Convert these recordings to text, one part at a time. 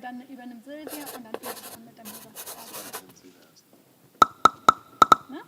dann übernimmt Silvia und dann geht's an mit dem ne?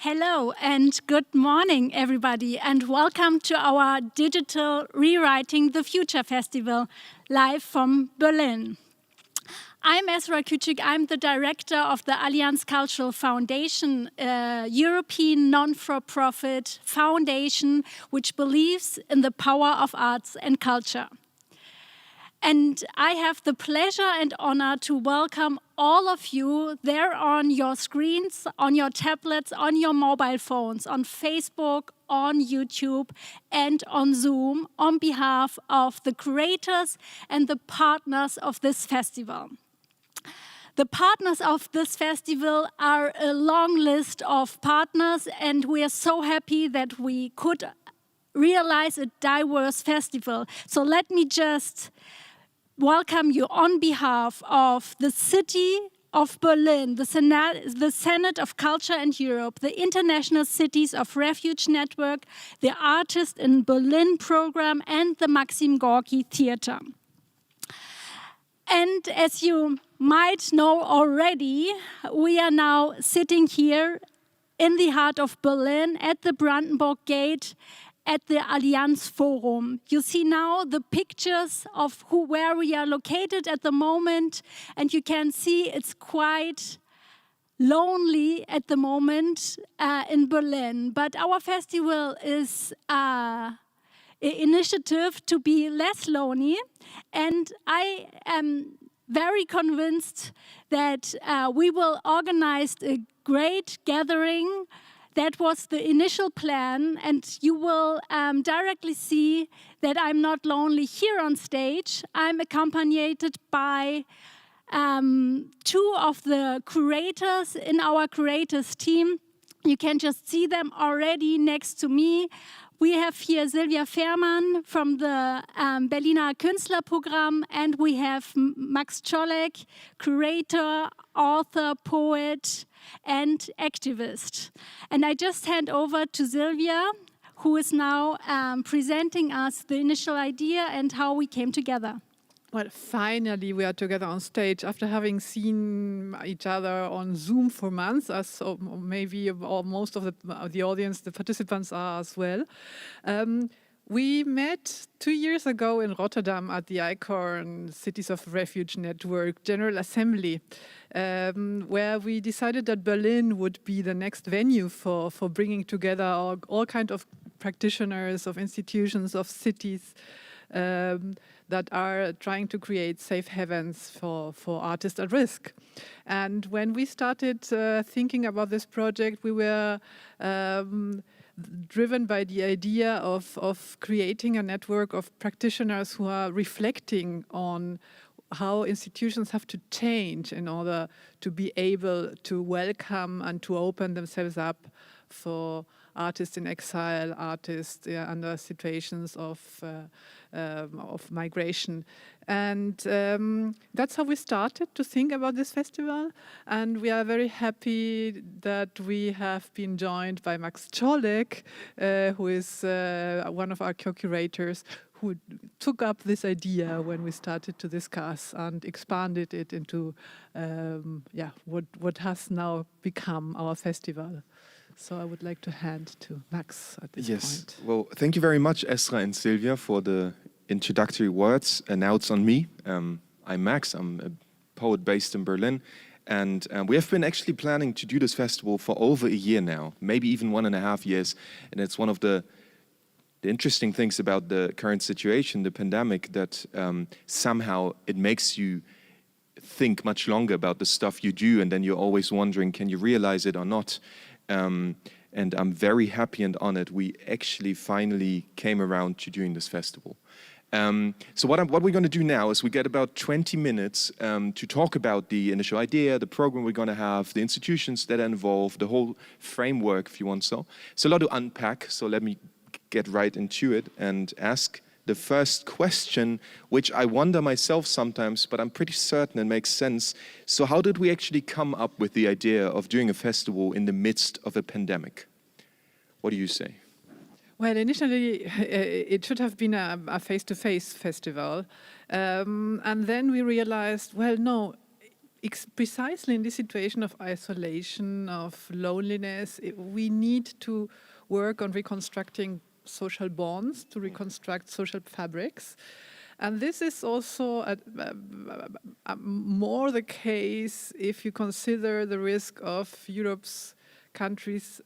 Hello and good morning, everybody, and welcome to our digital Rewriting the Future Festival, live from Berlin. I'm Esra. I'm the director of the Allianz Cultural Foundation, a European non-for-profit foundation which believes in the power of arts and culture. And I have the pleasure and honor to welcome all of you there on your screens, on your tablets, on your mobile phones, on Facebook, on YouTube, and on Zoom on behalf of the curators and the partners of this festival. The partners of this festival are a long list of partners, and we are so happy that we could realize a diverse festival. So let me just welcome you on behalf of the city of Berlin, the Senate of Culture and Europe, the International Cities of Refuge Network, the Artist in Berlin program, and the Maxim Gorky Theater. And as you might know already, we are now sitting here in the heart of Berlin at the Brandenburg Gate at the Allianz Forum. You see now the pictures of where we are located at the moment, and you can see it's quite lonely at the moment in Berlin. But our festival is an initiative to be less lonely, and I am very convinced that we will organize a great gathering. That was the initial plan, and you will directly see that I'm not lonely here on stage. I'm accompanied by two of the curators in our curators team. You can just see them already next to me. We have here Silvia Fehrmann from the Berliner Künstlerprogramm, and we have Max Czolek, curator, author, poet, and activist. And I just hand over to Silvia, who is now presenting us the initial idea and how we came together. Well, finally we are together on stage after having seen each other on Zoom for months, as maybe or most of the audience, the participants are as well. We met 2 years ago in Rotterdam at the ICORN Cities of Refuge Network General Assembly, where we decided that Berlin would be the next venue for bringing together all kinds of practitioners, of institutions, of cities, that are trying to create safe havens for artists at risk. And when we started thinking about this project, we were driven by the idea of creating a network of practitioners who are reflecting on how institutions have to change in order to be able to welcome and to open themselves up for artists in exile, artists under situations of migration. And that's how we started to think about this festival. And we are very happy that we have been joined by Max Czolek, who is one of our co-curators, who took up this idea when we started to discuss and expanded it into what has now become our festival. So I would like to hand to Max at this point. Well, thank you very much, Esra and Silvia, for the introductory words. And now it's on me. I'm Max. I'm a poet based in Berlin. And we have been actually planning to do this festival for over a year now, maybe even 1.5 years. And it's one of the the interesting things about the current situation, the pandemic, that somehow it makes you think much longer about the stuff you do, and then you're always wondering, can you realize it or not? And I'm very happy and honored we actually finally came around to doing this festival. So what we're going to do now is we get about 20 minutes to talk about the initial idea, the program we're going to have, the institutions that are involved, the whole framework, if you want so. So a lot to unpack, so let me get right into it and ask the first question, which I wonder myself sometimes, but I'm pretty certain it makes sense. So how did we actually come up with the idea of doing a festival in the midst of a pandemic? What do you say? Well, initially, it should have been a face-to-face festival. And then we realized, well, no, precisely in this situation of isolation, of loneliness, we need to work on reconstructing social bonds, to reconstruct social fabrics. And this is also more the case if you consider the risk of Europe's countries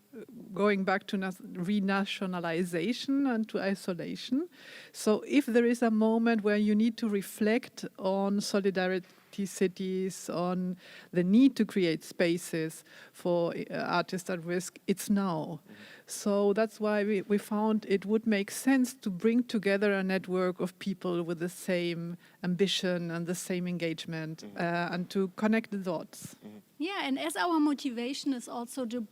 going back to renationalization and to isolation. So if there is a moment where you need to reflect on solidarity cities, on the need to create spaces for artists at risk, it's now. So that's why we found it would make sense to bring together a network of people with the same ambition and the same engagement, and to connect the dots. Yeah, and as our motivation is also to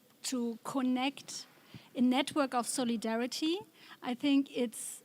connect a network of solidarity, I think it's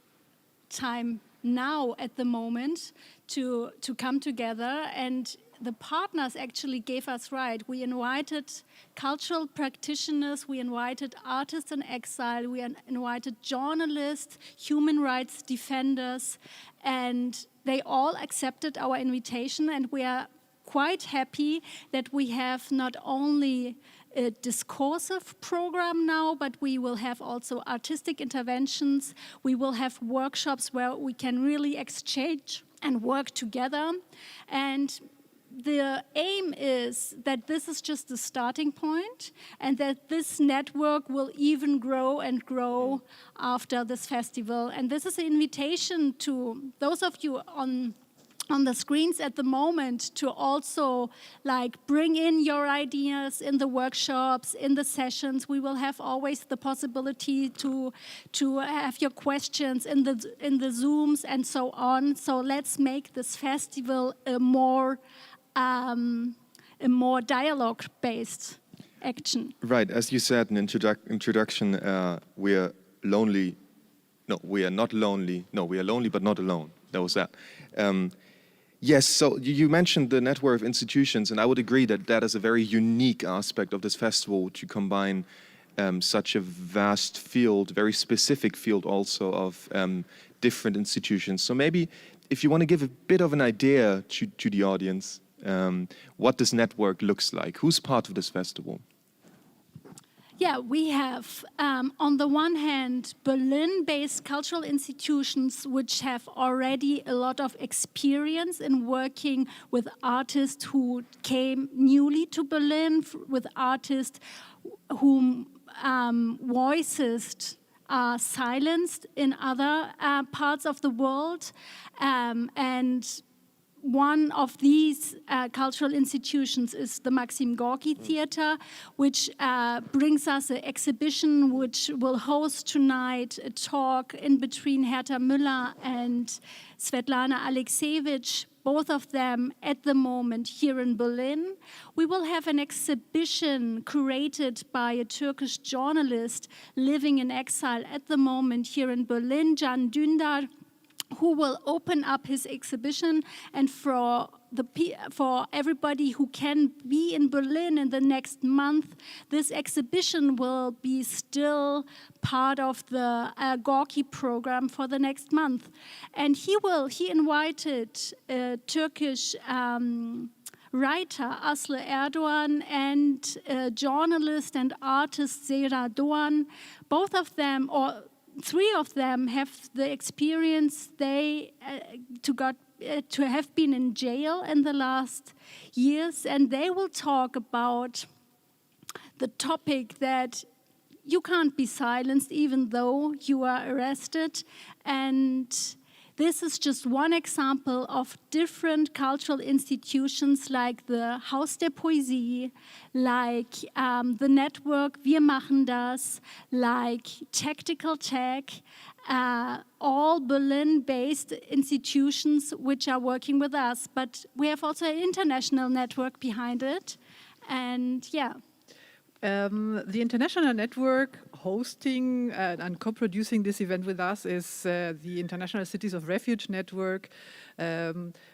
time now at the moment to come together, and the partners actually gave us right. We invited cultural practitioners, we invited artists in exile, we invited journalists, human rights defenders, and they all accepted our invitation, and we are quite happy that we have not only a discursive program now, but we will have also artistic interventions. We will have workshops where we can really exchange and work together. And the aim is that this is just the starting point, and that this network will even grow and grow after this festival. And this is an invitation to those of you on the screens at the moment to also bring in your ideas in the workshops, in the sessions. We will have always the possibility to have your questions in the Zooms and so on. So let's make this festival a more dialogue-based action. Right, as you said in introduction, we are lonely. No, we are not lonely. No, we are lonely but not alone. That was that. Yes, so you mentioned the network of institutions, and I would agree that that is a very unique aspect of this festival, to combine such a vast field, very specific field also of different institutions. So maybe if you want to give a bit of an idea to the audience, what this network looks like, who's part of this festival? Yeah, we have, on the one hand, Berlin-based cultural institutions which have already a lot of experience in working with artists who came newly to Berlin, with artists whom voices are silenced in other parts of the world. And one of these cultural institutions is the Maxim Gorky Theater, which brings us an exhibition which will host tonight a talk in between Herta Müller and Svetlana Alexievich, both of them at the moment here in Berlin. We will have an exhibition curated by a Turkish journalist living in exile at the moment here in Berlin, Can Dündar, who will open up his exhibition, and for everybody who can be in Berlin in the next month, this exhibition will be still part of the Gorky program for the next month. And he invited a Turkish writer, Aslı Erdoğan, and journalist and artist Zehra Doğan. Both of them, or three of them, have the experience to have been in jail in the last years, and they will talk about the topic that you can't be silenced even though you are arrested. And this is just one example of different cultural institutions like the Haus der Poesie, like the network Wir machen das, like Tactical Tech, all Berlin-based institutions which are working with us. But we have also an international network behind it. And yeah. The international network hosting and co-producing this event with us is the International Cities of Refuge network,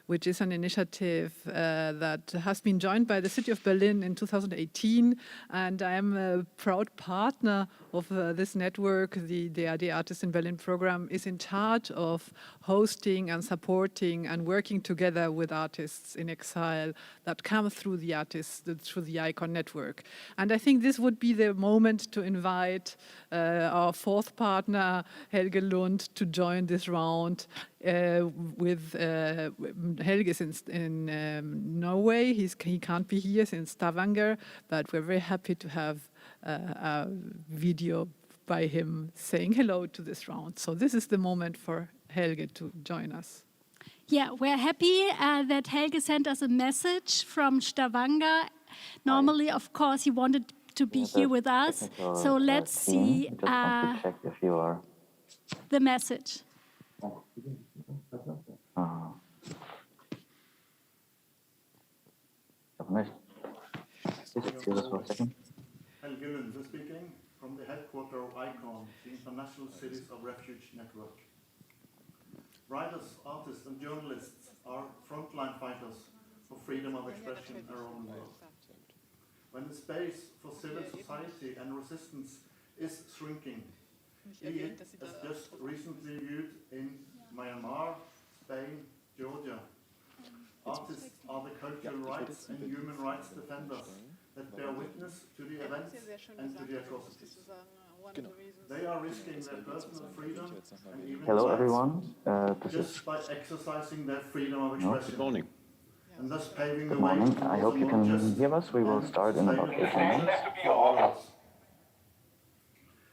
which is an initiative that has been joined by the city of Berlin in 2018. And I am a proud partner of this network. The AD Artists in Berlin program is in charge of hosting and supporting and working together with artists in exile that come through the through the ICORN network. And I think this would be the moment to invite our fourth partner, Helge Lund, to join this round. With Helge is in Norway. He can't be here since Stavanger, but we're very happy to have a video by him saying hello to this round. So this is the moment for Helge to join us. Yeah, we're happy that Helge sent us a message from Stavanger. Normally, of course, he wanted to be here with us. So let's see the message. Helge Lund speaking from the headquarters of ICORN, the International Cities of Refuge network. Writers, artists and journalists are frontline fighters for freedom of expression around the world. When the space for civil society and resistance is shrinking, it has just recently viewed in Myanmar, Spain, Georgia. Artists are the cultural rights and human rights defenders that bear witness to the events and to the atrocities. They are risking their personal freedom and even Hello, rights everyone. just by exercising their freedom of expression. Good morning. And thus paving the Good way morning. I hope you can hear us. We will start in about 8 minutes.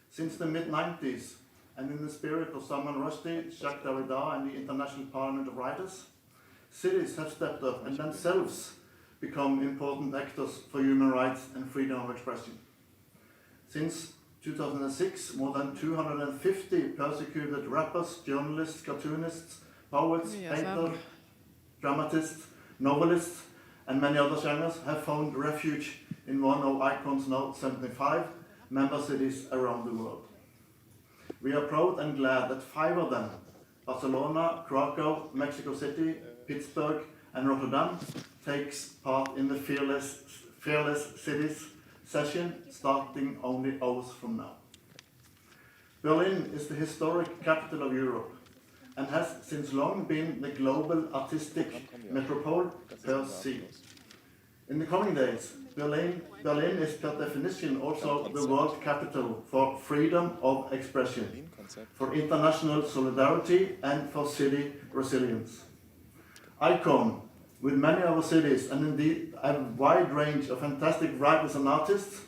Since the mid-90s, and in the spirit of Salman Rushdie, Jacques Derrida, and the International Parliament of Writers, cities have stepped up and themselves become important actors for human rights and freedom of expression. Since 2006, more than 250 persecuted rappers, journalists, cartoonists, poets, painters, dramatists, novelists, and many other genres have found refuge in one of ICORN's now 75 member cities around the world. We are proud and glad that 5 of them, Barcelona, Krakow, Mexico City, Pittsburgh, and Rotterdam, takes part in the Fearless Cities session starting only hours from now. Berlin is the historic capital of Europe and has since long been the global artistic metropole per se. In the coming days, Berlin is per definition also the world capital for freedom of expression, for international solidarity and for city resilience. ICORN, with many other cities and indeed a wide range of fantastic writers and artists,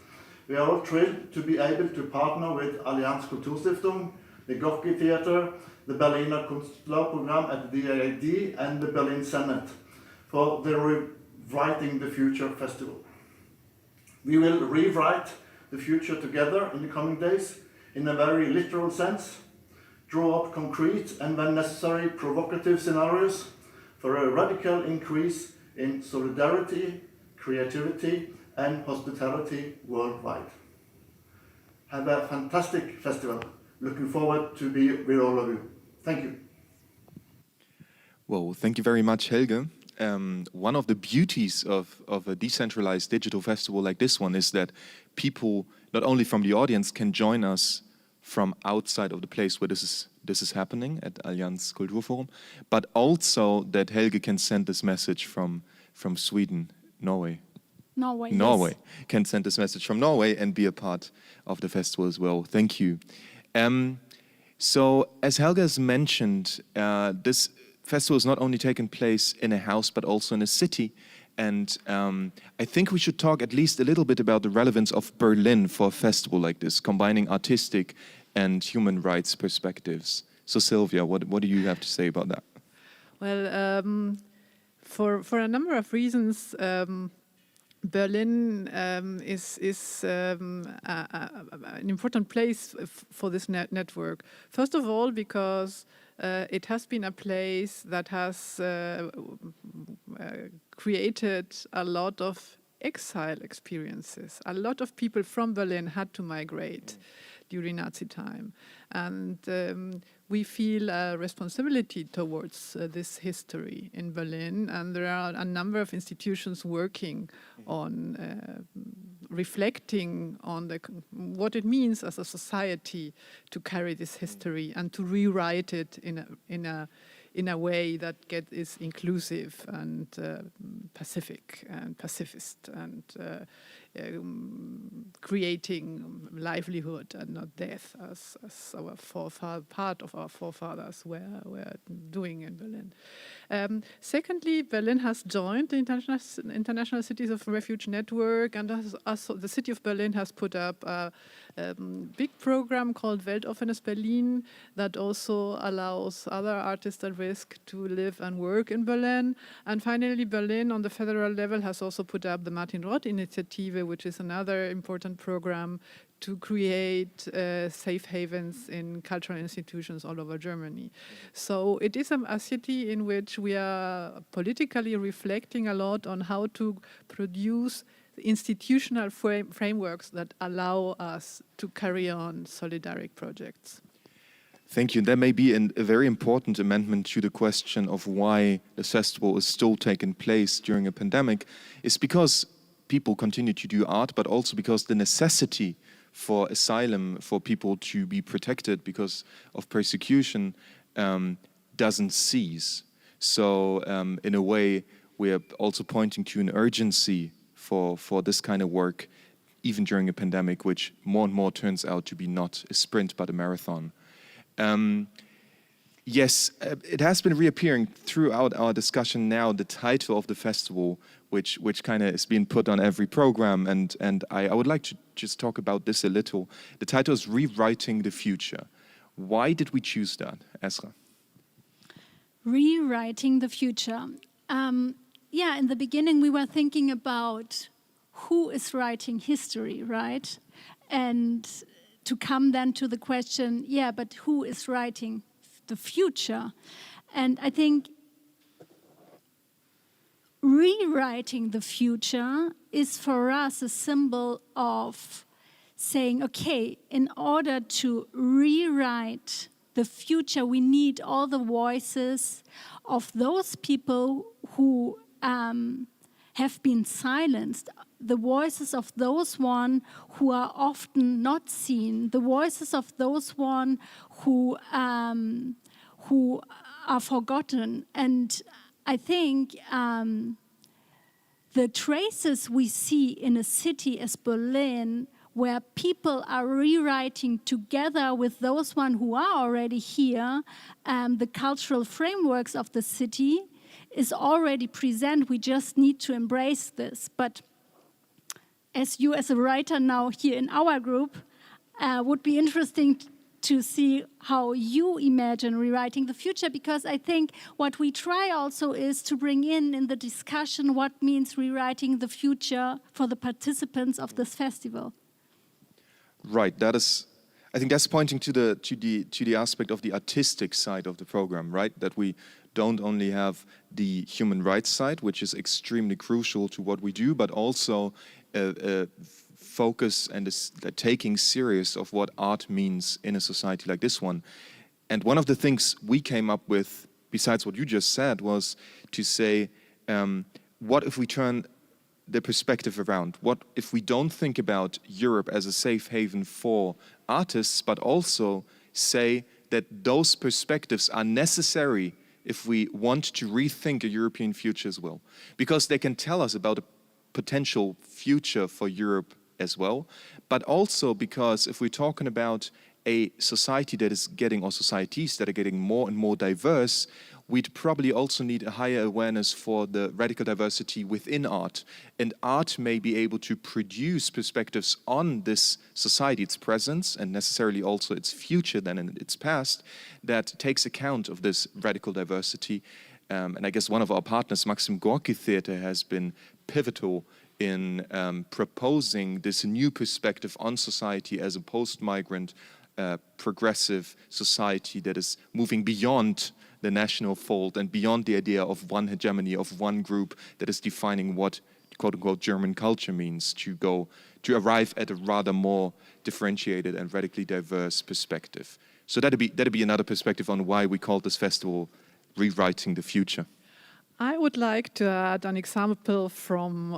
we are all thrilled to be able to partner with Allianz Kulturstiftung, the Gorki Theater, the Berliner Kunstlerprogramm at the DAAD and the Berlin Senate for the Rewriting the Future Festival. We will rewrite the future together in the coming days in a very literal sense, draw up concrete and when necessary provocative scenarios for a radical increase in solidarity, creativity and hospitality worldwide. Have a fantastic festival. Looking forward to be with all of you. Thank you. Well, thank you very much, Helge. One of the beauties of a decentralized digital festival like this one is that people, not only from the audience, can join us from outside of the place where this is happening at Allianz Kulturforum, but also that Helge can send this message from Sweden, Norway. Norway, Norway yes. Can send this message from Norway and be a part of the festival as well. Thank you. So, as Helge has mentioned, this festival is not only taking place in a house, but also in a city. And I think we should talk at least a little bit about the relevance of Berlin for a festival like this, combining artistic and human rights perspectives. So Sylvia, what do you have to say about that? Well, for a number of reasons, Berlin is an important place for this network. First of all, because it has been a place that has created a lot of exile experiences. A lot of people from Berlin had to migrate during Nazi time. And we feel a responsibility towards this history in Berlin, and there are a number of institutions working on reflecting on what it means as a society to carry this history and to rewrite it in a way that is inclusive and pacific and pacifist and creating livelihood and not death, as our part of our forefathers were doing in Berlin. Secondly, Berlin has joined the International Cities of Refuge network, and the city of Berlin has put up a big program called Weltoffenes Berlin that also allows other artists at risk to live and work in Berlin. And finally, Berlin on the federal level has also put up the Martin Roth Initiative, which is another important program to create safe havens in cultural institutions all over Germany. So it is a city in which we are politically reflecting a lot on how to produce institutional frameworks that allow us to carry on solidaric projects. Thank you. There may be a very important amendment to the question of why the festival is still taking place during a pandemic. It's because people continue to do art, but also because the necessity for asylum, for people to be protected because of persecution, doesn't cease. So in a way, we are also pointing to an urgency for this kind of work, even during a pandemic, which more and more turns out to be not a sprint, but a marathon. Yes, it has been reappearing throughout our discussion now, the title of the festival, which kind of is being put on every program, and I would like to just talk about this a little. The title is Rewriting the Future. Why did we choose that, Esra? Rewriting the future. Yeah, in the beginning we were thinking about who is writing history, right? And to come then to the question, yeah, but who is writing the future? And I think rewriting the future is for us a symbol of saying, okay, in order to rewrite the future, we need all the voices of those people who have been silenced, the voices of those one who are often not seen, the voices of those one who are forgotten. And I think the traces we see in a city as Berlin, where people are rewriting together with those one who are already here, the cultural frameworks of the city, is already present. We just need to embrace this. But as you as a writer now here in our group, would be interesting to see how you imagine rewriting the future, because I think what we try also is to bring in the discussion what means rewriting the future for the participants of this festival. Right, I think that's pointing to the aspect of the artistic side of the program, right? That we don't only have the human rights side, which is extremely crucial to what we do, but also focus and taking serious of what art means in a society like this one. And one of the things we came up with, besides what you just said, was to say, what if we turn the perspective around? What if we don't think about Europe as a safe haven for artists, but also say that those perspectives are necessary if we want to rethink a European future as well? Because they can tell us about a potential future for Europe as well, but also because if we're talking about a society that is getting, or societies that are getting more and more diverse, we'd probably also need a higher awareness for the radical diversity within art. And art may be able to produce perspectives on this society, its presence, and necessarily also its future than in its past, that takes account of this radical diversity. And I guess one of our partners, Maxim Gorky Theatre, has been pivotal in proposing this new perspective on society as a post-migrant, progressive society that is moving beyond the national fold and beyond the idea of one hegemony, of one group that is defining what quote-unquote German culture means, to arrive at a rather more differentiated and radically diverse perspective. So that'd be another perspective on why we call this festival Rewriting the Future. I would like to add an example from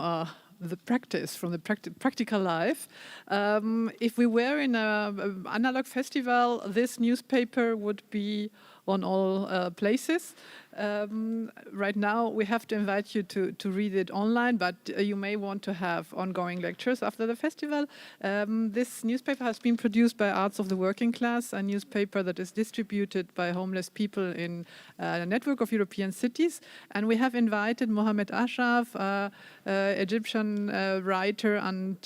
the practice, from the practical life. If we were in an analog festival, this newspaper would be on all places. Right now, we have to invite you to read it online, but you may want to have ongoing lectures after the festival. This newspaper has been produced by Arts of the Working Class, a newspaper that is distributed by homeless people in a network of European cities. And we have invited Mohammed Ashraf, Egyptian writer and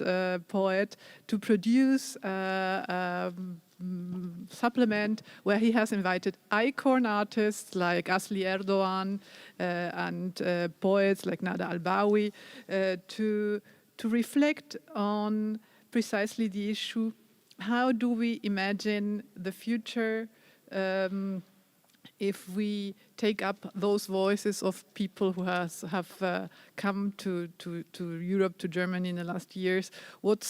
poet, to produce supplement where he has invited ICORN artists like Asli Erdogan and poets like Nada Albawi to reflect on precisely the issue: how do we imagine the future if we take up those voices of people who have come to Europe, to Germany in the last years? What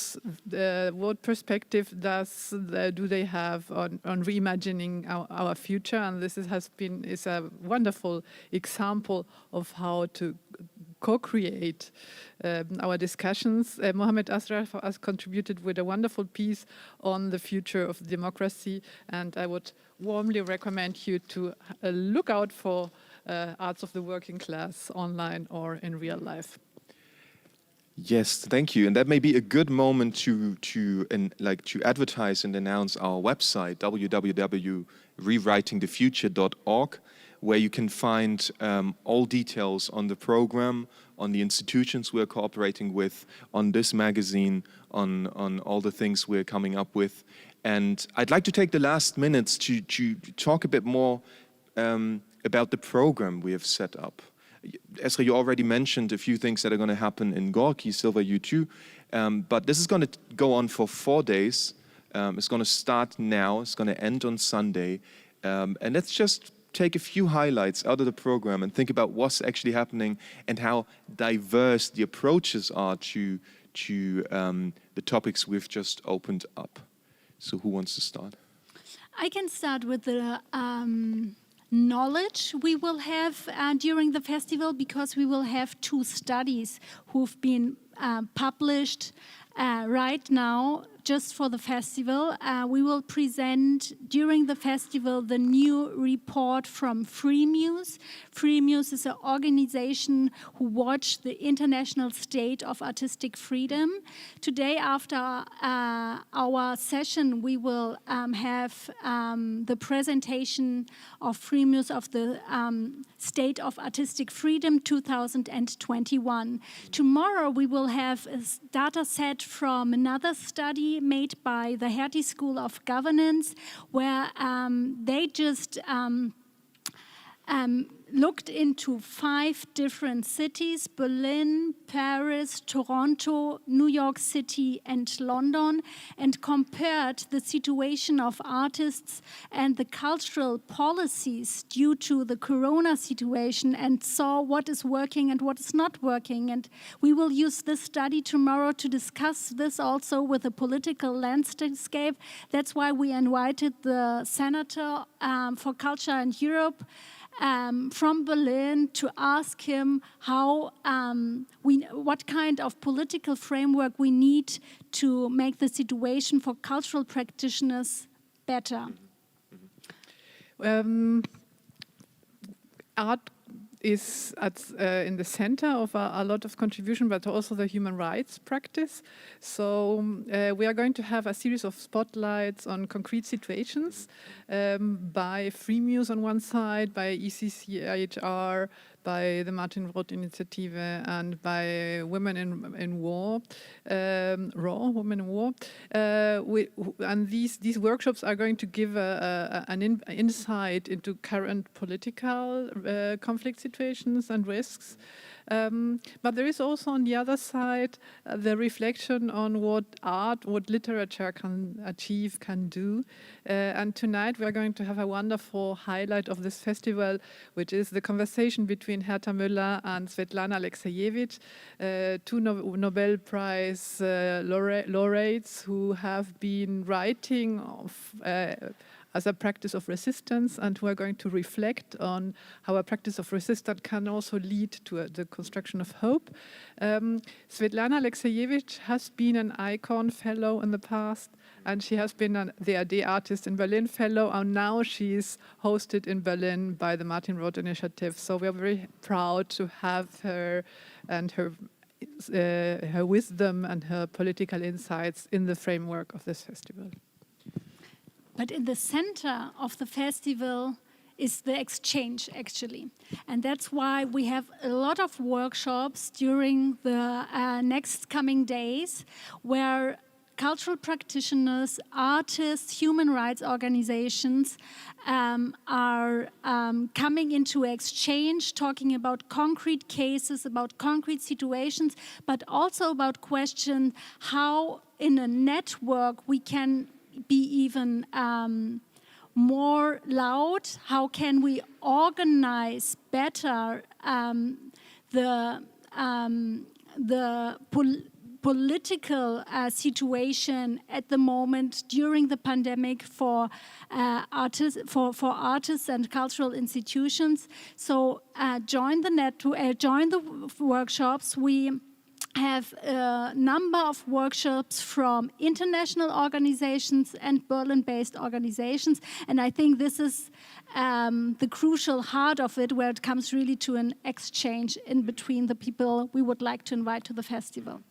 perspective do they have on reimagining our future? And this is a wonderful example of how to co-create our discussions. Mohammed Ashraf has contributed with a wonderful piece on the future of democracy, and I would warmly recommend you to look out for Arts of the Working Class online or in real life. Yes, thank you. And that may be a good moment to advertise and announce our website, www.rewritingthefuture.org, where you can find all details on the program, on the institutions we're cooperating with, on this magazine, on all the things we're coming up with. And I'd like to take the last minutes to talk a bit more about the program we have set up. Esra, you already mentioned a few things that are going to happen in Gorky, Silva, you too. But this is going to go on for 4 days. It's going to start now. It's going to end on Sunday. And let's just take a few highlights out of the program and think about what's actually happening and how diverse the approaches are to the topics we've just opened up. So who wants to start? I can start with the knowledge we will have during the festival, because we will have 2 studies who've been published right now just for the festival. We will present during the festival the new report from FreeMuse. FreeMuse is an organization who watch the international state of artistic freedom. Today, after our session, we will have the presentation of FreeMuse of the State of Artistic Freedom 2021. Tomorrow, we will have a data set from another study made by the Hertie School of Governance, where they just looked into 5 different cities: Berlin, Paris, Toronto, New York City, and London, and compared the situation of artists and the cultural policies due to the corona situation, and saw what is working and what is not working. And we will use this study tomorrow to discuss this also with the political landscape. That's why we invited the Senator for Culture in Europe from Berlin to ask him how what kind of political framework we need to make the situation for cultural practitioners better. Art is in the center of a lot of contribution, but also the human rights practice. So we are going to have a series of spotlights on concrete situations by Freemuse on one side, by ECCIHR, by the Martin Roth Initiative, and by Women in War, RAW, Women in War. And these workshops are going to give an insight into current political conflict situations and risks. But there is also on the other side the reflection on what art, what literature can achieve, can do. And tonight we are going to have a wonderful highlight of this festival, which is the conversation between Herta Müller and Svetlana Alexeyevich, two Nobel Prize laureates who have been writing as a practice of resistance, and who are going to reflect on how a practice of resistance can also lead to the construction of hope. Svetlana Alexeyevich has been an ICORN fellow in the past, and she has been the AD Artist in Berlin fellow, and now she is hosted in Berlin by the Martin Roth Initiative. So we are very proud to have her and her wisdom and her political insights in the framework of this festival. But in the center of the festival is the exchange, actually. And that's why we have a lot of workshops during the next coming days where cultural practitioners, artists, human rights organizations are coming into exchange, talking about concrete cases, about concrete situations, but also about questions how in a network we can be even more loud. How can we organize better the political situation at the moment during the pandemic for artists and cultural institutions? So join the workshops. We have a number of workshops from international organizations and Berlin-based organizations, and I think this is the crucial heart of it, where it comes really to an exchange in between the people we would like to invite to the festival.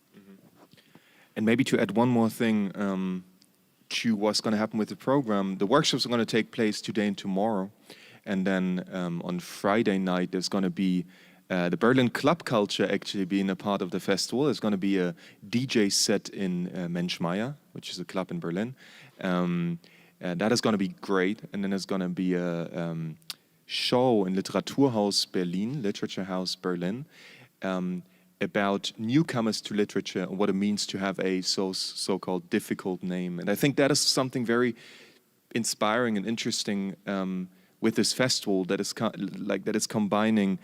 And maybe to add one more thing to what's going to happen with the program, the workshops are going to take place today and tomorrow, and then on Friday night there's going to be the Berlin club culture actually being a part of the festival. There's going to be a DJ set in Menschmeyer, which is a club in Berlin. That is going to be great. And then there's going to be a show in Literaturhaus Berlin, Literature House Berlin, about newcomers to literature and what it means to have a so-called difficult name. And I think that is something very inspiring and interesting with this festival, that is combining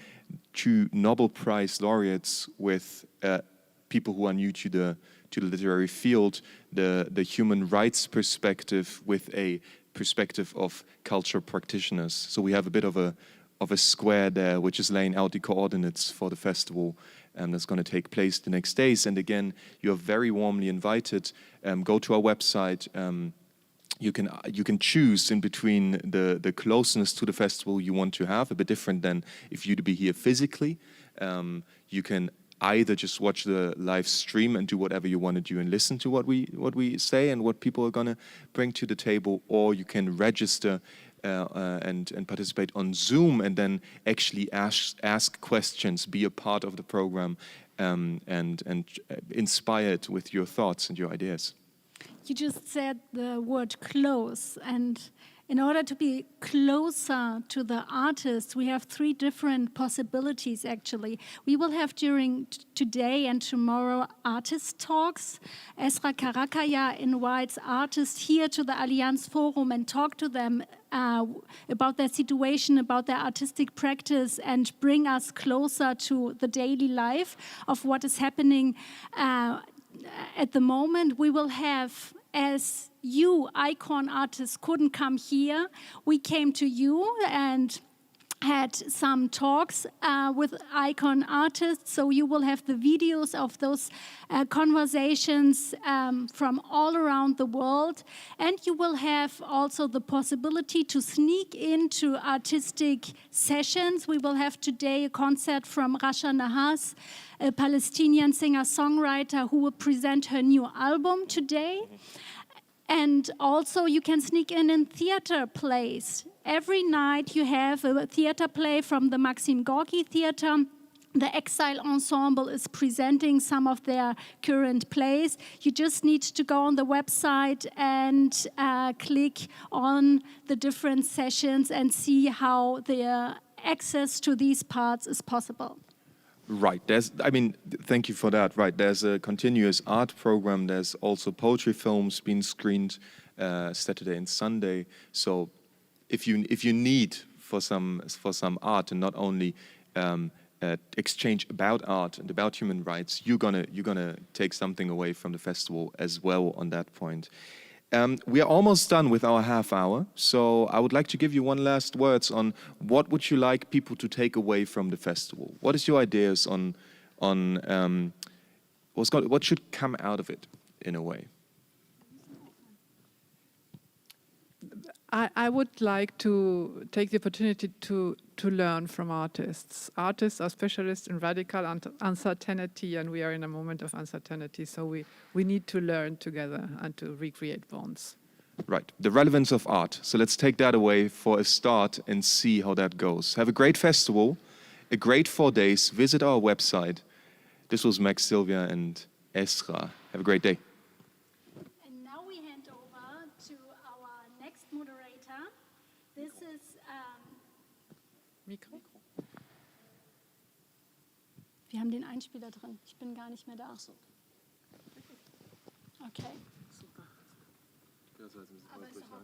two Nobel Prize laureates with people who are new to the literary field, the human rights perspective with a perspective of culture practitioners. So we have a bit of a square there, which is laying out the coordinates for the festival that's going to take place the next days. And again, you are very warmly invited. Go to our website. You can choose in between the closeness to the festival you want to have, a bit different than if you'd be here physically. You can either just watch the live stream and do whatever you want to do and listen to what we say and what people are going to bring to the table, or you can register and participate on Zoom and then actually ask questions, be a part of the program, and inspire it with your thoughts and your ideas. You just said the word close, and in order to be closer to the artists, we have three different possibilities, actually. We will have during today and tomorrow artist talks. Esra Karakaya invites artists here to the Allianz Forum and talk to them about their situation, about their artistic practice, and bring us closer to the daily life of what is happening at the moment. We will have, as you ICORN artists couldn't come here, we came to you, and had some talks with ICORN artists, so you will have the videos of those conversations from all around the world, and you will have also the possibility to sneak into artistic sessions. We will have today a concert from Rasha Nahas, a Palestinian singer-songwriter who will present her new album today. And also you can sneak in theater plays. Every night you have a theater play from the Maxim Gorky Theater. The Exile ensemble is presenting some of their current plays. You just need to go on the website and click on the different sessions and see how the access to these parts is possible. Right. Thank you for that. Right. There's a continuous art program. There's also poetry films being screened Saturday and Sunday. So if you need for some art and not only exchange about art and about human rights, you're gonna take something away from the festival as well on that point. We are almost done with our half hour, so I would like to give you one last words on what would you like people to take away from the festival? What is your ideas on what should come out of it in a way? I would like to take the opportunity to learn from artists. Artists are specialists in radical uncertainty, and we are in a moment of uncertainty, so we need to learn together and to recreate bonds. Right, the relevance of art. So let's take that away for a start and see how that goes. Have a great festival, a great 4 days. Visit our website. This was Max, Sylvia, and Esra. Have a great day. And now we hand over to our next moderator. This is Mikro. wir haben den Einspieler drin. Ich bin gar nicht mehr da. Ach so. Okay. Super. Aber ist aber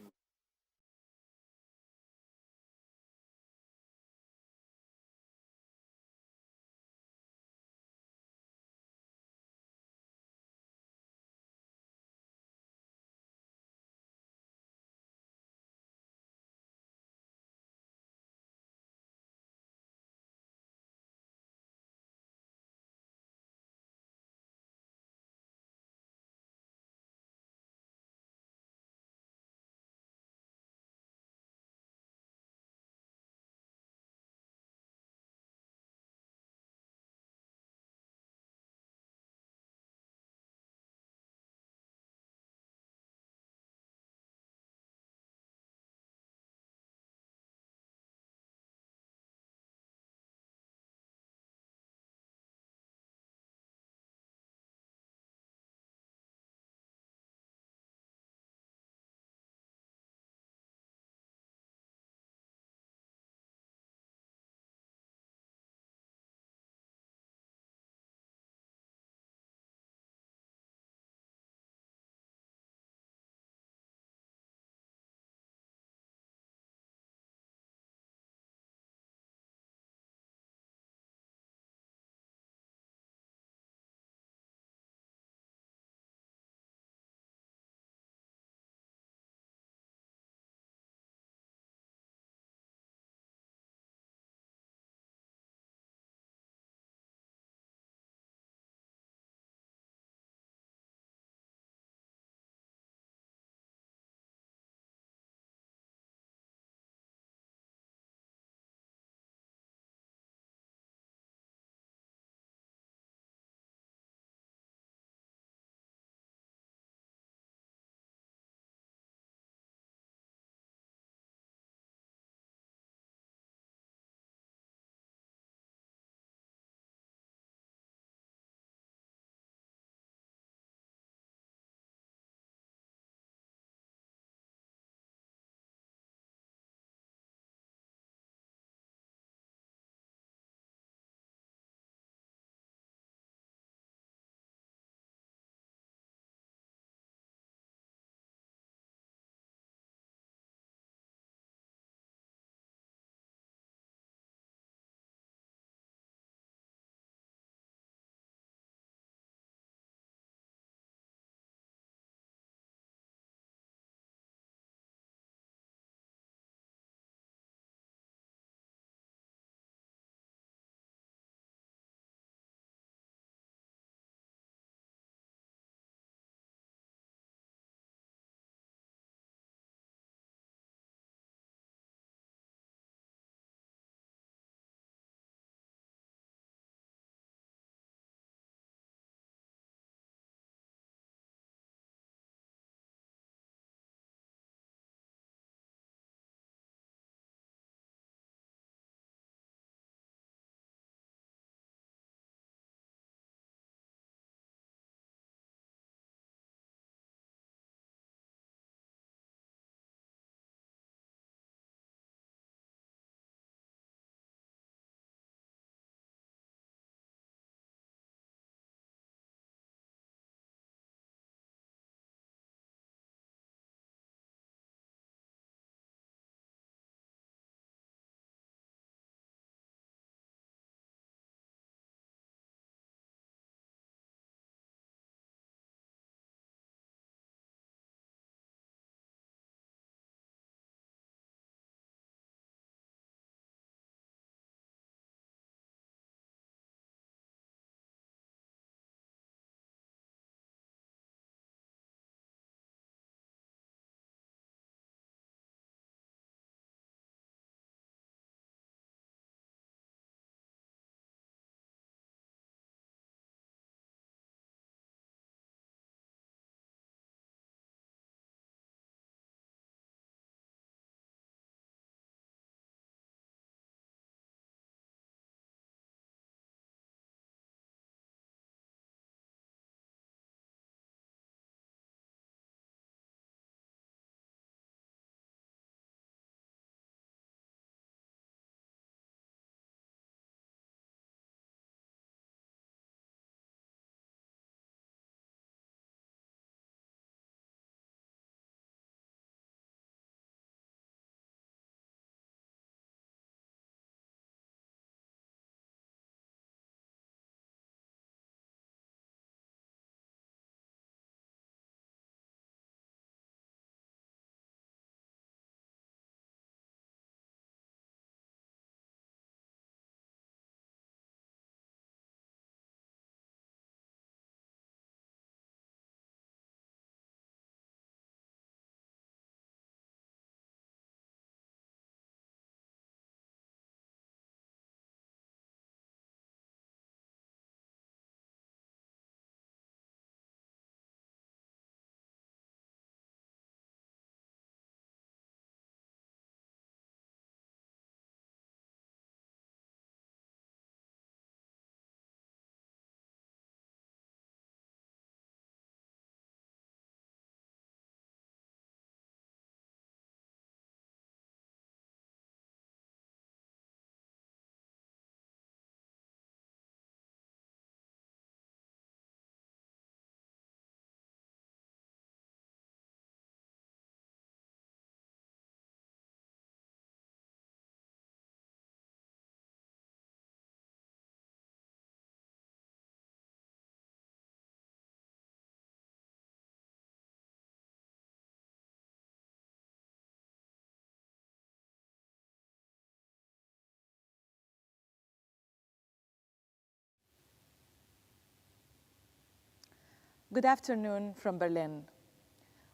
Good afternoon from Berlin.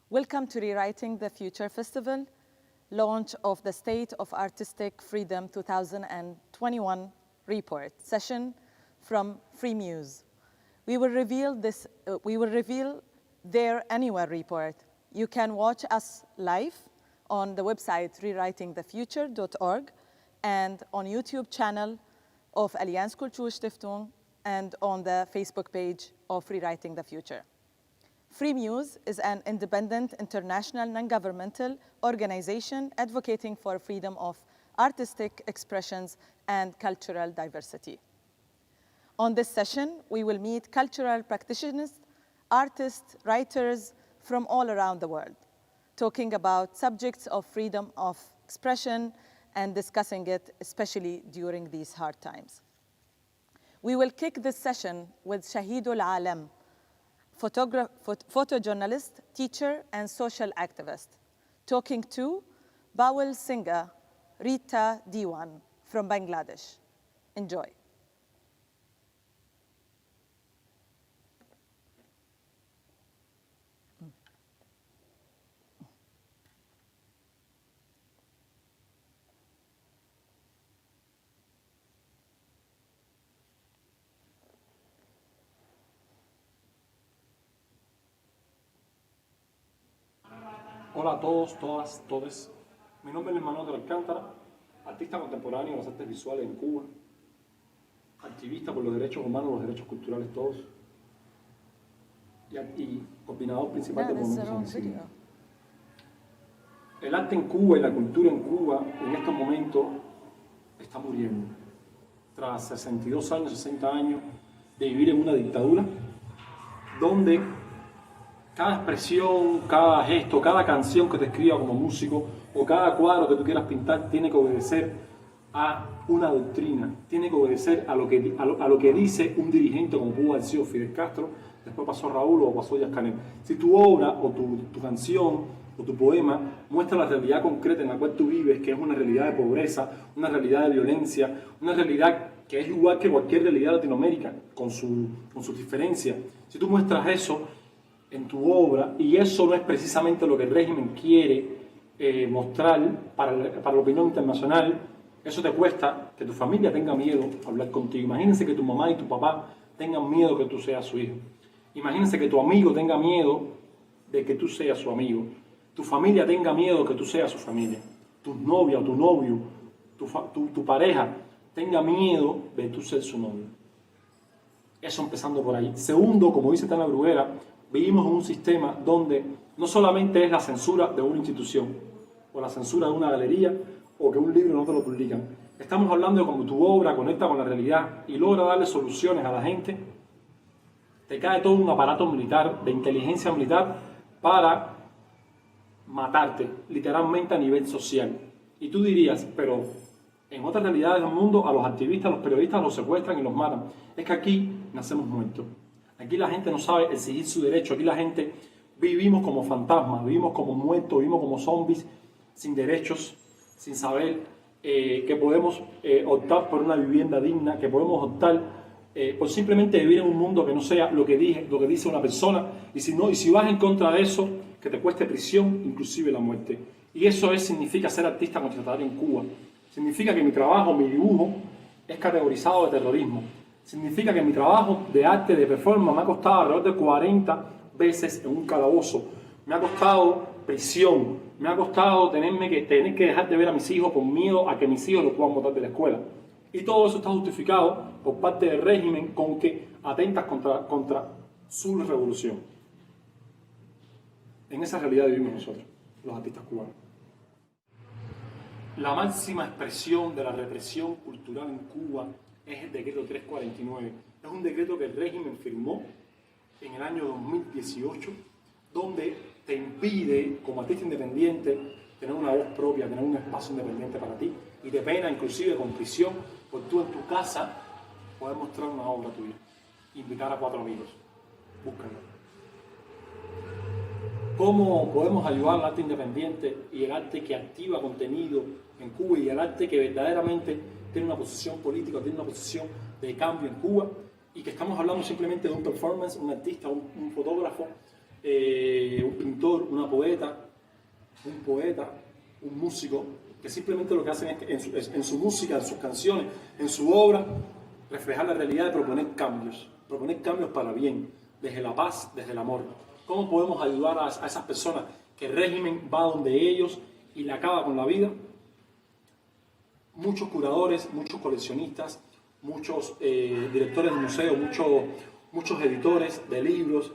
Welcome to Rewriting the Future Festival, launch of the State of Artistic Freedom 2021 report session from Free Muse. We will reveal their annual report. You can watch us live on the website rewritingthefuture.org and on YouTube channel of Allianz Kulturstiftung and on the Facebook page of Rewriting the Future. Free Muse is an independent international non-governmental organization advocating for freedom of artistic expressions and cultural diversity. On this session, we will meet cultural practitioners, artists, writers from all around the world, talking about subjects of freedom of expression and discussing it, especially during these hard times. We will kick this session with Shahidul Alam, photojournalist, teacher, and social activist, talking to Bawal singer Rita Diwan from Bangladesh. Enjoy. Hola a todos, todas, todes. Mi nombre es Manuel de Alcántara, artista contemporáneo de las artes visuales en Cuba, activista por los derechos humanos, los derechos culturales todos, y coordinador principal del movimiento standstill. El arte en Cuba y la cultura en Cuba en estos momentos está muriendo. Tras 62 años, 60 años de vivir en una dictadura, donde cada expresión, cada gesto, cada canción que te escriba como músico o cada cuadro que tú quieras pintar tiene que obedecer a una doctrina, tiene que obedecer a lo que dice un dirigente como pudo haber sido Fidel Castro, después pasó Raúl o pasó Díaz Canel. Si tu obra o tu canción o tu poema muestra la realidad concreta en la cual tú vives, que es una realidad de pobreza, una realidad de violencia, una realidad que es igual que cualquier realidad de Latinoamérica, con sus diferencias, si tú muestras eso en tu obra, y eso no es precisamente lo que el régimen quiere mostrar para la opinión internacional, eso te cuesta que tu familia tenga miedo a hablar contigo. Imagínense que tu mamá y tu papá tengan miedo que tú seas su hijo. Imagínense que tu amigo tenga miedo de que tú seas su amigo. Tu familia tenga miedo de que tú seas su familia. Tu novia o tu novio, tu pareja tenga miedo de tú ser su novio. Eso empezando por ahí. Segundo, como dice Tana Bruguera, vivimos en un sistema donde no solamente es la censura de una institución o la censura de una galería o que un libro no te lo publican. Estamos hablando de cómo tu obra conecta con la realidad y logra darle soluciones a la gente. Te cae todo un aparato militar, de inteligencia militar, para matarte, literalmente a nivel social. Y tú dirías, pero en otras realidades del mundo a los activistas, a los periodistas los secuestran y los matan. Es que aquí nacemos muertos. Aquí la gente no sabe exigir su derecho, aquí la gente vivimos como fantasmas, vivimos como muertos, vivimos como zombies, sin derechos, sin saber que podemos optar por una vivienda digna, que podemos optar por simplemente vivir en un mundo que no sea lo que dice una persona, y si vas en contra de eso, que te cueste prisión, inclusive la muerte. Y eso significa ser artista constatatario en Cuba. Significa que mi trabajo, mi dibujo, es categorizado de terrorismo. Significa que mi trabajo de arte, de performance, me ha costado alrededor de 40 veces en un calabozo. Me ha costado prisión. Me ha costado tener que dejar de ver a mis hijos por miedo a que mis hijos los puedan botar de la escuela. Y todo eso está justificado por parte del régimen con que atentas contra su revolución. En esa realidad vivimos nosotros, los artistas cubanos. La máxima expresión de la represión cultural en Cuba es el decreto 349. Es un decreto que el régimen firmó en el año 2018, donde te impide, como artista independiente, tener una voz propia, tener un espacio independiente para ti, y te pena inclusive con prisión por tú en tu casa poder mostrar una obra tuya, invitar a 4 amigos. Búscalo. ¿Cómo podemos ayudar al arte independiente y el arte que activa contenido en Cuba y el arte que verdaderamente tiene una posición política, tiene una posición de cambio en Cuba? y que estamos hablando simplemente de un performance, un artista, un fotógrafo, un pintor, una poeta, un músico, que simplemente lo que hacen es en su música, en sus canciones, en su obra, reflejar la realidad y proponer cambios para bien, desde la paz, desde el amor. ¿Cómo podemos ayudar a esas personas que el régimen va donde ellos y le acaba con la vida? Muchos curadores, muchos coleccionistas, muchos directores de museos, muchos editores de libros,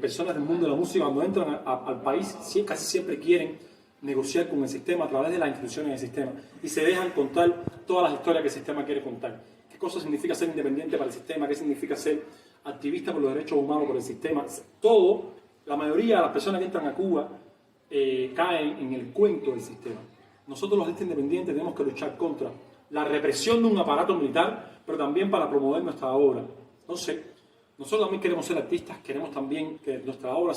personas del mundo de la música, cuando entran al país, casi siempre quieren negociar con el sistema a través de las instituciones del sistema y se dejan contar todas las historias que el sistema quiere contar. ¿Qué cosa significa ser independiente para el sistema? ¿Qué significa ser activista por los derechos humanos por el sistema? Todo, la mayoría de las personas que entran a Cuba caen en el cuento del sistema. Nosotros los artistas independientes tenemos que luchar contra la represión de un aparato militar, pero también para promover nuestra obra. Entonces, nosotros también queremos ser artistas, queremos también que nuestra obra,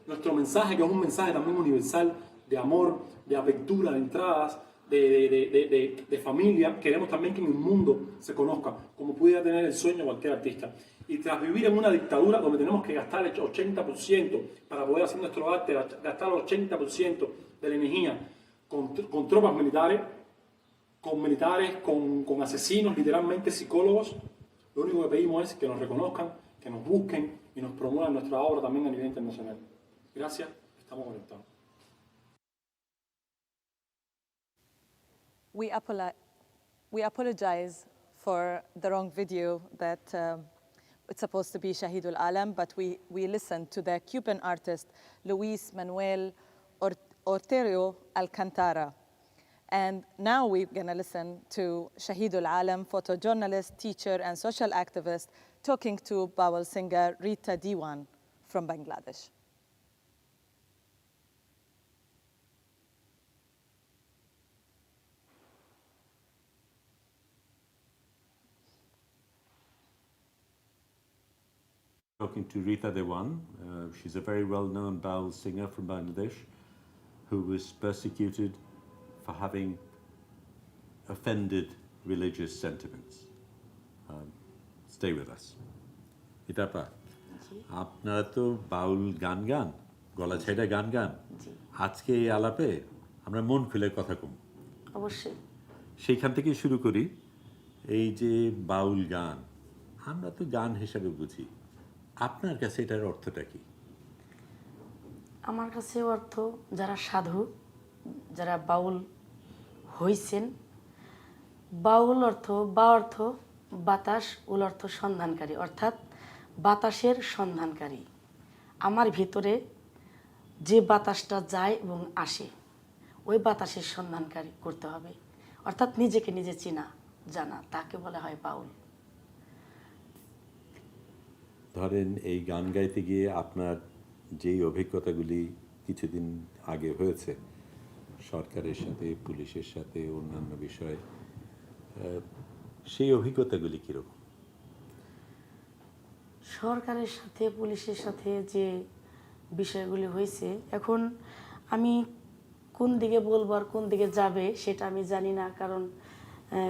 nuestro mensaje, que es un mensaje también universal, de amor, de apertura, de entradas, de familia, queremos también que en el mundo se conozca, como pudiera tener el sueño cualquier artista. Y tras vivir en una dictadura donde tenemos que gastar el 80% para poder hacer nuestro arte, gastar el 80% de la energía con tropas militares, con asesinos, literalmente psicólogos, lo único que pedimos es que nos reconozcan, que nos busquen y nos promuevan nuestra obra también a nivel internacional. Gracias, estamos conectados. We apologize for the wrong video that it's supposed to be Shahidul Alam, but we listened to the Cuban artist Luis Manuel Ortero Alcantara. And now we're going to listen to Shahidul Alam, photojournalist, teacher, and social activist, talking to Bawal singer Rita Diwan from Bangladesh. Talking to Rita Dewan. She's a very well-known Baul singer from Bangladesh who was persecuted for having offended religious sentiments. Stay with us. Itapa, আপনারা তো বাউল গান গান, গলা ছেড়ে গান গান। আজকে এই আলাপে আমরা মন খুলে কথা কম। অবশ্যই। সেইখান থেকে শুরু করি। এই যে বাউল গান, আমরা তো গান হিসাবে বুঝি। আপনার কাছে এটার অর্থটা কি? আমার কাছে অর্থ যারা সাধু, যারা বাউল হইছেন, বাউল অর্থ বাতাস, উল অর্থ সন্ধানকারী, অর্থাৎ বাতাসের সন্ধানকারী। আমার ভিতরে যে বাতাসটা যায় এবং আসে, ওই বাতাসের সন্ধানকারী করতে হবে, অর্থাৎ নিজেকে নিজে চেনা জানা, তাকে বলা হয় বাউল। ধরেন এই গান গাইতে গিয়ে আপনার যেই অভিজ্ঞতাগুলি কিছুদিন আগে হয়েছে সরকারের সাথে, পুলিশের সাথে, অন্যান্য বিষয়, সেই অভিজ্ঞতাগুলি কীরকম? সরকারের সাথে, পুলিশের সাথে যে বিষয়গুলি হয়েছে, এখন আমি কোন দিকে বলবো আর কোন দিকে যাবে সেটা আমি জানি না, কারণ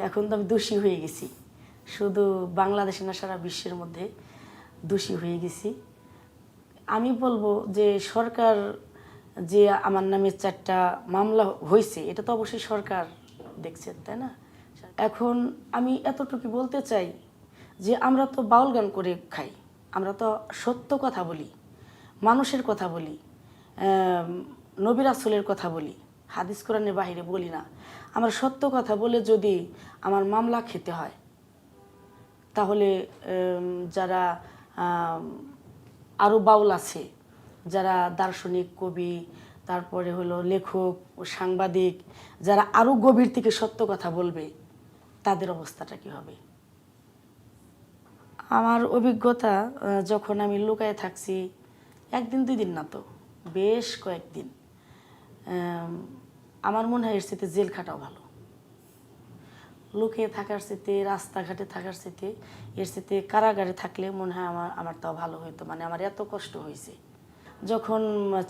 এখন তো আমি দোষী হয়ে গেছি। শুধু বাংলাদেশে না, সারা বিশ্বের মধ্যে দোষী হয়ে গেছি। আমি বলবো যে সরকার যে আমার নামে 4টা মামলা হয়েছে, এটা তো অবশ্যই সরকার দেখছে, তাই না? এখন আমি এতটুকু বলতে চাই যে আমরা তো বাউল গান করে খাই, আমরা তো সত্য কথা বলি, মানুষের কথা বলি, নবী রাসূলের কথা বলি, হাদিস কোরআনের বাইরে বলি না। আমরা সত্য কথা বলে যদি আমার মামলা খেতে হয়, তাহলে যারা আরও বাউল আছে, যারা দার্শনিক, কবি, তারপরে হলো লেখক ও সাংবাদিক, যারা আরও গভীর থেকে সত্য কথা বলবে, তাদের অবস্থাটা কী হবে? আমার অভিজ্ঞতা, যখন আমি লুকায়ে থাকছি, 1 দিন 2 দিন না তো, বেশ কয়েকদিন, আমার মনে হয় এর সাথে জেল খাটাও ভালো। লুকিয়ে থাকার সাথে, রাস্তাঘাটে থাকার সাথে, এর সাথে কারাগারে থাকলে মনে হয় আমার তাও ভালো হইতো। মানে আমার এত কষ্ট হয়েছে। যখন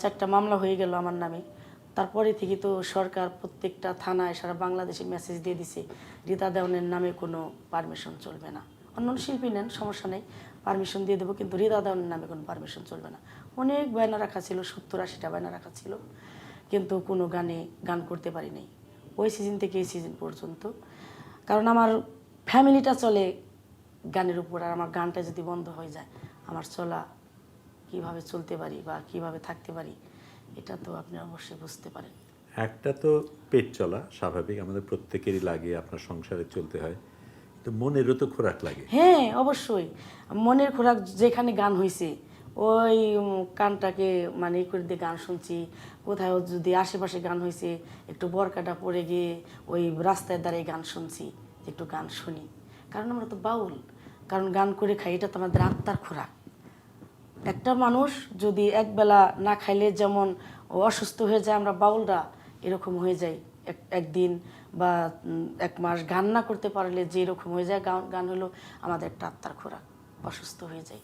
4টা মামলা হয়ে গেল আমার নামে, তারপরে থেকে তো সরকার প্রত্যেকটা থানায় সারা বাংলাদেশে মেসেজ দিয়ে দিছে, রীতা দেওয়ানের নামে কোনো পারমিশন চলবে না, অন্য শিল্পী নেন, সমস্যা নেই, পারমিশন দিয়ে দেবো, কিন্তু হৃদয় দাওয়ানের নামে কোনো পারমিশন চলবে না। অনেক বায়না রাখা ছিল, 70-80টা বায়না রাখা ছিল, কিন্তু কোনো গান করতে পারি নাই ওই সিজন থেকে এই সিজন পর্যন্ত। কারণ আমার ফ্যামিলিটা চলে গানের উপর, আর আমার গানটা যদি বন্ধ হয়ে যায় আমার চলা কিভাবে চলতে পারি বা কিভাবে থাকতে পারি, এটা তো আপনি অবশ্যই বুঝতে পারেন। একটা তো পেট চলা স্বাভাবিক, আমাদের প্রত্যেকেরই লাগে, আপনার সংসারে চলতে হয়, তো মনেরও তো খোরাক লাগে। হ্যাঁ অবশ্যই, মনের খোরাক যেখানে গান হয়েছে ওই কানটাকে মানে করে দিয়ে গান শুনছি। কোথাও যদি আশেপাশে গান হয়েছে একটু বরকাটা পড়ে গিয়ে ওই রাস্তায় দাঁড়িয়ে গান শুনছি, একটু গান শুনি, কারণ আমরা তো বাউল, কারণ গান করে খাই, এটা তো আমাদের আত্মার খোরাক। একটা মানুষ যদি একবেলা না খাইলে যেমন অসুস্থ হয়ে যায়, আমরা বাউলরা এরকম হয়ে যাই একদিন বা 1 মাস গান না করতে পারলে যে এরকম হয়ে যায়। গান হলো আমাদের একটা আত্মার খোরাক, অসুস্থ হয়ে যায়।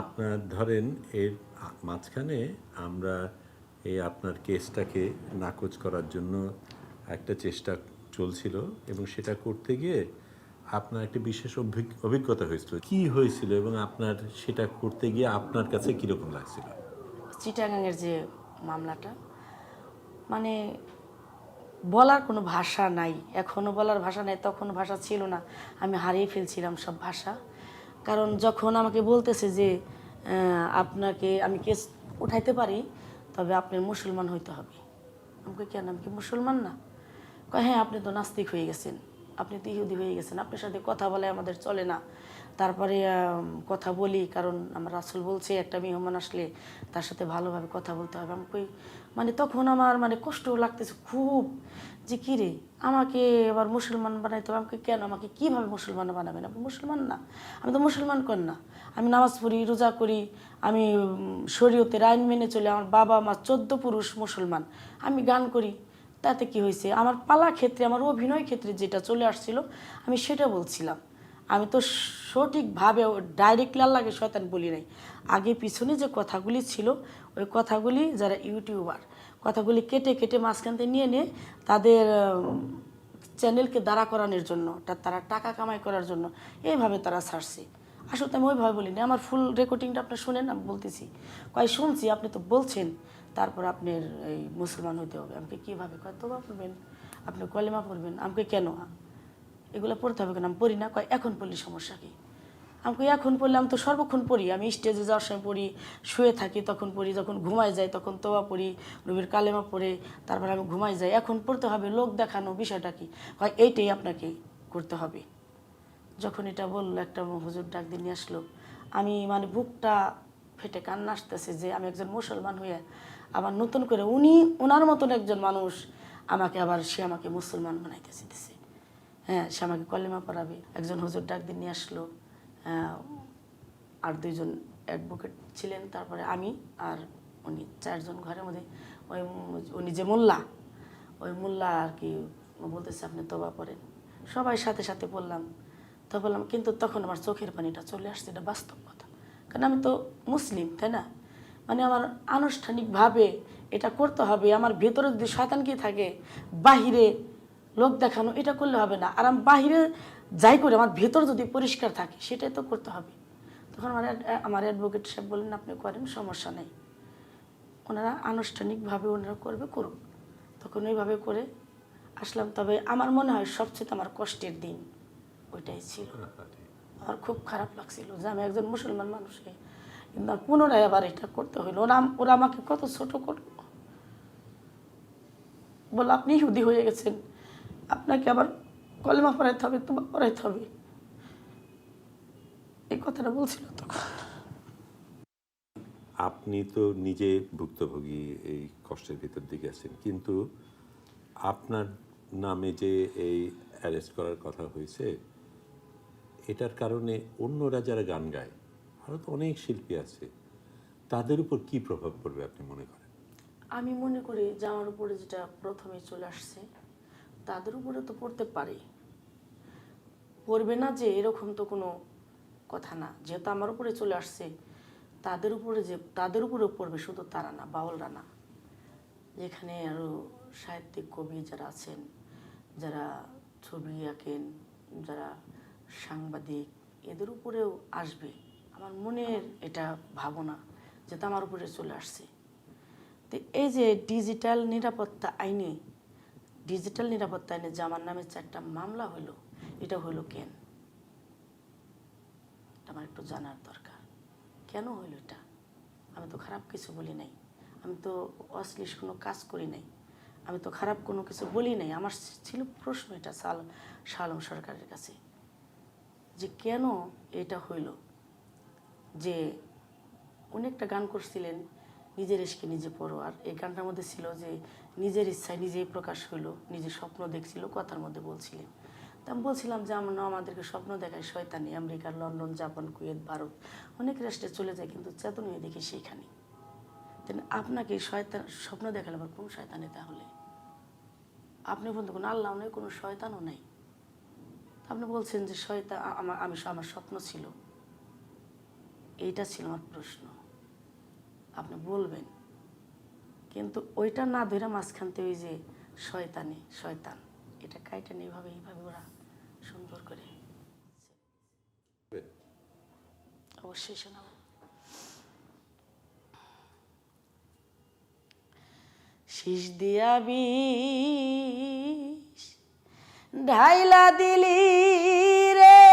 আপনার ধরেন এর মাঝখানে আমরা এই আপনার কেসটাকে নাকচ করার জন্য একটা চেষ্টা চলছিল, এবং সেটা করতে গিয়ে আপনার একটা বিশেষ অভিজ্ঞতা হয়েছিল। কি হয়েছিল এবং আপনার সেটা করতে গিয়ে আপনার কাছে কীরকম লাগছিল? চিটাগাংয়ের যে মামলাটা, মানে বলার কোনো ভাষা নাই, এখনও বলার ভাষা নাই, তখন ভাষা ছিল না, আমি হারিয়ে ফেলছিলাম সব ভাষা। কারণ যখন আমাকে বলতেছে যে আপনাকে আমি কেস উঠাইতে পারি, তবে আপনার মুসলমান হইতে হবে। আমাকে কেন, আমি কি মুসলমান না? কয় হ্যাঁ, আপনি তো নাস্তিক হয়ে গেছেন, আপনি তো ইহুদি হয়ে গেছেন, আপনার সাথে কথা বলে আমাদের চলে না। তারপরে কথা বলি, কারণ আমার রাসূল বলছে একটা মেহমান আসলে তার সাথে ভালোভাবে কথা বলতে হবে। আমি কই মানে তখন আমার মানে কষ্ট লাগতেছে খুব, যে কী রে আমাকে আবার মুসলমান বানাইতে হবে। আমাকে কেন, আমাকে কীভাবে মুসলমান বানাবেন? আপনি মুসলমান না, আমি তো মুসলমান কর না, আমি নামাজ পড়ি, রোজা করি, আমি শরীয়তের আইন মেনে চলি, আমার বাবা মা 14 পুরুষ মুসলমান, আমি গান করি, তাতে কি হয়েছে? আমার পালা ক্ষেত্রে, আমার অভিনয় ক্ষেত্রে যেটা চলে আসছিল আমি সেটা বলছিলাম। আমি তো সঠিকভাবে ডাইরেক্টলি আল্লাহকে শয়তান বলি নাই, আগে পিছনে যে কথাগুলি ছিল ওই কথাগুলি যারা ইউটিউবার কথাগুলি কেটে কেটে মাঝখানতে নিয়ে তাদের চ্যানেলকে দাঁড়া করানোর জন্য, তারা টাকা কামাই করার জন্য এইভাবে তারা ছাড়ছে। আসলে আমি ওইভাবে বলিনি, আমার ফুল রেকর্ডিংটা আপনি শুনেন, আমি বলতেছি কয় শুনছি, আপনি তো বলছেন তারপর আপনার এই মুসলমান হইতে হবে। আমাকে কীভাবে কয় তওবা পড়বেন, আপনি কলেমা পড়বেন। আমাকে কেন এগুলো পড়তে হবে কেন? আমি পড়ি না। কয় এখন পড়লি সমস্যা কি? আমাকে এখন পড়লে, আমি তো সর্বক্ষণ পড়ি, আমি স্টেজে যাওয়ার সময় পড়ি, শুয়ে থাকি তখন পড়ি, যখন ঘুমায় যাই তখন তওবা পড়ি, নবীর কালেমা পড়ে তারপর আমি ঘুমাই যাই। এখন পড়তে হবে লোক দেখানো, বিষয়টা কি? হয় এইটাই আপনাকে করতে হবে। যখন এটা বললো, একটা হুজুর ডাক দিয়ে নিয়ে আসলো, আমি মানে বুকটা ফেটে কান্না আসতেছে যে আমি একজন মুসলমান হয়ে আবার নতুন করে ওনার মতন একজন মানুষ আমাকে আবার সে আমাকে মুসলমান বানাইতে চেয়েছে। হ্যাঁ, সে আমাকে কলেমা পড়াবে। একজন হুজুর ডাক দিয়ে নিয়ে আসলো, আর 2 জন অ্যাডভোকেট ছিলেন, তারপরে আমি আর উনি, 4 জন ঘরের মধ্যে। উনি যে মোল্লা, ওই মোল্লা আর কি বলতেছে আপনি তওবা পড়েন। সবাই সাথে সাথে বললাম, তো বললাম, কিন্তু তখন আমার চোখের পানিটা চলে আসছে, এটা বাস্তব কথা, কারণ আমি তো মুসলিম, তাই না? মানে আমার আনুষ্ঠানিকভাবে এটা করতে হবে। আমার ভেতরে যদি শয়তান কি থাকে, বাহিরে লোক দেখানো এটা করলে হবে না। আর আমি বাহিরে যাই করে আমার ভেতর যদি পরিষ্কার থাকে সেটাই তো করতে হবে। তখন আমার অ্যাডভোকেট সাহেব বললেন আপনি করেন, সমস্যা নেই, ওনারা আনুষ্ঠানিকভাবে ওনারা করুক। তখন ওইভাবে করে আসলাম। তবে আমার মনে হয় সবচেয়ে আমার কষ্টের দিন ওইটাই ছিল। আমার খুব খারাপ লাগছিল যে আমি একজন মুসলমান মানুষকে কিন্তু পুনরায় আবার এটা করতে হইলো। ওরা আমাকে কত ছোট করলো, বললো আপনি ইহুদি হয়ে গেছেন, আপনাকে আবার কলেমা পড়াইতে হবে, তওবা পড়াইতে হবে, এই কথাটা বলছিল তখন। আপনি তো নিজে ভুক্তভোগী, এই কষ্টের ভিতর দিকে আছেন, কিন্তু আপনার নামে যে এই অ্যারেস্ট করার কথা হয়েছে, এটার কারণে অন্যরা যারা গান গায়, আরও তো অনেক শিল্পী আছে, তাদের উপর কি প্রভাব পড়বে আপনি মনে করেন? আমি মনে করি যে আমার উপরে যেটা প্রথমে চলে আসছে তাদের উপরে তো পড়তে পারে, পড়বে না যে এরকম তো কোনো কথা না। যেহেতু আমার উপরে চলে আসছে, তাদের উপরেও পড়বে, শুধু তারা না, বাউলরা না, যেখানে আরও সাহিত্যিক কবি যারা আছেন, যারা ছবি আঁকেন, যারা সাংবাদিক এদের উপরেও আসবে, আমার মনের এটা ভাবনা যেটা আমার উপরে চলে আসছে। তো এই যে ডিজিটাল নিরাপত্তা আইনে যে আমার নামে 4টা মামলা হলো, এটা হলো কেন? এটা আমার একটু জানার দরকার, কেন হলো এটা? আমি তো খারাপ কিছু বলি নাই, আমি তো অশ্লীল কোনো কাজ করি নাই, আমি তো খারাপ কোনো কিছু বলি নাই। আমার ছিল প্রশ্ন এটা শালম সরকারের কাছে, যে কেন এটা হইল। যে উনি একটা গান করছিলেন, নিজের ইশকে নিজে পড়ো, আর এই গানটার মধ্যে ছিল যে নিজের ইচ্ছায় নিজেই প্রকাশ হইলো, নিজের স্বপ্ন দেখছিল, কথার মধ্যে বলছিলেন। তা আমি বলছিলাম যে আমাদেরকে স্বপ্ন দেখায় শয়তানি, America, London, Japan, Kuwait, Bharat অনেক রাষ্ট্রে চলে যায়, কিন্তু চেতনীয় দেখি সেইখানে। তাই আপনাকে শয়তান স্বপ্ন দেখালে আবার কোন শয়তানি? তাহলে আপনি বলতে কোনো আল্লাহ নেই, কোনো শয়তানও নেই। আপনি বলছেন যে শয়তান, আমার স্বপ্ন ছিল। এইটা ছিল আমার প্রশ্ন, আপনি বলবেন। কিন্তু ওইটা না ধরে মাঝখান থেকে ওই যে শয়তান, এটা কাইটা নেই, এইভাবে ওরা সুন্দর করে অবশ্যই শোনাবো। শীষ দিয়া বিষ ঢাইলা দিলি রে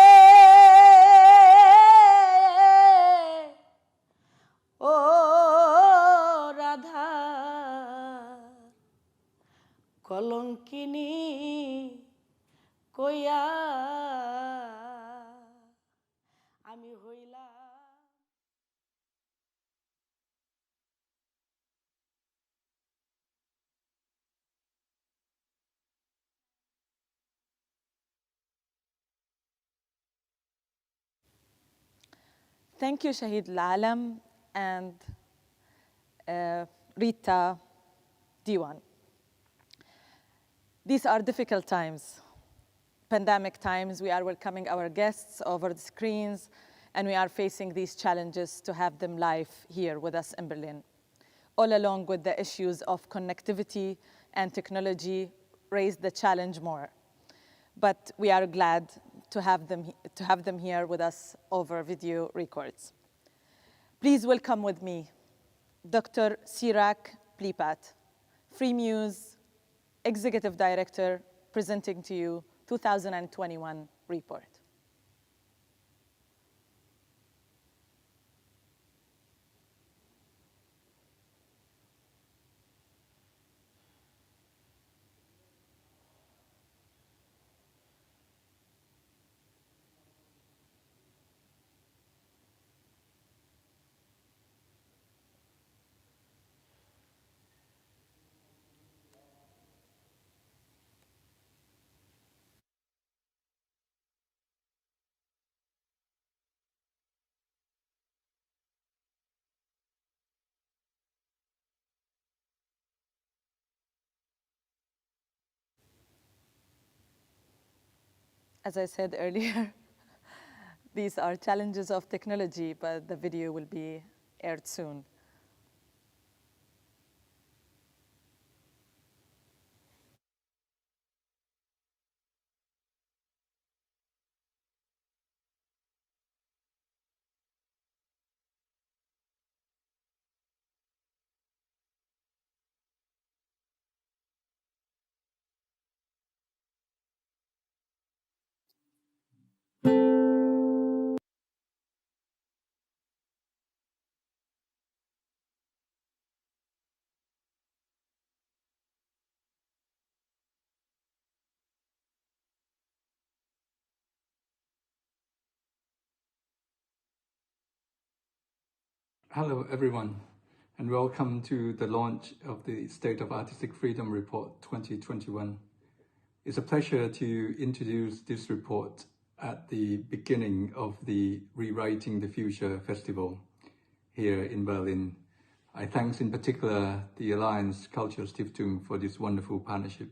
ও রাধা, কলঙ্কিনী কইয়া আমি হইলাম। Thank you, Shahid Al-Alam and Rita Diwan. These are difficult times, pandemic times. We are welcoming our guests over the screens, and we are facing these challenges to have them live here with us in Berlin. All along with the issues of connectivity and technology raise the challenge more. But we are glad to have them here with us over video records. Please welcome with me Dr. Sirak Plipat, Free Muse Executive Director, presenting to you 2021 report. As I said earlier, these are challenges of technology, but the video will be aired soon. Hello, everyone, and welcome to the launch of the State of Artistic Freedom Report 2021. It's a pleasure to introduce this report at the beginning of the Rewriting the Future Festival here in Berlin. I thank in particular the Allianz Cultural Stiftung for this wonderful partnership.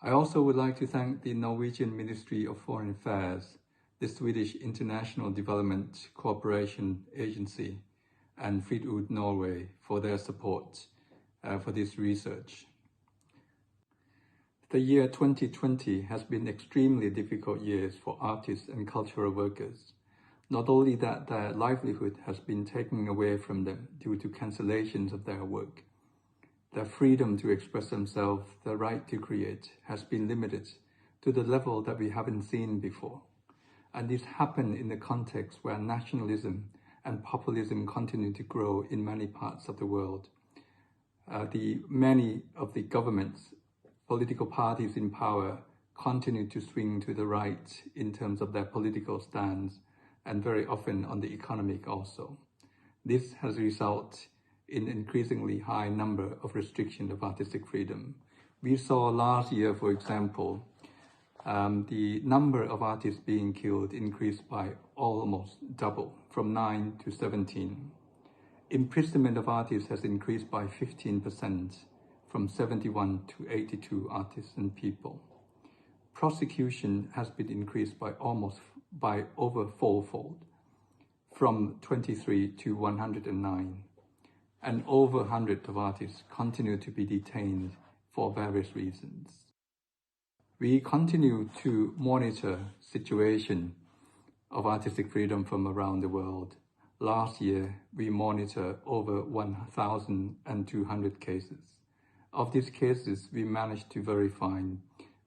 I also would like to thank the Norwegian Ministry of Foreign Affairs, the Swedish International Development Cooperation Agency, and Friedut Norway for their support for this research. The year 2020 has been extremely difficult years for artists and cultural workers. Not only that their livelihood has been taken away from them due to cancellations of their work, their freedom to express themselves, their right to create, has been limited to the level that we haven't seen before. And this happened in the context where nationalism and populism continue to grow in many parts of the world. Many of the governments, political parties in power, continue to swing to the right in terms of their political stance, and very often on the economic also. This has resulted in an increasingly high number of restrictions of artistic freedom. We saw last year, for example, the number of artists being killed increased by almost double, from 9 to 17. Imprisonment of artists has increased by 15%, from 71 to 82 artists and people. Prosecution has been increased by over fourfold, from 23 to 109. And over 100 of artists continue to be detained for various reasons. We continue to monitor situation of artistic freedom from around the world. Last year, we monitored over 1,200 cases. Of these cases, we managed to verify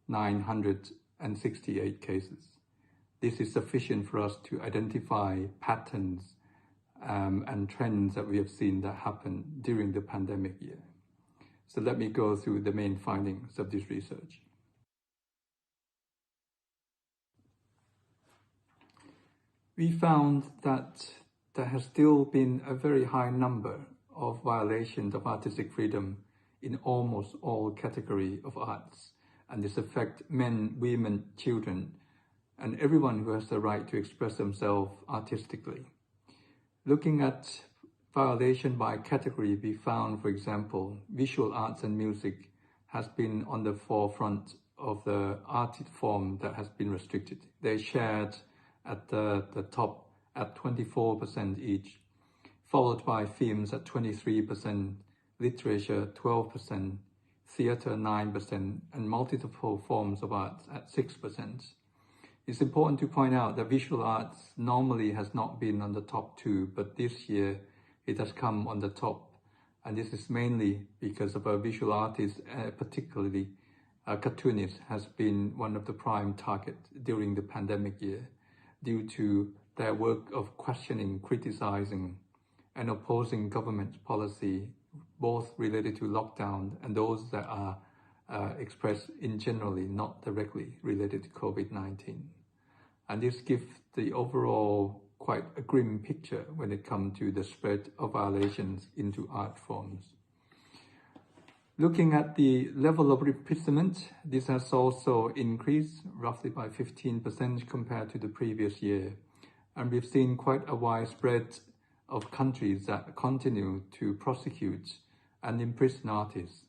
968 cases. This is sufficient for us to identify patterns and trends that we have seen that happen during the pandemic year. So let me go through the main findings of this research. We found that there has still been a very high number of violations of artistic freedom in almost all categories of arts, and this affects men, women, children, and everyone who has the right to express themselves artistically. Looking at violation by category, we found, for example, visual arts and music has been on the forefront of the art form that has been restricted. They shared at the top at 24% each, followed by films at 23%, literature 12%, theatre 9%, and multiple forms of arts at 6%. It's important to point out that visual arts normally has not been on the top two, but this year it has come on the top. And this is mainly because of a visual artist, particularly a cartoonist, has been one of the prime targets during the pandemic year due to their work of questioning, criticizing, and opposing government policy, both related to lockdown and those that are expressed in generally, not directly related to COVID-19. And this gives the overall quite a grim picture when it comes to the spread of violations into art forms. Looking at the level of imprisonment, this has also increased roughly by 15% compared to the previous year. And we've seen quite a wide spread of countries that continue to prosecute and imprison artists.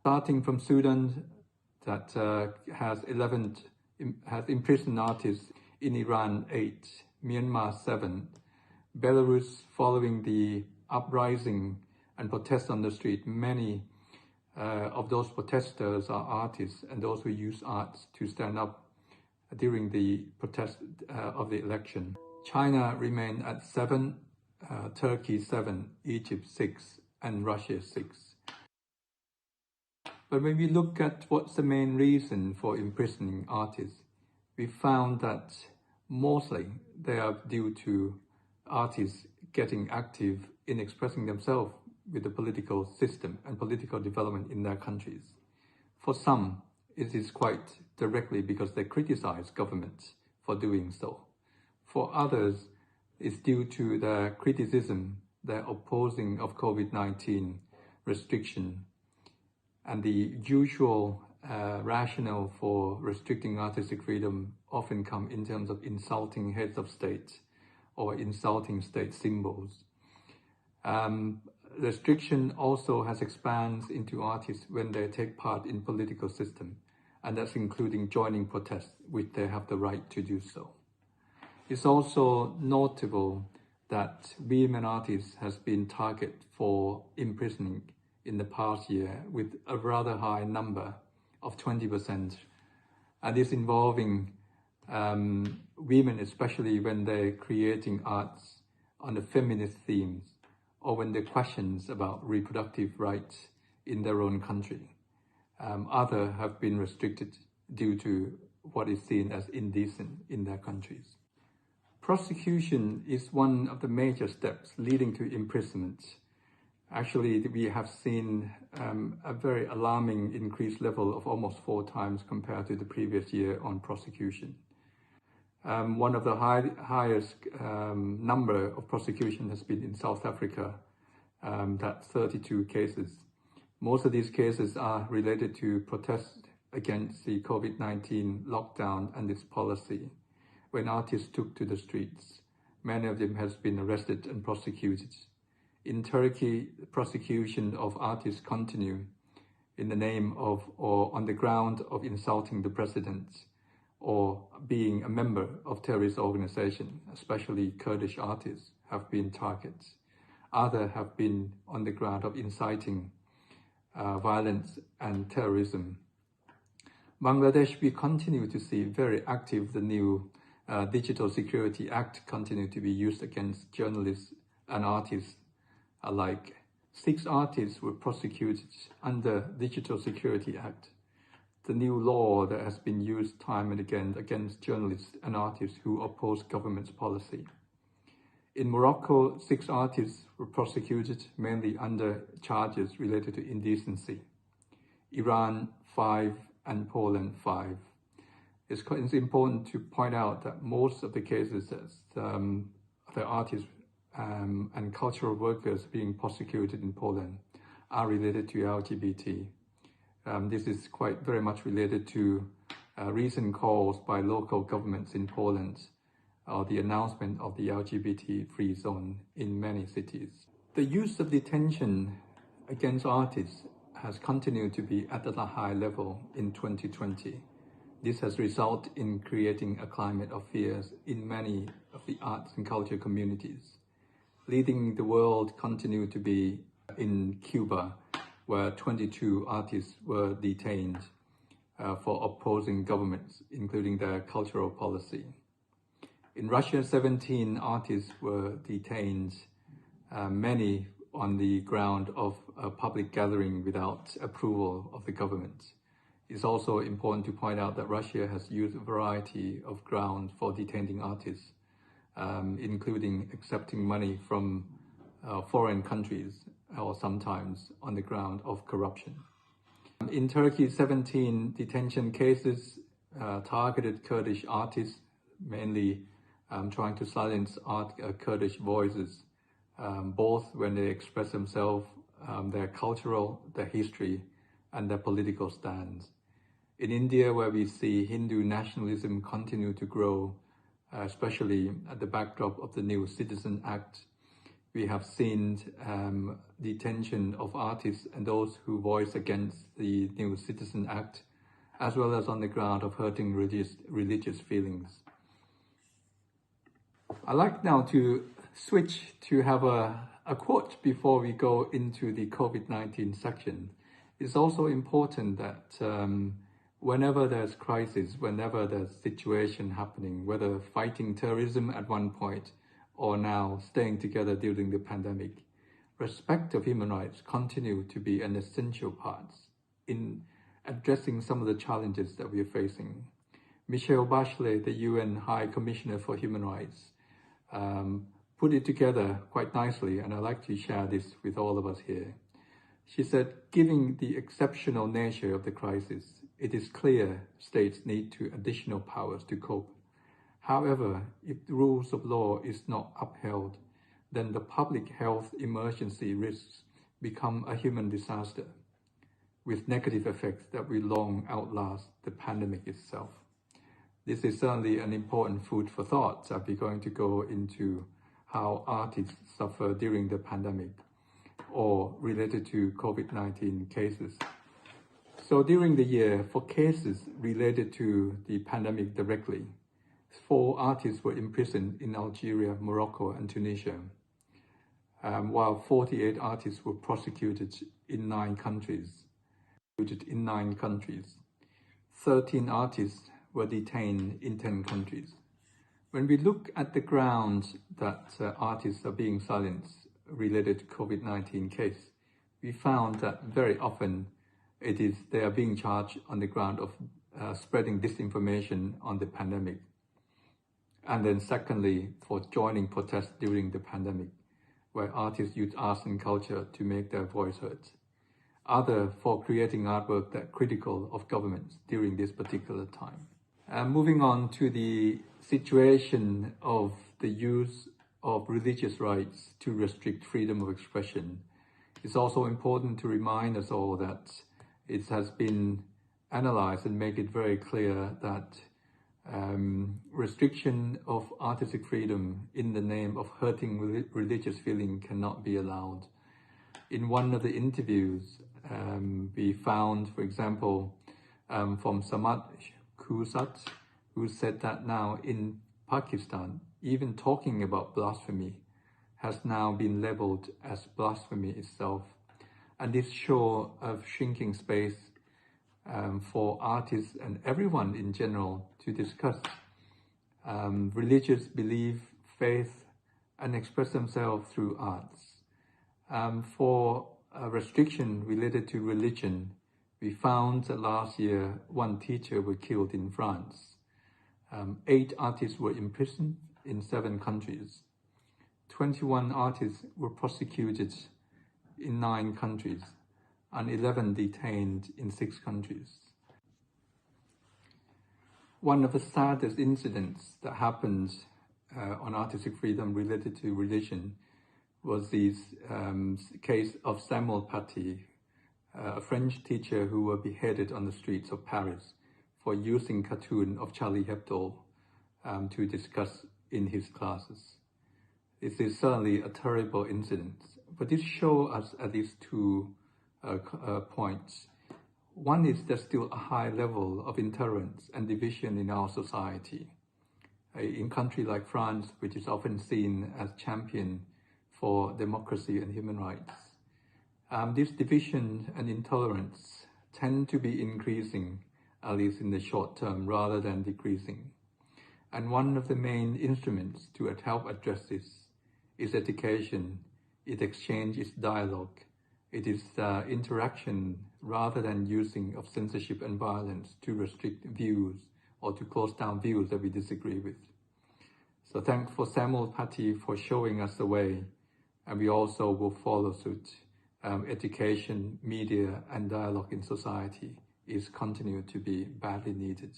Starting from Sudan, that has imprisoned artists, in Iran 8, Myanmar 7, Belarus following the uprising and protests on the street. Many of those protesters are artists and those who use arts to stand up during the protest of the election. China remained at 7, Turkey 7, Egypt 6, and Russia 6. But when we look at what's the main reason for imprisoning artists, we found that mostly they are due to artists getting active in expressing themselves with the political system and political development in their countries. For some, it is quite directly because they criticize governments for doing so. For others, it's due to their criticism, their opposing of COVID-19 restriction, and the usual rationale for restricting artistic freedom often come in terms of insulting heads of state or insulting state symbols. Restriction also has expanded into artists when they take part in political system, and that's including joining protests, which they have the right to do so. It's also notable that women artists has been targeted for imprisoning in the past year with a rather high number of 20%. And this involving women, especially when they're creating arts on the feminist themes or when they're questions about reproductive rights in their own country. Others have been restricted due to what is seen as indecent in their countries. Prosecution is one of the major steps leading to imprisonment. Actually, we have seen a very alarming increased level of almost 4 times compared to the previous year on prosecution. One of the highest number of prosecution has been in South Africa, that's 32 cases. Most of these cases are related to protests against the COVID-19 lockdown and its policy. When artists took to the streets, many of them has been arrested and prosecuted. In Turkey, the prosecution of artists continue in the name of or on the ground of insulting the president or being a member of terrorist organization, especially Kurdish artists have been targets. Others have been on the ground of inciting violence and terrorism. Bangladesh, we continue to see very active the new Digital Security Act continue to be used against journalists and artists alike. 6 artists were prosecuted under Digital Security Act, the new law that has been used time and again against journalists and artists who oppose government's policy. In Morocco, 6 artists were prosecuted mainly under charges related to indecency. Iran, 5, and Poland, 5. It's important to point out that most of the cases that the artists and cultural workers being prosecuted in Poland are related to LGBT. This is quite very much related to recent calls by local governments in Poland or the announcement of the LGBT-free zone in many cities. The use of detention against artists has continued to be at a high level in 2020. This has resulted in creating a climate of fears in many of the arts and culture communities. Leading the world continue to be in Cuba, where 22 artists were detained for opposing governments, including their cultural policy. In Russia, 17 artists were detained, many on the ground of a public gathering without approval of the government. It's also important to point out that Russia has used a variety of grounds for detaining artists, including accepting money from foreign countries or sometimes on the ground of corruption. In Turkey, 17 detention cases targeted Kurdish artists, mainly trying to silence Kurdish voices, both when they express themselves, their cultural, their history, and their political stands. In India, where we see Hindu nationalism continue to grow, especially at the backdrop of the new Citizen Act, we have seen detention of artists and those who voice against the new Citizen Act, as well as on the ground of hurting religious feelings. I'd like now to switch to have a quote before we go into the COVID-19 section. It's also important that whenever there's crisis, whenever there's situation happening, whether fighting terrorism at one point or now staying together during the pandemic, respect of human rights continue to be an essential part in addressing some of the challenges that we are facing. Michelle Bachelet, the UN High Commissioner for Human Rights, put it together quite nicely, and I'd like to share this with all of us here. She said, given the exceptional nature of the crisis, it is clear states need additional powers to cope. However, if the rules of law is not upheld, then the public health emergency risks become a human disaster with negative effects that will long outlast the pandemic itself. This is certainly an important food for thought. I'll be going to go into how artists suffer during the pandemic or related to COVID-19 cases. So during the year, for cases related to the pandemic directly, 4 artists were imprisoned in Algeria, Morocco, and Tunisia, while 48 artists were prosecuted in 9 countries. 13 artists were detained in 10 countries. When we look at the grounds that artists are being silenced related to COVID-19 case, we found that very often they are being charged on the ground of spreading disinformation on the pandemic. And then secondly, for joining protests during the pandemic, where artists use arts and culture to make their voice heard. Other for creating artwork that are critical of governments during this particular time. Moving on to the situation of the use of religious rights to restrict freedom of expression, it's also important to remind us all that it has been analyzed and make it very clear that restriction of artistic freedom in the name of hurting religious feeling cannot be allowed. In one of the interviews, we found, for example, from Samad Khusat, who said that now in Pakistan, even talking about blasphemy has now been labeled as blasphemy itself. And this shows a shrinking space for artists and everyone in general to discuss religious belief, faith, and express themselves through arts. For a restriction related to religion, we found that last year one teacher was killed in France. 8 artists were imprisoned in 7 countries. 21 artists were prosecuted in 9 countries and 11 detained in 6 countries. One of the saddest incidents that happened on artistic freedom related to religion was this case of Samuel Paty, a French teacher who was beheaded on the streets of Paris for using cartoon of Charlie Hebdo to discuss in his classes. This is certainly a terrible incident, but this shows us at least 2 points. One is there's still a high level of intolerance and division in our society. In countries like France, which is often seen as champion for democracy and human rights, this division and intolerance tend to be increasing, at least in the short term, rather than decreasing. And one of the main instruments to help address this is education, its exchange, its dialogue. It is interaction rather than using of censorship and violence to restrict views or to close down views that we disagree with. So thanks for Samuel Paty for showing us the way, and we also will follow suit. Education, media, and dialogue in society is continued to be badly needed.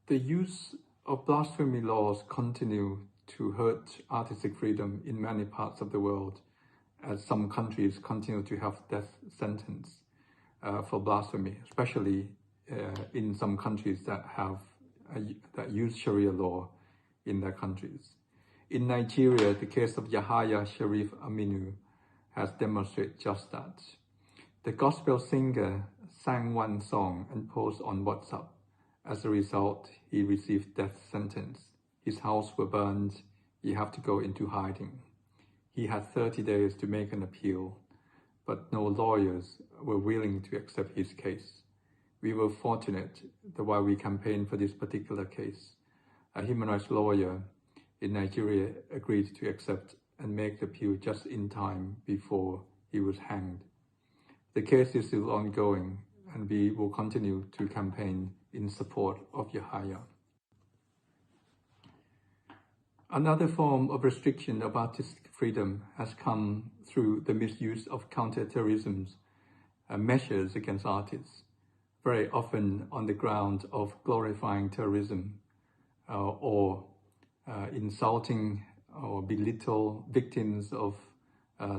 The use of blasphemy laws continue to hurt artistic freedom in many parts of the world, as some countries continue to have death sentence for blasphemy, especially in some countries that use Sharia law in their countries. In Nigeria, the case of Yahaya Sharif Aminu has demonstrated just that. The gospel singer sang one song and posted on WhatsApp. As a result, he received death sentence. His house was burned. He had to go into hiding. He had 30 days to make an appeal, but no lawyers were willing to accept his case. We were fortunate that while we campaigned for this particular case, a human rights lawyer in Nigeria agreed to accept and make the appeal just in time before he was hanged. The case is still ongoing, and we will continue to campaign in support of Yahaya. Another form of restriction of artistic freedom has come through the misuse of counter-terrorism measures against artists, very often on the ground of glorifying terrorism or insulting or belittle victims of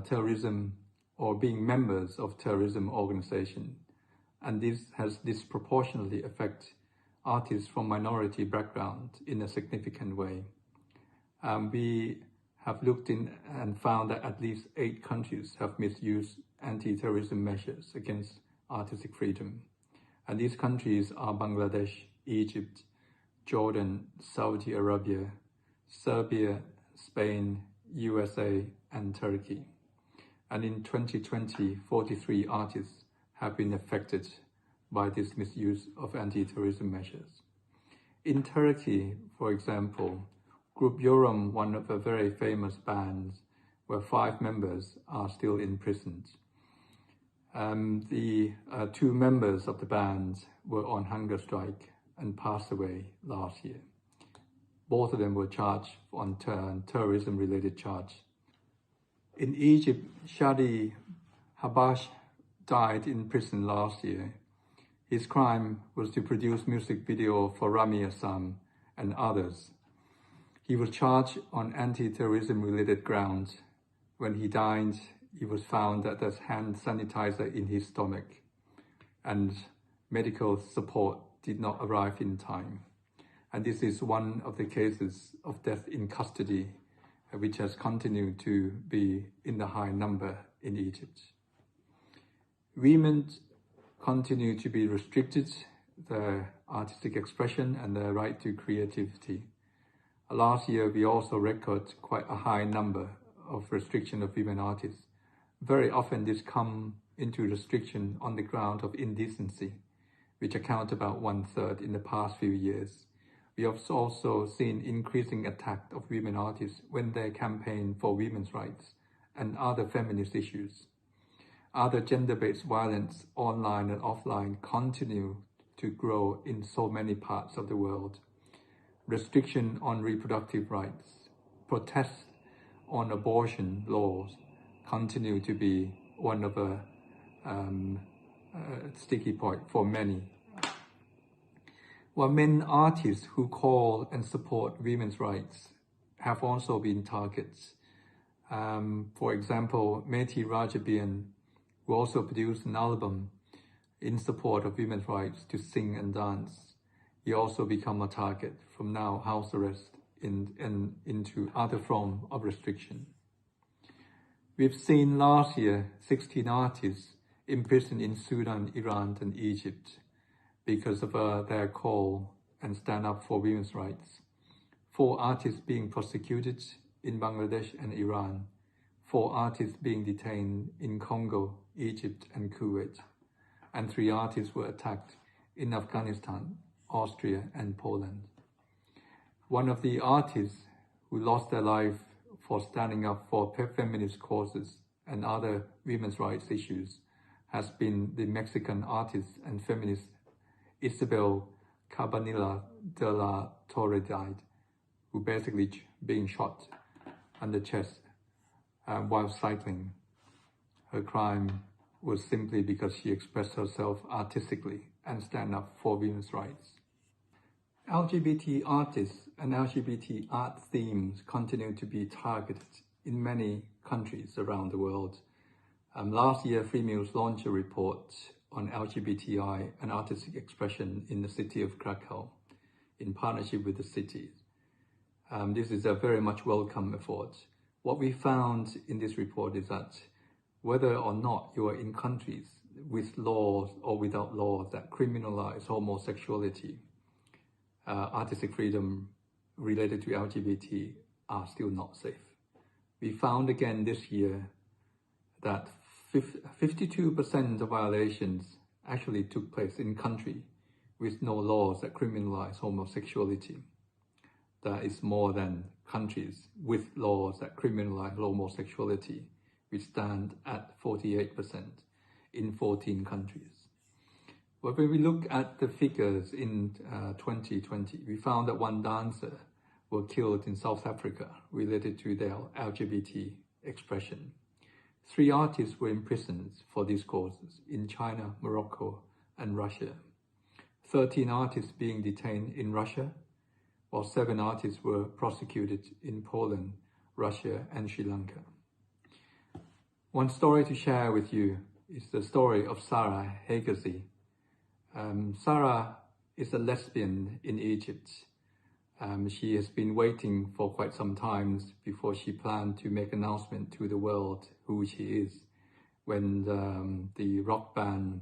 terrorism or being members of terrorism organization. And this has disproportionately affected artists from minority background in a significant way. We have looked in and found that at least 8 countries have misused anti-terrorism measures against artistic freedom. And these countries are Bangladesh, Egypt, Jordan, Saudi Arabia, Serbia, Spain, USA, and Turkey. And in 2020, 43 artists have been affected by this misuse of anti-terrorism measures. In Turkey, for example, Group Yorum, one of the very famous bands, where 5 members are still in prison. The 2 members of the band were on hunger strike and passed away last year. Both of them were charged on terrorism-related charge. In Egypt, Shadi Habash died in prison last year. His crime was to produce music video for Rami Assam and others. He was charged on anti-terrorism related grounds. When he died, it was found that there's hand sanitizer in his stomach and medical support did not arrive in time. And this is one of the cases of death in custody, which has continued to be in the high number in Egypt. Women continue to be restricted, their artistic expression and their right to creativity. Last year, we also recorded quite a high number of restriction of women artists. Very often this come into restriction on the ground of indecency, which account about 1/3 in the past few years. We have also seen increasing attack of women artists when they campaign for women's rights and other feminist issues. Other gender-based violence, online and offline, continue to grow in so many parts of the world. Restriction on reproductive rights, protests on abortion laws continue to be one of a sticky point for many. While men artists who call and support women's rights have also been targets. For example, Mehdi Rajabian, who also produced an album in support of women's rights to sing and dance. He also become a target from now house arrest into other form of restriction. We've seen last year 16 artists imprisoned in Sudan, Iran and Egypt because of their call and stand up for women's rights. 4 artists being prosecuted in Bangladesh and Iran. 4 artists being detained in Congo, Egypt and Kuwait. And 3 artists were attacked in Afghanistan, Austria and Poland. One of the artists who lost their life for standing up for feminist causes and other women's rights issues has been the Mexican artist and feminist Isabel Cabanilla de la Torre, who basically being shot on the chest while cycling. Her crime was simply because she expressed herself artistically and stand up for women's rights. LGBT artists and LGBT art themes continue to be targeted in many countries around the world. Last year, Free Muse launched a report on LGBTI and artistic expression in the city of Krakow in partnership with the city. This is a very much welcome effort. What we found in this report is that whether or not you are in countries with laws or without laws that criminalize homosexuality, artistic freedom related to LGBT are still not safe. We found again this year that 52% of violations actually took place in country with no laws that criminalize homosexuality. That is more than countries with laws that criminalize homosexuality, which stand at 48% in 14 countries. But when we look at the figures in 2020, we found that 1 dancer was killed in South Africa related to their LGBT expression. 3 artists were imprisoned for these causes in China, Morocco, and Russia. 13 artists being detained in Russia, while 7 artists were prosecuted in Poland, Russia, and Sri Lanka. One story to share with you is the story of Sarah Hegazi. Sarah is a lesbian in Egypt. She has been waiting for quite some time before she planned to make an announcement to the world who she is. When the rock band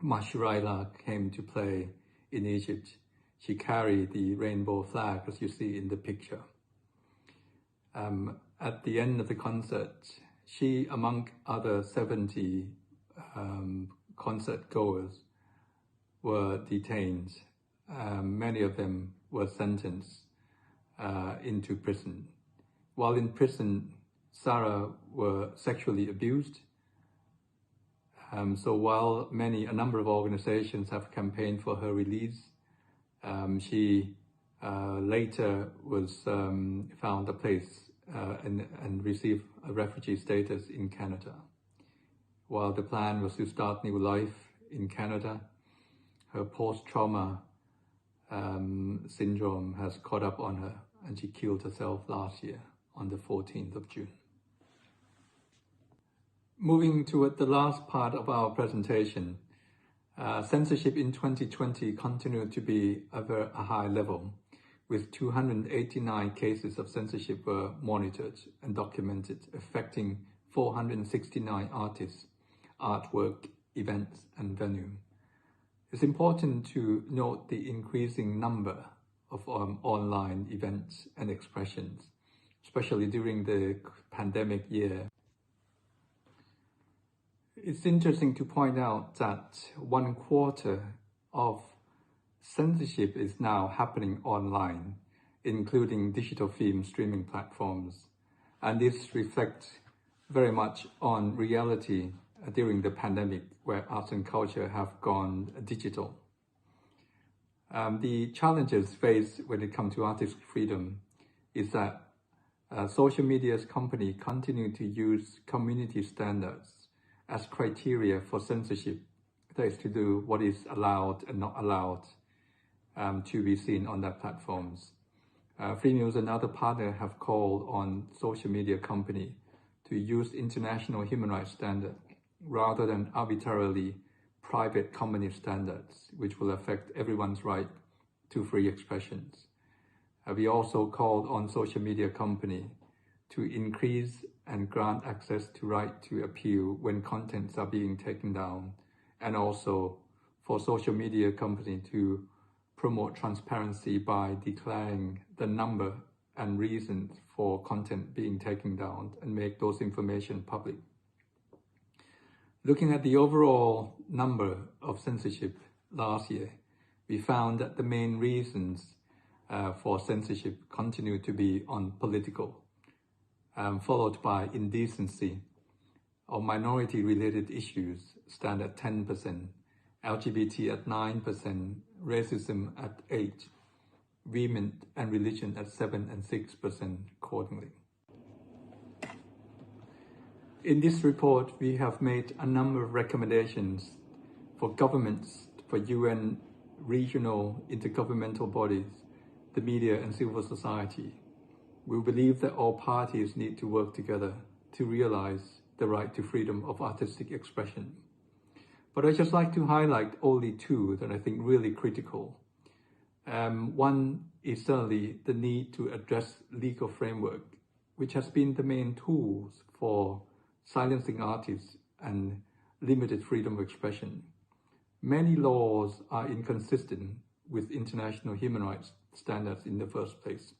Mashraila came to play in Egypt, she carried the rainbow flag, as you see in the picture. At the end of the concert, she, among other 70 concert goers, were detained. Many of them were sentenced into prison. While in prison, Sarah were sexually abused. So while a number of organizations have campaigned for her release, she later was found a place and received a refugee status in Canada. While the plan was to start new life in Canada, her post-trauma syndrome has caught up on her, and she killed herself last year on the 14th of June. Moving toward the last part of our presentation, censorship in 2020 continued to be at a high level, with 289 cases of censorship were monitored and documented, affecting 469 artists, artwork, events, and venues. It's important to note the increasing number of online events and expressions, especially during the pandemic year. It's interesting to point out that 1/4 of censorship is now happening online, including digital film streaming platforms. And this reflects very much on reality during the pandemic, where arts and culture have gone digital. The challenges faced when it comes to artistic freedom is that social media's company continue to use community standards as criteria for censorship. That is to do what is allowed and not allowed to be seen on their platforms. Free News and other partners have called on social media company to use international human rights standards rather than arbitrarily private company standards, which will affect everyone's right to free expressions. We also called on social media company to increase and grant access to right to appeal when contents are being taken down, and also for social media company to promote transparency by declaring the number and reasons for content being taken down and make those information public. Looking at the overall number of censorship last year, we found that the main reasons for censorship continue to be on political, followed by indecency or minority-related issues stand at 10%, LGBT at 9%, racism at 8%, women and religion at 7% and 6% accordingly. In this report, we have made a number of recommendations for governments, for UN, regional, intergovernmental bodies, the media and civil society. We believe that all parties need to work together to realize the right to freedom of artistic expression. But I'd just like to highlight only two that I think really critical. One is certainly the need to address legal framework, which has been the main tools for silencing artists and limited freedom of expression. Many laws are inconsistent with international human rights standards in the first place.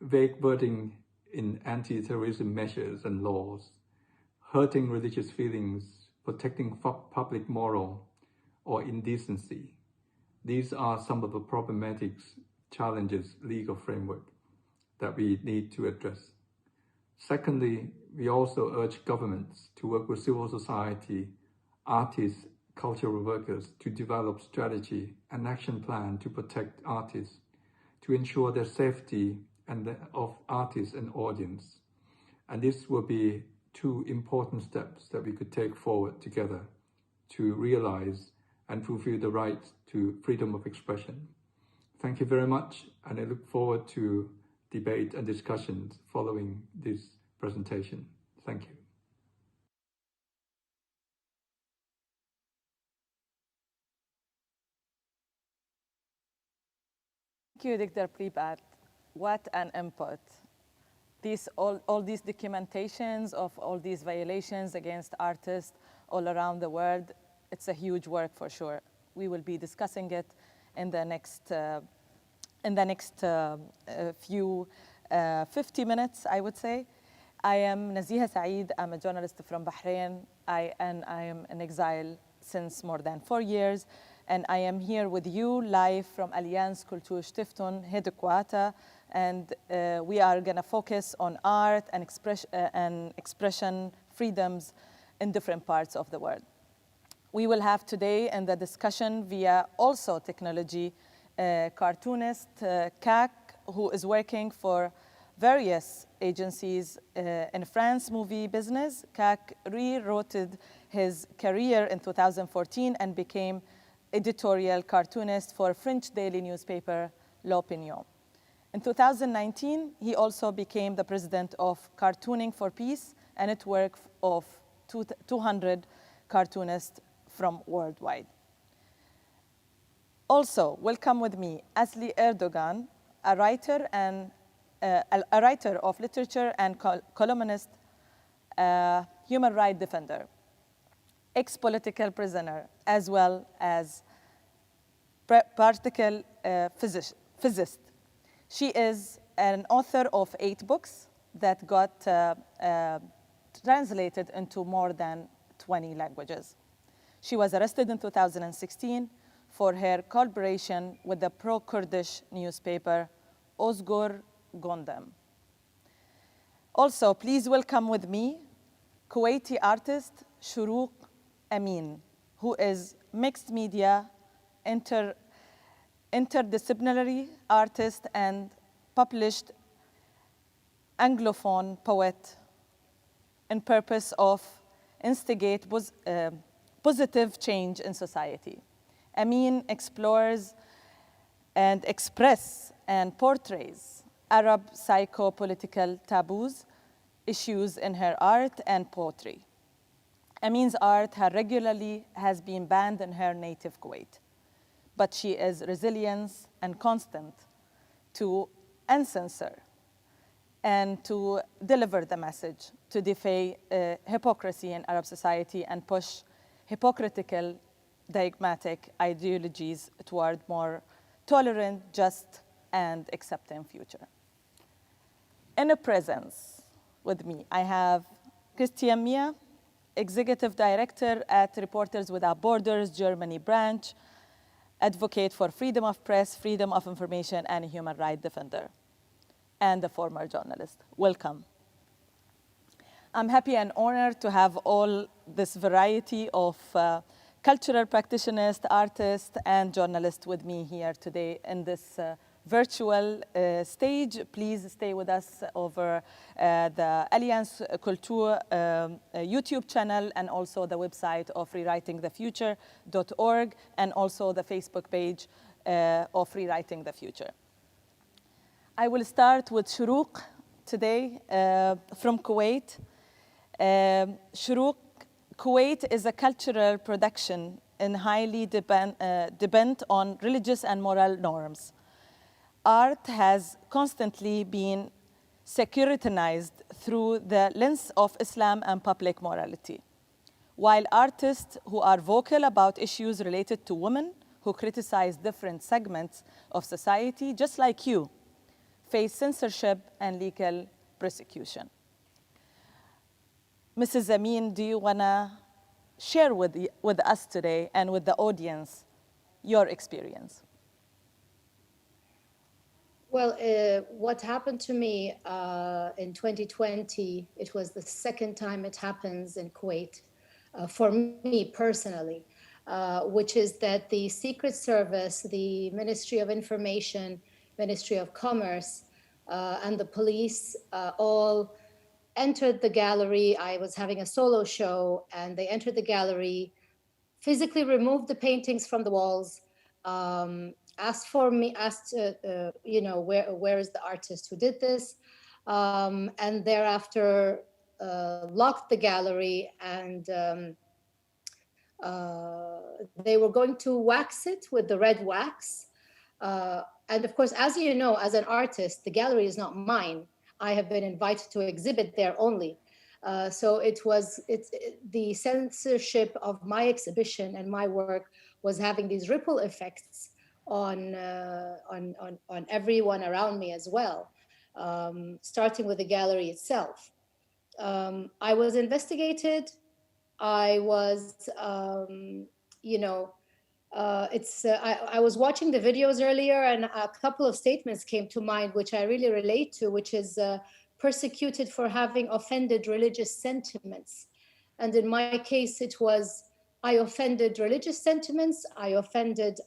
Vague wording in anti-terrorism measures and laws, hurting religious feelings, protecting public moral, or indecency. These are some of the problematic challenges legal framework that we need to address. Secondly, we also urge governments to work with civil society, artists, cultural workers to develop strategy and action plan to protect artists, to ensure their safety and of artists and audience. And this will be two important steps that we could take forward together to realize and fulfill the right to freedom of expression. Thank you very much, and I look forward to debate and discussions following this presentation. Thank you. Thank you, Dr. Pripat. What an input. All these documentations of all these violations against artists all around the world, it's a huge work for sure. We will be discussing it in the next few 50 minutes, I would say. I am Naziha Saeed. I'm a journalist from Bahrain. I am in exile since more than 4 years. and I am here with you live from Allianz Kulturstiftung headquarters, and we are going to focus on art and expression freedoms in different parts of the world. We will have today in the discussion via also technology cartoonist Kak, who is working for various agencies in France movie business. Kak rewrote his career in 2014 and became editorial cartoonist for French daily newspaper L'Opinion. In 2019, he also became the president of Cartooning for Peace, a network of 200 cartoonists from worldwide. Also, welcome with me Asli Erdogan, a writer of literature and columnist, human rights defender, ex-political prisoner, as well as particle physicist. She is an author of 8 books that got translated into more than 20 languages. She was arrested in 2016 for her collaboration with the pro-Kurdish newspaper Ozgur Gondam. Also, please welcome with me Kuwaiti artist Shuruq Amin, who is mixed media, interdisciplinary artist and published Anglophone poet in purpose of instigate positive change in society. Amin explores and expresses and portrays Arab psycho-political taboos issues in her art and poetry. Amin's art regularly has been banned in her native Kuwait, but she is resilient and constant to uncensor and to deliver the message, to defy hypocrisy in Arab society and push hypocritical, dogmatic ideologies toward more tolerant, just, and accepting future. In a presence with me, I have Christian Mia, Executive Director at Reporters Without Borders, Germany branch, advocate for freedom of press, freedom of information, and a human rights defender, and a former journalist. Welcome. I'm happy and honored to have all this variety of cultural practitioners, artists, and journalists with me here today in this virtual stage. Please stay with us over the Allianz Kultur YouTube channel and also the website of rewritingthefuture.org and also the Facebook page of Rewriting the Future. I will start with Shuruq today from Kuwait. Shuruq, Kuwait is a cultural production and highly depend on religious and moral norms. Art has constantly been securitized through the lens of Islam and public morality. While artists who are vocal about issues related to women, who criticize different segments of society, just like you, face censorship and legal persecution. Mrs. Amin, do you want to share with us today and with the audience your experience? Well, what happened to me in 2020, it was the second time it happens in Kuwait, for me personally, which is that the Secret Service, the Ministry of Information, Ministry of Commerce, and the police all entered the gallery. I was having a solo show, and they entered the gallery, physically removed the paintings from the walls, asked, you know, where is the artist who did this, and thereafter locked the gallery, and they were going to wax it with the red wax. And of course, as you know, as an artist, the gallery is not mine. I have been invited to exhibit there only. So the censorship of my exhibition and my work was having these ripple effects on everyone around me as well, starting with the gallery itself. I was investigated. I was, you know, I was watching the videos earlier, and a couple of statements came to mind, which I really relate to, which is persecuted for having offended religious sentiments. And in my case, it was, I offended religious sentiments. I offended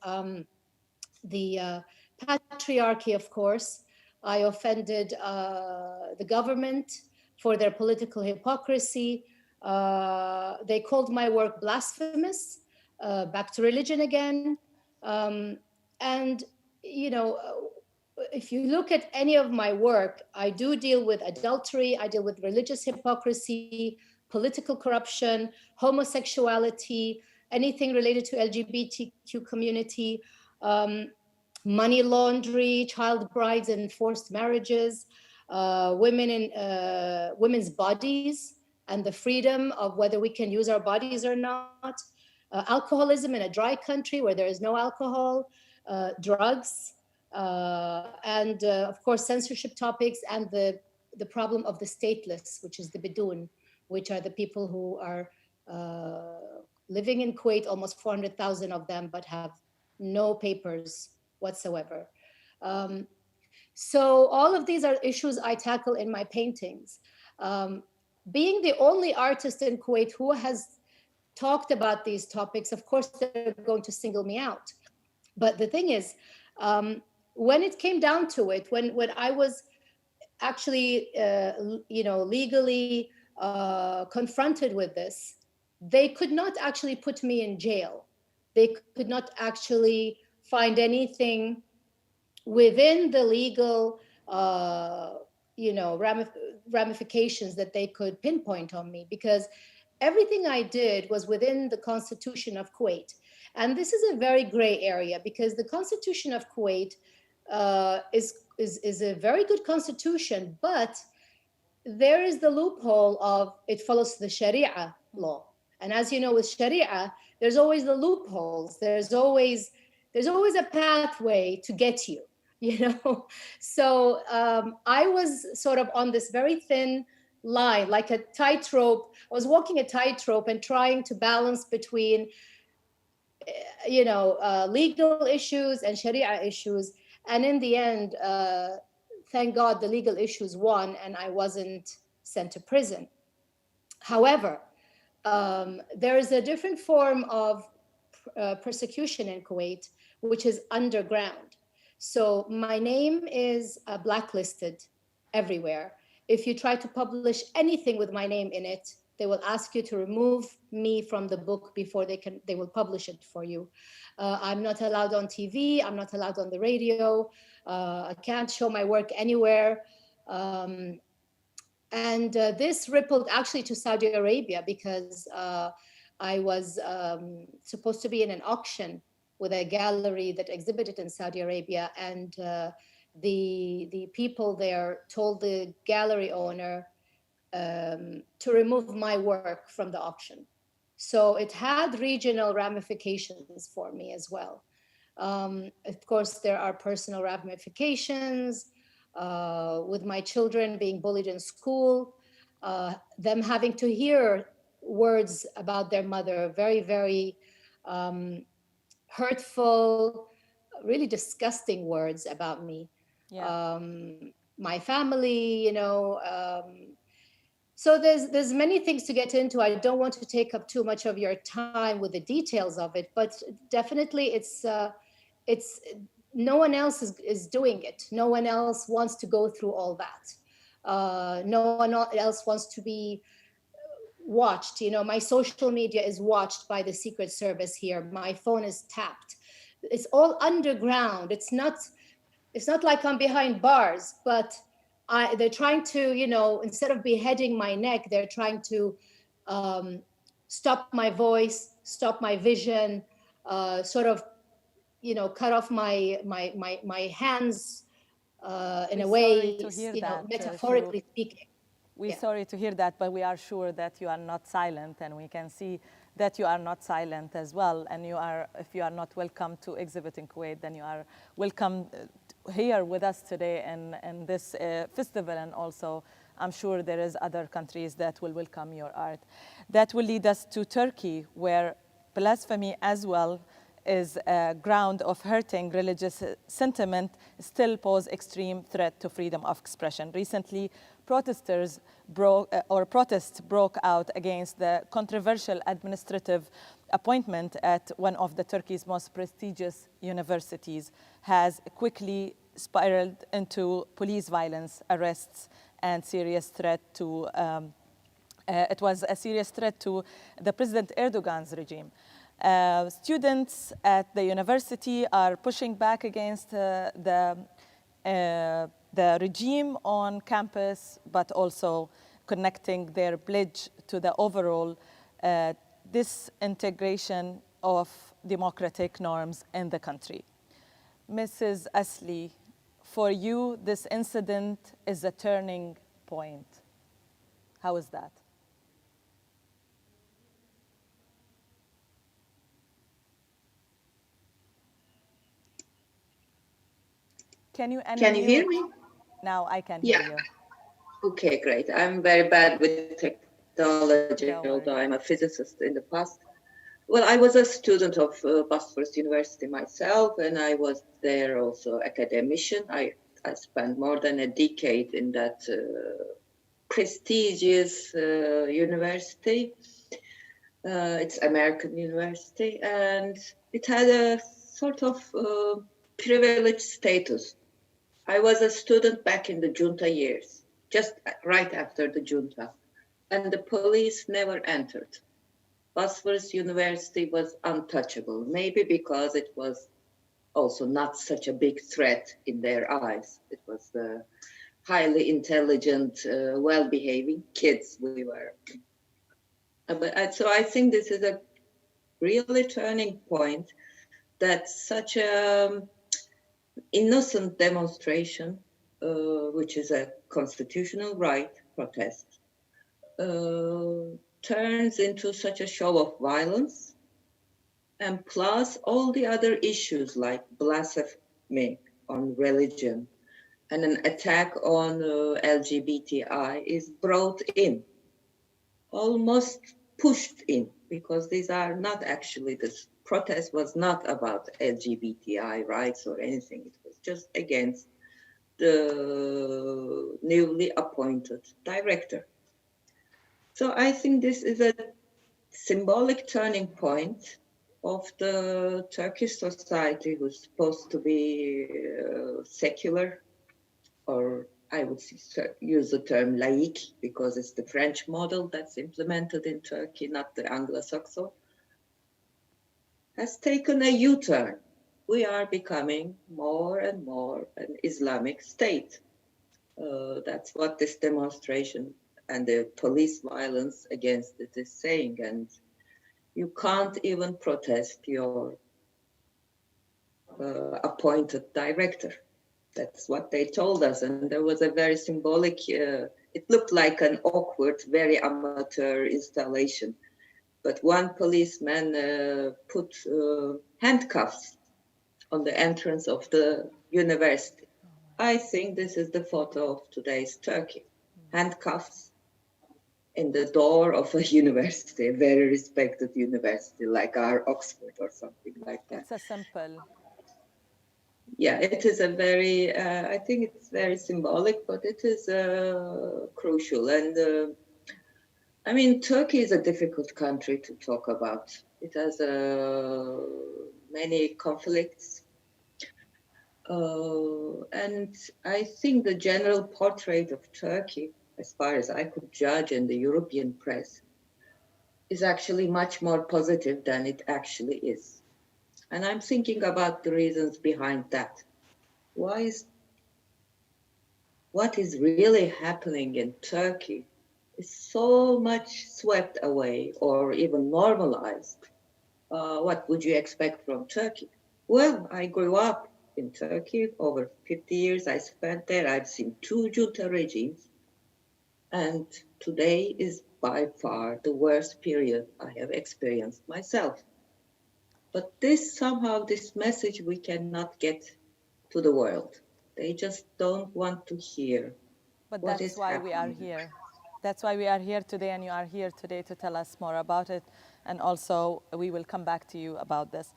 the patriarchy, of course. I offended the government for their political hypocrisy. They called my work blasphemous. Back to religion again. And, you know, if you look at any of my work, I do deal with adultery, I deal with religious hypocrisy, political corruption, homosexuality, anything related to LGBTQ community, money laundering, child brides and forced marriages, women's bodies and the freedom of whether we can use our bodies or not, alcoholism in a dry country where there is no alcohol, drugs, and of course censorship topics, and the problem of the stateless, which is the bidun, which are the people who are living in Kuwait, almost 400,000 of them, but have no papers whatsoever. So all of these are issues I tackle in my paintings. Being the only artist in Kuwait who has talked about these topics, of course, they're going to single me out. But the thing is, when it came down to it, when I was actually, legally confronted with this, they could not actually put me in jail. They could not actually find anything within the legal, ramifications that they could pinpoint on me, because everything I did was within the Constitution of Kuwait. And this is a very gray area, because the Constitution of Kuwait is a very good constitution, but there is the loophole of it follows the Sharia law. And as you know, with Sharia, there's always the loopholes. There's always a pathway to get you, So I was sort of on this very thin line, like a tightrope. I was walking a tightrope and trying to balance between, legal issues and Sharia issues. And in the end, thank God, the legal issues won and I wasn't sent to prison. However, there is a different form of persecution in Kuwait, which is underground. So my name is blacklisted everywhere. If you try to publish anything with my name in it, they will ask you to remove me from the book before they will publish it for you. I'm not allowed on TV. I'm not allowed on the radio. I can't show my work anywhere. And this rippled actually to Saudi Arabia, because I was supposed to be in an auction with a gallery that exhibited in Saudi Arabia, and the people there told the gallery owner to remove my work from the auction. So it had regional ramifications for me as well. Of course, there are personal ramifications with my children being bullied in school, them having to hear words about their mother, very, very hurtful, really disgusting words about me. Yeah. My family, so there's many things to get into. I don't want to take up too much of your time with the details of it, but definitely it's no one else is doing it. No one else wants to go through all that. No one else wants to be watched. My social media is watched by the Secret Service here. My phone is tapped. It's all underground. It's not like I'm behind bars, but they're trying to, instead of beheading my neck, they're trying to stop my voice, stop my vision, sort of, cut off my hands in a way, metaphorically speaking. We're sorry to hear that, but we are sure that you are not silent, and we can see that you are not silent as well. And if you are not welcome to exhibit in Kuwait, then you are welcome here with us today and this festival. And also, I'm sure there is other countries that will welcome your art. That will lead us to Turkey, where blasphemy as well is a ground of hurting religious sentiment still pose extreme threat to freedom of expression. Recently, protests broke out against the controversial administrative appointment at one of the Turkey's most prestigious universities has quickly spiraled into police violence, arrests, and serious threat to it was a serious threat to the President Erdogan's regime. Students at the university are pushing back against the regime on campus, but also connecting their pledge to the overall disintegration of democratic norms in the country. Mrs. Asli, for you, this incident is a turning point. How is that? Can you hear me? Now I can hear you. Okay, great. I'm very bad with technology, although I'm a physicist in the past. Well, I was a student of Bosphorus University myself, and I was there also academician. I spent more than a decade in that prestigious university. It's American university, and it had a sort of privileged status. I was a student back in the junta years, just right after the junta, and the police never entered. Bosphorus University was untouchable, maybe because it was also not such a big threat in their eyes. It was the highly intelligent, well-behaving kids we were. So I think this is a really turning point, that such a innocent demonstration, which is a constitutional right, protest, turns into such a show of violence, and plus all the other issues like blasphemy on religion and an attack on LGBTI is brought in, almost pushed in, because these are not actually, this protest was not about LGBTI rights or anything. It was just against the newly appointed director. So I think this is a symbolic turning point of the Turkish society, who's supposed to be secular, or I would use the term laïque, because it's the French model that's implemented in Turkey, not the Anglo-Saxon, has taken a U-turn. We are becoming more and more an Islamic state. That's what this demonstration and the police violence against it is saying. And you can't even protest your appointed director. That's what they told us. And there was a very symbolic, it looked like an awkward, very amateur installation. But one policeman put handcuffs on the entrance of the university. I think this is the photo of today's Turkey. Handcuffs in the door of a university, a very respected university like our Oxford or something like that. It's a simple. Yeah, it is a very, I think it's very symbolic, but it is crucial. And I mean, Turkey is a difficult country to talk about. It has many conflicts. And I think the general portrait of Turkey, as far as I could judge in the European press, is actually much more positive than it actually is. And I'm thinking about the reasons behind that. What is really happening in Turkey is so much swept away or even normalized. What would you expect from Turkey? Well, I grew up in Turkey, over 50 years I spent there. I've seen 2 junta regimes, and today is by far the worst period I have experienced myself. But this message we cannot get to the world. They just don't want to hear. But that's why we are here. That's why we are here today, and you are here today to tell us more about it. And also, we will come back to you about this.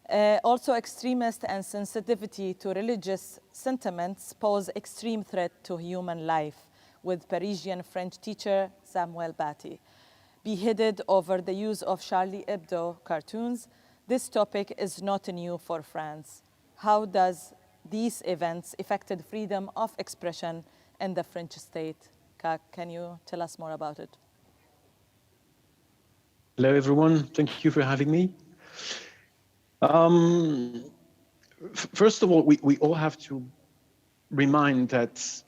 Also, extremist and sensitivity to religious sentiments pose extreme threat to human life, with Parisian French teacher Samuel Paty beheaded over the use of Charlie Hebdo cartoons. This topic is not new for France. How does these events affected freedom of expression in the French state? Can you tell us more about it? Hello, everyone. Thank you for having me. First of all, we all have to remind that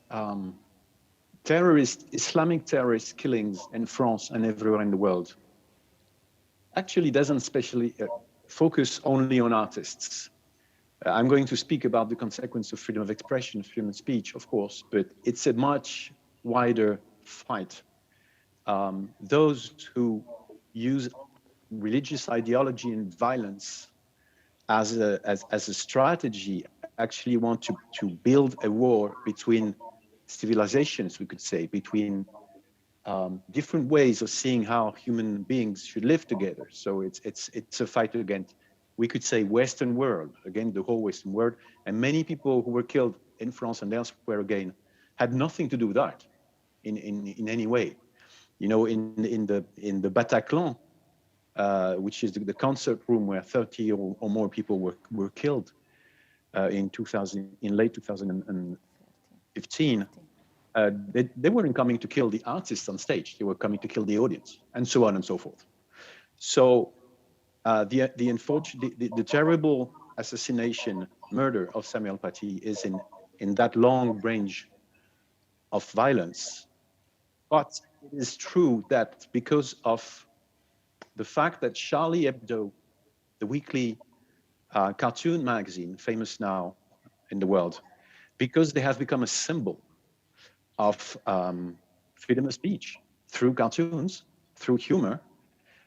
Islamic terrorist killings in France and everywhere in the world actually doesn't especially focus only on artists. I'm going to speak about the consequence of freedom of expression, freedom of speech, of course, but it's a much wider fight. Those who use religious ideology and violence as a strategy actually want to build a war between civilizations, we could say, between different ways of seeing how human beings should live together. So it's a fight against, we could say, Western world, again, the whole Western world. And many people who were killed in France and elsewhere again had nothing to do with that in any way. You know, in the Bataclan, which is the concert room where 30 or more people were killed in late 2015. They weren't coming to kill the artists on stage; they were coming to kill the audience, and so on and so forth. So the terrible assassination, murder of Samuel Paty is in that long range of violence. But it is true that because of the fact that Charlie Hebdo, the weekly cartoon magazine, famous now in the world, because they have become a symbol of freedom of speech through cartoons, through humor,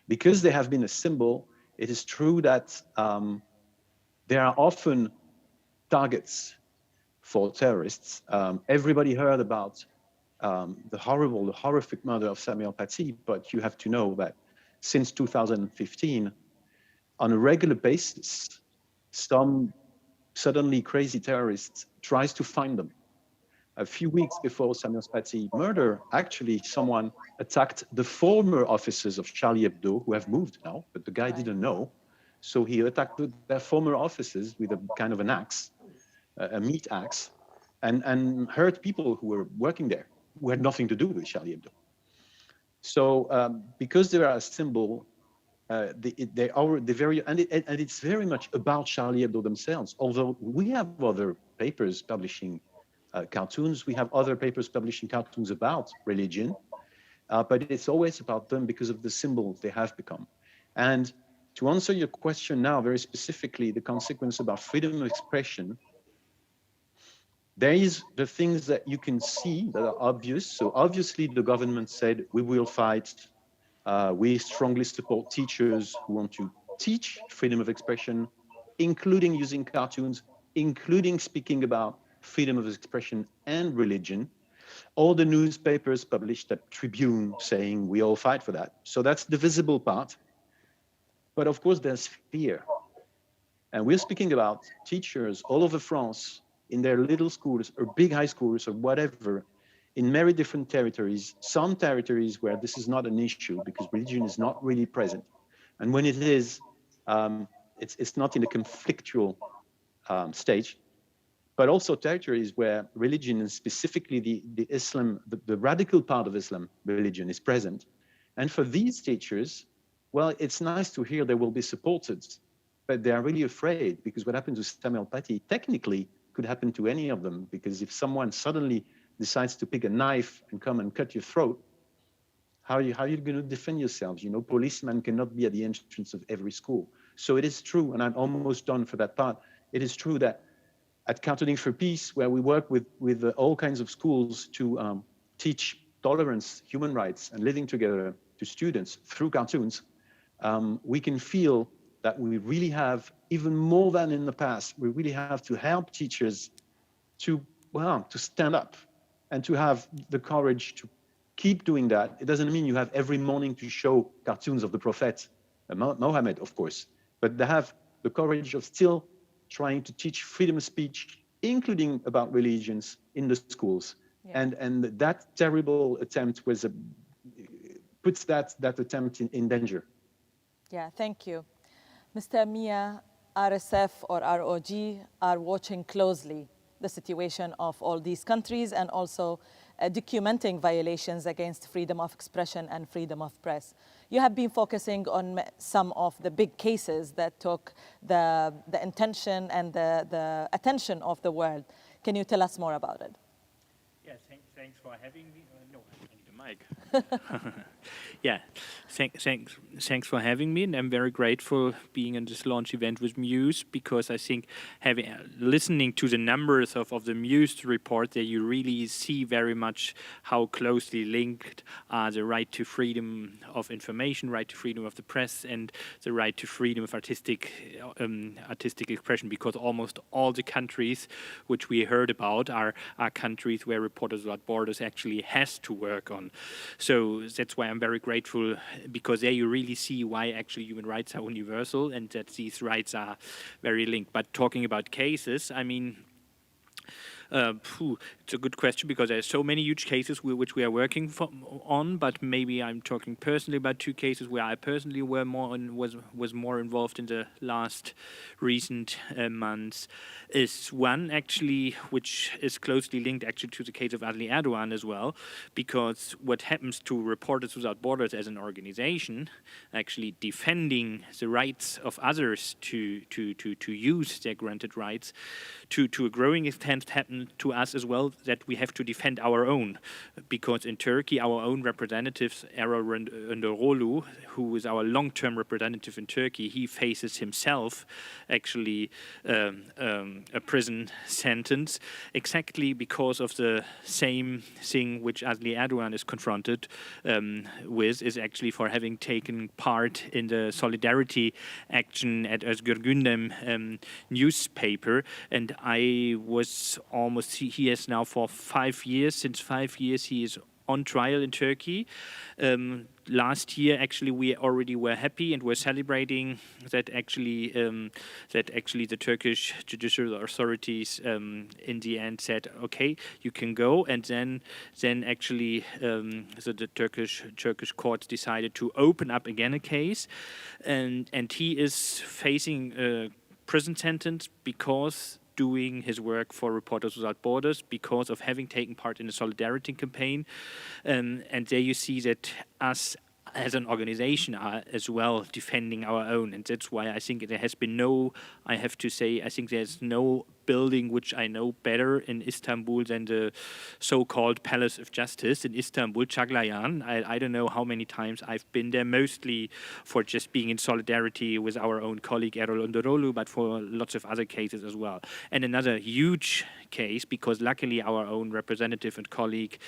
because they have been a symbol, it is true that they are often targets for terrorists. Everybody heard about the horrific murder of Samuel Paty, but you have to know that since 2015, on a regular basis, some suddenly crazy terrorists tries to find them. A few weeks before Samuel Paty's murder, actually someone attacked the former officers of Charlie Hebdo, who have moved now, but the guy didn't know. So he attacked their former officers with a kind of an axe, a meat axe, and hurt people who were working there, who had nothing to do with Charlie Hebdo. So because they are a symbol, it's very much about Charlie Hebdo themselves. Although we have other papers publishing cartoons, we have other papers publishing cartoons about religion, but it's always about them because of the symbols they have become. And to answer your question now, very specifically, the consequence about freedom of expression, there is the things that you can see that are obvious. So obviously the government said, we will fight. We strongly support teachers who want to teach freedom of expression, including using cartoons, including speaking about freedom of expression and religion. All the newspapers published a tribune saying we all fight for that. So that's the visible part. But of course, there's fear. And we're speaking about teachers all over France in their little schools or big high schools or whatever, in very different territories, some territories where this is not an issue because religion is not really present. And when it is, it's not in a conflictual stage, but also territories where religion, and specifically the Islam, the radical part of Islam religion is present. And for these teachers, well, it's nice to hear they will be supported, but they are really afraid because what happened to Samuel Paty technically could happen to any of them, because if someone suddenly decides to pick a knife and come and cut your throat, how are you going to defend yourselves? You know, policemen cannot be at the entrance of every school. So it is true, and I'm almost done for that part. It is true that at Cartooning for Peace, where we work with all kinds of schools to teach tolerance, human rights, and living together to students through cartoons, we can feel that we really have, even more than in the past, we really have to help teachers to stand up and to have the courage to keep doing that. It doesn't mean you have every morning to show cartoons of the Prophet, Mohammed, of course, but they have the courage of still trying to teach freedom of speech, including about religions, in the schools. Yeah. And that terrible attempt was puts that attempt in danger. Yeah, thank you. Mr. Mia, RSF or ROG are watching closely the situation of all these countries and also documenting violations against freedom of expression and freedom of press. You have been focusing on some of the big cases that took the intention and the attention of the world. Can you tell us more about it? Yeah, thanks for having me. No, I need a mic. Yeah, thanks for having me, and I'm very grateful being in this launch event with Muse, because I think listening to the numbers of the Muse report, there you really see very much how closely linked are the right to freedom of information, right to freedom of the press, and the right to freedom of artistic expression, because almost all the countries which we heard about are countries where Reporters Without Borders actually has to work on. So that's why I'm very grateful, because there you really see why actually human rights are universal and that these rights are very linked. But talking about cases, I mean, it's a good question, because there's so many huge cases which we are working on, but maybe I'm talking personally about two cases where I personally was more involved in the last recent months. Is one actually which is closely linked actually to the case of Adli Erdogan as well, because what happens to Reporters Without Borders as an organization, actually defending the rights of others to use their granted rights, to a growing extent happened to us as well, that we have to defend our own, because in Turkey our own representatives, Esra Önderoglu, who is our long-term representative in Turkey, he faces himself actually a prison sentence exactly because of the same thing which Adli Erdogan is confronted with, is actually for having taken part in the solidarity action at Özgür Gündem newspaper. And I was he has now for 5 years, since 5 years he is on trial in Turkey. Last year, actually, we already were happy and were celebrating that actually the Turkish judicial authorities in the end said, okay, you can go, and then actually so the Turkish courts decided to open up again a case, and he is facing a prison sentence because doing his work for Reporters Without Borders, because of having taken part in the solidarity campaign. And there you see that us as an organization are as well defending our own. And that's why I think there has been no, I have to say, I think there's no building which I know better in Istanbul than the so-called Palace of Justice in Istanbul, Çağlayan. I don't know how many times I've been there, mostly for just being in solidarity with our own colleague Esra Önderoglu, but for lots of other cases as well. And another huge case, because luckily our own representative and colleague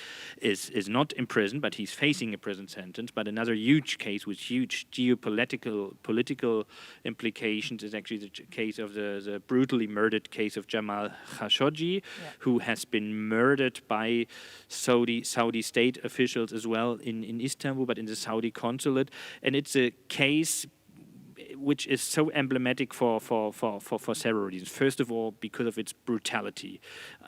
is not in prison, but he's facing a prison sentence. But another huge case with huge political implications is actually the case of the brutally murdered case of Jamal Khashoggi, who has been murdered by Saudi state officials as well in Istanbul, but in the Saudi consulate. And it's a case which is so emblematic for several reasons. First of all, because of its brutality.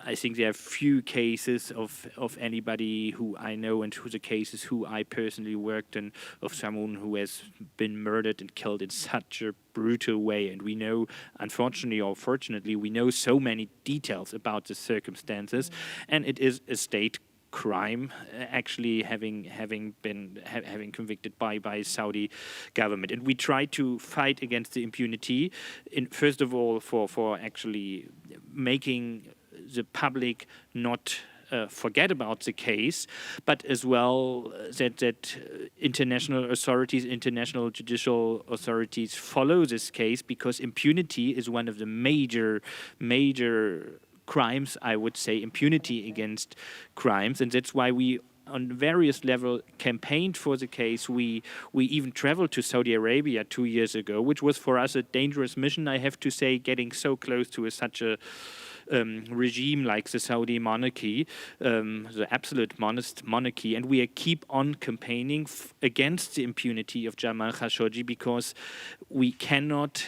I think there are few cases of anybody who I know and who the cases who I personally worked in, of someone who has been murdered and killed in such a brutal way. And we know, unfortunately or fortunately, we know so many details about the circumstances, and it is a state crime, actually having been convicted by Saudi government. And we try to fight against the impunity, first of all for actually making the public not forget about the case, but as well that international authorities, international judicial authorities follow this case, because impunity is one of the major crimes, I would say, impunity against crimes. And that's why we on various levels campaigned for the case. We even traveled to Saudi Arabia 2 years ago, which was for us a dangerous mission, I have to say, getting so close to such a regime like the Saudi monarchy, the absolute monarchy. And we keep on campaigning against the impunity of Jamal Khashoggi, because we cannot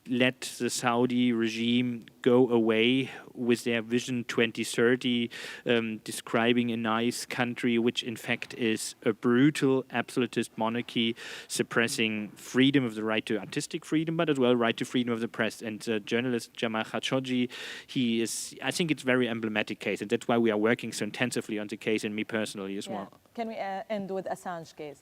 let the Saudi regime go away with their Vision 2030, describing a nice country which in fact is a brutal absolutist monarchy, suppressing freedom of the right to artistic freedom, but as well right to freedom of the press. And the journalist Jamal Khashoggi, I think it's a very emblematic case, and that's why we are working so intensively on the case, and me personally as well. Can we end with Assange case?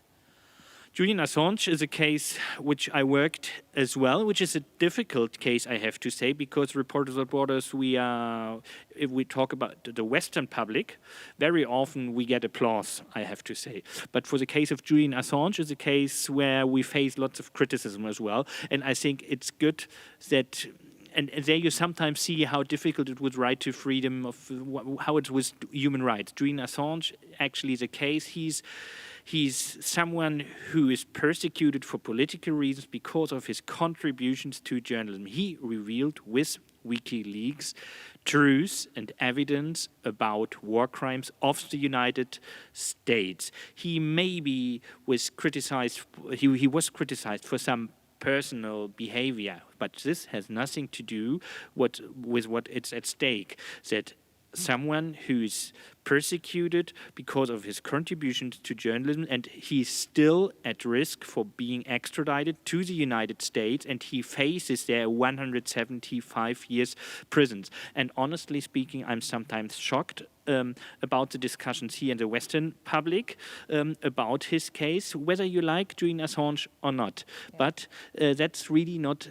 Julian Assange is a case which I worked as well, which is a difficult case, I have to say, because Reporters Without Borders, if we talk about the Western public, very often we get applause, I have to say. But for the case of Julian Assange, it's a case where we face lots of criticism as well. And I think it's good that, and there you sometimes see how difficult it was right to freedom of, how it was human rights. Julian Assange actually is a case, He's someone who is persecuted for political reasons because of his contributions to journalism. He revealed with WikiLeaks truths and evidence about war crimes of the United States. He maybe was criticized, he was criticized for some personal behavior, but this has nothing to do with what it's at stake. That someone who's persecuted because of his contributions to journalism, and he's still at risk for being extradited to the United States, and he faces their 175 years prisons. And honestly speaking, I'm sometimes shocked about the discussions here in the Western public about his case, whether you like Julian Assange or not. Yeah. But that's really not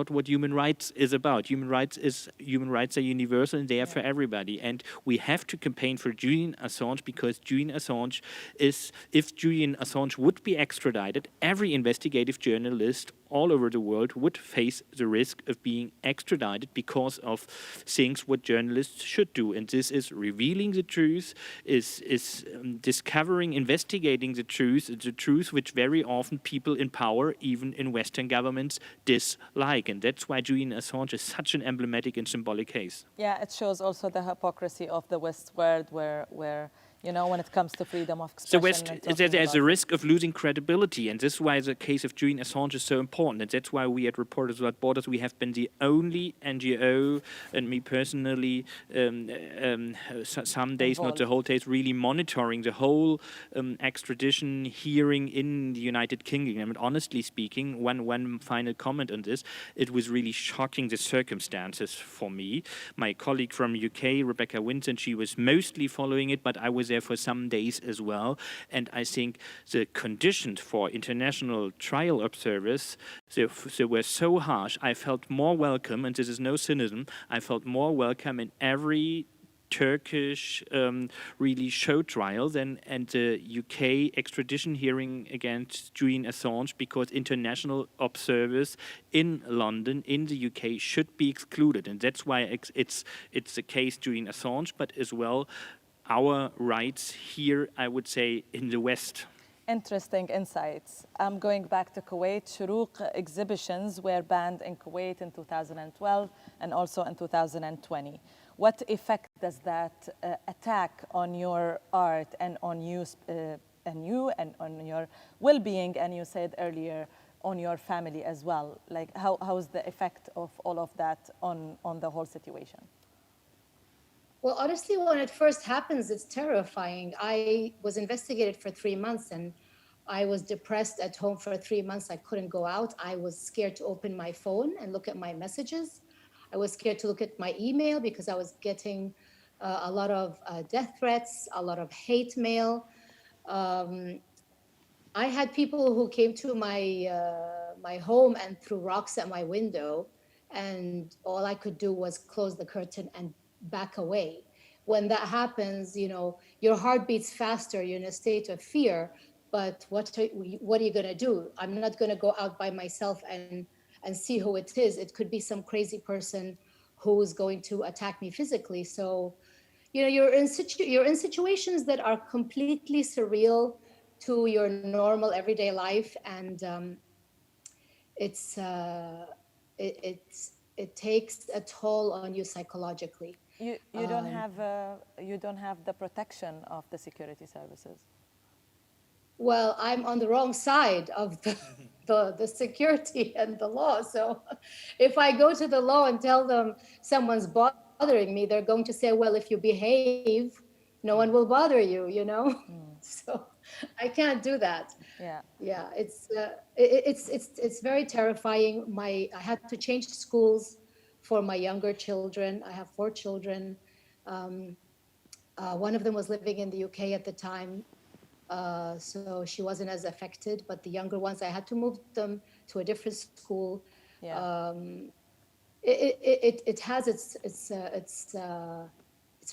what human rights is about. Human rights are universal and they are for everybody. And we have to campaign for Julian Assange, because Julian Assange if Julian Assange would be extradited, every investigative journalist all over the world would face the risk of being extradited because of things what journalists should do. And this is revealing the truth, is discovering, investigating the truth which very often people in power, even in Western governments, dislike. And that's why Julian Assange is such an emblematic and symbolic case. Yeah, it shows also the hypocrisy of the West world where you know, when it comes to freedom of expression. There's a risk of losing credibility, and this is why the case of Julian Assange is so important, and that's why we at Reporters Without Borders, we have been the only NGO, and me personally, some days, not the whole days, really monitoring the whole extradition hearing in the United Kingdom. And honestly speaking, one final comment on this, it was really shocking, the circumstances for me. My colleague from UK, Rebecca Winton, she was mostly following it, but I was there for some days as well. And I think the conditions for international trial observers, they were so harsh. I felt more welcome, and this is no cynicism, I felt more welcome in every Turkish really show trial and the UK extradition hearing against Julian Assange, because international observers in London, in the UK, should be excluded. And that's why it's the case Julian Assange, but as well our rights here, I would say, in the West. Interesting insights. I'm going back to Kuwait. Shuruq exhibitions were banned in Kuwait in 2012 and also in 2020. What effect does that attack on your art and on you and on your well-being, and you said earlier, on your family as well? Like, how is the effect of all of that on the whole situation? Well, honestly, when it first happens, it's terrifying. I was investigated for 3 months and I was depressed at home for 3 months. I couldn't go out. I was scared to open my phone and look at my messages. I was scared to look at my email because I was getting a lot of death threats, a lot of hate mail. I had people who came to my home and threw rocks at my window, and all I could do was close the curtain and back away. When that happens, you know, your heart beats faster, you're in a state of fear, but what are you gonna do? I'm not gonna go out by myself and see who it is. It could be some crazy person who's going to attack me physically. So, you know, you're in situations that are completely surreal to your normal everyday life, and it takes a toll on you psychologically. You don't have the protection of the security services. Well, I'm on the wrong side of the security and the law. So if I go to the law and tell them someone's bothering me, they're going to say, well, if you behave, no one will bother you, you know? So I can't do that. Yeah, it's very terrifying. I had to change schools for my younger children. I have 4 children. One of them was living in the UK at the time, so she wasn't as affected. But the younger ones, I had to move them to a different school. It has its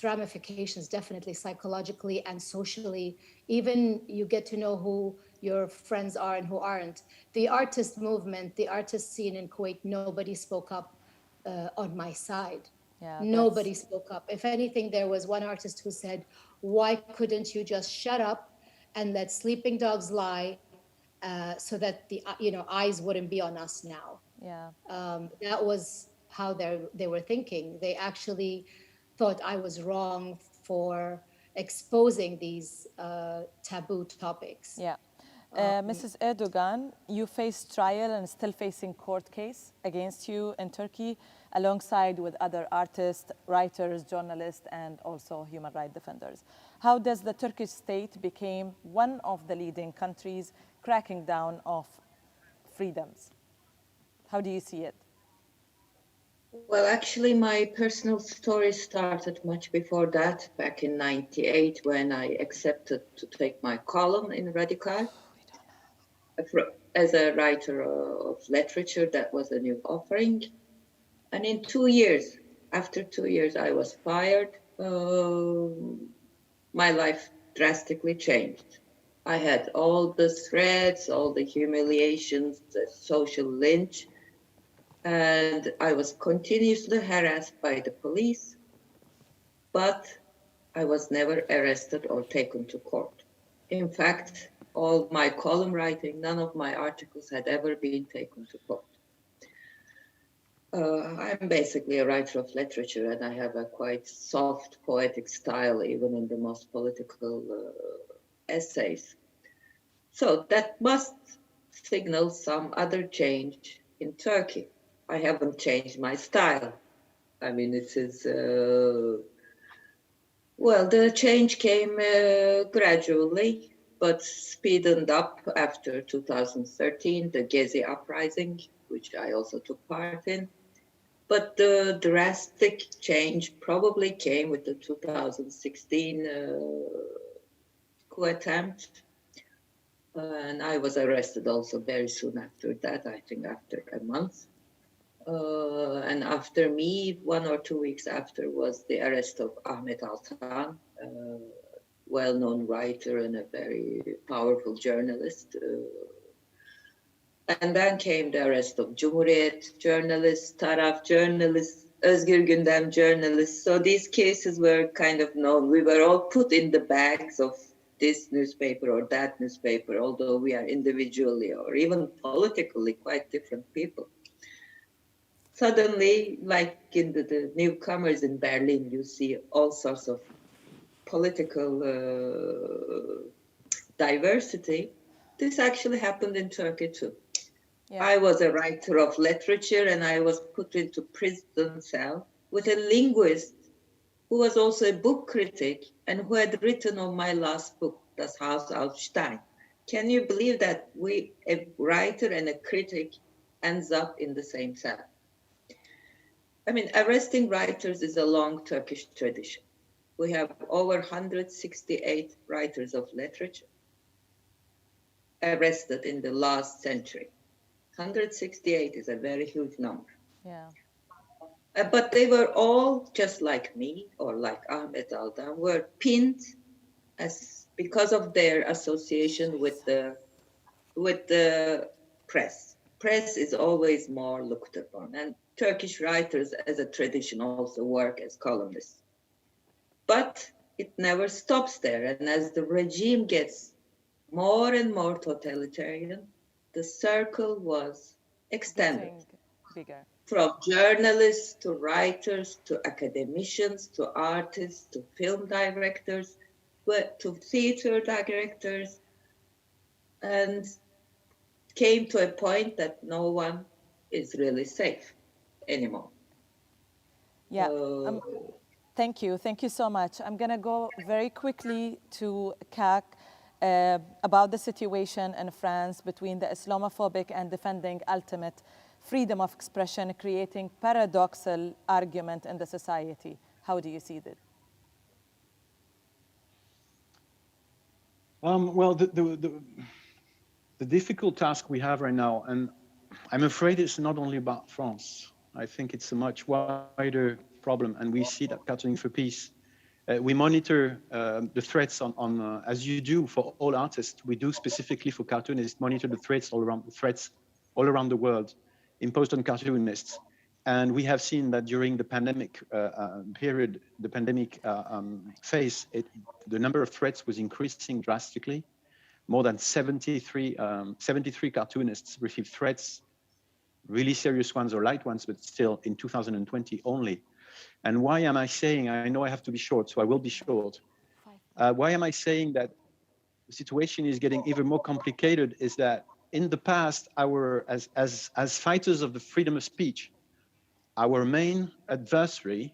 ramifications, definitely psychologically and socially. Even you get to know who your friends are and who aren't. The artist movement, the artist scene in Kuwait, nobody spoke up on my side. Nobody spoke up. If anything, there was one artist who said, why couldn't you just shut up and let sleeping dogs lie, so that the eyes wouldn't be on us now? That was how they were thinking. They actually thought I was wrong for exposing these taboo topics. Mrs. Erdogan, you faced trial and still facing court case against you in Turkey, alongside with other artists, writers, journalists, and also human rights defenders. How does the Turkish state become one of the leading countries cracking down of freedoms? How do you see it? Well, actually, my personal story started much before that, back in '98, when I accepted to take my column in Radical. As a writer of literature, that was a new offering. And in 2 years, after 2 years, I was fired. My life drastically changed. I had all the threats, all the humiliations, the social lynch, and I was continuously harassed by the police, but I was never arrested or taken to court. In fact, all my column writing, none of my articles had ever been taken to court. I'm basically a writer of literature, and I have a quite soft poetic style, even in the most political essays. So that must signal some other change in Turkey. I haven't changed my style. I mean, it is, well, the change came gradually, but speeded up after 2013, the Gezi uprising, which I also took part in. But the drastic change probably came with the 2016 coup attempt. And I was arrested also very soon after that, I think after a month. And after me, 1 or 2 weeks after, was the arrest of Ahmet Altan, a well-known writer and a very powerful journalist. And then came the arrest of Cumhuriyet journalists, Taraf journalists, Özgür Gündem journalists. So these cases were kind of known. We were all put in the bags of this newspaper or that newspaper, although we are individually or even politically quite different people. Suddenly, like in the newcomers in Berlin, you see all sorts of political diversity. This actually happened in Turkey too. I was a writer of literature, and I was put into prison cell with a linguist who was also a book critic and who had written on my last book, Das Haus auf Stein. Can you believe that a writer and a critic ends up in the same cell? I mean, arresting writers is a long Turkish tradition. We have over 168 writers of literature arrested in the last century. 168 is a very huge number. But they were all, just like me or like Ahmet Altan, were pinned because of their association with the press. Press is always more looked upon, and Turkish writers as a tradition also work as columnists. But it never stops there, and as the regime gets more and more totalitarian, the circle was extended. Bigger. From journalists to writers to academicians to artists to film directors to theater directors. And came to a point that no one is really safe anymore. Yeah. Thank you. Thank you so much. I'm going to go very quickly to Kak about the situation in France between the Islamophobic and defending ultimate freedom of expression, creating paradoxical argument in the society. How do you see that? Well, the difficult task we have right now, and I'm afraid it's not only about France. I think it's a much wider problem, and we see that Cartooning for Peace. We monitor the threats on as you do for all artists. We do specifically for cartoonists, monitor the threats all around the world imposed on cartoonists. And we have seen that during the pandemic period, the pandemic phase, the number of threats was increasing drastically. More than 73 cartoonists received threats, really serious ones or light ones, but still in 2020 only. And why am I saying, I know I have to be short, so I will be short. Why am I saying that the situation is getting even more complicated is that in the past, as fighters of the freedom of speech, our main adversary,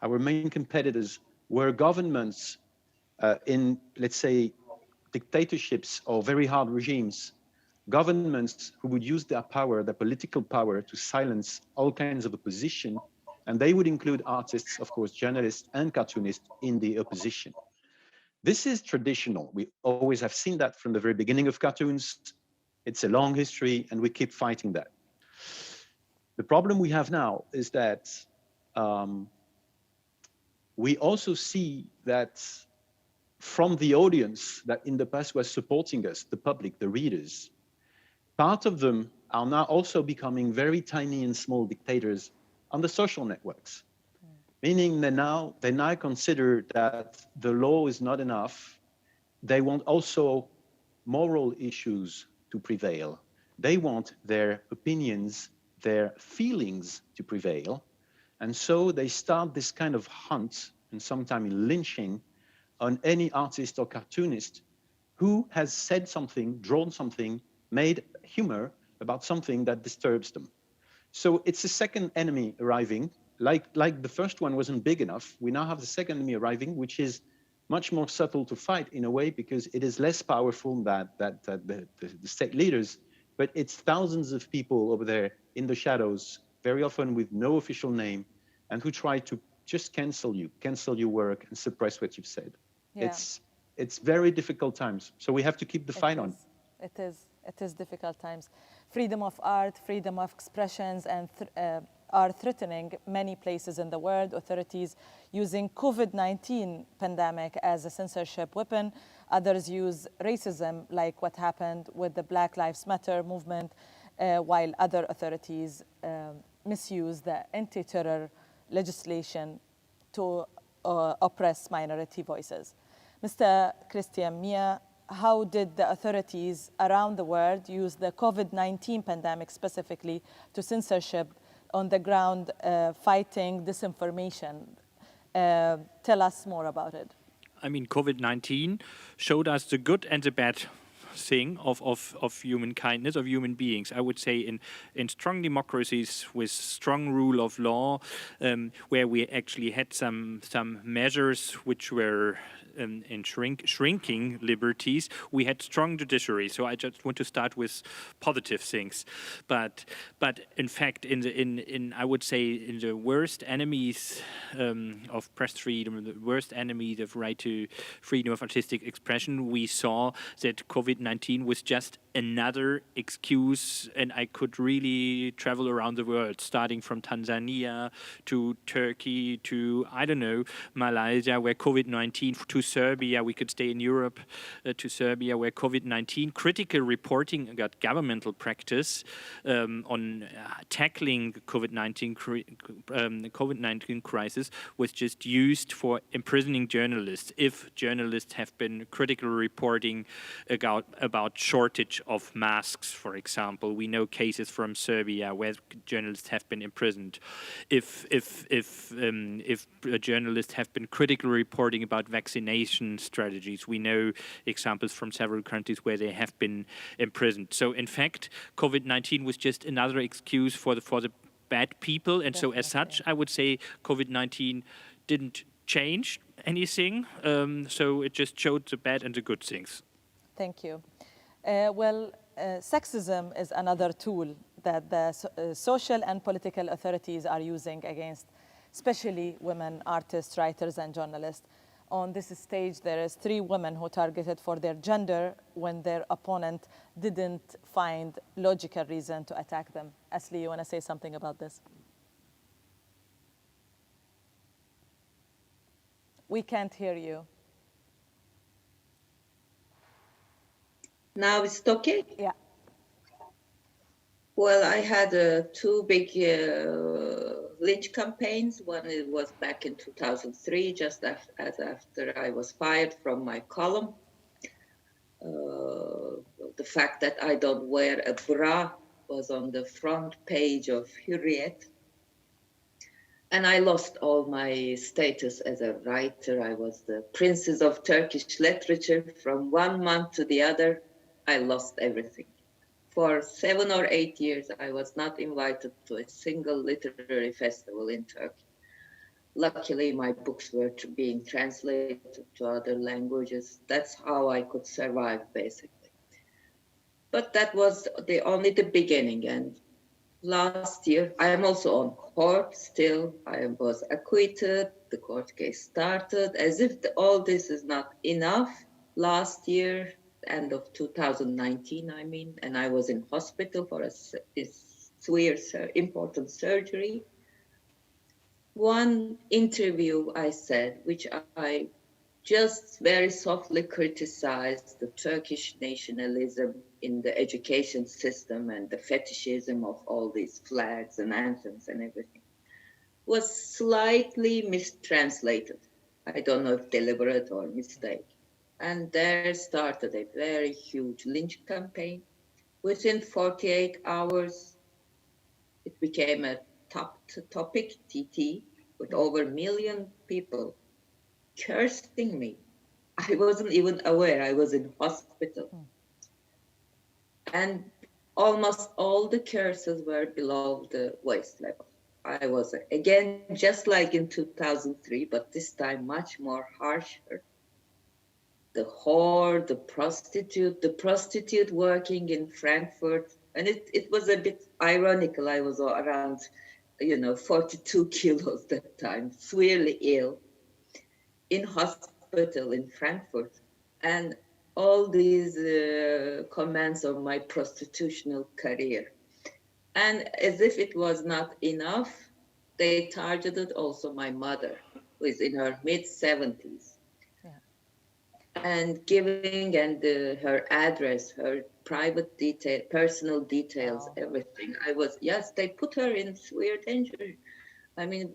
our main competitors were governments in, let's say, dictatorships or very hard regimes, governments who would use their power, their political power, to silence all kinds of opposition. And they would include artists, of course, journalists and cartoonists in the opposition. This is traditional. We always have seen that from the very beginning of cartoons. It's a long history, and we keep fighting that. The problem we have now is that we also see that from the audience that in the past was supporting us, the public, the readers, part of them are now also becoming very tiny and small dictators on the social networks, meaning they now consider that the law is not enough. They want also moral issues to prevail. They want their opinions, their feelings to prevail. And so they start this kind of hunt and sometimes lynching on any artist or cartoonist who has said something, drawn something, made humor about something that disturbs them. So it's a second enemy arriving. Like the first one wasn't big enough, we now have the second enemy arriving, which is much more subtle to fight in a way because it is less powerful than the state leaders, but it's thousands of people over there in the shadows, very often with no official name, and who try to just cancel your work and suppress what you've said. Yeah. It's very difficult times. So we have to keep the fight on. It is difficult times. Freedom of art, freedom of expressions, and are threatening many places in the world. Authorities using COVID-19 pandemic as a censorship weapon. Others use racism, like what happened with the Black Lives Matter movement, while other authorities misuse the anti-terror legislation to oppress minority voices. Mr. Christian Mia, how did the authorities around the world use the COVID-19 pandemic specifically to censorship on the ground fighting disinformation? Tell us more about it. I mean, COVID-19 showed us the good and the bad thing of human kindness, of human beings. I would say in strong democracies with strong rule of law, where we actually had some measures which were in shrinking liberties, we had strong judiciary. So I just want to start with positive things, but in fact, in I would say in the worst enemies of press freedom, the worst enemies of right to freedom of artistic expression, we saw that COVID-19 was just another excuse, and I could really travel around the world, starting from Tanzania to Turkey to, I don't know, Malaysia, where COVID-19, to Serbia, we could stay in Europe, to Serbia, where COVID-19 critical reporting got governmental practice on tackling the COVID-19 crisis was just used for imprisoning journalists. If journalists have been critical reporting about shortage of masks, for example, we know cases from Serbia where journalists have been imprisoned. If journalists have been critical reporting about vaccination assassination strategies. We know examples from several countries where they have been imprisoned. So in fact, COVID-19 was just another excuse for the bad people. And so as such, I would say COVID-19 didn't change anything. So it just showed the bad and the good things. Thank you. Sexism is another tool that the social and political authorities are using against especially women artists, writers, and journalists. On this stage, there is 3 women who targeted for their gender when their opponent didn't find logical reason to attack them. Asli, you want to say something about this? We can't hear you. Now it's okay? Yeah. Well, I had 2 big lynch campaigns. One was back in 2003, just after I was fired from my column. The fact that I don't wear a bra was on the front page of Hürriyet. And I lost all my status as a writer. I was the princess of Turkish literature. From one month to the other, I lost everything. For 7 or 8 years, I was not invited to a single literary festival in Turkey. Luckily, my books were being translated to other languages. That's how I could survive, basically. But that was only the beginning. And last year, I am also on court still. I was acquitted. The court case started. As if all this is not enough. Last year, end of 2019, I mean, and I was in hospital for a severe, important surgery. One interview I said, which I just very softly criticized the Turkish nationalism in the education system and the fetishism of all these flags and anthems and everything, was slightly mistranslated. I don't know if deliberate or mistake. And there started a very huge lynch campaign. Within 48 hours, it became a top topic, TT, with over 1 million people cursing me. I wasn't even aware I was in hospital. And almost all the curses were below the waist level. I was, again, just like in 2003, but this time much more harsher. The whore, the prostitute working in Frankfurt. And it was a bit ironical. I was around, 42 kilos that time, severely ill, in hospital in Frankfurt. And all these comments on my prostitutional career. And as if it was not enough, they targeted also my mother, who is in her mid-70s. And giving her address, her private detail, personal details, everything. They put her in severe danger. I mean,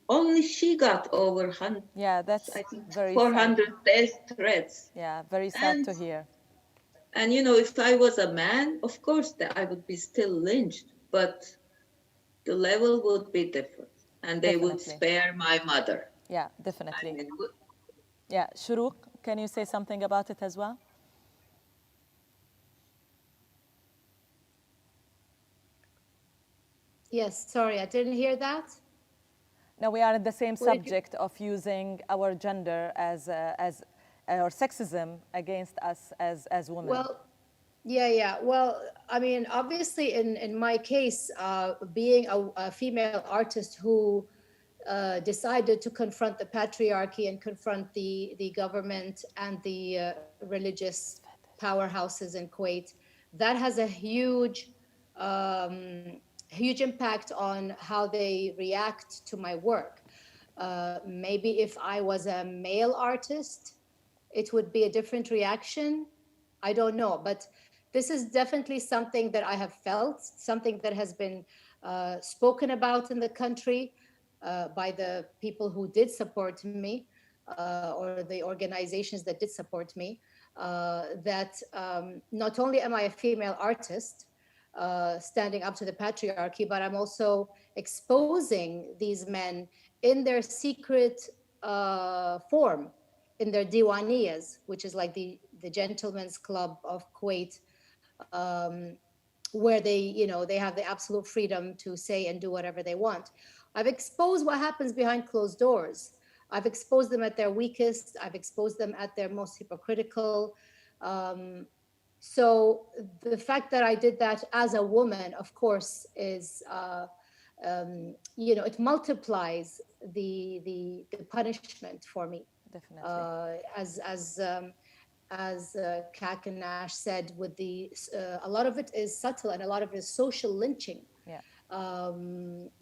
only she got over 100. Yeah, that's very 400 death threats. Yeah, very sad to hear. And if I was a man, of course, I would be still lynched, but the level would be different, and they would spare my mother. Yeah, definitely. Yeah, Shuruk, can you say something about it as well? Yes, sorry, I didn't hear that. No, we are at the same subject of using our gender as or sexism against us as women. Well, yeah. Well, I mean, obviously, in my case, being a female artist who decided to confront the patriarchy and confront the government and the religious powerhouses in Kuwait, that has a huge impact on how they react to my work. Maybe if I was a male artist, it would be a different reaction. I don't know, but this is definitely something that I have felt, something that has been spoken about in the country by the people who did support me or the organizations that did support me, that not only am I a female artist standing up to the patriarchy, but I'm also exposing these men in their secret form, in their diwaniyas, which is like the gentleman's club of Kuwait, where they have the absolute freedom to say and do whatever they want. I've exposed what happens behind closed doors. I've exposed them at their weakest. I've exposed them at their most hypocritical. So the fact that I did that as a woman, of course, is, it multiplies the punishment for me. Definitely. As Kak and Nash said, with a lot of it is subtle and a lot of it is social lynching. Yeah.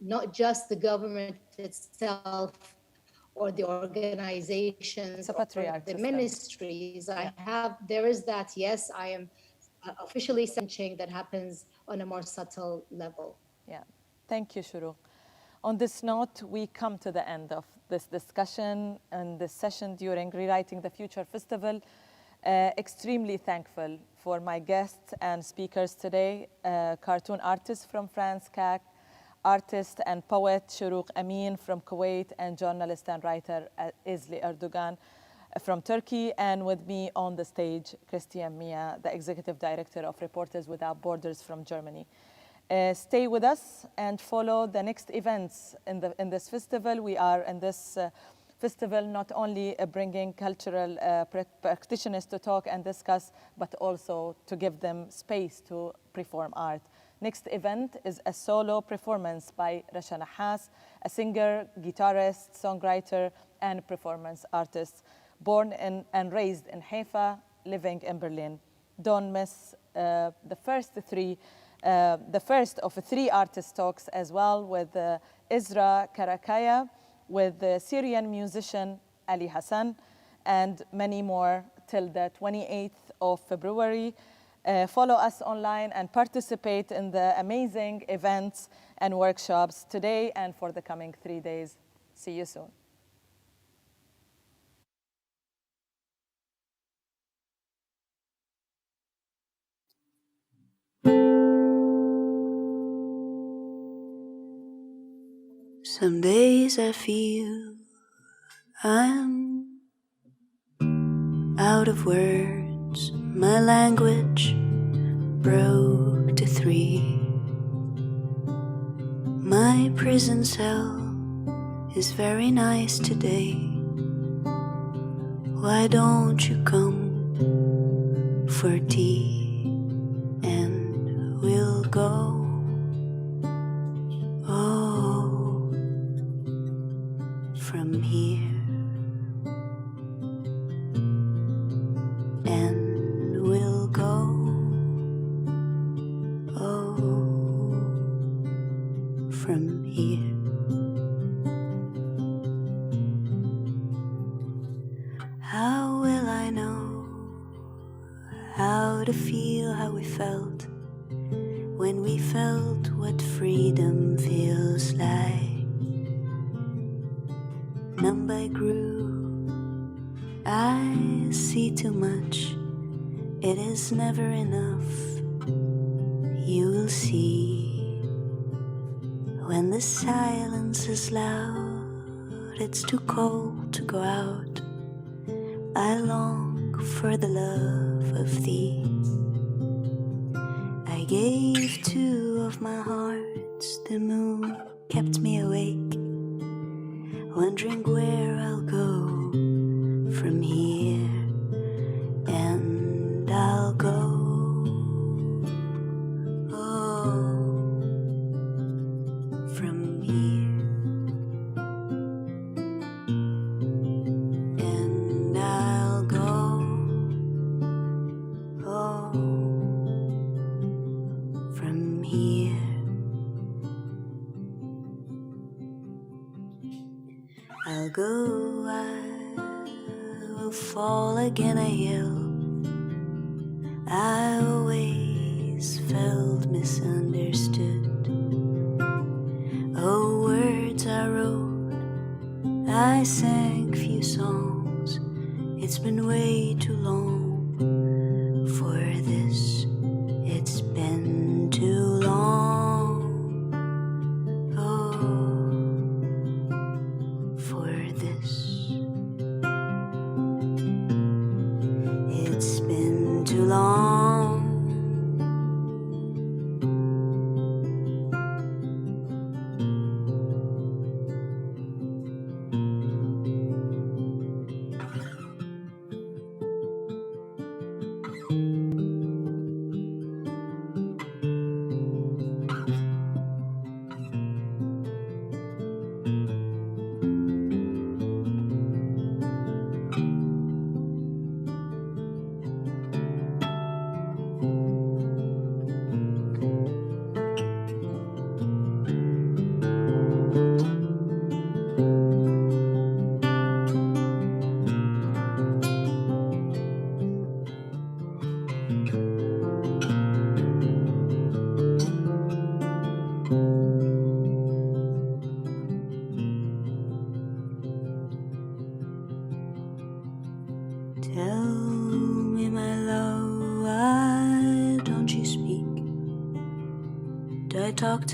Not just the government itself or the organizations or the ministries. There is that, yes, I am officially lynching that happens on a more subtle level. Yeah, thank you, Shuru. On this note, we come to the end of this discussion and this session during Rewriting the Future Festival. Extremely thankful for my guests and speakers today, cartoon artist from France, Kak, artist and poet Shuruq Amin from Kuwait, and journalist and writer Isli Erdogan from Turkey, and with me on the stage, Christian Mia, the Executive Director of Reporters Without Borders from Germany. Stay with us and follow the next events in this festival. We are in this festival not only bringing cultural practitioners to talk and discuss, but also to give them space to perform art. Next event is a solo performance by Rasha Nahas, a singer, guitarist, songwriter, and performance artist, born and raised in Haifa, living in Berlin. Don't miss the first of three artist talks as well, with Esra Karakaya, with the Syrian musician Ali Hasan, and many more till the 28th of February. Follow us online and participate in the amazing events and workshops today and for the coming 3 days. See you soon. Some days I feel I'm out of words. My language broke to 3. My prison cell is very nice today. Why don't you come for tea and we'll go? Oh, from here. And we'll go. Oh, from here. How will I know how to feel how we felt when we felt what freedom feels like? Numb I grew, I see too much, it is never enough. You will see when the silence is loud, it's too cold to go out. I long for the love of thee. I gave 2 of my hearts, the moon kept me awake, wondering where I'll go from here, and I'll go. Oh, from here, and I'll go. Oh, from here. I'll go, I will fall again, I yell. I always felt misunderstood. Oh, words I wrote, I sang few songs. It's been way too long for this. It's been too long. Oh, for this.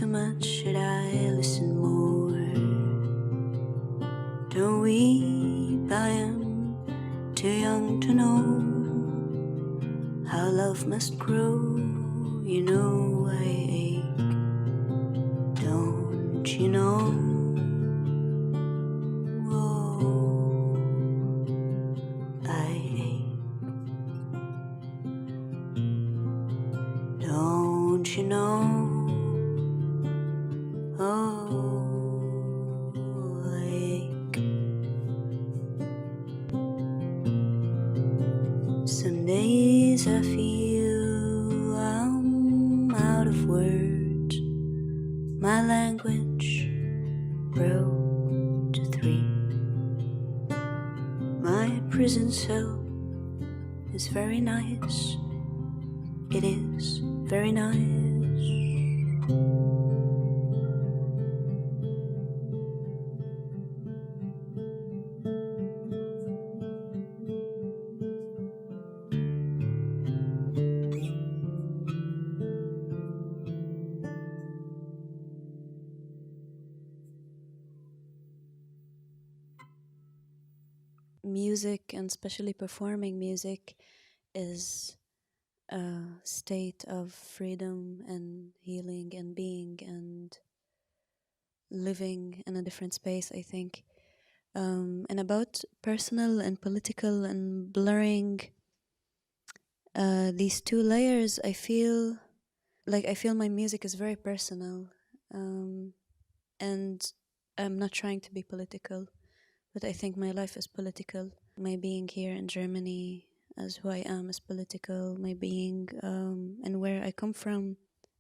much, should I listen more? Don't weep, I am too young to know how love must grow. You know I ache, don't you know? Oh, I ache, don't you know? Oh, I ache. Some days I feel I'm out of words. My language broke to 3. My prison cell is very nice. It is very nice. Music, and especially performing music, is a state of freedom and healing and being and living in a different space, I think. And about personal and political and blurring these two layers, I feel my music is very personal, and I'm not trying to be political, but I think my life is political. My being here in Germany as who I am is political. My being and where I come from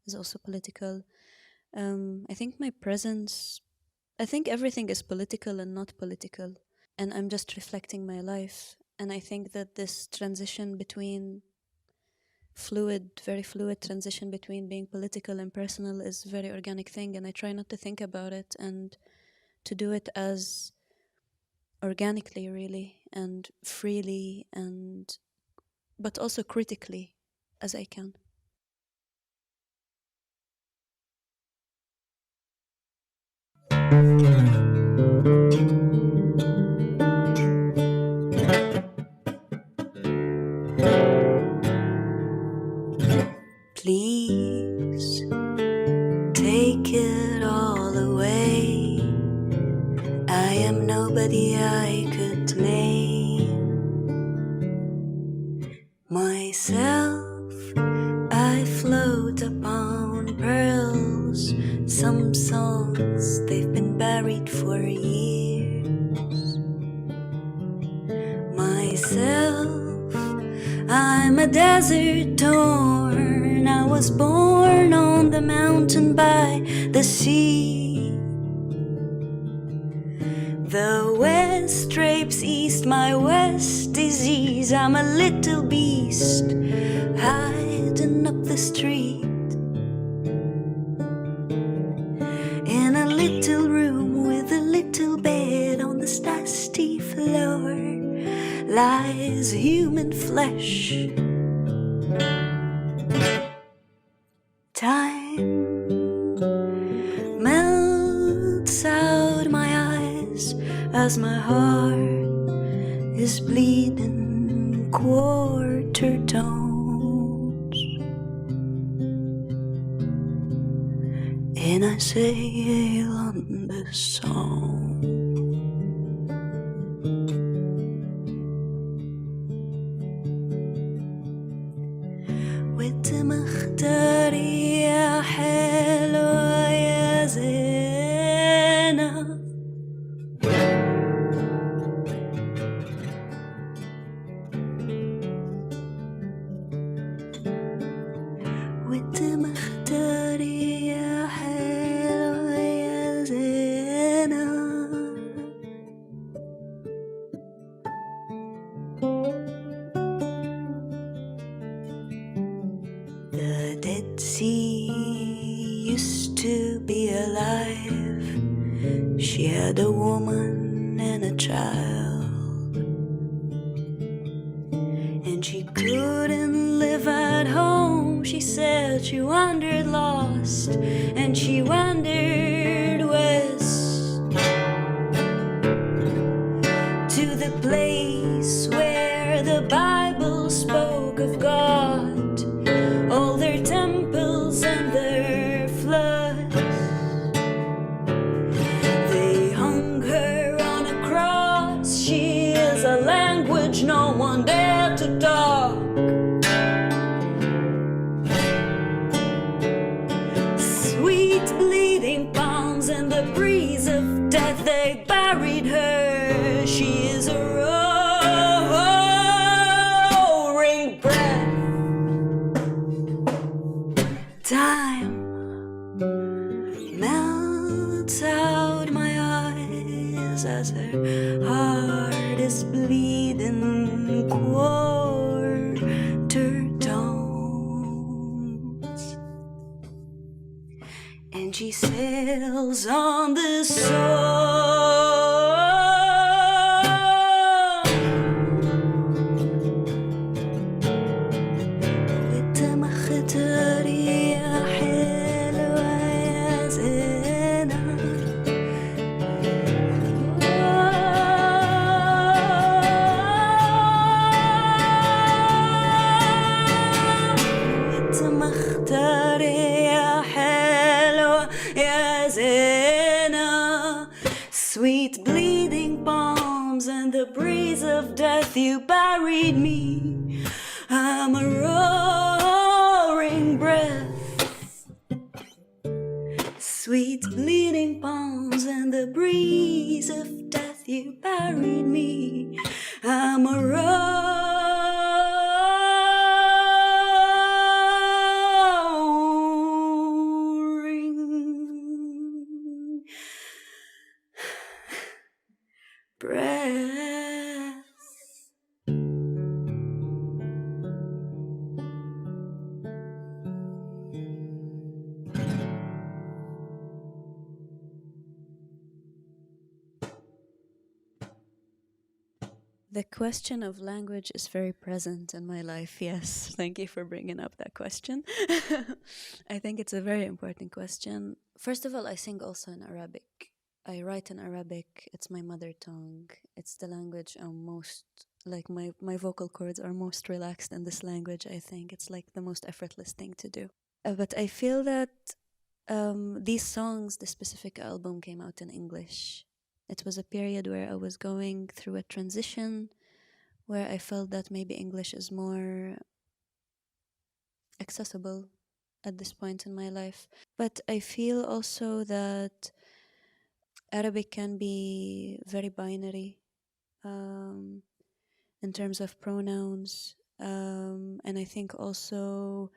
is also political. I think my presence, I think everything is political and not political. And I'm just reflecting my life. And I think that this transition between very fluid transition between being political and personal is a very organic thing. And I try not to think about it and to do it as organically, really, and freely, but also critically as I can. Please take it all away. I am nobody I could name myself. I float upon pearls. Some songs, they've been buried for years. Myself, I'm a desert torn. I was born on the mountain by the sea. The west drapes east, my west disease. I'm a little beast hiding up the street. In a little room with a little bed on this dusty floor lies human flesh. Time melts out my eyes as my heart is bleeding quarter tones. And I sail on this song. وانت مختار يا حلوة يا زينة. وانت مختار يا حلوة يا زينة. The Dead Sea used to be alive. She had a woman and a child, and she couldn't live at home. She said she wandered lost, and she she wandered west to the place where the Bible spoke of God, all their temples and their floods. They hung her on a cross. She is a language no one dared to talk. Sweet bleeding palms and the breeze of death, they buried her. She is a roaring breath. Time melts out my eyes as her heart is bleeding quarter tones, and she sails on the soul. وتمختاري يا حلوة يا زينة وتمختاري يا حلوة يا زينة. Sweet bleeding palms and the breeze of death, you buried me. I'm a roaring breath. Sweet bleeding palms and the breeze of death, you buried me. I'm a roaring breath. The question of language is very present in my life, yes. Thank you for bringing up that question. I think it's a very important question. First of all, I sing also in Arabic. I write in Arabic. It's my mother tongue. It's the language I'm most, like my vocal cords are most relaxed in this language, I think. It's like the most effortless thing to do. But I feel that these songs, the specific album came out in English. It was a period where I was going through a transition where I felt that maybe English is more accessible at this point in my life. But I feel also that Arabic can be very binary in terms of pronouns. And I think also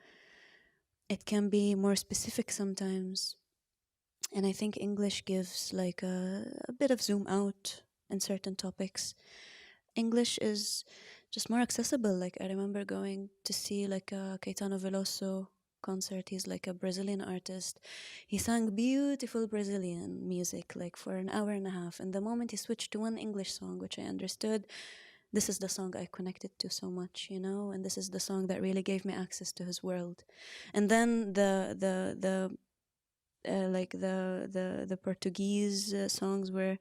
it can be more specific sometimes. And I think English gives like a bit of zoom out in certain topics. English is just more accessible. Like I remember going to see like a Caetano Veloso concert. He's like a Brazilian artist. He sang beautiful Brazilian music like for an hour and a half. And the moment he switched to one English song, which I understood, this is the song I connected to so much, you know, and this is the song that really gave me access to his world. And then the Portuguese songs were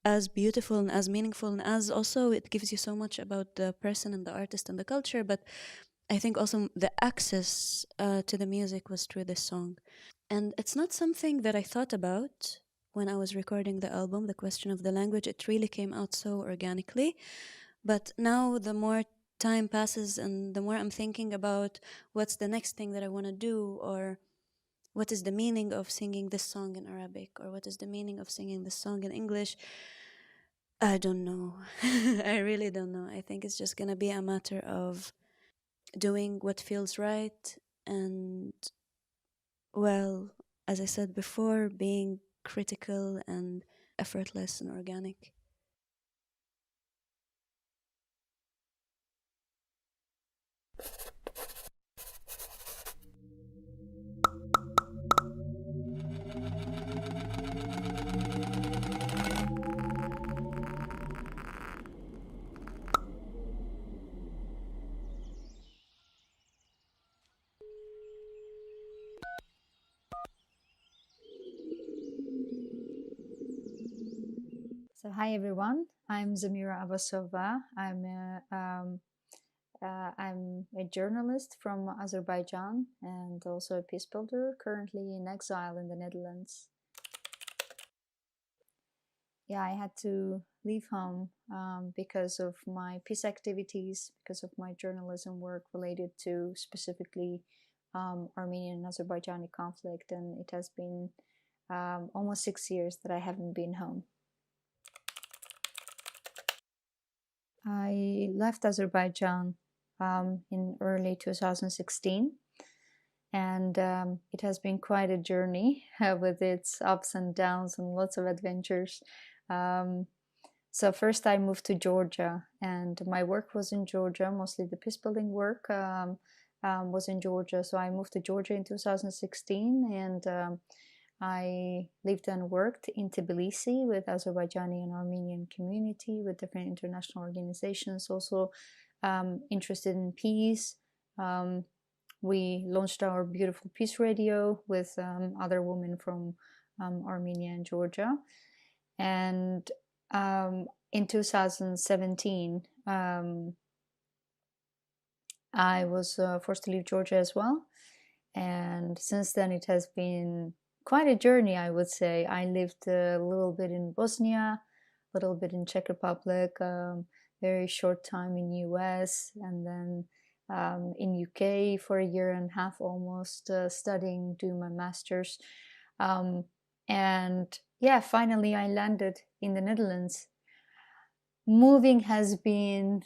as beautiful and as meaningful, and as also it gives you so much about the person and the artist and the culture. But I think also the access to the music was through this song. And it's not something that I thought about when I was recording the album, the question of the language. It really came out so organically. But now the more time passes and the more I'm thinking about what's the next thing that I want to do, or what is the meaning of singing this song in Arabic, or what is the meaning of singing this song in English, I don't know. I really don't know. I think it's just going to be a matter of doing what feels right and, well, as I said before, being critical and effortless and organic. So hi everyone, I'm Zamira Abbasova. I'm a journalist from Azerbaijan and also a peace builder, currently in exile in the Netherlands. Yeah, I had to leave home because of my peace activities, because of my journalism work related to specifically Armenian and Azerbaijani conflict, and it has been almost 6 years that I haven't been home. I left Azerbaijan in early 2016, and it has been quite a journey with its ups and downs and lots of adventures. So first I moved to Georgia, and my work was in Georgia, mostly the peace building work was in Georgia. So I moved to Georgia in 2016, and I lived and worked in Tbilisi with Azerbaijani and Armenian community, with different international organizations, also interested in peace. We launched our beautiful peace radio with other women from Armenia and Georgia. And in 2017, I was forced to leave Georgia as well. And since then, it has been quite a journey, I would say. I lived a little bit in Bosnia, a little bit in Czech Republic, very short time in US, and then in UK for a year and a half almost, studying, doing my master's. And yeah, finally I landed in the Netherlands. Moving has been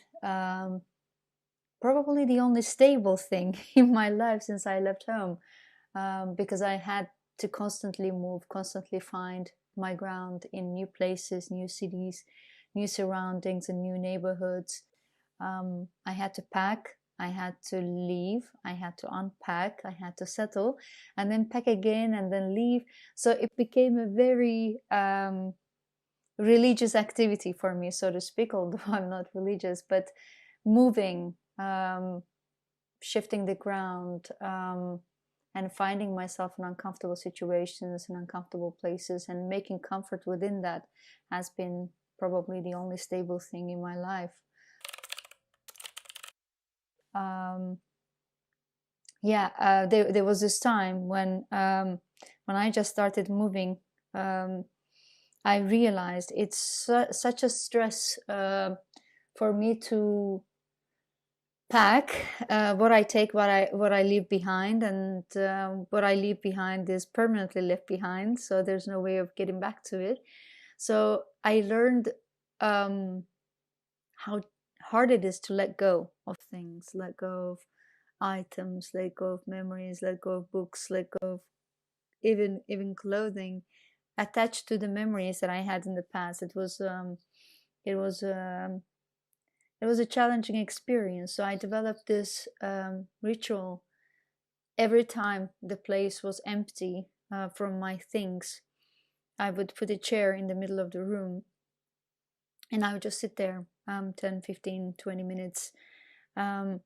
probably the only stable thing in my life since I left home, because I had to constantly move, constantly find my ground in new places, new cities, new surroundings, and new neighborhoods. I had to pack, I had to leave, I had to unpack, I had to settle, and then pack again and then leave. So it became a very religious activity for me, so to speak, although I'm not religious, but moving, shifting the ground, and finding myself in uncomfortable situations and uncomfortable places and making comfort within that has been probably the only stable thing in my life. There was this time when I just started moving, I realized it's such a stress for me to pack what I take, what I leave behind, and what I leave behind is permanently left behind, so there's no way of getting back to it. So I learned how hard it is to let go of things, let go of items, let go of memories, let go of books, let go of even clothing attached to the memories that I had in the past. It was a challenging experience. So I developed this ritual. Every time the place was empty from my things, I would put a chair in the middle of the room and I would just sit there 10, 15, 20 minutes,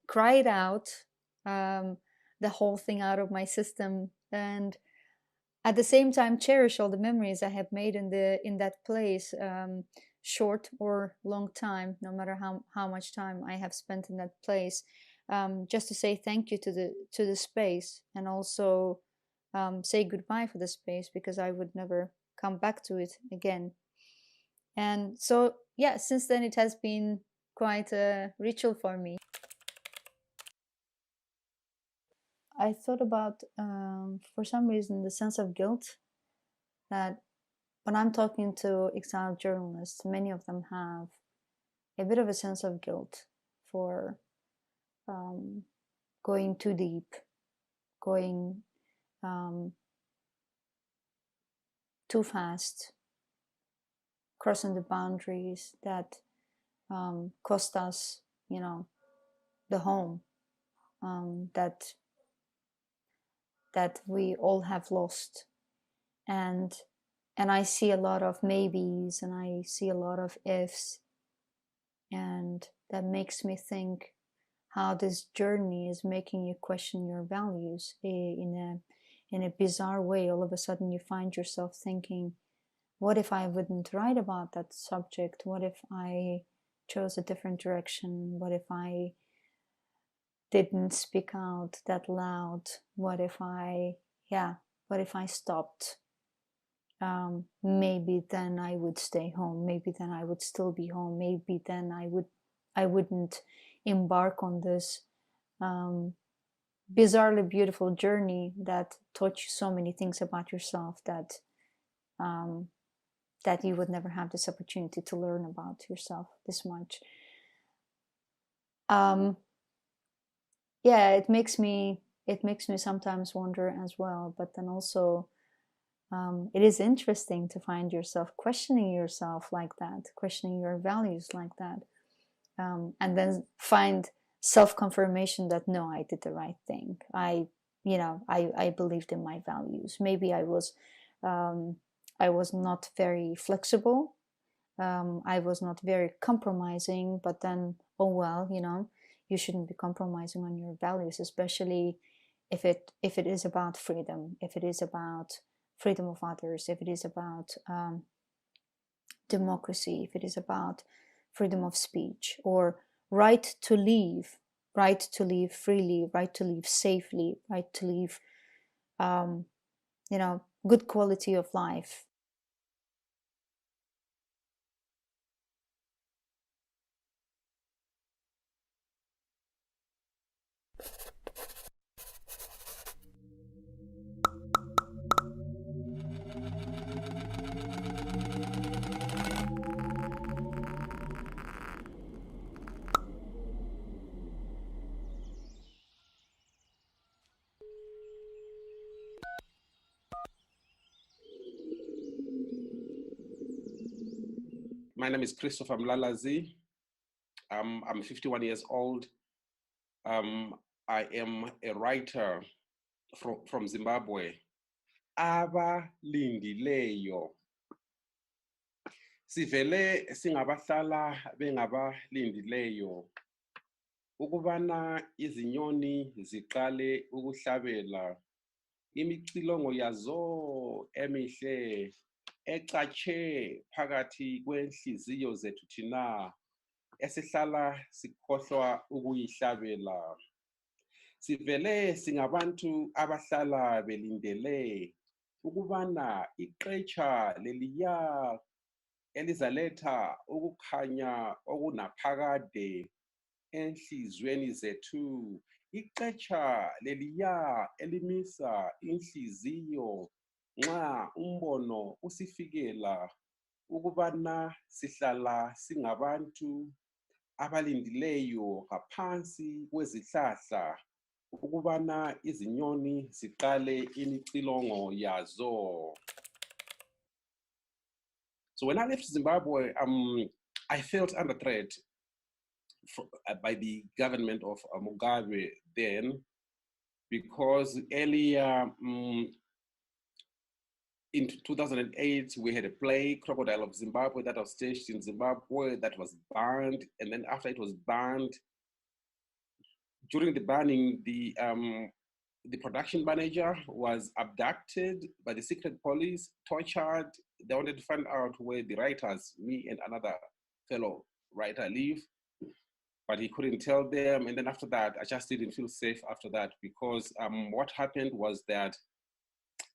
cry it out, the whole thing out of my system, and at the same time cherish all the memories I have made in that place, short or long time, no matter how much time I have spent in that place, just to say thank you to the space, and also say goodbye for the space, because I would never come back to it again. And so yeah, since then it has been quite a ritual for me. I thought about, for some reason, the sense of guilt that when I'm talking to exiled journalists, many of them have a bit of a sense of guilt for going too deep, going too fast, crossing the boundaries that cost us, the home that we all have lost. And I see a lot of maybes, and I see a lot of ifs, and that makes me think how this journey is making you question your values in a bizarre way. All of a sudden you find yourself thinking, what if I wouldn't write about that subject? What if I chose a different direction? What if I didn't speak out that loud? What if I stopped? Maybe then I would stay home. Maybe then I would still be home. Maybe then I wouldn't embark on this bizarrely beautiful journey that taught you so many things about yourself that that you would never have this opportunity to learn about yourself this much. Yeah, it makes me sometimes wonder as well, but then also it is interesting to find yourself questioning yourself like that, questioning your values like that, and then find self-confirmation that no, I did the right thing. I believed in my values. Maybe I was not very flexible. I was not very compromising, but then, oh well, you shouldn't be compromising on your values, especially if it is about freedom, if it is about freedom of others, if it is about democracy, if it is about freedom of speech, or right to live freely, right to live safely, right to live, good quality of life. My name is Christopher Mlalazi. I'm 51 years old. I am a writer from Zimbabwe. Abalindileyo. Sivele singabahlala bengabalindileyo. Ukubana izinyoni ziqale ukuhlabela. Imicilongo yazo emihle ecatshe phakathi kwenhliziyo zethu thina esihlala sikhohlwa ukuyihlabela. Sivele singabantu abahlala belindele ukubana iqecha leliya elizaletha ukukhanya okunaphakade enhlizweni zethu. Iqecha leliya elimisa inhliziyo nxa umbono usifikela ukubana sihlala singabantu abalindileyo ngaphansi kwezihlahla ukubana izinyoni ziqale imicilongo yazo. So when I left Zimbabwe, I felt under threat by the government of Mugabe then, because earlier in 2008, we had a play, Crocodile of Zimbabwe, that was staged in Zimbabwe, that was banned. And then after it was banned, during the banning, the production manager was abducted by the secret police, tortured. They wanted to find out where the writers, me and another fellow writer, live, but he couldn't tell them. And then after that, I just didn't feel safe after that, because what happened was that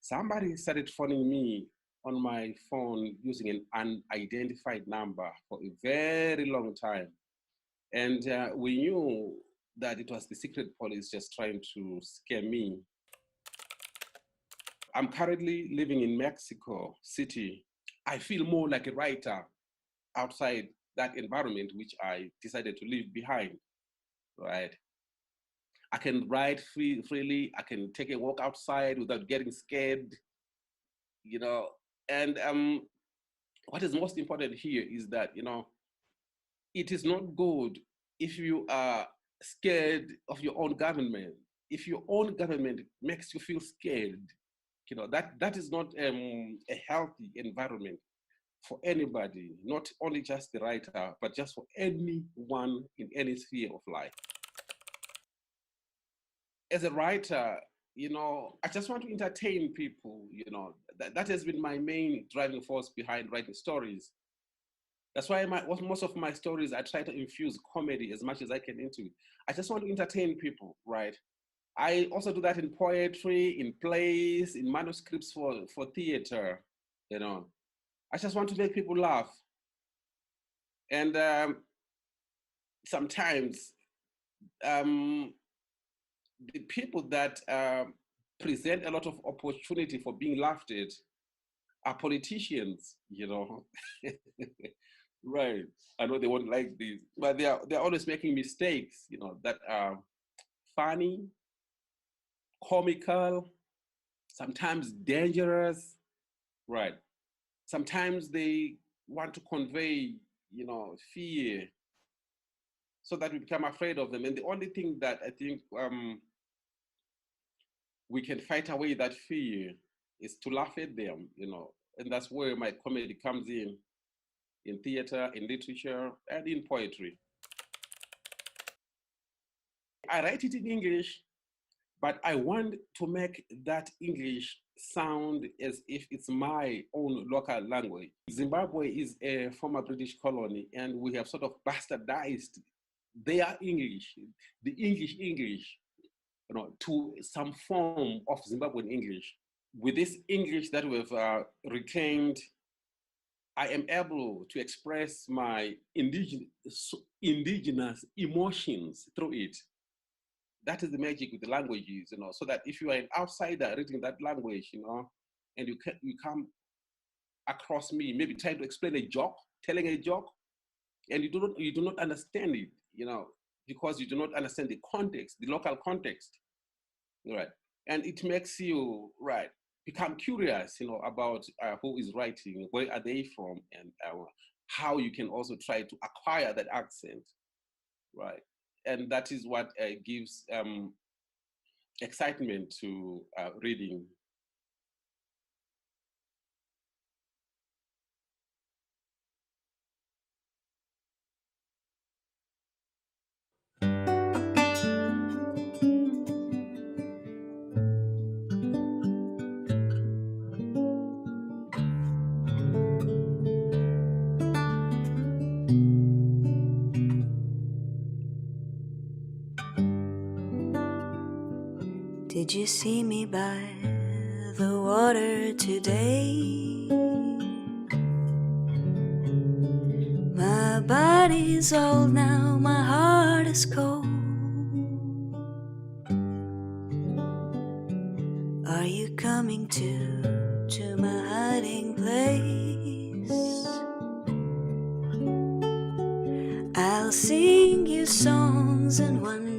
somebody started phoning me on my phone using an unidentified number for a very long time. And we knew that it was the secret police just trying to scare me. I'm currently living in Mexico City. I feel more like a writer outside that environment, which I decided to leave behind, right? I can write freely. I can take a walk outside without getting scared, and what is most important here is that, it is not good if you are scared of your own government. If your own government makes you feel scared, that is not a healthy environment for anybody, not only just the writer, but just for anyone in any sphere of life. As a writer, you know, I just want to entertain people, you know. That has been my main driving force behind writing stories. That's why most of my stories, I try to infuse comedy as much as I can into it. I just want to entertain people, right? I also do that in poetry, in plays, in manuscripts for theater, you know. I just want to make people laugh. And sometimes the people that present a lot of opportunity for being laughed at are politicians, you know. Right. I know they won't like this, but they're always making mistakes, you know, that are funny, comical, sometimes dangerous, right? Sometimes they want to convey, you know, fear so that we become afraid of them. And the only thing that I think we can fight away that fear is to laugh at them, you know. And that's where my comedy comes in theater, in literature, and in poetry. I write it in English, but I want to make that English sound as if it's my own local language. Zimbabwe is a former British colony, and we have sort of bastardized their English, the English, you know, to some form of Zimbabwean English. With this English that we've reclaimed, I am able to express my indigenous emotions through it. That is the magic with the languages, you know, so that if you are an outsider reading that language, you know, and you come across me, maybe trying to explain a joke, telling a joke, and you do not understand it, you know, because you do not understand the context, the local context, right? And it makes you, right, become curious, you know, about who is writing, where are they from, and how you can also try to acquire that accent, right? And that is what gives excitement to reading. Did you see me by the water today? My body's old now, my heart is cold. Are you coming to my hiding place? I'll sing you songs and wonder.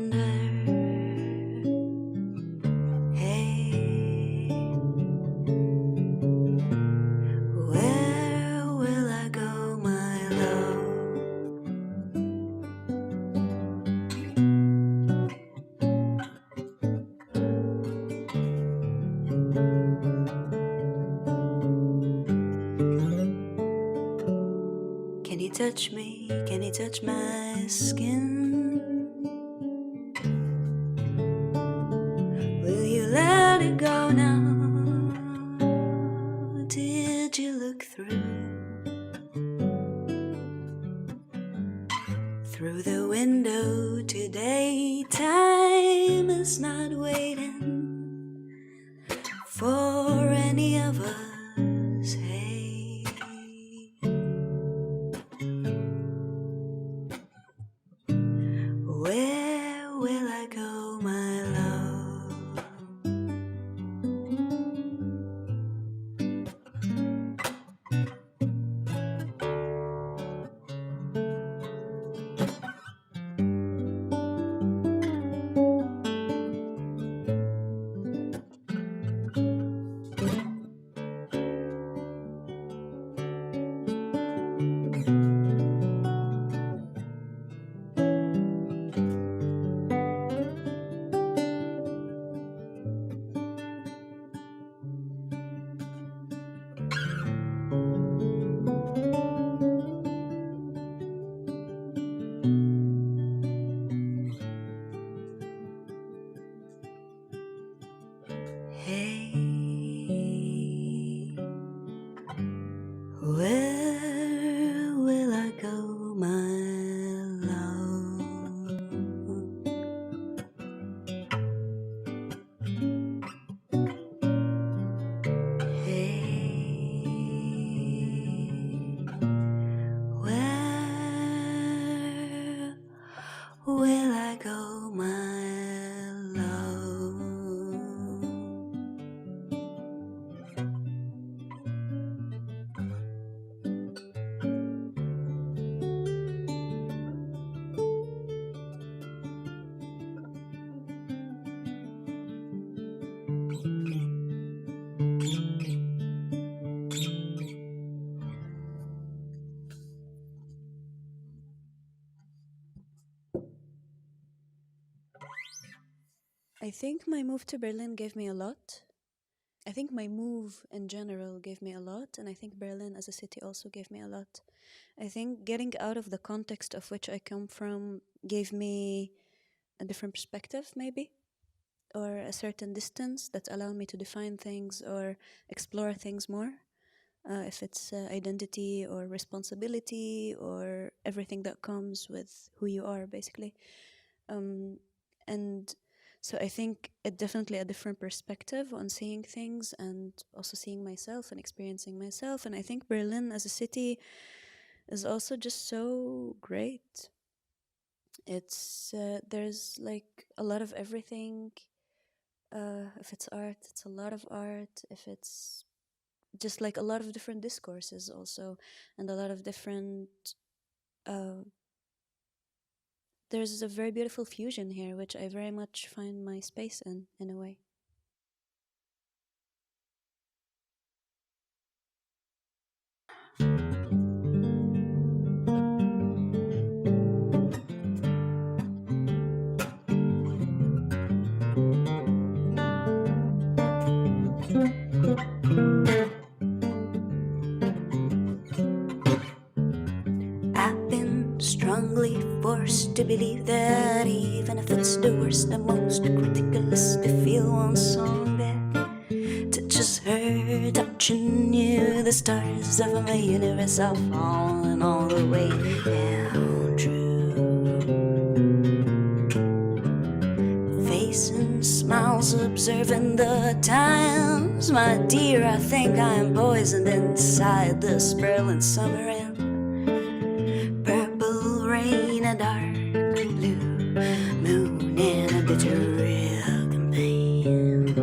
Touch me, can you touch my skin? Will you let it go now? Did you look through the window today? Time is not waiting for any of us. Hey, where will I go, my love? Where will I go, my love? Hey, where will I go, my love? I think my move to Berlin gave me a lot. I think my move in general gave me a lot, and I think Berlin as a city also gave me a lot. I think getting out of the context of which I come from gave me a different perspective, maybe, or a certain distance that allowed me to define things or explore things more. If it's identity or responsibility or everything that comes with who you are, basically. And so I think it definitely a different perspective on seeing things and also seeing myself and experiencing myself. And I think Berlin as a city is also just so great. It's there's like a lot of everything. If it's art, it's a lot of art. If it's just like a lot of different discourses also, and a lot of different there's a very beautiful fusion here, which I very much find my space in a way. I've been strongly forced to believe that even if it's the worst, the most critical is to feel one song that touches her, touching you. The stars of my universe are falling all the way down true. Facing smiles, observing the times. My dear, I think I am poisoned inside this Berlin summer and purple rain, a dark blue moon, and a bitter real campaign.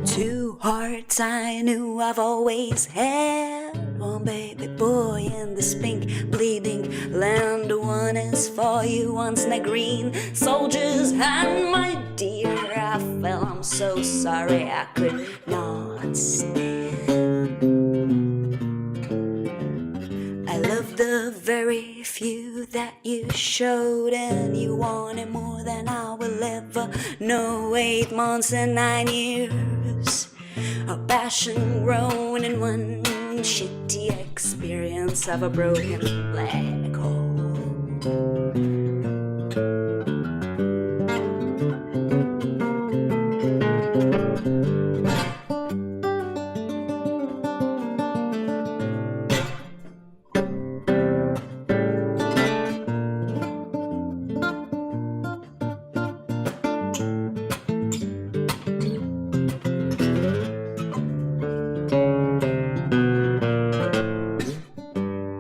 Two hearts I knew I've always had. One baby boy in this pink bleeding land. One is for you, one's in a green soldier's hand. My dear, I fell, I'm so sorry I could not stand. I love the very few that you showed, and you wanted more than I will ever know. 8 months and 9 years of passion grown in one shitty experience of a broken black hole.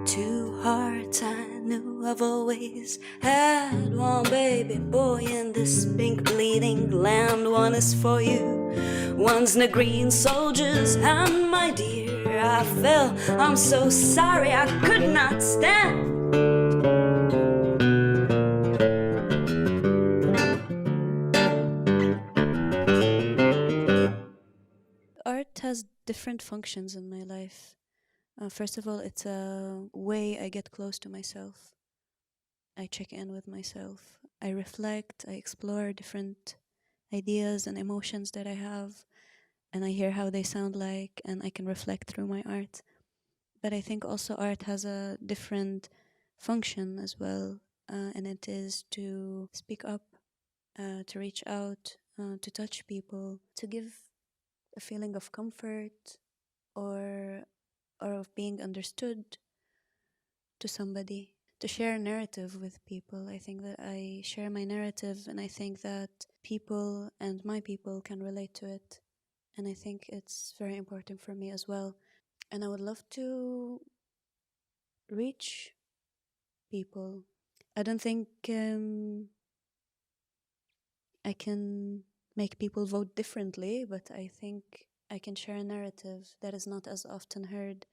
2 hearts I knew I've always had. One baby boy in this pink bleeding land. One is for you, one's in a green soldier's hand. My dear, I fell, I'm so sorry I could not stand. Art has different functions in my life. First of all, it's a way I get close to myself. I check in with myself. I reflect, I explore different ideas and emotions that I have. and I hear how they sound like, and I can reflect through my art. But I think also art has a different function as well, and it is to speak up, to reach out, to touch people, to give a feeling of comfort or of being understood to somebody, to share a narrative with people. I think that I share my narrative, and I think that people and my people can relate to it. And I think it's very important for me as well. And I would love to reach people. I don't think I can make people vote differently, but I think I can share a narrative that is not as often heard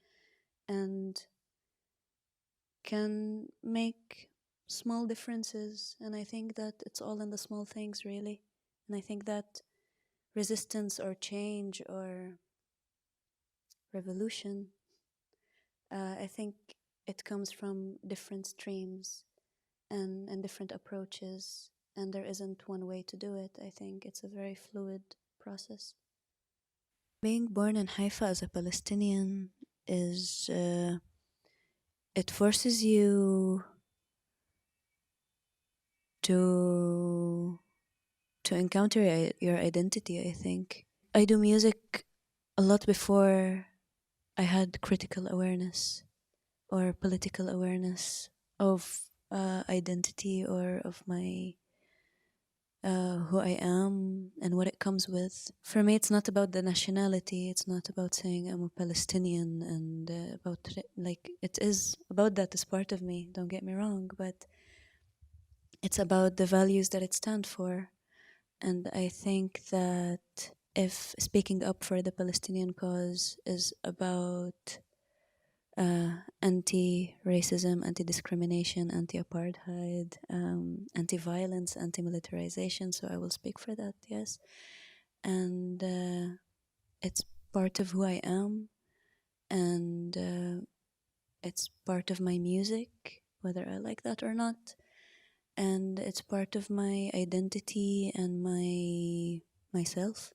and can make small differences. And I think that it's all in the small things, really. And I think that resistance or change or revolution, I think it comes from different streams and different approaches, and there isn't one way to do it. I think it's a very fluid process. Being born in Haifa as a Palestinian is, it forces you to encounter your identity, I think. I do music a lot before I had critical awareness or political awareness of identity or of my who I am and what it comes with. For me, it's not about the nationality. It's not about saying I'm a Palestinian and like it is about that as part of me. Don't get me wrong, but it's about the values that it stands for. And I think that if speaking up for the Palestinian cause is about anti-racism, anti-discrimination, anti-apartheid, anti-violence, anti-militarization. So I will speak for that, yes. And it's part of who I am, and it's part of my music, whether I like that or not. And it's part of my identity and myself.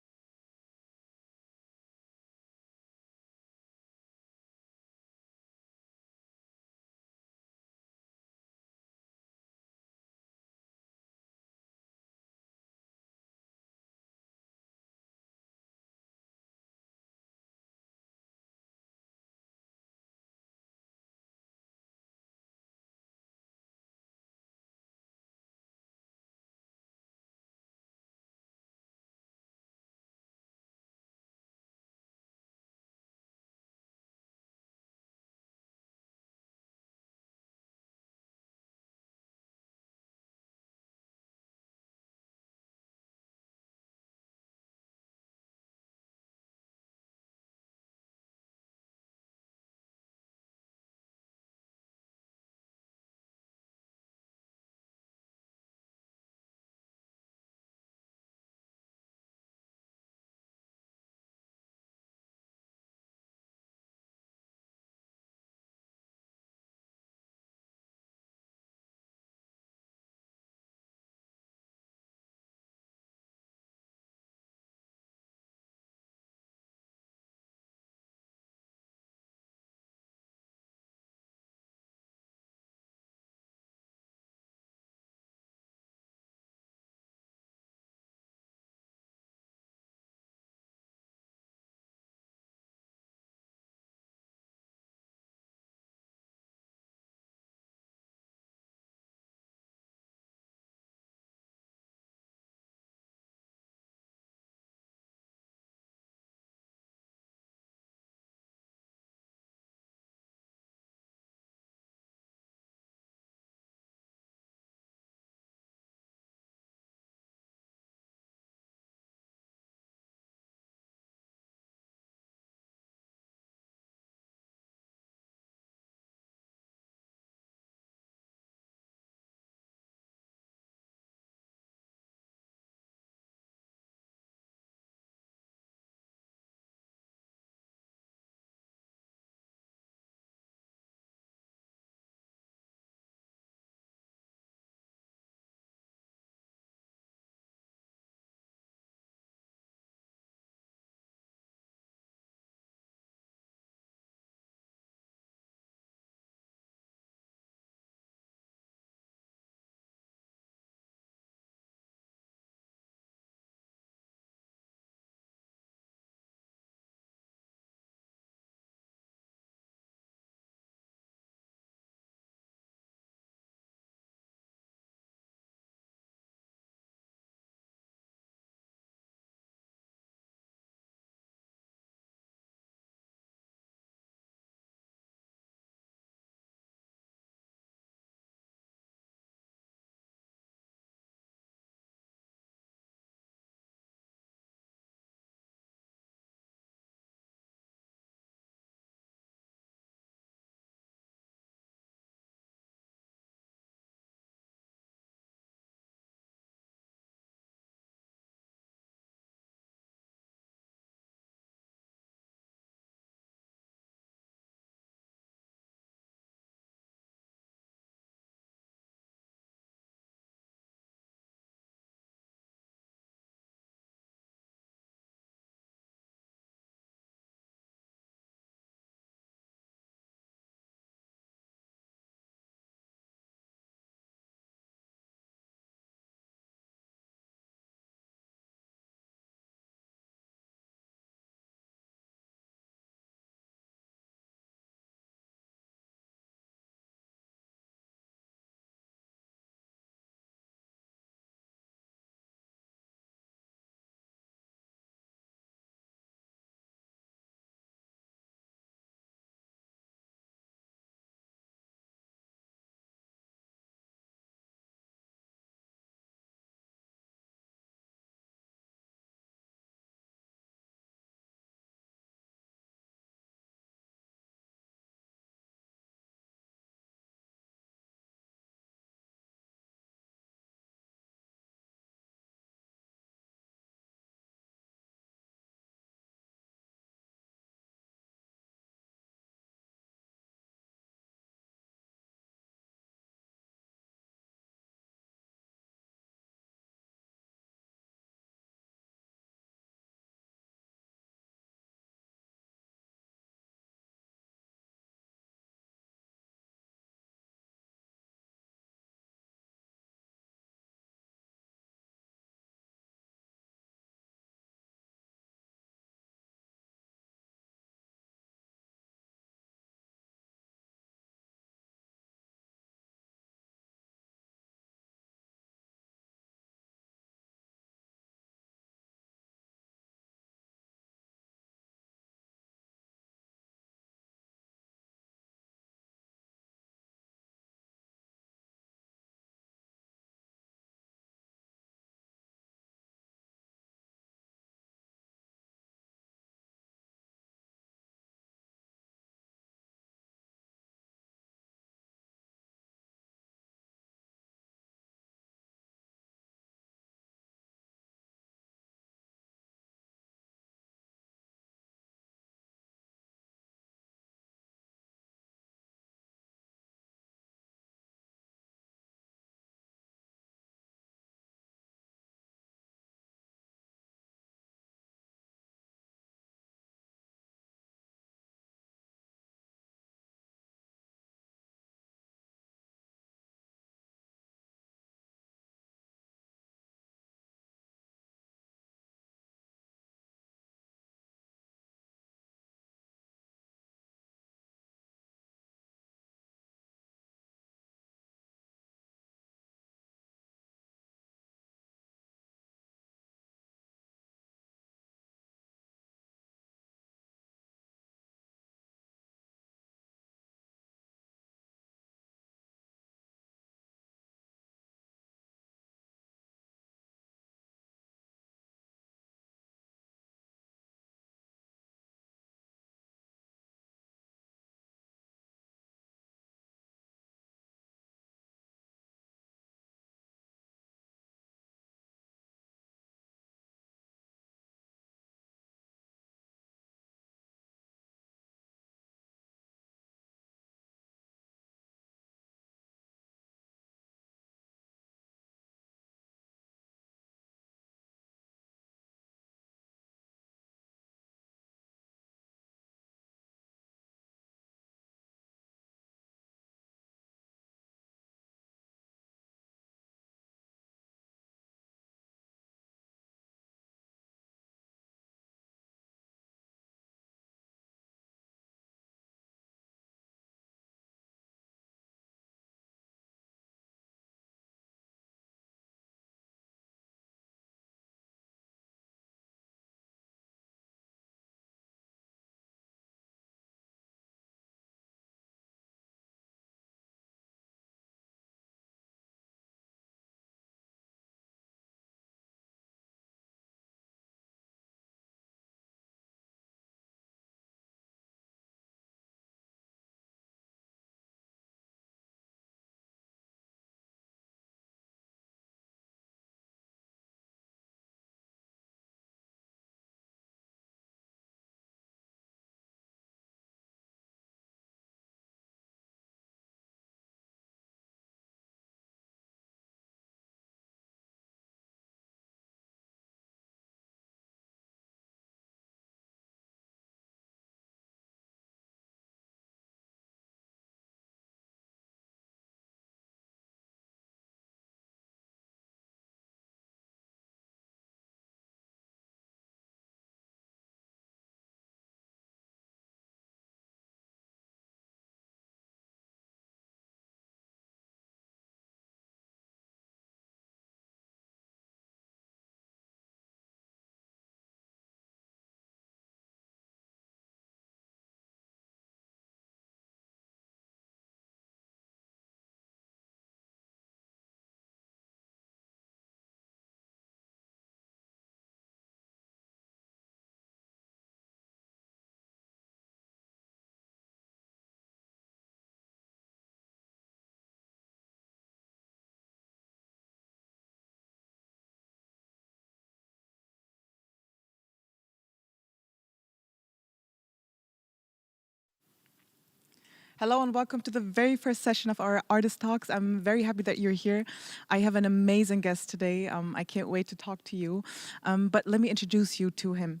Hello and welcome to the very first session of our Artist Talks. I'm very happy that you're here. I have an amazing guest today. I can't wait to talk to you. But let me introduce you to him.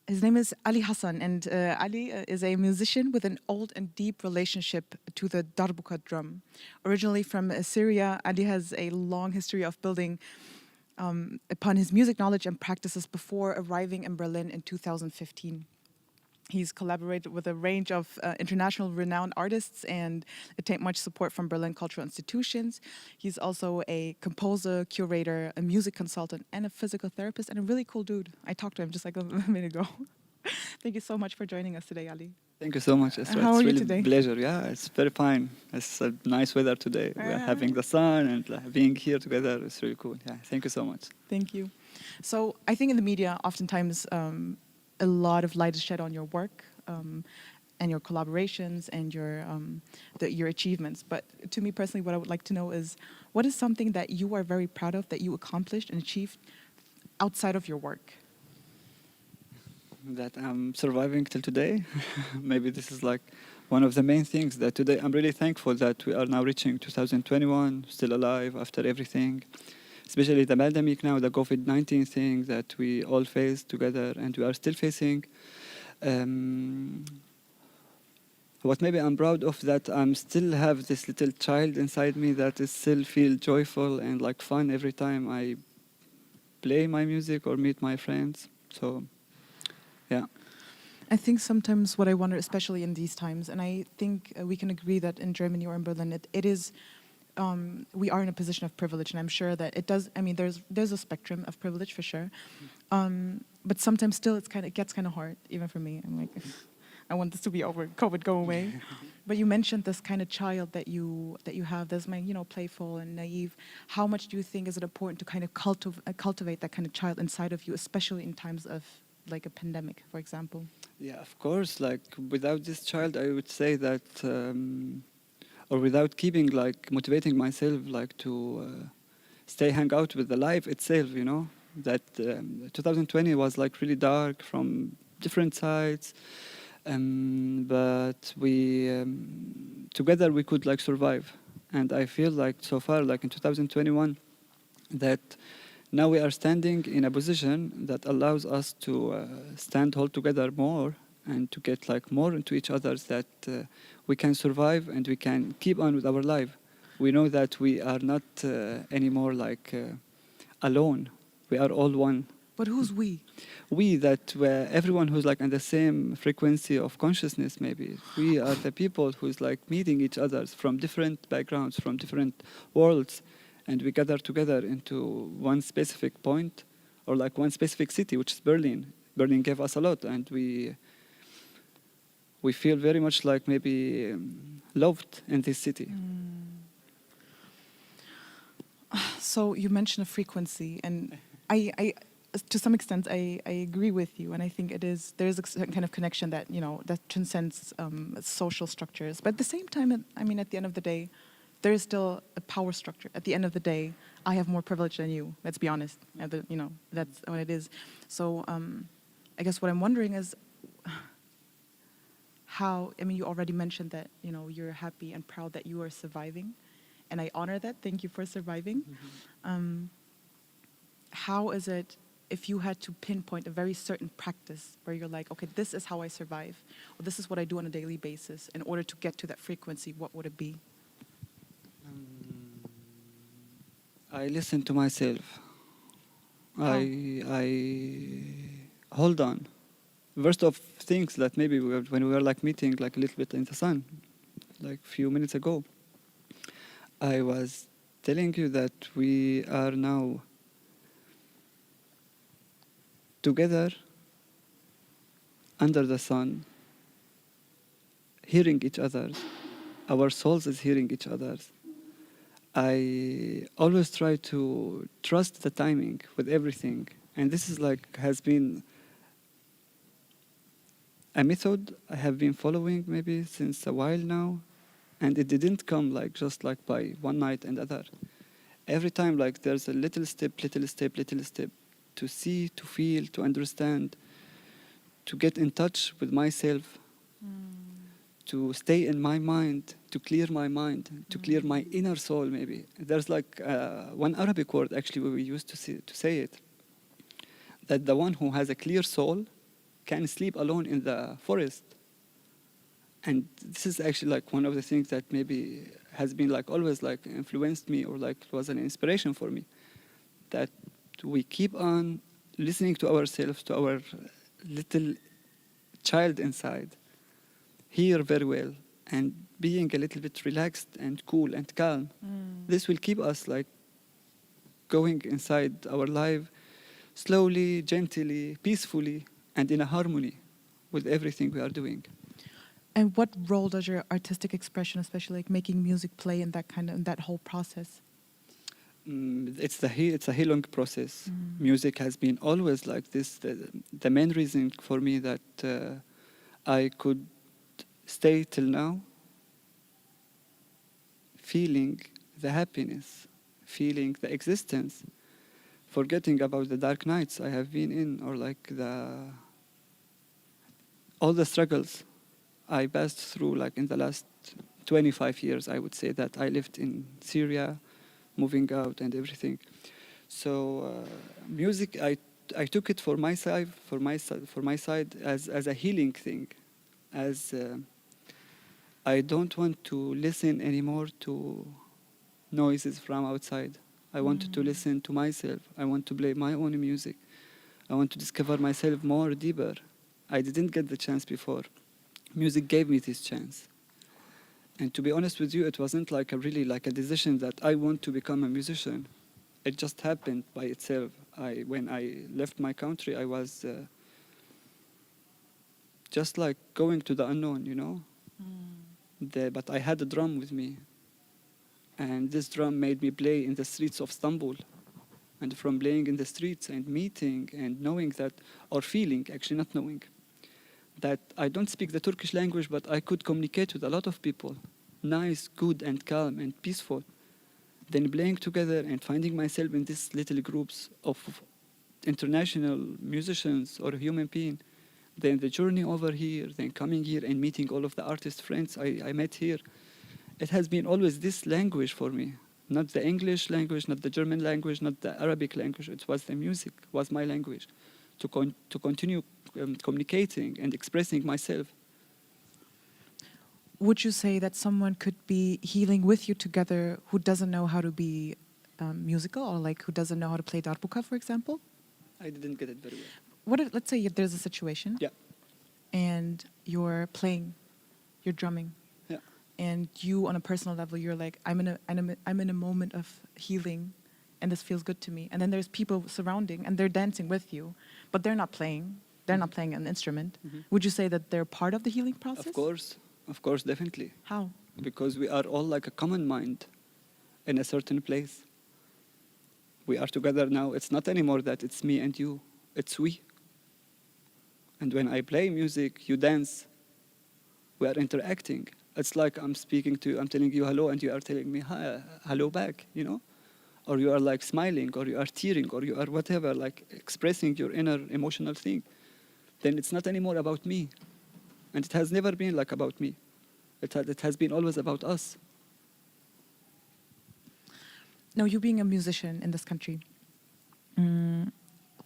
His name is Ali Hasan, and Ali is a musician with an old and deep relationship to the darbuka drum. Originally from Syria, Ali has a long history of building upon his music knowledge and practices before arriving in Berlin in 2015. He's collaborated with a range of international renowned artists and attained much support from Berlin cultural institutions. He's also a composer, curator, a music consultant, and a physical therapist, and a really cool dude. I talked to him just like a minute ago. Thank you so much for joining us today, Ali. Thank you so much, Esra. How are you really today? Pleasure. Yeah, it's very fine. It's a nice weather today. We're having the sun and being here together. It's really cool. Yeah, thank you so much. Thank you. So I think in the media, oftentimes, a lot of light is shed on your work and your collaborations and your achievements. But to me personally, what I would like to know is, what is something that you are very proud of that you accomplished and achieved outside of your work? That I'm surviving till today. Maybe this is like one of the main things that today I'm really thankful that we are now reaching 2021, still alive after everything. Especially the pandemic now, the COVID-19 thing that we all faced together and we are still facing. What maybe I'm proud of that I'm still have this little child inside me that is still feel joyful and like fun every time I play my music or meet my friends. So, yeah. I think sometimes what I wonder, especially in these times, and I think we can agree that in Germany or in Berlin, it is we are in a position of privilege, and I'm sure that it does. I mean, there's a spectrum of privilege for sure, but sometimes still it gets kind of hard, even for me. I'm like, I want this to be over, COVID go away. But you mentioned this kind of child that you have, this playful and naive. How much do you think is it important to kind of cultivate that kind of child inside of you, especially in times of like a pandemic, for example? Yeah, of course. Like without this child, I would say that. Or without keeping like motivating myself like to stay hang out with the life itself, that 2020 was like really dark from different sides, but we together we could like survive. And I feel like so far, like in 2021, that now we are standing in a position that allows us to stand all together more and to get like more into each other, that we can survive and we can keep on with our life. We know that we are not anymore like alone. We are all one. But who's we? We, that everyone who's like on the same frequency of consciousness, maybe. We are the people who's like meeting each other from different backgrounds, from different worlds, and we gather together into one specific point or like one specific city, which is Berlin. Berlin gave us a lot, and we feel very much like maybe loved in this city. So you mentioned a frequency, and I to some extent, I agree with you, and I think there is a certain kind of connection that that transcends social structures. But at the same time, I mean, at the end of the day, there is still a power structure. At the end of the day, I have more privilege than you. Let's be honest. That's what it is. So I guess what I'm wondering is, you already mentioned that, you're happy and proud that you are surviving, and I honor that. Thank you for surviving. Mm-hmm. How is it, if you had to pinpoint a very certain practice where you're like, okay, this is how I survive, or this is what I do on a daily basis in order to get to that frequency, what would it be? I listen to myself. I hold on. Worst of things that maybe when we were like meeting like a little bit in the sun, like a few minutes ago, I was telling you that we are now together under the sun, hearing each other. Our souls is hearing each other. I always try to trust the timing with everything, and this is like has been a method I have been following maybe since a while now, and it didn't come like just like by one night and other. Every time like there's a little step to see, to feel, to understand, to get in touch with myself, to stay in my mind, to clear my mind, to clear my inner soul, maybe. There's like one Arabic word, actually, where we used to say it, that the one who has a clear soul can sleep alone in the forest. And this is actually like one of the things that maybe has been like always like influenced me, or like was an inspiration for me, that we keep on listening to ourselves, to our little child inside, hear very well, and being a little bit relaxed and cool and calm. This will keep us like going inside our life slowly, gently, peacefully, and in a harmony with everything we are doing. And what role does your artistic expression, especially like making music, play in that whole process? It's a healing process. Music has been always like this. The main reason for me that I could stay till now, feeling the happiness, feeling the existence, forgetting about the dark nights I have been in, or like all the struggles I passed through, like in the last 25 years, I would say, that I lived in Syria, moving out and everything. So music, I took it for my side as a healing thing, as I don't want to listen anymore to noises from outside. I wanted to listen to myself. I want to play my own music. I want to discover myself more deeper. I didn't get the chance before. Music gave me this chance. And to be honest with you, it wasn't like a decision that I want to become a musician. It just happened by itself. When I left my country, I was just like going to the unknown, you know? But I had a drum with me. And this drum made me play in the streets of Istanbul. And from playing in the streets and meeting and knowing that, or feeling, actually not knowing, that I don't speak the Turkish language, but I could communicate with a lot of people. Nice, good, and calm, and peaceful. Then playing together and finding myself in these little groups of international musicians or human beings. Then the journey over here, then coming here and meeting all of the artist friends I met here. It has been always this language for me. Not the English language, not the German language, not the Arabic language. It was the music, was my language. To continue communicating and expressing myself. Would you say that someone could be healing with you together who doesn't know how to be musical, or like who doesn't know how to play darbuka, for example? I didn't get it very well. What if, let's say if there's a situation, yeah, and you're playing, you're drumming, yeah, and you on a personal level, you're like, I'm in a moment of healing, and this feels good to me. And then there's people surrounding, and they're dancing with you, but they're not playing. They're not playing an instrument. Would you say that they're part of the healing process? Of course, definitely. How? Because we are all like a common mind in a certain place. We are together now. It's not anymore that it's me and you. It's we. And when I play music, you dance. We are interacting. It's like I'm speaking to you, I'm telling you hello, and you are telling me hi, hello back, you know? Or you are like smiling, or you are tearing, or you are whatever, like expressing your inner emotional thing. Then it's not anymore about me. And it has never been like about me. It has been always about us. Now, you being a musician in this country,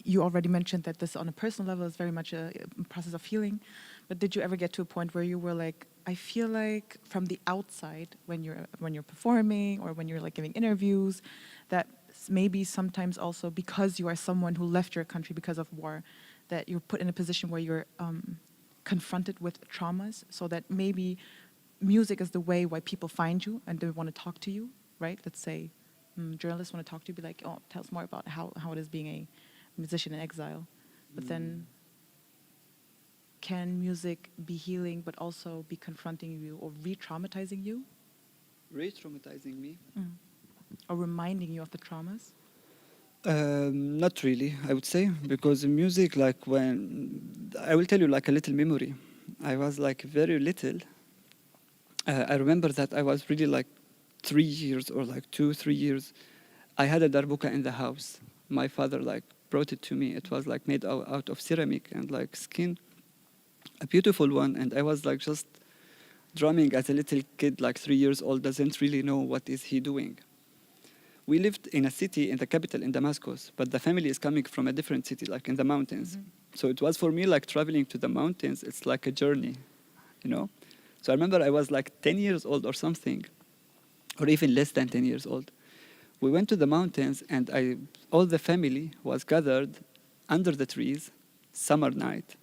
you already mentioned that this on a personal level is very much a process of healing. But did you ever get to a point where you were like, I feel like from the outside, when you're performing or when you're like giving interviews, that maybe sometimes also because you are someone who left your country because of war, that you're put in a position where you're confronted with traumas, so that maybe music is the way why people find you and they want to talk to you, right? Let's say journalists want to talk to you, be like, oh, tell us more about how it is being a musician in exile. But then can music be healing but also be confronting you or re-traumatizing you? Re-traumatizing me? Or reminding you of the traumas? Not really, I would say, because music, like when, I will tell you like a little memory. I was like very little. I remember that I was really like 3 years or like 2-3 years. I had a darbuka in the house. My father like brought it to me. It was like made out of ceramic and like skin, a beautiful one. And I was like just drumming as a little kid, like 3 years old, doesn't really know what is he doing. We lived in a city in the capital, in Damascus, but the family is coming from a different city, like in the mountains. So it was for me like traveling to the mountains. It's like a journey, you know? So I remember I was like 10 years old or something, or even less than 10 years old. We went to the mountains and all the family was gathered under the trees, summer night.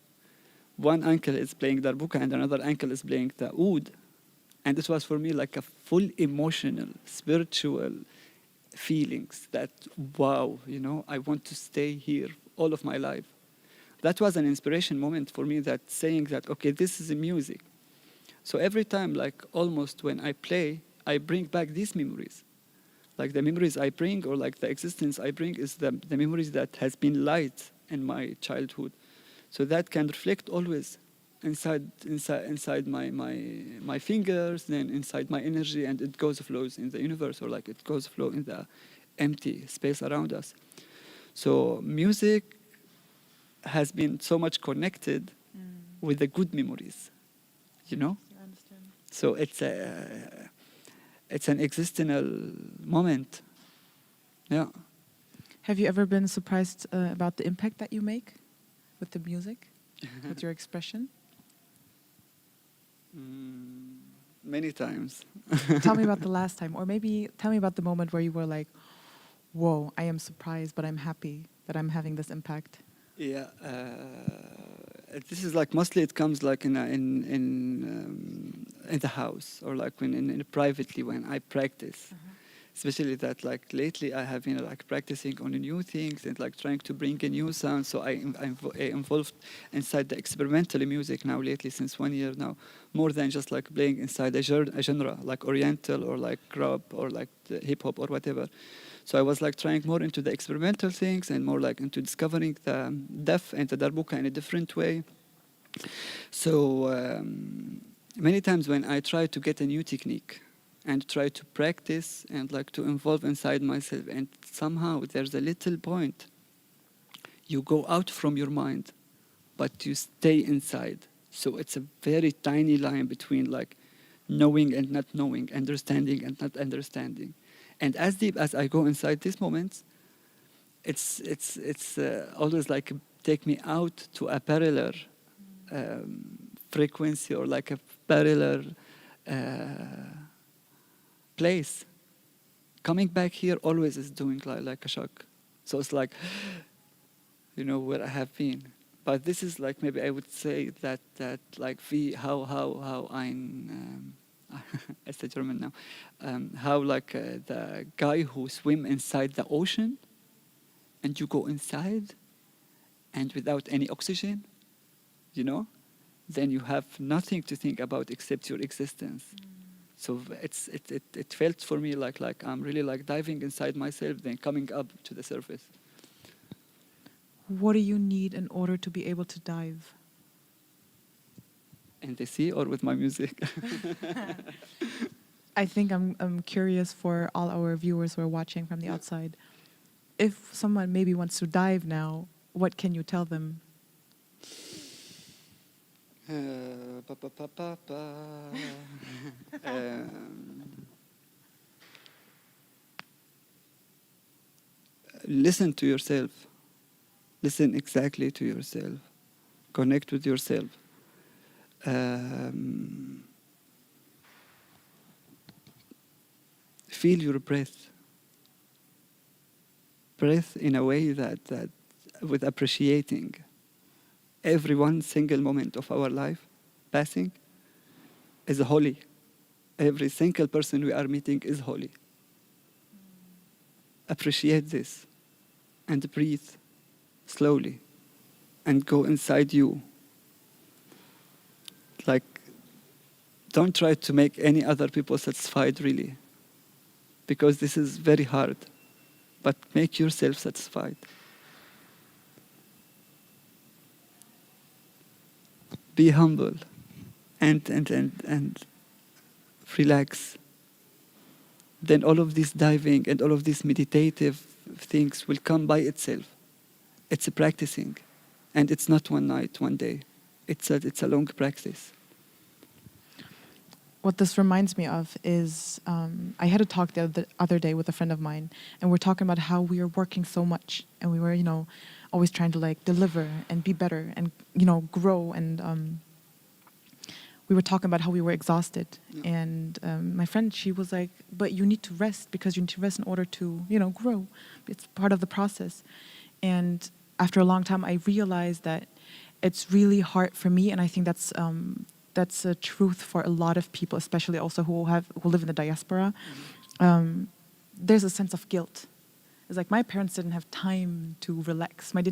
One uncle is playing darbuka and another uncle is playing the oud. And this was for me like a full emotional, spiritual feelings that, wow, you know, I want to stay here all of my life. That was an inspiration moment for me, that saying that, okay, this is the music. So every time, like almost when I play, I bring back these memories. Like the memories I bring, or like the existence I bring, is the memories that has been light in my childhood. So that can reflect always inside my fingers, then inside my energy, and it flows in the universe, or like it flow in the empty space around us. So music has been so much connected with the good memories, you know? I understand. So it's an existential moment. Yeah. Have you ever been surprised about the impact that you make with the music, with your expression? Many times. Tell me about the last time, or maybe tell me about the moment where you were like, whoa, I am surprised, but I'm happy that I'm having this impact. Yeah, this is like mostly it comes like in the house, or like when privately when I practice. Especially that like lately I have been like practicing on new things and like trying to bring a new sound. So I'm involved inside the experimental music now lately, since 1 year now, more than just like playing inside a genre like Oriental or like rap or like hip hop or whatever. So I was like trying more into the experimental things and more like into discovering the def and the darbuka in a different way. So many times when I try to get a new technique and try to practice and like to involve inside myself, and somehow there's a little point, you go out from your mind, but you stay inside. So it's a very tiny line between like knowing and not knowing, understanding and not understanding. And as deep as I go inside these moments, it's always like take me out to a parallel frequency, or like a parallel place. Coming back here always is doing like a shock. So it's like, you know, where I have been. But this is like, maybe I would say that like how I'm it's a German now, how like the guy who swim inside the ocean, and you go inside, and without any oxygen, you know, then you have nothing to think about except your existence. So it felt for me like I'm really like diving inside myself, then coming up to the surface. What do you need in order to be able to dive? In the sea or with my music? I think I'm curious for all our viewers who are watching from the outside. If someone maybe wants to dive now, what can you tell them? Listen to yourself. Listen exactly to yourself. Connect with yourself. Feel your breath. Breath in a way that with appreciating every one single moment of our life passing is holy. Every single person we are meeting is holy. Appreciate this and breathe slowly and go inside you. Like, don't try to make any other people satisfied, really, because this is very hard, but make yourself satisfied. Be humble and relax. Then all of this diving and all of these meditative things will come by itself. It's a practicing, and it's not one night, one day. It's a long practice. what this reminds me of is I had a talk the other day with a friend of mine, and we're talking about how we are working so much, and we were, always trying to like deliver and be better and, grow. And we were talking about how we were exhausted. Yeah. And my friend, she was like, but you need to rest, because you need to rest in order to, grow. It's part of the process. And after a long time, I realized that it's really hard for me, and I think that's a truth for a lot of people, especially also who live in the diaspora. Mm-hmm. There's a sense of guilt. It's like my parents didn't have time to relax. My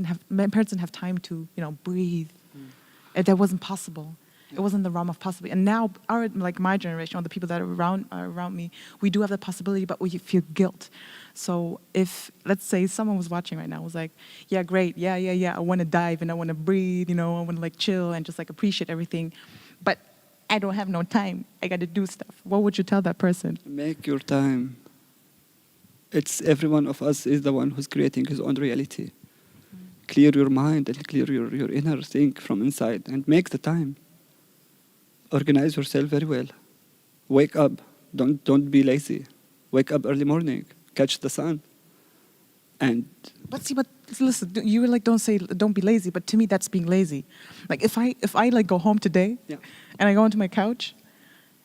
parents didn't have time to, breathe. Mm. That wasn't possible. Yeah. It wasn't the realm of possibility. And now, my generation, or the people that are around me, we do have the possibility, but we feel guilt. So if, let's say, someone was watching right now, was like, yeah, great, yeah, I want to dive and I want to breathe, I want to like chill and just like appreciate everything, but I don't have no time. I got to do stuff. What would you tell that person? Make your time. It's every one of us is the one who's creating his own reality. Clear your mind and clear your inner thing from inside and make the time. Organize yourself very well. Wake up. Don't be lazy. Wake up early morning. Catch the sun. And but listen, you were like, don't be lazy, but to me that's being lazy. Like if I like go home today, yeah, and I go into my couch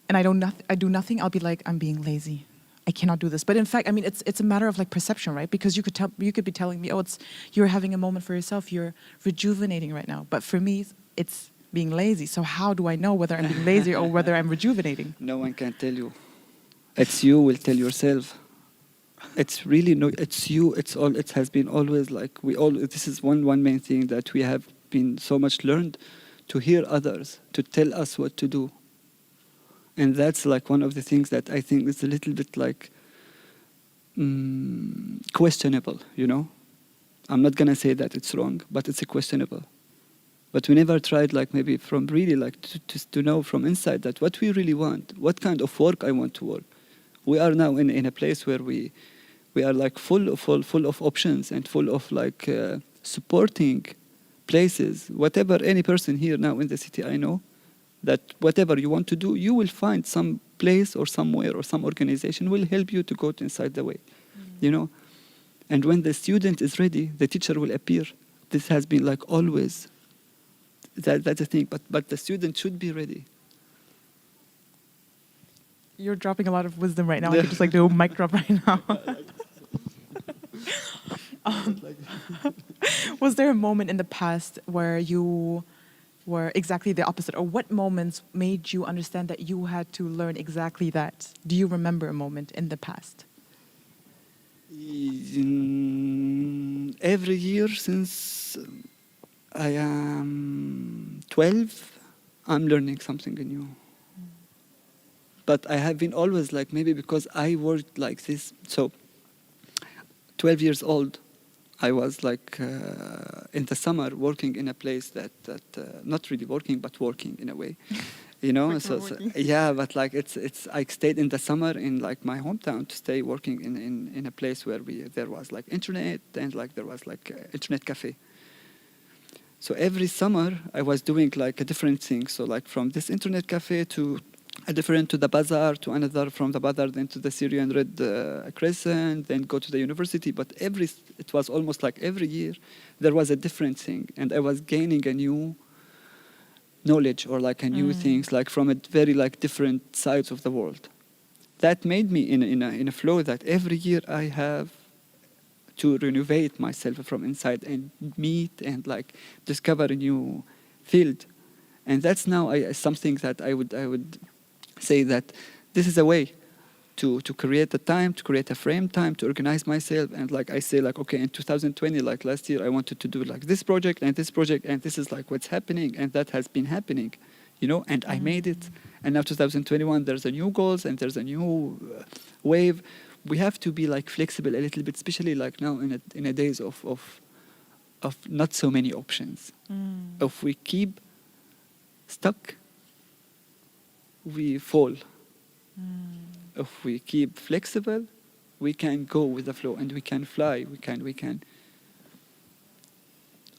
and I do nothing, I'll be like, I'm being lazy. I cannot do this. But in fact, I mean, it's a matter of like perception, right? Because you could be telling me, you're having a moment for yourself, you're rejuvenating right now. But for me, it's being lazy. So how do I know whether I'm being lazy or whether I'm rejuvenating? No one can tell you. It's you will tell yourself. It's really it's you. It has been always like this is one main thing that we have been so much learned, to hear others, to tell us what to do. And that's like one of the things that I think is a little bit like questionable, I'm not gonna say that it's wrong, but it's questionable. But we never tried like maybe from really like to know from inside that what we really want, what kind of work I want to work. We are now in a place where we are like full of options and full of like supporting places. Whatever any person here now in the city, I know that whatever you want to do, you will find some place or somewhere or some organization will help you to go inside the way, And when the student is ready, the teacher will appear. This has been like always. That's the thing. But the student should be ready. You're dropping a lot of wisdom right now. I could just like do a mic drop right now. Was there a moment in the past where you were exactly the opposite, or what moments made you understand that you had to learn exactly that? Do you remember a moment in the past? Every year since I am 12, I'm learning something new. But I have been always like, maybe because I worked like this. So 12 years old, I was like in the summer working in a place that not really working, but working in a way, so yeah, but like it's I stayed in the summer in like my hometown to stay working in a place where there was like internet and like there was like internet cafe. So every summer I was doing like a different thing. So like from this internet cafe to a different to the bazaar, to another from the bazaar, then to the Syrian Red Crescent, then go to the university. But it was almost like every year there was a different thing, and I was gaining a new knowledge or like a new things, like from a very like different sides of the world. That made me in a flow that every year I have to renovate myself from inside and meet and like discover a new field. And that's now something that I would say that this is a way to create a time, to create a frame time, to organize myself. And like I say, like, okay, in 2020, like last year, I wanted to do like this project, and this is like what's happening, and that has been happening, and I made it. And now 2021, there's a new goals and there's a new wave. We have to be like flexible a little bit, especially like now in a days of not so many options. If we keep stuck, we fall. If we keep flexible, we can go with the flow and we can fly. We can.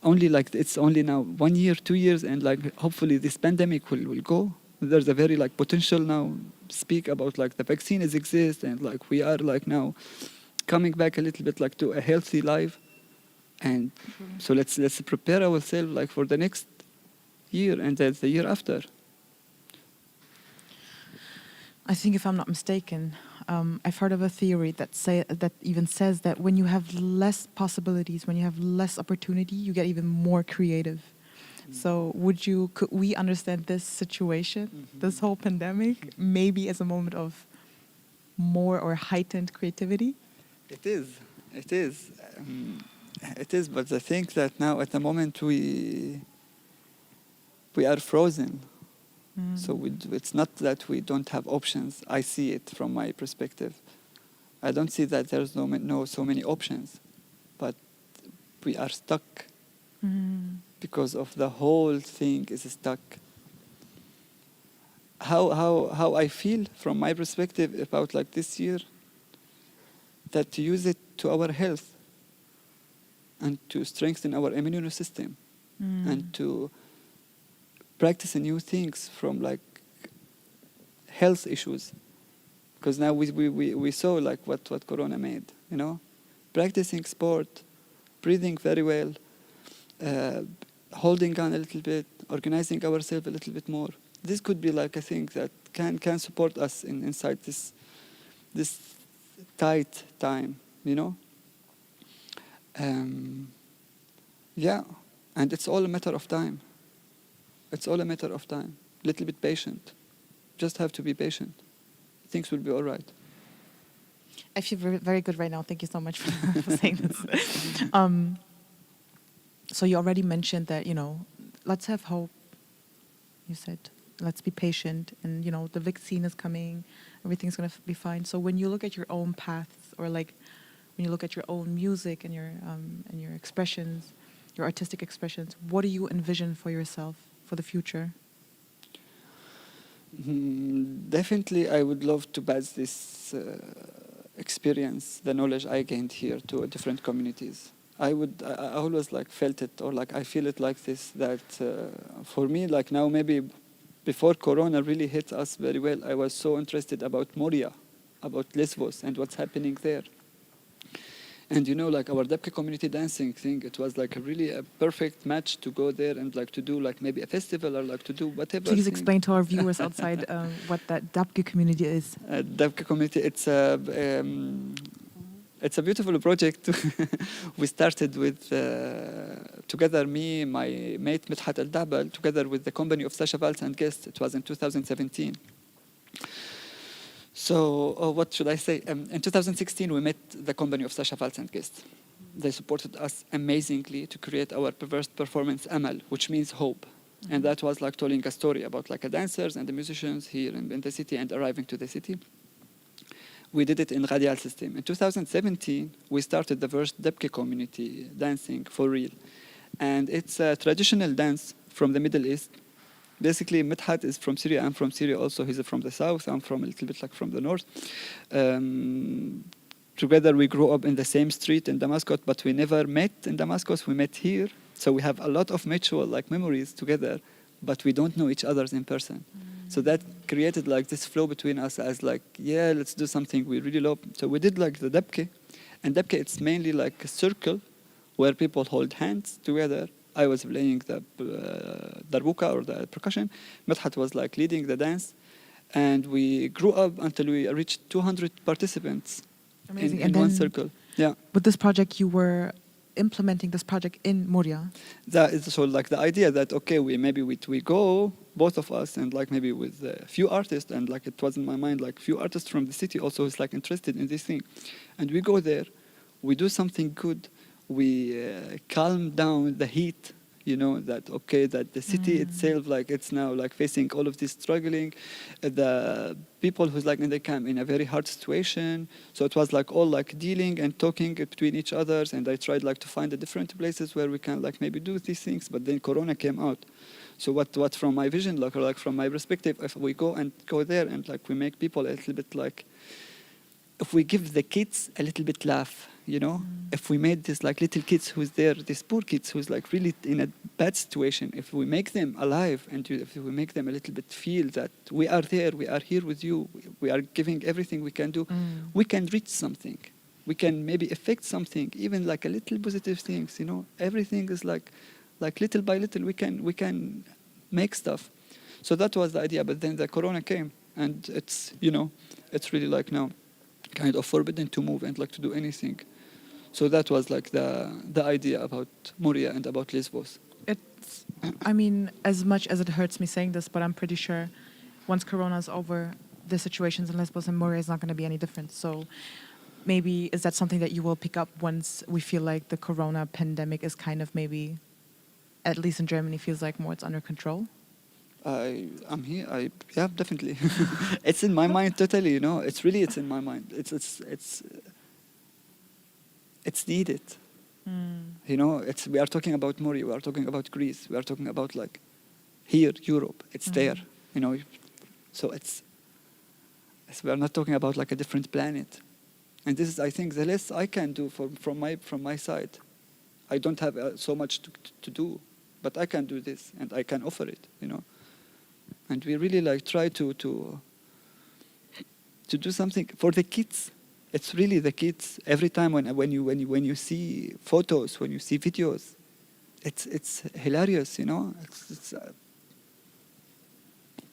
Only like it's only now 1 year, 2 years, and like hopefully this pandemic will go. There's a very like potential now speak about like the vaccine is exist and like we are like now coming back a little bit like to a healthy life. And so let's prepare ourselves like for the next year and the year after. I think if I'm not mistaken, I've heard of a theory that even says that when you have less possibilities, when you have less opportunity, you get even more creative. So could we understand this situation, this whole pandemic, maybe as a moment of more or heightened creativity? It is. It is, but I think that now at the moment we are frozen. So it's not that we don't have options. I see it from my perspective. I don't see that there's so many options, but we are stuck because of the whole thing is stuck. How I feel from my perspective about like this year, that to use it to our health and to strengthen our immune system and to practice new things from like health issues, because now we saw like what Corona made, you know, practicing sport, breathing very well, holding on a little bit, organizing ourselves a little bit more. This could be like a thing that can support us inside this tight time, you know. Yeah, and it's all a matter of time. It's all a matter of time. Little bit patient. Just have to be patient. Things will be all right. I feel very, very good right now. Thank you so much for saying this. So you already mentioned that, you know, let's have hope. You said, let's be patient. And, you know, the vaccine is coming. Everything's going to be fine. So when you look at your own paths, or like when you look at your own music and your expressions, your artistic expressions, what do you envision for yourself for the future? Definitely, I would love to pass this experience, the knowledge I gained here, to different communities. I always like felt it, or like I feel it like this, that for me, like now maybe before Corona really hit us very well, I was so interested about Moria, about Lesbos and what's happening there. And you know, like our Dabka community dancing thing, it was like a perfect match to go there and like to do like maybe a festival or like to do whatever. Please explain to our viewers outside what that Dabka community is. Dabka community, it's a beautiful project. We started with, together me, my mate Midhat Al-Dabal, together with the company of Sasha Valls and Guest. It was in 2017. So what should I say? In 2016, we met the company of Sasha Valls and Guest. They supported us amazingly to create our first performance, Amal, which means hope. And that was like telling a story about like the dancers and the musicians here in the city and arriving to the city. We did it in radial system. In 2017, we started the first Dabka community dancing for real. And it's a traditional dance from the Middle East. Basically, Midhat is from Syria. I'm from Syria also. He's from the south. I'm from a little bit like from the north. Together, we grew up in the same street in Damascus, but we never met in Damascus. We met here. So we have a lot of mutual like memories together, but we don't know each other in person. So that created like this flow between us as like, yeah, let's do something we really love. So we did like the Dabka. And Dabka, it's mainly like a circle where people hold hands together. I was playing the darbuka or the percussion. Midhat was like leading the dance. And we grew up until we reached 200 participants in one circle. Yeah. With this project, you were implementing this project in Moria. That is so like the idea that, okay, we go, both of us, and like maybe with a few artists, and like it was in my mind, like few artists from the city also is like interested in this thing. And we go there, we do something good, we calm down the heat, you know, that, okay, that the city itself, like it's now like facing all of this struggling, the people who's like in the camp in a very hard situation. So it was like all like dealing and talking between each others. And I tried like to find the different places where we can like maybe do these things, but then Corona came out. So what from my vision, like from my perspective, if we go there and like we make people a little bit like, if we give the kids a little bit laugh, you know? If we made this like little kids who's there, these poor kids who's like really in a bad situation, if we make them alive and if we make them a little bit feel that we are there, we are here with you, we are giving everything we can do, we can reach something. We can maybe affect something, even like a little positive things, you know? Everything is like little by little we can make stuff. So that was the idea, but then the corona came and it's, you know, it's really like now kind of forbidden to move and like to do anything. So that was like the idea about Moria and about Lesbos. It's, I mean, as much as it hurts me saying this, but I'm pretty sure once Corona's over, the situations in Lesbos and Moria is not going to be any different. So maybe is that something that you will pick up once we feel like the Corona pandemic is kind of maybe, at least in Germany, feels like more it's under control? I'm here. Yeah, definitely. It's in my mind totally. You know, it's in my mind. It's needed. You know, we are talking about Moria. We are talking about Greece. We are talking about like here, Europe. It's there. You know, so we are not talking about like a different planet. And this is, I think, the less I can do from my side. I don't have so much to do, but I can do this and I can offer it. You know. And we really like try to do something for the kids. It's really the kids. Every time when you see photos, when you see videos, it's hilarious. You know,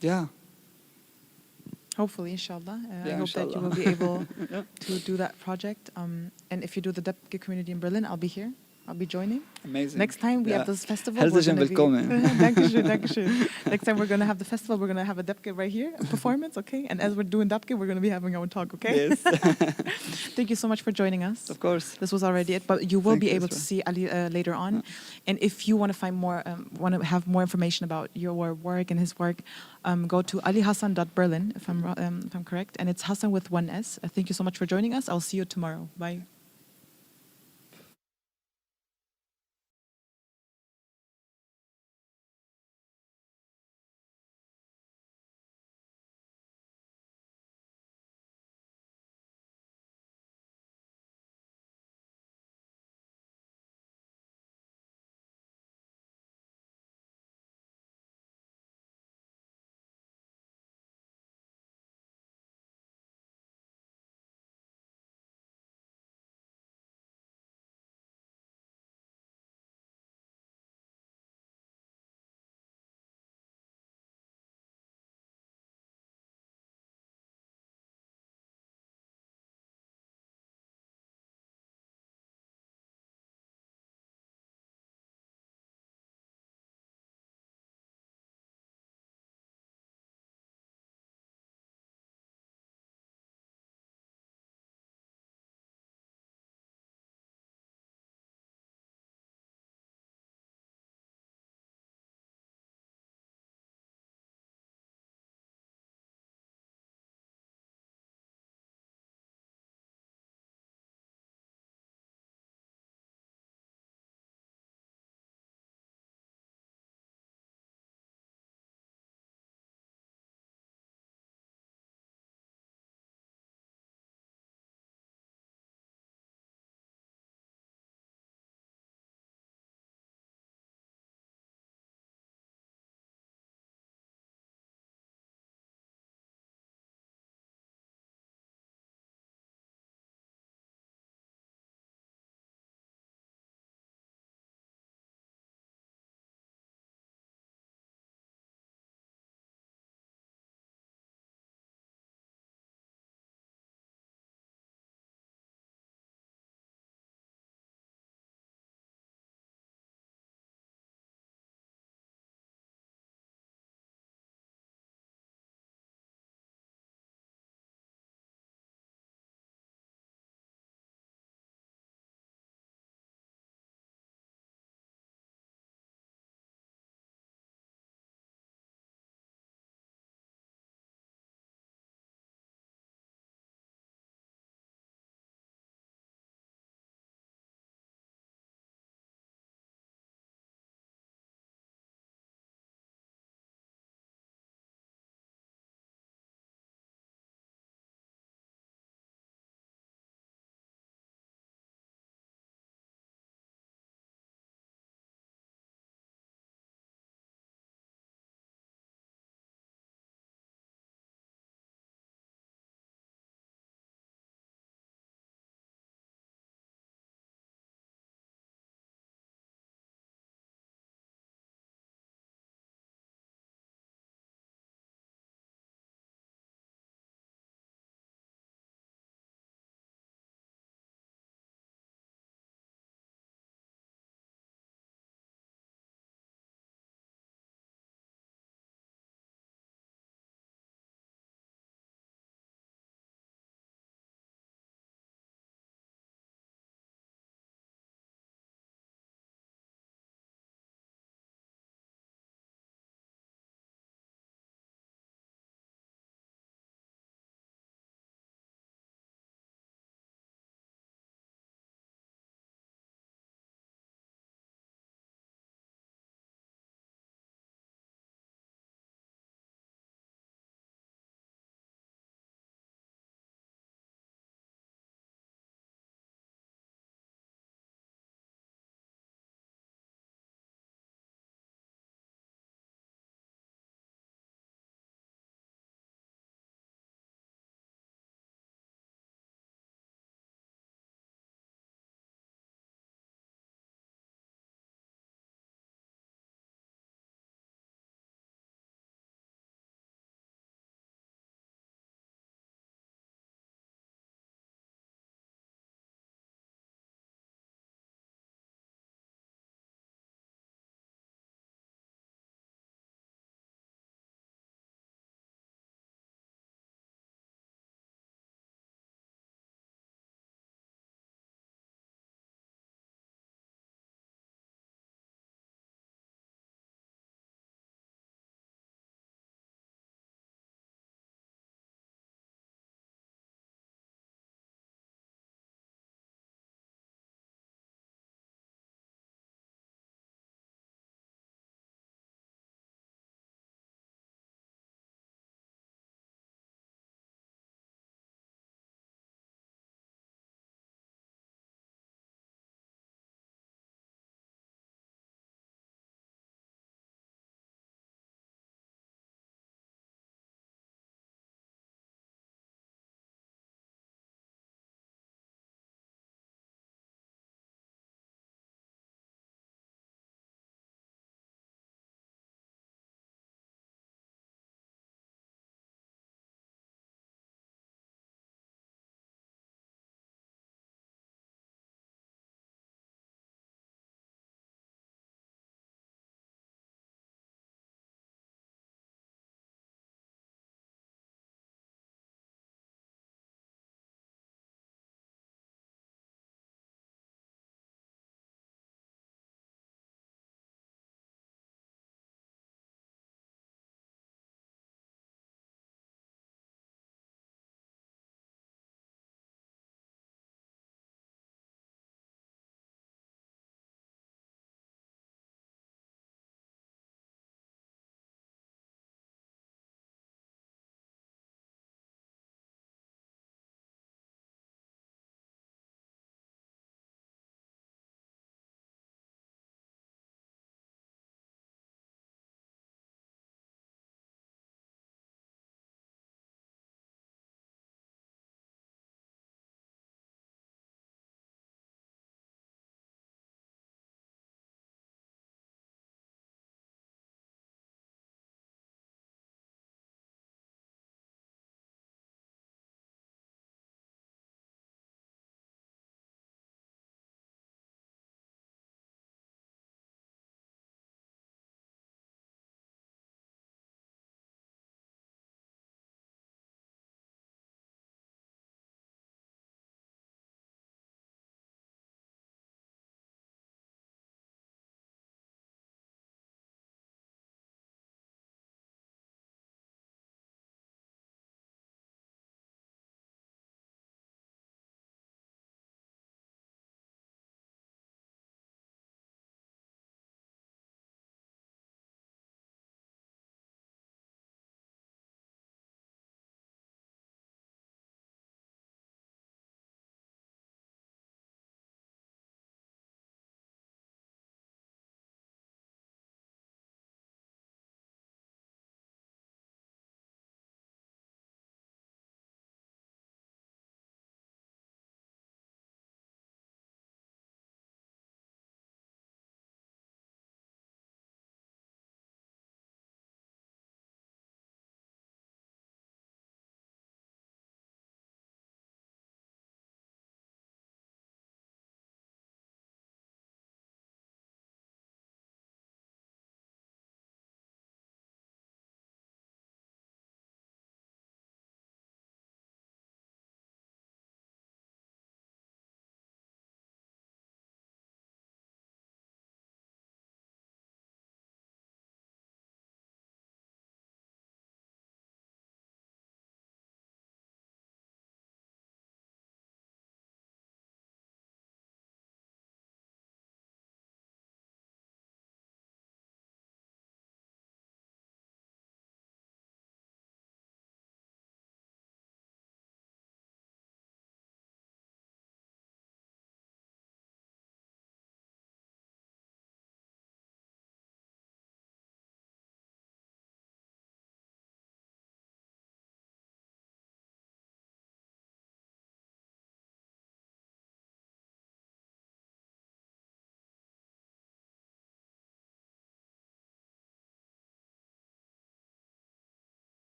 yeah. Hopefully, inshallah. Yeah, I hope that you will be able to do that project. And if you do the Debke community in Berlin, I'll be here. I'll be joining. Amazing. Next time we have this festival. Herzlich willkommen. Dankeschön, Dankeschön. Next time we're going to have the festival, we're going to have a Debke right here, a performance, okay? And as we're doing Debke, we're going to be having our own talk, okay? Yes. Thank you so much for joining us. Of course. This was already it, but you will be able to Esra. see Ali later on. And if you want to find more, want to have more information about your work and his work, go to alihasan.berlin, if I'm correct. And it's Hasan with one S. Thank you so much for joining us. I'll see you tomorrow. Bye.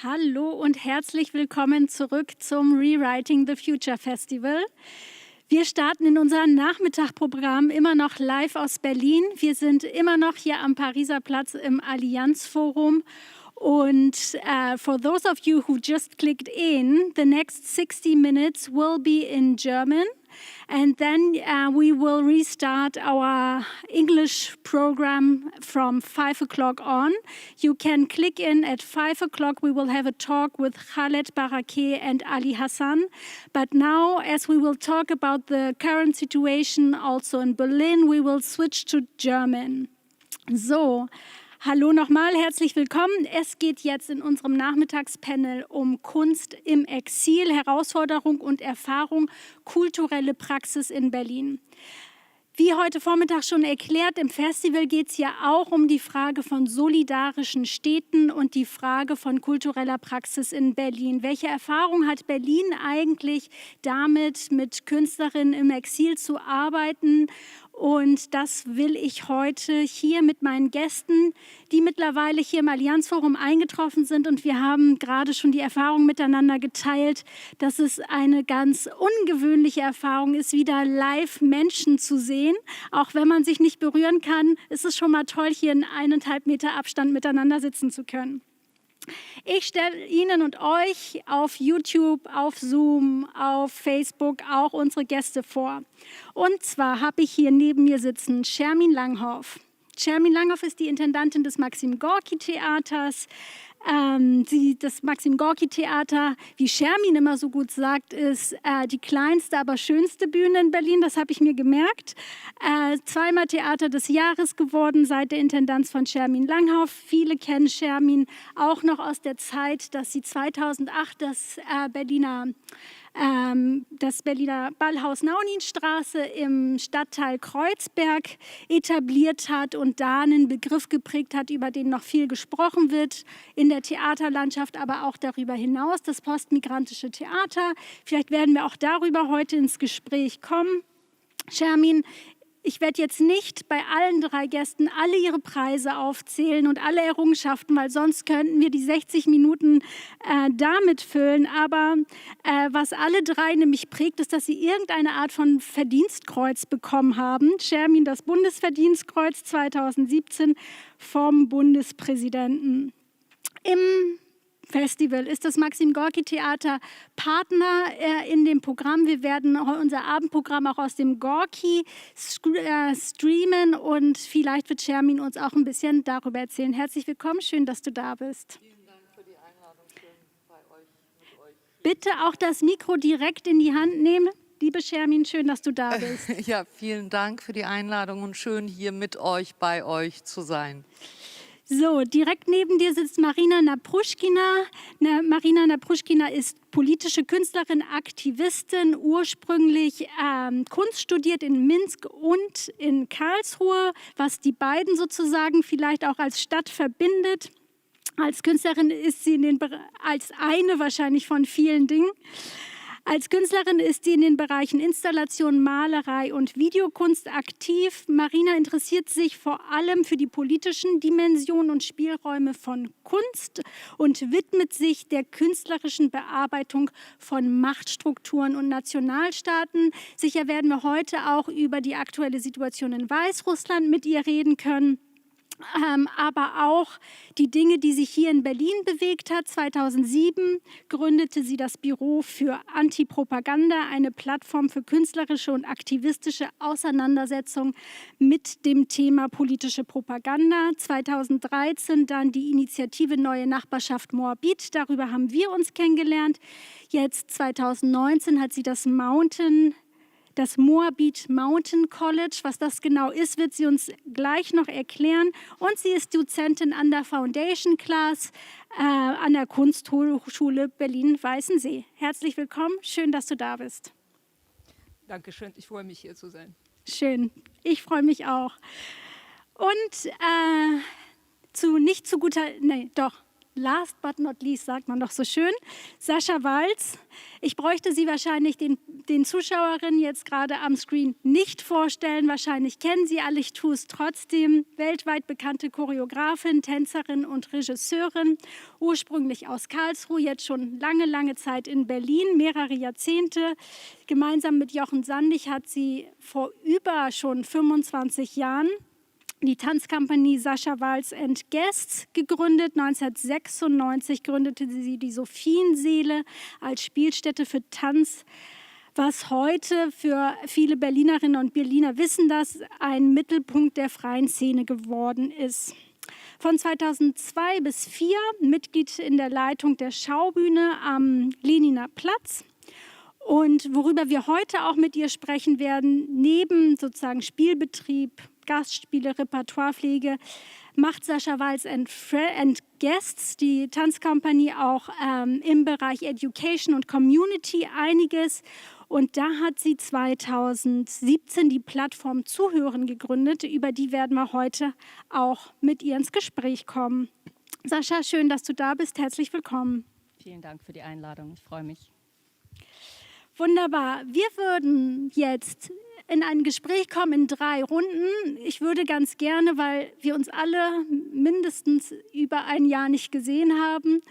Hallo und herzlich willkommen zurück zum Rewriting the Future Festival. Wir starten in unser Nachmittagprogramm immer noch live aus Berlin. Wir sind immer noch hier am Pariser Platz im Allianz Forum. Und for those of you who just clicked in, the next 60 minutes will be in German. And then we will restart our English program from 5 o'clock on. You can click in at 5 o'clock. We will have a talk with Khaled Barakeh and Ali Hasan. But now, as we will talk about the current situation also in Berlin, we will switch to German. So. Hallo nochmal, herzlich willkommen. Es geht jetzt in unserem Nachmittagspanel um Kunst im Exil, Herausforderung und Erfahrung, kulturelle Praxis in Berlin. Wie heute Vormittag schon erklärt, im Festival geht es ja auch um die Frage von solidarischen Städten und die Frage von kultureller Praxis in Berlin. Welche Erfahrung hat Berlin eigentlich damit, mit Künstlerinnen im Exil zu arbeiten? Und das will ich heute hier mit meinen Gästen, die mittlerweile hier im Allianzforum eingetroffen sind. Und wir haben gerade schon die Erfahrung miteinander geteilt, dass es eine ganz ungewöhnliche Erfahrung ist, wieder live Menschen zu sehen. Auch wenn man sich nicht berühren kann, ist es schon mal toll, hier in 1,5 Meter Abstand miteinander sitzen zu können. Ich stelle Ihnen und euch auf YouTube, auf Zoom, auf Facebook auch unsere Gäste vor. Und zwar habe ich hier neben mir sitzen Shermin Langhoff. Shermin Langhoff ist die Intendantin des Maxim Gorki Theaters. Das Maxim Gorki Theater, wie Shermin immer so gut sagt, ist die kleinste, aber schönste Bühne in Berlin. Das habe ich mir gemerkt. Zweimal Theater des Jahres geworden seit der Intendanz von Shermin Langhoff. Viele kennen Shermin auch noch aus der Zeit, dass sie 2008 das Berliner Ballhaus Nauninstraße im Stadtteil Kreuzberg etabliert hat und da einen Begriff geprägt hat, über den noch viel gesprochen wird in der Theaterlandschaft, aber auch darüber hinaus, das postmigrantische Theater. Vielleicht werden wir auch darüber heute ins Gespräch kommen. Shermin, ich werde jetzt nicht bei allen 3 Gästen alle ihre Preise aufzählen und alle Errungenschaften, weil sonst könnten wir die 60 Minuten damit füllen. Aber was alle 3 nämlich prägt, ist, dass sie irgendeine Art von Verdienstkreuz bekommen haben. Shermin das Bundesverdienstkreuz 2017 vom Bundespräsidenten. Im Festival ist das Maxim Gorki Theater Partner in dem Programm. Wir werden unser Abendprogramm auch aus dem Gorki streamen und vielleicht wird Shermin uns auch ein bisschen darüber erzählen. Herzlich willkommen, schön, dass du da bist. Vielen Dank für die Einladung, schön bei euch, mit euch. Bitte auch das Mikro direkt in die Hand nehmen. Liebe Shermin, schön, dass du da bist. Ja, vielen Dank für die Einladung und schön hier mit euch, bei euch zu sein. So, direkt neben dir sitzt Marina Napruschkina. Marina Napruschkina ist politische Künstlerin, Aktivistin, ursprünglich Kunst studiert in Minsk und in Karlsruhe, was die beiden sozusagen vielleicht auch als Stadt verbindet. Als Künstlerin ist sie als eine wahrscheinlich von vielen Dingen. Als Künstlerin ist sie in den Bereichen Installation, Malerei und Videokunst aktiv. Marina interessiert sich vor allem für die politischen Dimensionen und Spielräume von Kunst und widmet sich der künstlerischen Bearbeitung von Machtstrukturen und Nationalstaaten. Sicher werden wir heute auch über die aktuelle Situation in Weißrussland mit ihr reden können. Aber auch die Dinge, die sich hier in Berlin bewegt hat. 2007 gründete sie das Büro für Antipropaganda, eine Plattform für künstlerische und aktivistische Auseinandersetzung mit dem Thema politische Propaganda. 2013 dann die Initiative Neue Nachbarschaft Moabit, darüber haben wir uns kennengelernt. Jetzt 2019 hat sie das Moabit Mountain College. Was das genau ist, wird sie uns gleich noch erklären. Und sie ist Dozentin an der Foundation Class an der Kunsthochschule Berlin-Weißensee. Herzlich willkommen, schön, dass du da bist. Dankeschön, ich freue mich, hier zu sein. Schön, ich freue mich auch. Und last but not least, sagt man doch so schön, Sascha Walz Ich bräuchte Sie wahrscheinlich den Zuschauerinnen jetzt gerade am Screen nicht vorstellen. Wahrscheinlich kennen Sie alle, ich tue es trotzdem. Weltweit bekannte Choreografin, Tänzerin und Regisseurin, ursprünglich aus Karlsruhe, jetzt schon lange Zeit in Berlin, mehrere Jahrzehnte. Gemeinsam mit Jochen Sandig hat sie vor über schon 25 Jahren die Tanzkompanie Sascha Walz and Guests gegründet. 1996 gründete sie die Sophienseele als Spielstätte für Tanz, was heute für viele Berlinerinnen und Berliner wissen, das ein Mittelpunkt der freien Szene geworden ist. Von 2002 bis 2004 Mitglied in der Leitung der Schaubühne am Leniner Platz. Und worüber wir heute auch mit ihr sprechen werden, neben sozusagen Spielbetrieb, Gastspiele, Repertoirepflege, macht Sascha Walz and Guests, die Tanzkompanie, auch im Bereich Education und Community einiges. Und da hat sie 2017 die Plattform Zuhören gegründet. Über die werden wir heute auch mit ihr ins Gespräch kommen. Sascha, schön, dass du da bist. Herzlich willkommen. Vielen Dank für die Einladung. Ich freue mich. Wunderbar. Wir würden jetzt in ein Gespräch kommen in 3 Runden. Ich würde ganz gerne, weil wir uns alle mindestens über ein Jahr nicht gesehen haben,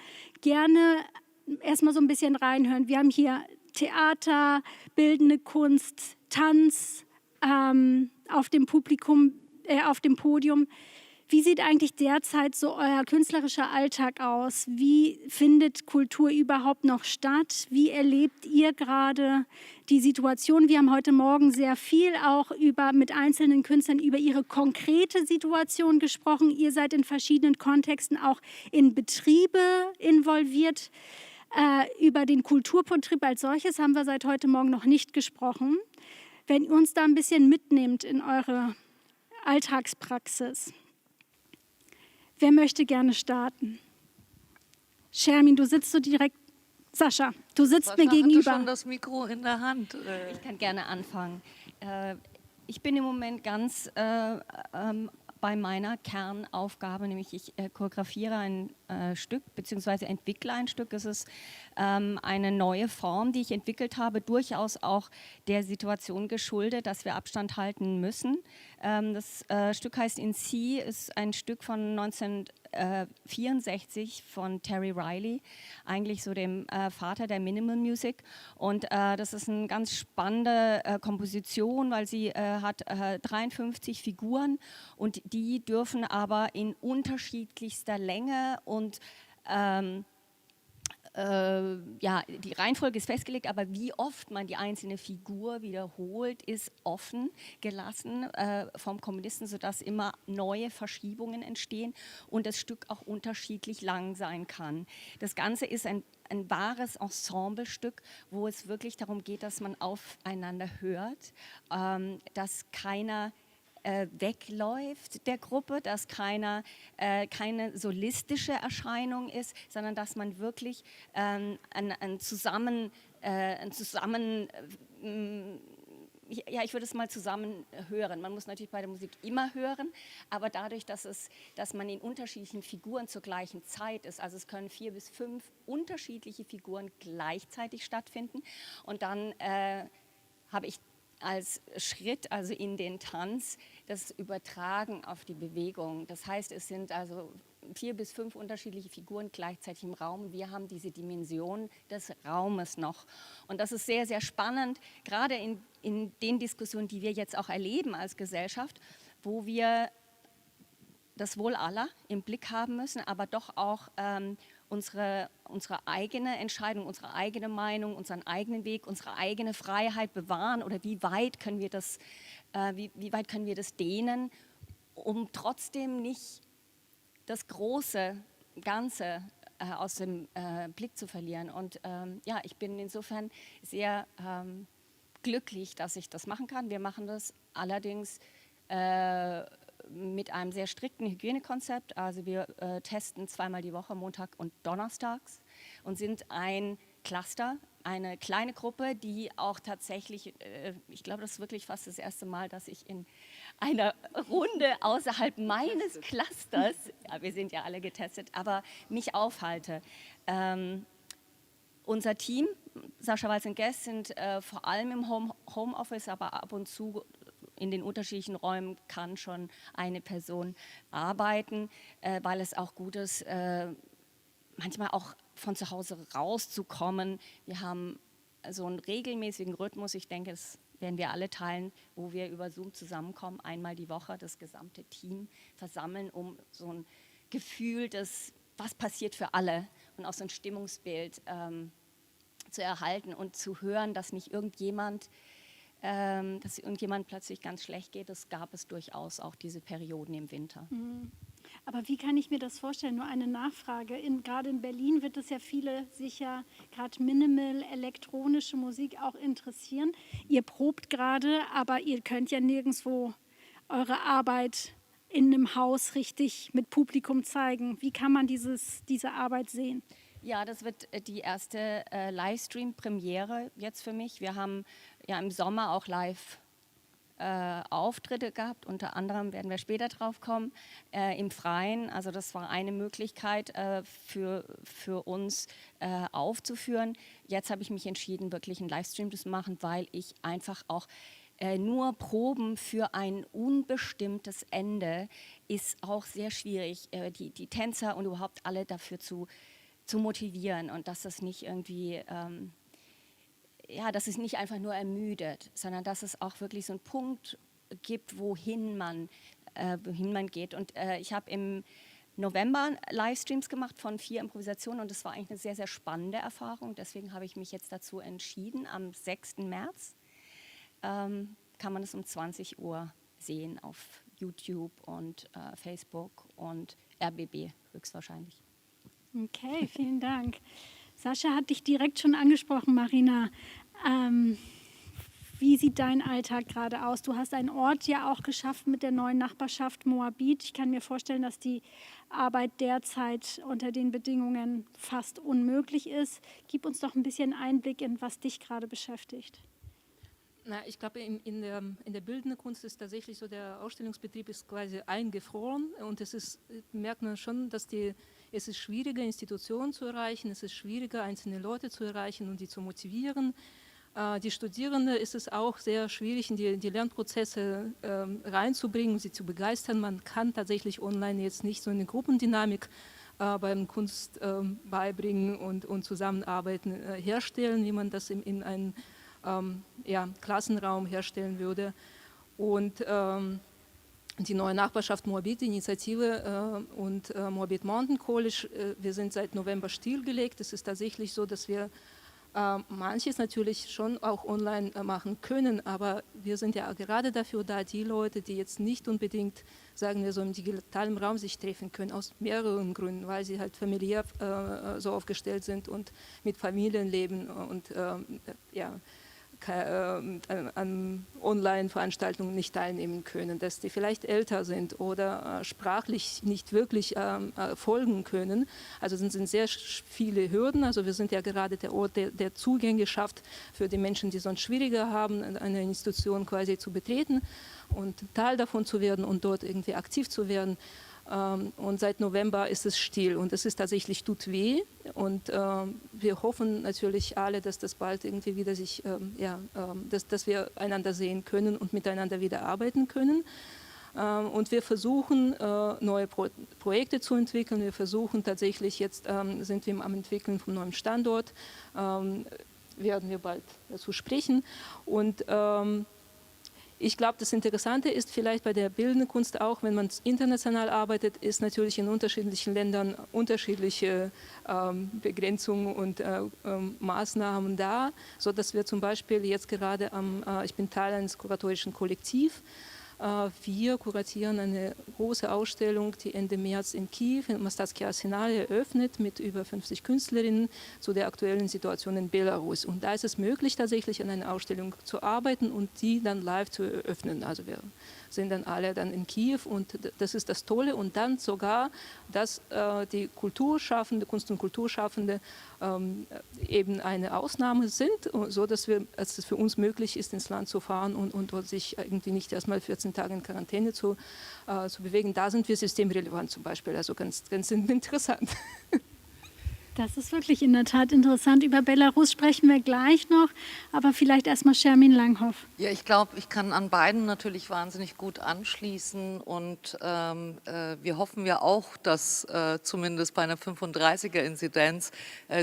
gerne erstmal so ein bisschen reinhören. Wir haben hier Theater, bildende Kunst, Tanz auf dem Podium. Wie sieht eigentlich derzeit so euer künstlerischer Alltag aus? Wie findet Kultur überhaupt noch statt? Wie erlebt ihr gerade die Situation? Wir haben heute Morgen sehr viel auch mit einzelnen Künstlern über ihre konkrete Situation gesprochen. Ihr seid in verschiedenen Kontexten auch in Betriebe involviert. Über den Kulturbetrieb als solches haben wir seit heute Morgen noch nicht gesprochen. Wenn ihr uns da ein bisschen mitnehmt in eure Alltagspraxis. Wer möchte gerne starten? Shermin, du sitzt so direkt. Sascha, du sitzt Sascha mir gegenüber. hatte schon das Mikro in der Hand. Ich kann gerne anfangen. Ich bin im Moment ganz bei meiner Kernaufgabe, nämlich ich choreografiere ein Stück bzw. entwickle ein Stück. Es ist eine neue Form, die ich entwickelt habe, durchaus auch der Situation geschuldet, dass wir Abstand halten müssen. Das Stück heißt In C, ist ein Stück von 1964 von Terry Riley, eigentlich so dem Vater der Minimal Music. Und das ist eine ganz spannende Komposition, weil sie hat 53 Figuren und die dürfen aber in unterschiedlichster Länge und ja, die Reihenfolge ist festgelegt, aber wie oft man die einzelne Figur wiederholt, ist offen gelassen vom Komponisten, sodass immer neue Verschiebungen entstehen und das Stück auch unterschiedlich lang sein kann. Das Ganze ist ein wahres Ensemblestück, wo es wirklich darum geht, dass man aufeinander hört, dass keiner wegläuft der Gruppe, dass keine solistische Erscheinung ist, sondern dass man wirklich ein Zusammen, ja, ich würde es mal zusammen hören. Man muss natürlich bei der Musik immer hören, aber dadurch, dass man in unterschiedlichen Figuren zur gleichen Zeit ist, also es können 4 bis 5 unterschiedliche Figuren gleichzeitig stattfinden und dann habe ich als Schritt, also in den Tanz, das Übertragen auf die Bewegung. Das heißt, es sind also 4 bis 5 unterschiedliche Figuren gleichzeitig im Raum. Wir haben diese Dimension des Raumes noch. Und das ist sehr, sehr spannend, gerade in den Diskussionen, die wir jetzt auch erleben als Gesellschaft, wo wir das Wohl aller im Blick haben müssen, aber doch auch unsere eigene Entscheidung, unsere eigene Meinung, unseren eigenen Weg, unsere eigene Freiheit bewahren oder wie weit können wir das dehnen, um trotzdem nicht das große Ganze aus dem Blick zu verlieren. Und ja, ich bin insofern sehr glücklich, dass ich das machen kann. Wir machen das allerdings mit einem sehr strikten Hygienekonzept. Also wir testen 2-mal die Woche, Montag und Donnerstags und sind ein Cluster, eine kleine Gruppe, die auch tatsächlich, ich glaube, das ist wirklich fast das erste Mal, dass ich in einer Runde außerhalb meines Clusters, ja, wir sind ja alle getestet, aber mich aufhalte. Unser Team, Sascha Walz und Guest, sind vor allem im Homeoffice, aber ab und zu in den unterschiedlichen Räumen kann schon eine Person arbeiten, weil es auch gut ist, manchmal auch von zu Hause rauszukommen. Wir haben so einen regelmäßigen Rhythmus, ich denke, das werden wir alle teilen, wo wir über Zoom zusammenkommen, einmal die Woche das gesamte Team versammeln, um so ein Gefühl des, was passiert für alle und auch so ein Stimmungsbild zu erhalten und zu hören, dass nicht irgendjemand, dass irgendjemand plötzlich ganz schlecht geht. Das gab es durchaus auch diese Perioden im Winter. Aber wie kann ich mir das vorstellen? Nur eine Nachfrage. Gerade in Berlin wird es ja viele sicher, gerade minimal elektronische Musik auch interessieren. Ihr probt gerade, aber ihr könnt ja nirgendwo eure Arbeit in einem Haus richtig mit Publikum zeigen. Wie kann man diese Arbeit sehen? Ja, das wird die erste Livestream-Premiere jetzt für mich. Wir haben ja im Sommer auch Auftritte gehabt, unter anderem werden wir später drauf kommen, im Freien. Also das war eine Möglichkeit für uns aufzuführen. Jetzt habe ich mich entschieden, wirklich einen Livestream zu machen, weil ich einfach auch nur Proben für ein unbestimmtes Ende ist auch sehr schwierig, die Tänzer und überhaupt alle dafür zu motivieren und dass das nicht irgendwie... dass es nicht einfach nur ermüdet, sondern dass es auch wirklich so einen Punkt gibt, wohin man geht. Und ich habe im November Livestreams gemacht von 4 Improvisationen und das war eigentlich eine sehr, sehr spannende Erfahrung. Deswegen habe ich mich jetzt dazu entschieden, am 6. März kann man es um 20 Uhr sehen auf YouTube und Facebook und RBB höchstwahrscheinlich. Okay, vielen Dank. Sascha hat dich direkt schon angesprochen, Marina. Wie sieht dein Alltag gerade aus? Du hast einen Ort ja auch geschaffen mit der neuen Nachbarschaft Moabit. Ich kann mir vorstellen, dass die Arbeit derzeit unter den Bedingungen fast unmöglich ist. Gib uns doch ein bisschen Einblick in, was dich gerade beschäftigt. Na, ich glaube, in der bildenden Kunst ist tatsächlich so, der Ausstellungsbetrieb ist quasi eingefroren und merkt man schon, dass es ist schwieriger, Institutionen zu erreichen, es ist schwieriger, einzelne Leute zu erreichen und die zu motivieren. Die Studierenden ist es auch sehr schwierig, in die Lernprozesse reinzubringen, sie zu begeistern. Man kann tatsächlich online jetzt nicht so eine Gruppendynamik beim Kunst beibringen und Zusammenarbeiten herstellen, wie man das in einem Klassenraum herstellen würde. Und die neue Nachbarschaft Moabit, die Initiative und Moabit Mountain College, wir sind seit November stillgelegt. Es ist tatsächlich so, dass wir manches natürlich schon auch online machen können, aber wir sind ja gerade dafür da, die Leute, die jetzt nicht unbedingt, sagen wir so, im digitalen Raum sich treffen können, aus mehreren Gründen, weil sie halt familiär so aufgestellt sind und mit Familien leben und an Online-Veranstaltungen nicht teilnehmen können, dass die vielleicht älter sind oder sprachlich nicht wirklich folgen können. Also es sind sehr viele Hürden. Also wir sind ja gerade der Ort, der Zugänge schafft für die Menschen, die sonst schwieriger haben, eine Institution quasi zu betreten und Teil davon zu werden und dort irgendwie aktiv zu werden. Und seit November ist es still und es ist tatsächlich, tut weh und wir hoffen natürlich alle, dass das bald irgendwie wieder dass wir einander sehen können und miteinander wieder arbeiten können. Und wir versuchen, neue Projekte zu entwickeln. Wir versuchen tatsächlich, jetzt sind wir am Entwickeln vom neuen Standort, werden wir bald dazu sprechen und ich glaube, das Interessante ist vielleicht bei der bildenden Kunst auch, wenn man international arbeitet, ist natürlich in unterschiedlichen Ländern unterschiedliche Begrenzungen und Maßnahmen da, sodass wir zum Beispiel jetzt gerade ich bin Teil eines kuratorischen Kollektivs, wir kuratieren eine große Ausstellung, die Ende März in Kiew im Mastatski Arsenal eröffnet mit über 50 Künstlerinnen zu der aktuellen Situation in Belarus. Und da ist es möglich, tatsächlich an einer Ausstellung zu arbeiten und die dann live zu eröffnen. Also wir sind dann alle dann in Kiew und das ist das Tolle. Und dann sogar, dass die Kulturschaffende, Kunst- und Kulturschaffende eben eine Ausnahme sind, so dass es für uns möglich ist, ins Land zu fahren und dort sich irgendwie nicht erstmal 14 Tage in Quarantäne zu bewegen. Da sind wir systemrelevant zum Beispiel, also ganz interessant. Das ist wirklich in der Tat interessant. Über Belarus sprechen wir gleich noch, aber vielleicht erstmal Shermin Langhoff. Ja, ich glaube, ich kann an beiden natürlich wahnsinnig gut anschließen und wir hoffen ja auch, dass zumindest bei einer 35er-Inzidenz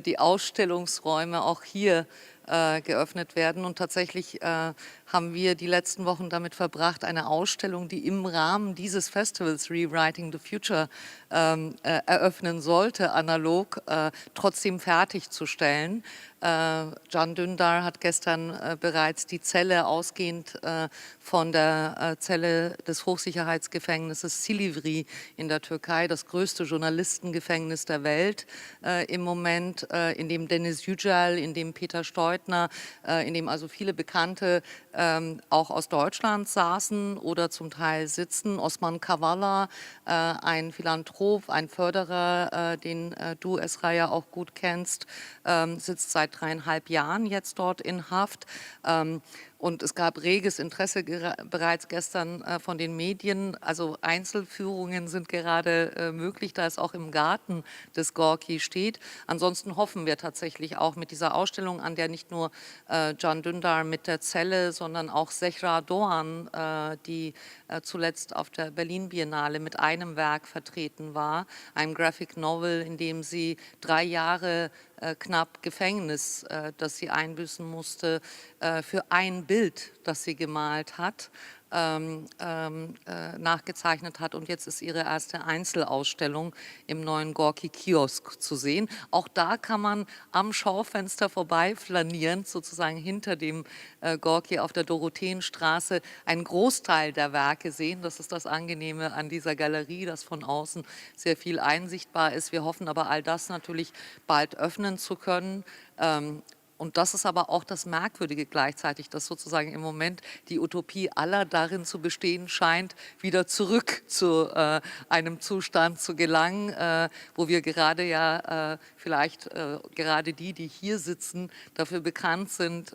die Ausstellungsräume auch hier geöffnet werden. Und tatsächlich haben wir die letzten Wochen damit verbracht, eine Ausstellung, die im Rahmen dieses Festivals Rewriting the Future eröffnen sollte, analog, trotzdem fertigzustellen. Can Dündar hat gestern bereits die Zelle ausgehend von der Zelle des Hochsicherheitsgefängnisses Silivri in der Türkei, das größte Journalistengefängnis der Welt im Moment, in dem Deniz Yücel, in dem Peter Steutner, in dem also viele Bekannte auch aus Deutschland saßen oder zum Teil sitzen. Osman Kavala, ein Philanthrop, ein Förderer, den du, Esra, ja auch gut kennst, sitzt seit 3,5 Jahren jetzt dort in Haft. Und es gab reges Interesse bereits gestern von den Medien. Also Einzelführungen sind gerade möglich, da es auch im Garten des Gorki steht. Ansonsten hoffen wir tatsächlich auch mit dieser Ausstellung, an der nicht nur Can Dündar mit der Zelle, sondern auch Zehra Doğan, die zuletzt auf der Berlin Biennale mit einem Werk vertreten war, einem Graphic Novel, in dem sie 3 Jahre knapp Gefängnis, das sie einbüßen musste, für ein Bild, das sie gemalt hat, nachgezeichnet hat. Und jetzt ist ihre erste Einzelausstellung im neuen Gorki-Kiosk zu sehen. Auch da kann man am Schaufenster vorbei flanieren, sozusagen hinter dem Gorki auf der Dorotheenstraße, einen Großteil der Werke sehen. Das ist das Angenehme an dieser Galerie, dass von außen sehr viel einsichtbar ist. Wir hoffen aber, all das natürlich bald öffnen zu können. Und das ist aber auch das Merkwürdige gleichzeitig, dass sozusagen im Moment die Utopie aller darin zu bestehen scheint, wieder zurück zu einem Zustand zu gelangen, wo wir gerade ja vielleicht gerade die hier sitzen, dafür bekannt sind,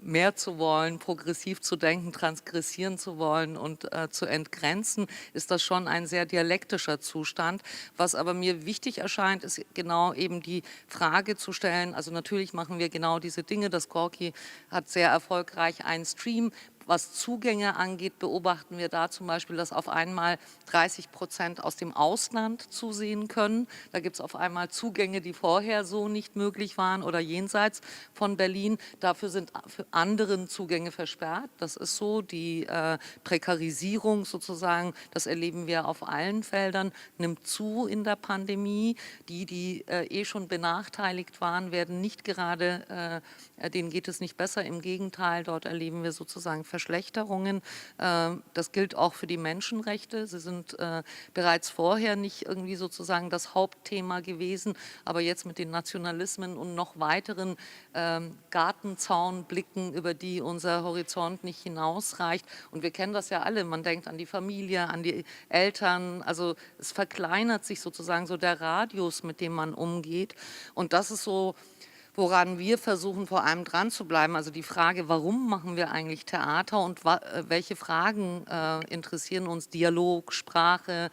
mehr zu wollen, progressiv zu denken, transgressieren zu wollen und zu entgrenzen, ist das schon ein sehr dialektischer Zustand. Was aber mir wichtig erscheint, ist genau eben die Frage zu stellen, also natürlich machen wir genau diese Dinge, das Gorki hat sehr erfolgreich einen Stream. Was Zugänge angeht, beobachten wir da zum Beispiel, dass auf einmal 30% aus dem Ausland zusehen können. Da gibt es auf einmal Zugänge, die vorher so nicht möglich waren oder jenseits von Berlin. Dafür sind für anderen Zugänge versperrt. Das ist so. Die Prekarisierung sozusagen, das erleben wir auf allen Feldern, nimmt zu in der Pandemie. Die eh schon benachteiligt waren, werden nicht gerade, denen geht es nicht besser. Im Gegenteil, dort erleben wir sozusagen Verschlechterungen. Das gilt auch für die Menschenrechte. Sie sind bereits vorher nicht irgendwie sozusagen das Hauptthema gewesen, aber jetzt mit den Nationalismen und noch weiteren Gartenzaunblicken, über die unser Horizont nicht hinausreicht. Und wir kennen das ja alle. Man denkt an die Familie, an die Eltern. Also es verkleinert sich sozusagen so der Radius, mit dem man umgeht. Und das ist so, woran wir versuchen, vor allem dran zu bleiben. Also die Frage, warum machen wir eigentlich Theater und welche Fragen interessieren uns? Dialog, Sprache,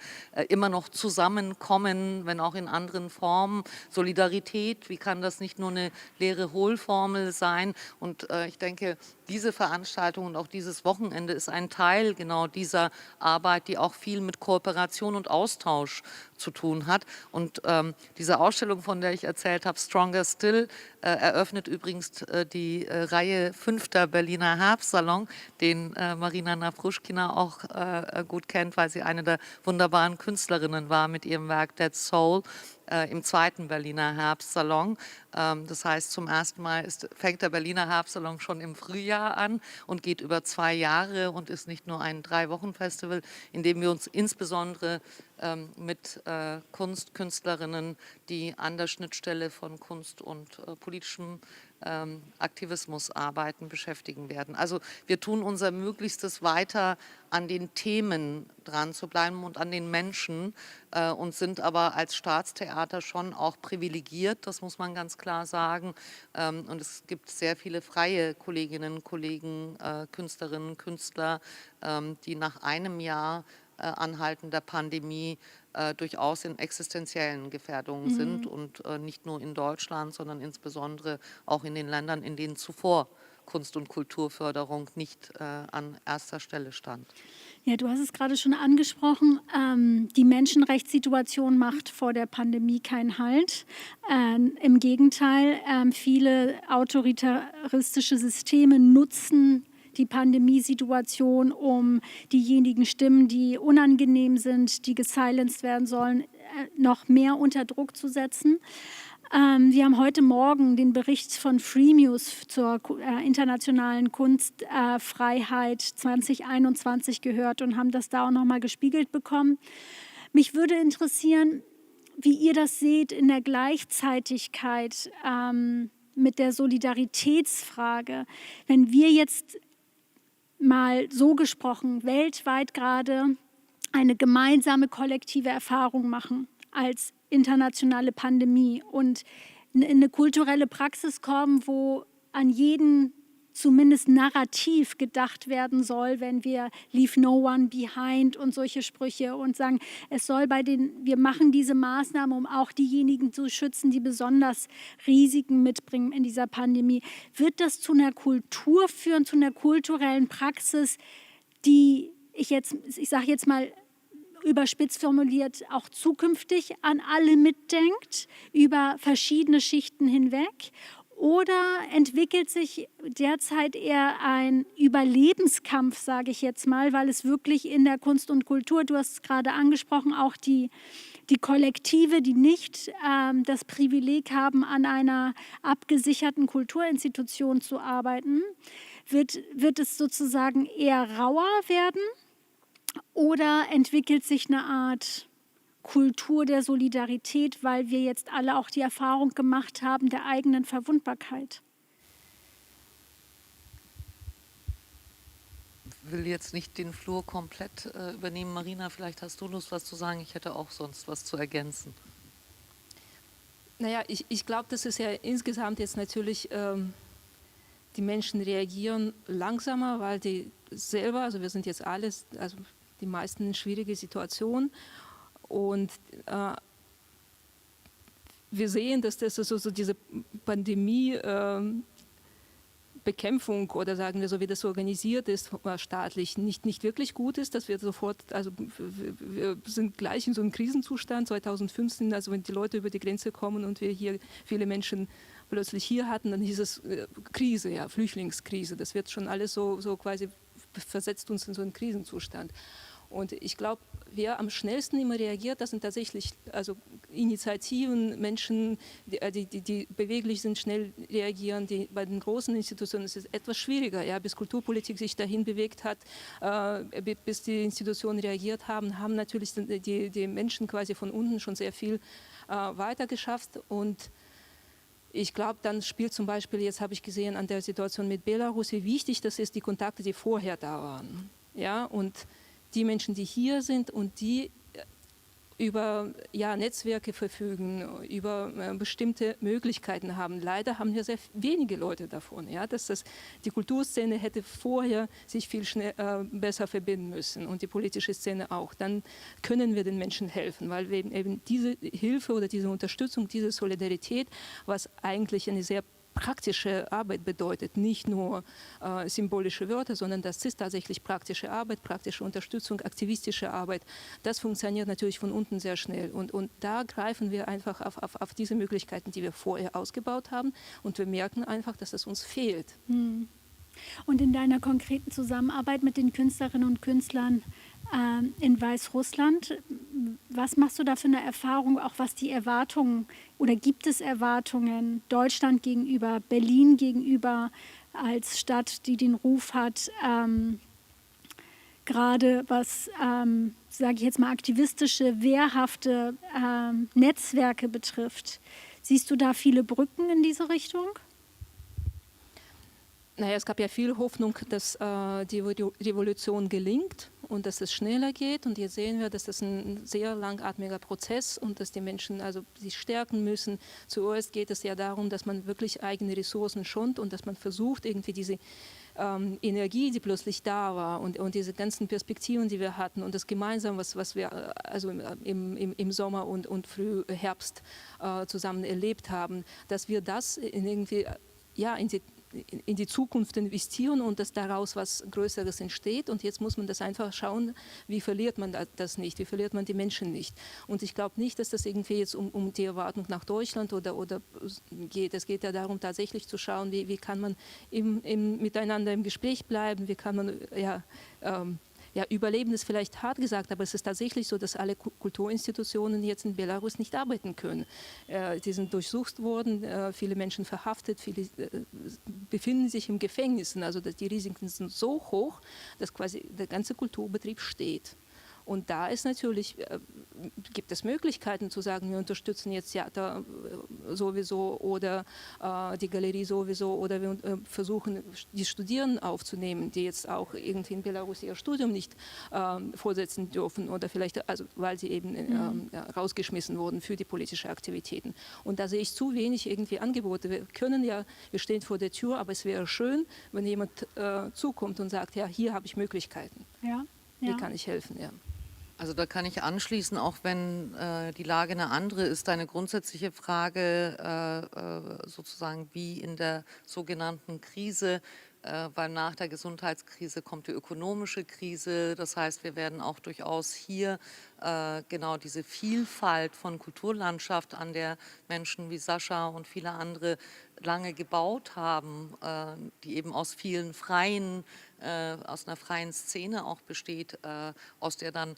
immer noch zusammenkommen, wenn auch in anderen Formen. Solidarität, wie kann das nicht nur eine leere Hohlformel sein? Und ich denke, diese Veranstaltung und auch dieses Wochenende ist ein Teil genau dieser Arbeit, die auch viel mit Kooperation und Austausch zu tun hat. Und diese Ausstellung, von der ich erzählt habe, Stronger Still, eröffnet übrigens die Reihe 5. Berliner Herbstsalon, den Marina Nawruschkina auch gut kennt, weil sie eine der wunderbaren Künstlerinnen war mit ihrem Werk Dead Soul im 2. Berliner Herbstsalon. Das heißt, zum ersten Mal fängt der Berliner Herbstsalon schon im Frühjahr an und geht über 2 Jahre und ist nicht nur ein 3-Wochen-Festival, in dem wir uns insbesondere mit Künstlerinnen, die an der Schnittstelle von Kunst und politischem Aktivismus arbeiten, beschäftigen werden. Also wir tun unser Möglichstes weiter an den Themen dran zu bleiben und an den Menschen und sind aber als Staatstheater schon auch privilegiert, das muss man ganz klar sagen. Und es gibt sehr viele freie Kolleginnen, Kollegen, Künstlerinnen, Künstler, die nach einem Jahr anhaltender Pandemie durchaus in existenziellen Gefährdungen sind und nicht nur in Deutschland, sondern insbesondere auch in den Ländern, in denen zuvor Kunst- und Kulturförderung nicht an erster Stelle stand. Ja, du hast es gerade schon angesprochen. Die Menschenrechtssituation macht vor der Pandemie keinen Halt. Im Gegenteil, viele autoritaristische Systeme nutzen die Pandemiesituation, um diejenigen Stimmen, die unangenehm sind, die gesilenced werden sollen, noch mehr unter Druck zu setzen. Wir haben heute Morgen den Bericht von Freemuse zur internationalen Kunstfreiheit 2021 gehört und haben das da auch nochmal gespiegelt bekommen. Mich würde interessieren, wie ihr das seht in der Gleichzeitigkeit mit der Solidaritätsfrage. Wenn wir jetzt mal so gesprochen weltweit gerade eine gemeinsame kollektive Erfahrung machen als internationale Pandemie und in eine kulturelle Praxis kommen, wo an jeden zumindest narrativ gedacht werden soll, wenn wir leave no one behind und solche Sprüche und sagen, wir machen diese Maßnahmen, um auch diejenigen zu schützen, die besonders Risiken mitbringen in dieser Pandemie. Wird das zu einer Kultur führen, zu einer kulturellen Praxis, die ich sage jetzt mal, überspitzt formuliert, auch zukünftig an alle mitdenkt, über verschiedene Schichten hinweg? Oder entwickelt sich derzeit eher ein Überlebenskampf, sage ich jetzt mal, weil es wirklich in der Kunst und Kultur, du hast es gerade angesprochen, auch die Kollektive, die nicht das Privileg haben, an einer abgesicherten Kulturinstitution zu arbeiten, wird es sozusagen eher rauer werden? Oder entwickelt sich eine Art Kultur der Solidarität, weil wir jetzt alle auch die Erfahrung gemacht haben der eigenen Verwundbarkeit? Ich will jetzt nicht den Flur komplett übernehmen. Marina, vielleicht hast du Lust, was zu sagen. Ich hätte auch sonst was zu ergänzen. Naja, ich glaube, das ist ja insgesamt jetzt natürlich, die Menschen reagieren langsamer, weil die selber, also wir sind jetzt alles, also die meisten in schwierige Situationen. Und wir sehen, dass das so diese Pandemie-Bekämpfung oder sagen wir so, wie das organisiert ist, staatlich nicht wirklich gut ist, dass wir sofort, also wir sind gleich in so einem Krisenzustand 2015, also wenn die Leute über die Grenze kommen und wir hier viele Menschen plötzlich hier hatten, dann hieß es Krise, ja, Flüchtlingskrise. Das wird schon alles so quasi versetzt uns in so einen Krisenzustand. Und ich glaube, wer am schnellsten immer reagiert, das sind tatsächlich also Initiativen, Menschen, die beweglich sind, schnell reagieren. Bei den großen Institutionen ist es etwas schwieriger, ja, bis Kulturpolitik sich dahin bewegt hat, bis die Institutionen reagiert haben natürlich die Menschen quasi von unten schon sehr viel weiter geschafft. Und ich glaube, dann spielt zum Beispiel, jetzt habe ich gesehen an der Situation mit Belarus, wie wichtig das ist, die Kontakte, die vorher da waren. Ja, und die Menschen, die hier sind und die über Netzwerke verfügen, über bestimmte Möglichkeiten haben. Leider haben ja sehr wenige Leute davon. Ja? Die Kulturszene hätte vorher sich viel besser verbinden müssen und die politische Szene auch. Dann können wir den Menschen helfen, weil wir eben diese Hilfe oder diese Unterstützung, diese Solidarität, was eigentlich eine sehr praktische Arbeit bedeutet, nicht nur symbolische Wörter, sondern das ist tatsächlich praktische Arbeit, praktische Unterstützung, aktivistische Arbeit. Das funktioniert natürlich von unten sehr schnell und da greifen wir einfach auf diese Möglichkeiten, die wir vorher ausgebaut haben und wir merken einfach, dass es uns fehlt. Und in deiner konkreten Zusammenarbeit mit den Künstlerinnen und Künstlern in Weißrussland, was machst du da für eine Erfahrung, auch was die Erwartungen oder gibt es Erwartungen Deutschland gegenüber, Berlin gegenüber als Stadt, die den Ruf hat, gerade was, sage ich jetzt mal, aktivistische, wehrhafte Netzwerke betrifft? Siehst du da viele Brücken in diese Richtung? naja, es gab ja viel Hoffnung, dass die Revolution gelingt und dass es schneller geht. Und jetzt sehen wir, dass das ein sehr langatmiger Prozess und dass die Menschen also sich stärken müssen. Zuerst geht es ja darum, dass man wirklich eigene Ressourcen schont und dass man versucht, irgendwie diese Energie, die plötzlich da war und diese ganzen Perspektiven, die wir hatten und das Gemeinsame, was wir also im Sommer und Frühherbst zusammen erlebt haben, dass wir das irgendwie in die Zukunft investieren und dass daraus was Größeres entsteht. Und jetzt muss man das einfach schauen, wie verliert man das nicht, wie verliert man die Menschen nicht. Und ich glaube nicht, dass das irgendwie jetzt um die Erwartung nach Deutschland oder geht. Es geht ja darum, tatsächlich zu schauen, wie kann man miteinander im Gespräch bleiben, wie kann man Überleben ist vielleicht hart gesagt, aber es ist tatsächlich so, dass alle Kulturinstitutionen jetzt in Belarus nicht arbeiten können. Die sind durchsucht worden, viele Menschen verhaftet, viele befinden sich im Gefängnis. Also die Risiken sind so hoch, dass quasi der ganze Kulturbetrieb steht. Und da ist natürlich, gibt es Möglichkeiten zu sagen, wir unterstützen jetzt Theater sowieso oder die Galerie sowieso oder wir versuchen, die Studierenden aufzunehmen, die jetzt auch irgendwie in Belarus ihr Studium nicht fortsetzen dürfen oder vielleicht, also weil sie eben rausgeschmissen wurden für die politischen Aktivitäten. Und da sehe ich zu wenig irgendwie Angebote. Wir stehen vor der Tür, aber es wäre schön, wenn jemand zukommt und sagt, ja, hier habe ich Möglichkeiten. Ja. Wie kann ich helfen, ja. Also da kann ich anschließen, auch wenn die Lage eine andere ist, eine grundsätzliche Frage sozusagen wie in der sogenannten Krise, weil nach der Gesundheitskrise kommt die ökonomische Krise. Das heißt, wir werden auch durchaus hier genau diese Vielfalt von Kulturlandschaft, an der Menschen wie Sascha und viele andere lange gebaut haben, die eben aus vielen freien, aus einer freien Szene auch besteht, aus der dann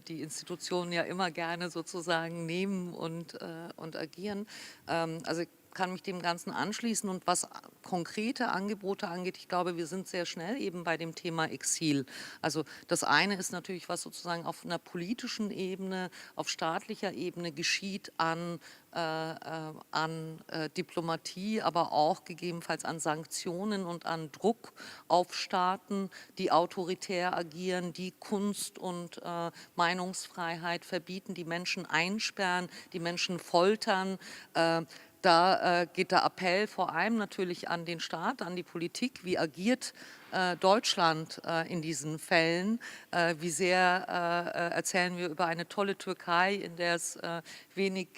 die Institutionen ja immer gerne sozusagen nehmen und agieren. Also ich kann mich dem Ganzen anschließen und was konkrete Angebote angeht, ich glaube, wir sind sehr schnell eben bei dem Thema Exil. Also das eine ist natürlich, was sozusagen auf einer politischen Ebene, auf staatlicher Ebene geschieht an Diplomatie, aber auch gegebenenfalls an Sanktionen und an Druck auf Staaten, die autoritär agieren, die Kunst und Meinungsfreiheit verbieten, die Menschen einsperren, die Menschen foltern. Da geht der Appell vor allem natürlich an den Staat, an die Politik. Wie agiert Deutschland in diesen Fällen? Wie sehr erzählen wir über eine tolle Türkei, in der es wenig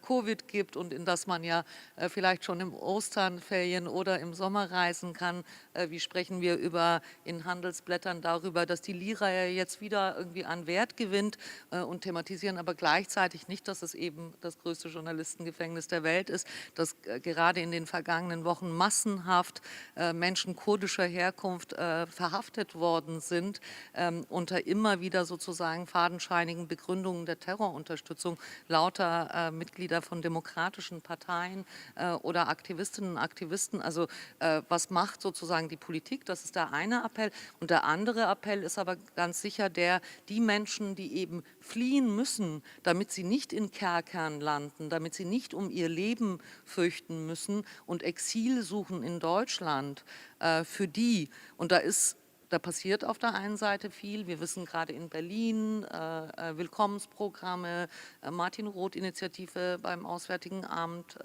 Covid gibt und in das man ja vielleicht schon im Osternferien oder im Sommer reisen kann? Wie sprechen wir in Handelsblättern darüber, dass die Lira ja jetzt wieder irgendwie an Wert gewinnt und thematisieren aber gleichzeitig nicht, dass es eben das größte Journalistengefängnis der Welt ist, dass gerade in den vergangenen Wochen massenhaft Menschen kurdischer Herkunft verhaftet worden sind, unter immer wieder sozusagen fadenscheinigen Begründungen der Terrorunterstützung lauter Mitglieder von demokratischen Parteien oder Aktivistinnen und Aktivisten. Also was macht sozusagen die Politik? Das ist der eine Appell. Und der andere Appell ist aber ganz sicher die Menschen, die eben fliehen müssen, damit sie nicht in Kerkern landen, damit sie nicht um ihr Leben fürchten müssen und Exil suchen in Deutschland, für die, und da passiert auf der einen Seite viel. Wir wissen gerade in Berlin, Willkommensprogramme, Martin-Roth-Initiative beim Auswärtigen Amt,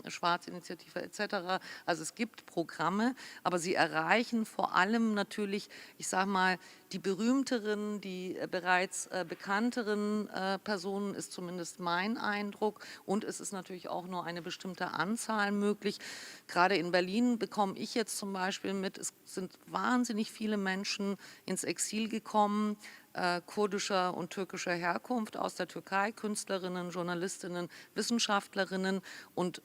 Schwarz-Initiative etc. Also es gibt Programme, aber sie erreichen vor allem natürlich, ich sage mal, die berühmteren, die bereits bekannteren Personen ist zumindest mein Eindruck. Und es ist natürlich auch nur eine bestimmte Anzahl möglich. Gerade in Berlin bekomme ich jetzt zum Beispiel mit, es sind wahnsinnig viele Menschen ins Exil gekommen, kurdischer und türkischer Herkunft aus der Türkei, Künstlerinnen, Journalistinnen, Wissenschaftlerinnen und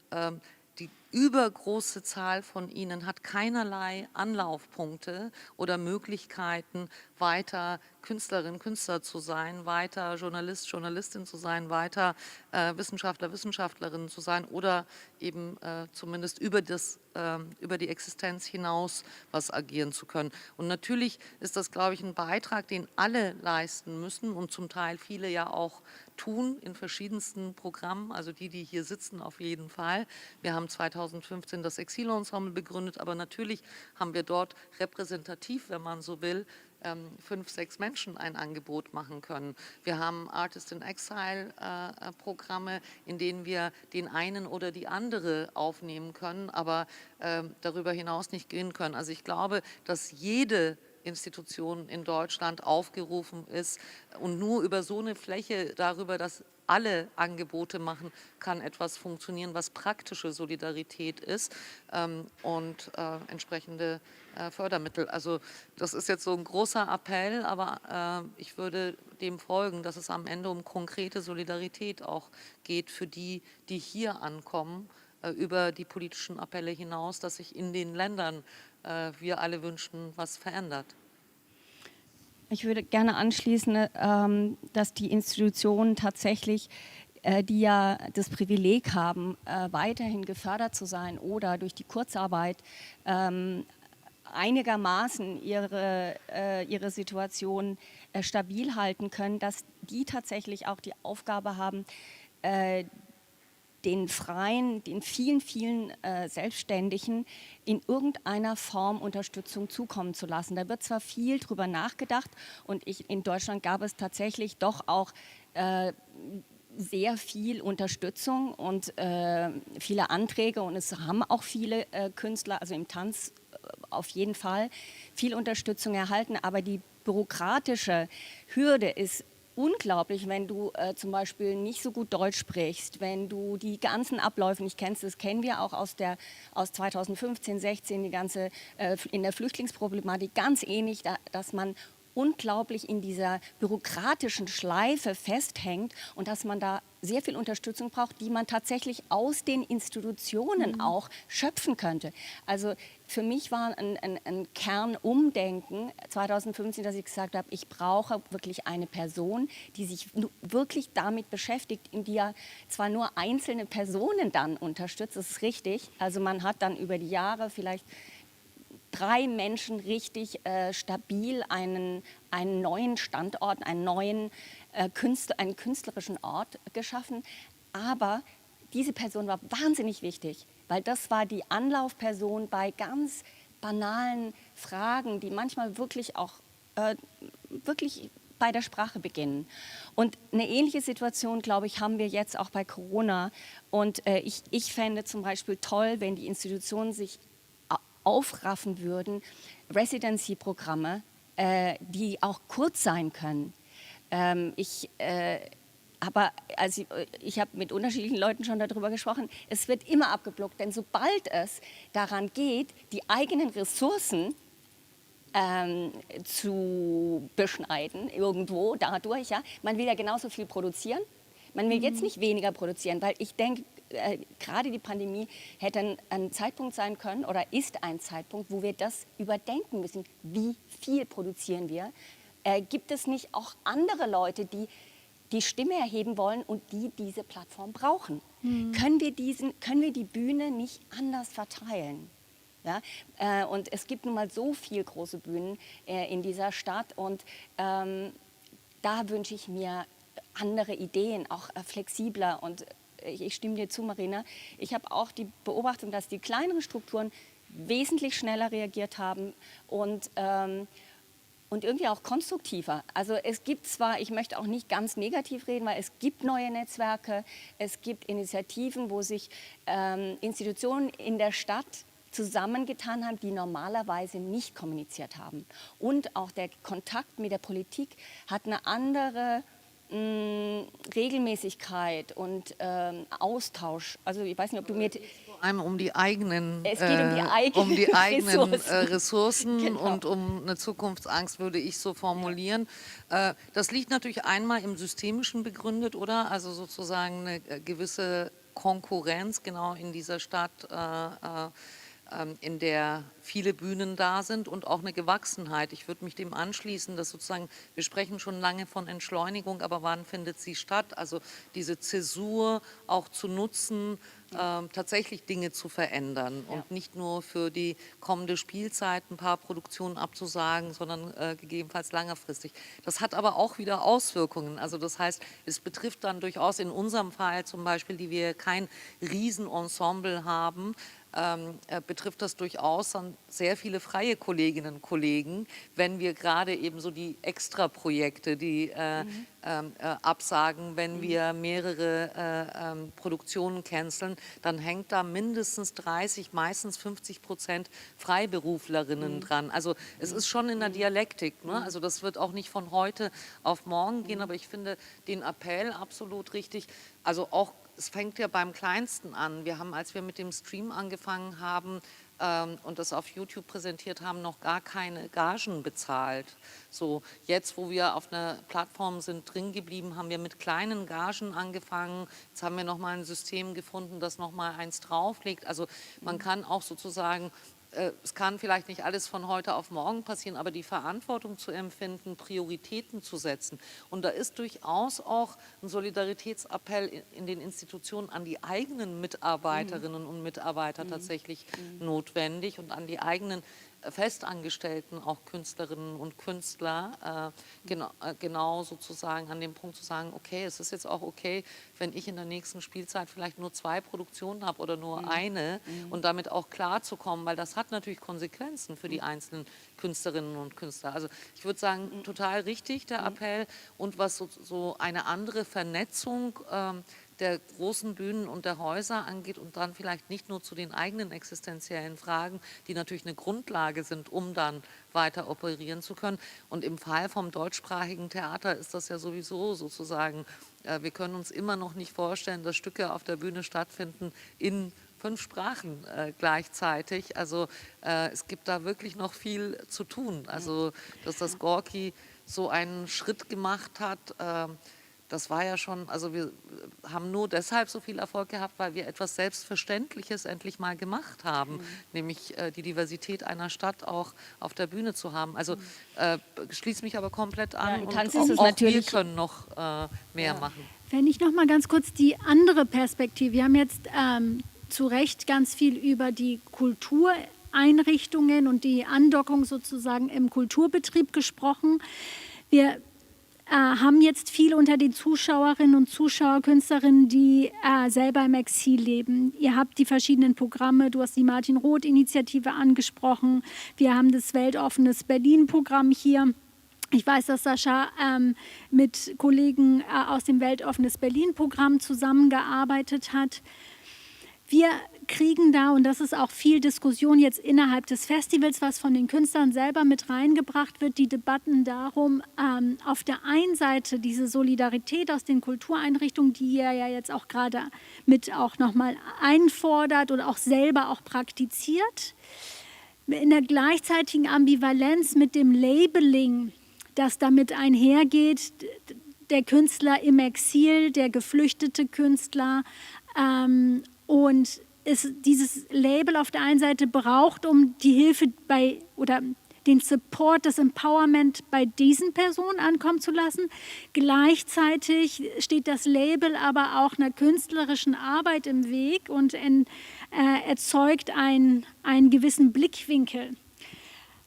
die übergroße Zahl von ihnen hat keinerlei Anlaufpunkte oder Möglichkeiten, weiter Künstlerin, Künstler zu sein, weiter Journalist, Journalistin zu sein, weiter Wissenschaftler, Wissenschaftlerin zu sein oder eben zumindest über die Existenz hinaus was agieren zu können. Und natürlich ist das, glaube ich, ein Beitrag, den alle leisten müssen und zum Teil viele ja auch tun in verschiedensten Programmen, also die hier sitzen auf jeden Fall. Wir haben 2019 2015 das Exile-Ensemble begründet, aber natürlich haben wir dort repräsentativ, wenn man so will, 5, 6 Menschen ein Angebot machen können. Wir haben Artist in Exile Programme, in denen wir den einen oder die andere aufnehmen können, aber darüber hinaus nicht gehen können. Also ich glaube, dass jede Institution in Deutschland aufgerufen ist und nur über so eine Fläche, darüber, dass alle Angebote machen, kann etwas funktionieren, was praktische Solidarität ist und entsprechende Fördermittel. Also das ist jetzt so ein großer Appell, aber ich würde dem folgen, dass es am Ende um konkrete Solidarität auch geht für die, die hier ankommen, über die politischen Appelle hinaus, dass sich in den Ländern wir alle wünschen, was verändert. Ich würde gerne anschließen, dass die Institutionen tatsächlich, die ja das Privileg haben, weiterhin gefördert zu sein oder durch die Kurzarbeit einigermaßen ihre Situation stabil halten können, dass die tatsächlich auch die Aufgabe haben, den Freien, den vielen, vielen Selbstständigen in irgendeiner Form Unterstützung zukommen zu lassen. Da wird zwar viel drüber nachgedacht und in Deutschland gab es tatsächlich doch auch sehr viel Unterstützung und viele Anträge und es haben auch viele Künstler, also im Tanz auf jeden Fall, viel Unterstützung erhalten, aber die bürokratische Hürde ist unglaublich, wenn du zum Beispiel nicht so gut Deutsch sprichst, wenn du die ganzen Abläufe nicht kennst. Das kennen wir auch aus 2015, 16, die ganze in der Flüchtlingsproblematik ganz ähnlich, dass man unglaublich in dieser bürokratischen Schleife festhängt und dass man da sehr viel Unterstützung braucht, die man tatsächlich aus den Institutionen auch schöpfen könnte. Also für mich war ein Kernumdenken 2015, dass ich gesagt habe, ich brauche wirklich eine Person, die sich wirklich damit beschäftigt, in die ja zwar nur einzelne Personen dann unterstützt, das ist richtig, also man hat dann über die Jahre vielleicht 3 Menschen richtig stabil einen neuen Standort, einen künstlerischen Ort geschaffen. Aber diese Person war wahnsinnig wichtig, weil das war die Anlaufperson bei ganz banalen Fragen, die manchmal wirklich auch wirklich bei der Sprache beginnen. Und eine ähnliche Situation, glaube ich, haben wir jetzt auch bei Corona. Und ich fände zum Beispiel toll, wenn die Institutionen sich aufraffen würden, Residency-Programme, die auch kurz sein können. Ich habe mit unterschiedlichen Leuten schon darüber gesprochen, es wird immer abgeblockt, denn sobald es daran geht, die eigenen Ressourcen zu beschneiden, irgendwo dadurch, ja, man will ja genauso viel produzieren, man will jetzt nicht weniger produzieren, weil ich denke, gerade die Pandemie hätte ein Zeitpunkt sein können oder ist ein Zeitpunkt, wo wir das überdenken müssen. Wie viel produzieren wir? Gibt es nicht auch andere Leute, die die Stimme erheben wollen und die diese Plattform brauchen? Können wir die Bühne nicht anders verteilen? Ja? Und es gibt nun mal so viele große Bühnen in dieser Stadt und da wünsche ich mir andere Ideen, auch flexibler und ich stimme dir zu, Marina. Ich habe auch die Beobachtung, dass die kleineren Strukturen wesentlich schneller reagiert haben und irgendwie auch konstruktiver. Also es gibt zwar, ich möchte auch nicht ganz negativ reden, weil es gibt neue Netzwerke, es gibt Initiativen, wo sich Institutionen in der Stadt zusammengetan haben, die normalerweise nicht kommuniziert haben. Und auch der Kontakt mit der Politik hat eine andere Regelmäßigkeit und Austausch. Also ich weiß nicht, ob du mir... Vor allem um die eigenen, es geht um die eigenen Ressourcen genau. Und um eine Zukunftsangst, würde ich so formulieren. Das liegt natürlich einmal im Systemischen begründet, oder? Also sozusagen eine gewisse Konkurrenz genau in dieser Stadt in der viele Bühnen da sind und auch eine Gewachsenheit. Ich würde mich dem anschließen, dass sozusagen, wir sprechen schon lange von Entschleunigung, aber wann findet sie statt? Also diese Zäsur auch zu nutzen, tatsächlich Dinge zu verändern und nicht nur für die kommende Spielzeit ein paar Produktionen abzusagen, sondern gegebenenfalls längerfristig. Das hat aber auch wieder Auswirkungen. Also das heißt, es betrifft dann durchaus in unserem Fall zum Beispiel, die wir kein Riesenensemble haben, betrifft das durchaus dann sehr viele freie Kolleginnen und Kollegen, wenn wir gerade eben so die Extra-Projekte, die absagen, wenn wir mehrere Produktionen canceln, dann hängt da mindestens 30, meistens 50% Freiberuflerinnen dran. Also es ist schon in der Dialektik, ne? Also das wird auch nicht von heute auf morgen gehen, aber ich finde den Appell absolut richtig. Also auch es fängt ja beim Kleinsten an. Wir haben, als wir mit dem Stream angefangen haben und das auf YouTube präsentiert haben, noch gar keine Gagen bezahlt. So, jetzt, wo wir auf einer Plattform sind drin geblieben, haben wir mit kleinen Gagen angefangen. Jetzt haben wir nochmal ein System gefunden, das nochmal eins drauflegt. Also man kann auch sozusagen, es kann vielleicht nicht alles von heute auf morgen passieren, aber die Verantwortung zu empfinden, Prioritäten zu setzen. Und da ist durchaus auch ein Solidaritätsappell in den Institutionen an die eigenen Mitarbeiterinnen und Mitarbeiter tatsächlich notwendig und an die eigenen Festangestellten, auch Künstlerinnen und Künstler, genau sozusagen an dem Punkt zu sagen, okay, es ist jetzt auch okay, wenn ich in der nächsten Spielzeit vielleicht nur 2 Produktionen habe oder nur eine und damit auch klarzukommen, weil das hat natürlich Konsequenzen für die einzelnen Künstlerinnen und Künstler. Also ich würde sagen, total richtig der Appell und was so eine andere Vernetzung der großen Bühnen und der Häuser angeht und dann vielleicht nicht nur zu den eigenen existenziellen Fragen, die natürlich eine Grundlage sind, um dann weiter operieren zu können. Und im Fall vom deutschsprachigen Theater ist das ja sowieso sozusagen, wir können uns immer noch nicht vorstellen, dass Stücke auf der Bühne stattfinden in 5 Sprachen gleichzeitig. Also es gibt da wirklich noch viel zu tun. Also dass das Gorki so einen Schritt gemacht hat, das war ja schon, also wir haben nur deshalb so viel Erfolg gehabt, weil wir etwas Selbstverständliches endlich mal gemacht haben, nämlich die Diversität einer Stadt auch auf der Bühne zu haben. Also schließe mich aber komplett an und auch wir können noch mehr machen. Wenn ich noch mal ganz kurz die andere Perspektive, wir haben jetzt zu Recht ganz viel über die Kultureinrichtungen und die Andockung sozusagen im Kulturbetrieb gesprochen. Wir haben jetzt viel unter den Zuschauerinnen und Zuschauer, Künstlerinnen, die selber im Exil leben. Ihr habt die verschiedenen Programme, du hast die Martin-Roth-Initiative angesprochen, wir haben das Weltoffenes Berlin-Programm hier. Ich weiß, dass Rasha mit Kollegen aus dem Weltoffenes Berlin-Programm zusammengearbeitet hat. Wir kriegen da, und das ist auch viel Diskussion jetzt innerhalb des Festivals, was von den Künstlern selber mit reingebracht wird, die Debatten darum, auf der einen Seite diese Solidarität aus den Kultureinrichtungen, die ihr ja jetzt auch gerade mit auch nochmal einfordert und auch selber auch praktiziert, in der gleichzeitigen Ambivalenz mit dem Labeling, das damit einhergeht, der Künstler im Exil, der geflüchtete Künstler, und es dieses Label auf der einen Seite braucht, um die Hilfe bei oder den Support, das Empowerment bei diesen Personen ankommen zu lassen. Gleichzeitig steht das Label aber auch einer künstlerischen Arbeit im Weg und erzeugt einen gewissen Blickwinkel.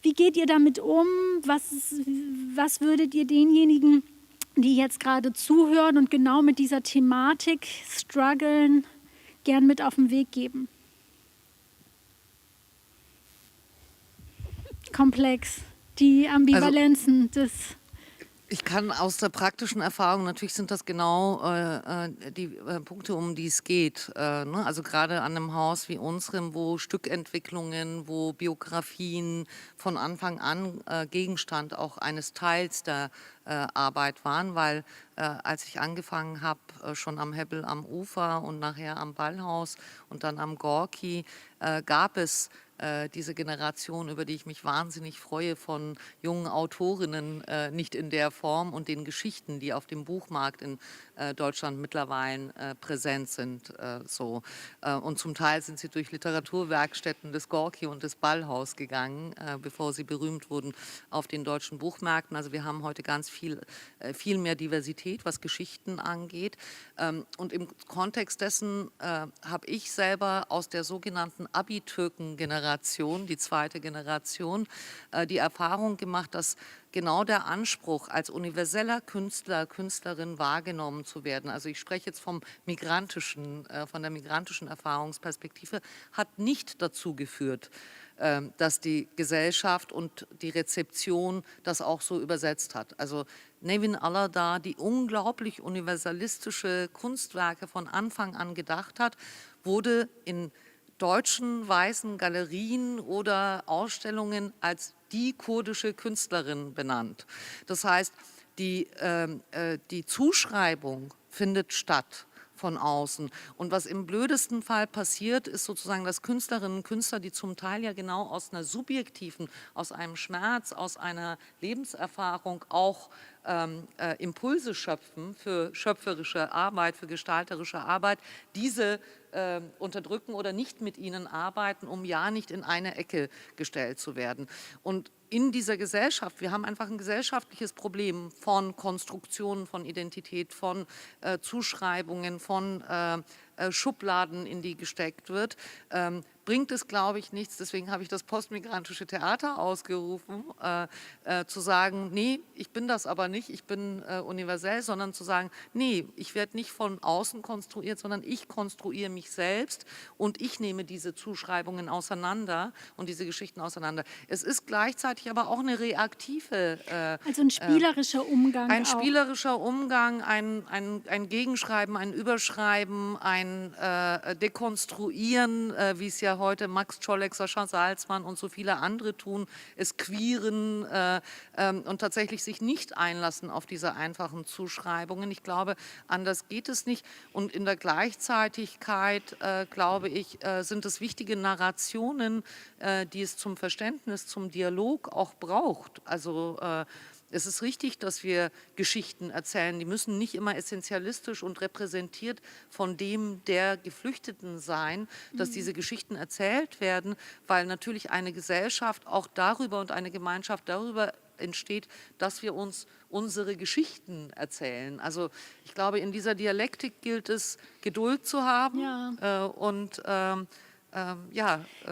Wie geht ihr damit um? Was würdet ihr denjenigen, die jetzt gerade zuhören und genau mit dieser Thematik strugglen, gern mit auf den Weg geben? Komplex, die Ambivalenzen des... Ich kann aus der praktischen Erfahrung, natürlich sind das genau die Punkte, um die es geht. Ne? Also gerade an einem Haus wie unserem, wo Stückentwicklungen, wo Biografien von Anfang an Gegenstand auch eines Teils der Arbeit waren, weil als ich angefangen habe, schon am Hebbel am Ufer und nachher am Ballhaus und dann am Gorki, gab es diese Generation, über die ich mich wahnsinnig freue, von jungen Autorinnen, nicht in der Form und den Geschichten, die auf dem Buchmarkt in Deutschland mittlerweile präsent sind. Und zum Teil sind sie durch Literaturwerkstätten des Gorki und des Ballhaus gegangen, bevor sie berühmt wurden auf den deutschen Buchmärkten. Also wir haben heute ganz viel mehr Diversität, was Geschichten angeht. Und im Kontext dessen habe ich selber aus der sogenannten Abi-Türken-Generation, die zweite Generation, die Erfahrung gemacht, dass genau der Anspruch, als universeller Künstler, Künstlerin wahrgenommen zu werden, also ich spreche jetzt von der migrantischen Erfahrungsperspektive, hat nicht dazu geführt, dass die Gesellschaft und die Rezeption das auch so übersetzt hat. Also Nevin Aladar, die unglaublich universalistische Kunstwerke von Anfang an gedacht hat, wurde in deutschen weißen Galerien oder Ausstellungen als die kurdische Künstlerin benannt. Das heißt, die Zuschreibung findet statt von außen. Und was im blödesten Fall passiert, ist sozusagen, dass Künstlerinnen und Künstler, die zum Teil ja genau aus einer subjektiven, aus einem Schmerz, aus einer Lebenserfahrung auch Impulse schöpfen für schöpferische Arbeit, für gestalterische Arbeit, diese unterdrücken oder nicht mit ihnen arbeiten, um ja nicht in eine Ecke gestellt zu werden. Und in dieser Gesellschaft, wir haben einfach ein gesellschaftliches Problem von Konstruktionen, von Identität, von Zuschreibungen, von Schubladen, in die gesteckt wird, bringt es, glaube ich, nichts. Deswegen habe ich das postmigrantische Theater ausgerufen, zu sagen, nee, ich bin das aber nicht, ich bin universell, sondern zu sagen, nee, ich werde nicht von außen konstruiert, sondern ich konstruiere mich selbst und ich nehme diese Zuschreibungen auseinander und diese Geschichten auseinander. Es ist gleichzeitig aber auch eine reaktive... also ein spielerischer Umgang. Ein spielerischer Umgang, ein Gegenschreiben, ein Überschreiben, ein Dekonstruieren, wie es ja heute Max Czolek, Sascha Salzmann und so viele andere tun, es queeren und tatsächlich sich nicht einlassen auf diese einfachen Zuschreibungen. Ich glaube, anders geht es nicht. Und in der Gleichzeitigkeit, glaube ich, sind es wichtige Narrationen, die es zum Verständnis, zum Dialog auch braucht. Also es ist richtig, dass wir Geschichten erzählen. Die müssen nicht immer essentialistisch und repräsentiert von dem der Geflüchteten sein, dass diese Geschichten erzählt werden, weil natürlich eine Gesellschaft auch darüber und eine Gemeinschaft darüber entsteht, dass wir uns unsere Geschichten erzählen. Also ich glaube, in dieser Dialektik gilt es, Geduld zu haben und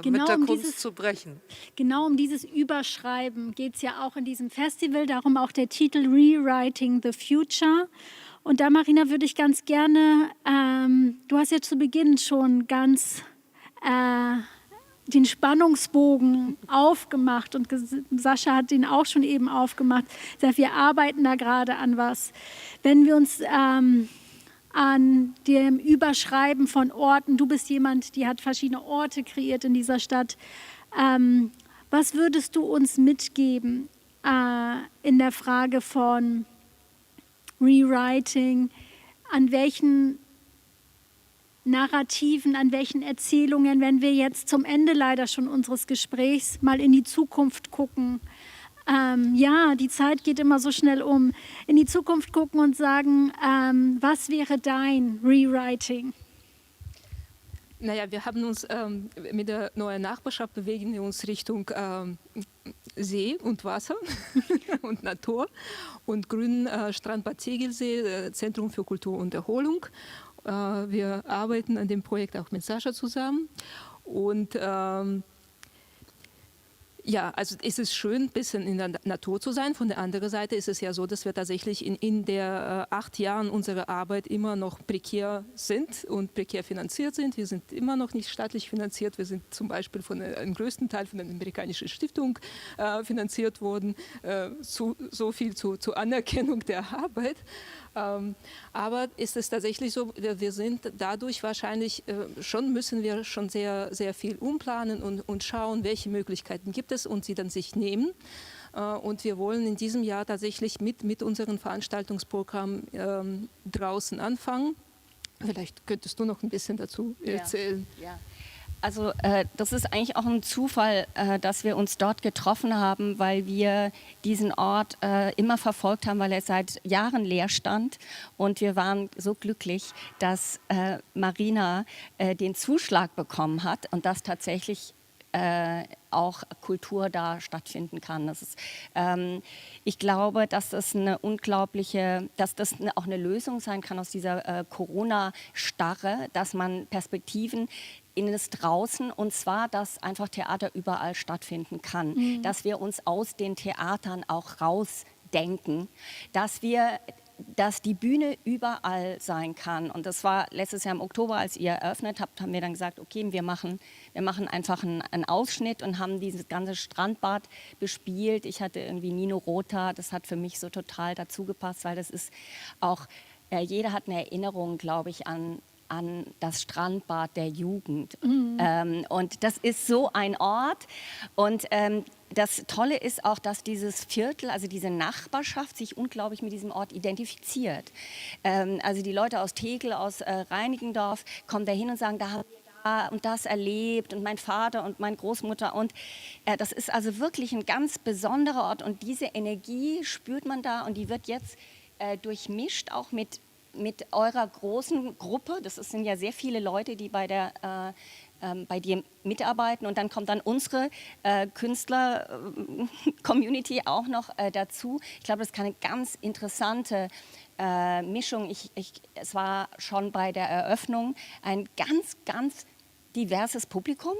mit der Kunst zu brechen. Genau um dieses Überschreiben geht es ja auch in diesem Festival, darum auch der Titel Rewriting the Future. Und da, Marina, würde ich ganz gerne, du hast ja zu Beginn schon ganz den Spannungsbogen aufgemacht und Sascha hat den auch schon eben aufgemacht. Wir arbeiten da gerade an was. Wenn wir uns an dem Überschreiben von Orten. Du bist jemand, die hat verschiedene Orte kreiert in dieser Stadt. Was würdest du uns mitgeben in der Frage von Rewriting? An welchen Narrativen, an welchen Erzählungen, wenn wir jetzt zum Ende leider schon unseres Gesprächs mal in die Zukunft gucken? Die Zeit geht immer so schnell um. In die Zukunft gucken und sagen, was wäre dein Rewriting? Naja, wir haben uns mit der neuen Nachbarschaft bewegen wir uns Richtung See und Wasser und Natur und grünen Strandbad Tegelsee, Zentrum für Kultur und Erholung. Wir arbeiten an dem Projekt auch mit Sascha zusammen und also es ist schön, ein bisschen in der Natur zu sein. Von der anderen Seite ist es ja so, dass wir tatsächlich in der 8 Jahren unserer Arbeit immer noch prekär sind und prekär finanziert sind. Wir sind immer noch nicht staatlich finanziert. Wir sind zum Beispiel im größten Teil von einer amerikanischen Stiftung finanziert worden. So viel zur Anerkennung der Arbeit. Aber ist es tatsächlich so, wir sind dadurch wahrscheinlich müssen wir schon sehr, sehr viel umplanen und schauen, welche Möglichkeiten gibt es und sie dann sich nehmen. Und wir wollen in diesem Jahr tatsächlich mit unserem Veranstaltungsprogramm draußen anfangen. Vielleicht könntest du noch ein bisschen dazu erzählen. Ja. Also das ist eigentlich auch ein Zufall, dass wir uns dort getroffen haben, weil wir diesen Ort immer verfolgt haben, weil er seit Jahren leer stand. Und wir waren so glücklich, dass Marina den Zuschlag bekommen hat und dass tatsächlich auch Kultur da stattfinden kann. Das ist, ich glaube, dass das auch eine Lösung sein kann aus dieser Corona-Starre, dass man Perspektiven in das Draußen, und zwar, dass einfach Theater überall stattfinden kann, dass wir uns aus den Theatern auch rausdenken, dass die Bühne überall sein kann. Und das war letztes Jahr im Oktober, als ihr eröffnet habt, haben wir dann gesagt, okay, wir machen einfach einen Ausschnitt und haben dieses ganze Strandbad bespielt. Ich hatte irgendwie Nino Rota, das hat für mich so total dazu gepasst, weil das ist auch, jeder hat eine Erinnerung, glaube ich, an das Strandbad der Jugend. Und das ist so ein Ort. Und das Tolle ist auch, dass dieses Viertel, also diese Nachbarschaft, sich unglaublich mit diesem Ort identifiziert. Also die Leute aus Tegel, aus Reinickendorf kommen da hin und sagen, da haben wir da und das erlebt und mein Vater und meine Großmutter. Und das ist also wirklich ein ganz besonderer Ort. Und diese Energie spürt man da und die wird jetzt durchmischt auch mit eurer großen Gruppe. Das sind ja sehr viele Leute, die bei dir mitarbeiten, und dann kommt dann unsere Künstler-Community auch noch dazu. Ich glaube, das ist eine ganz interessante Mischung. Es war schon bei der Eröffnung ein ganz, ganz diverses Publikum.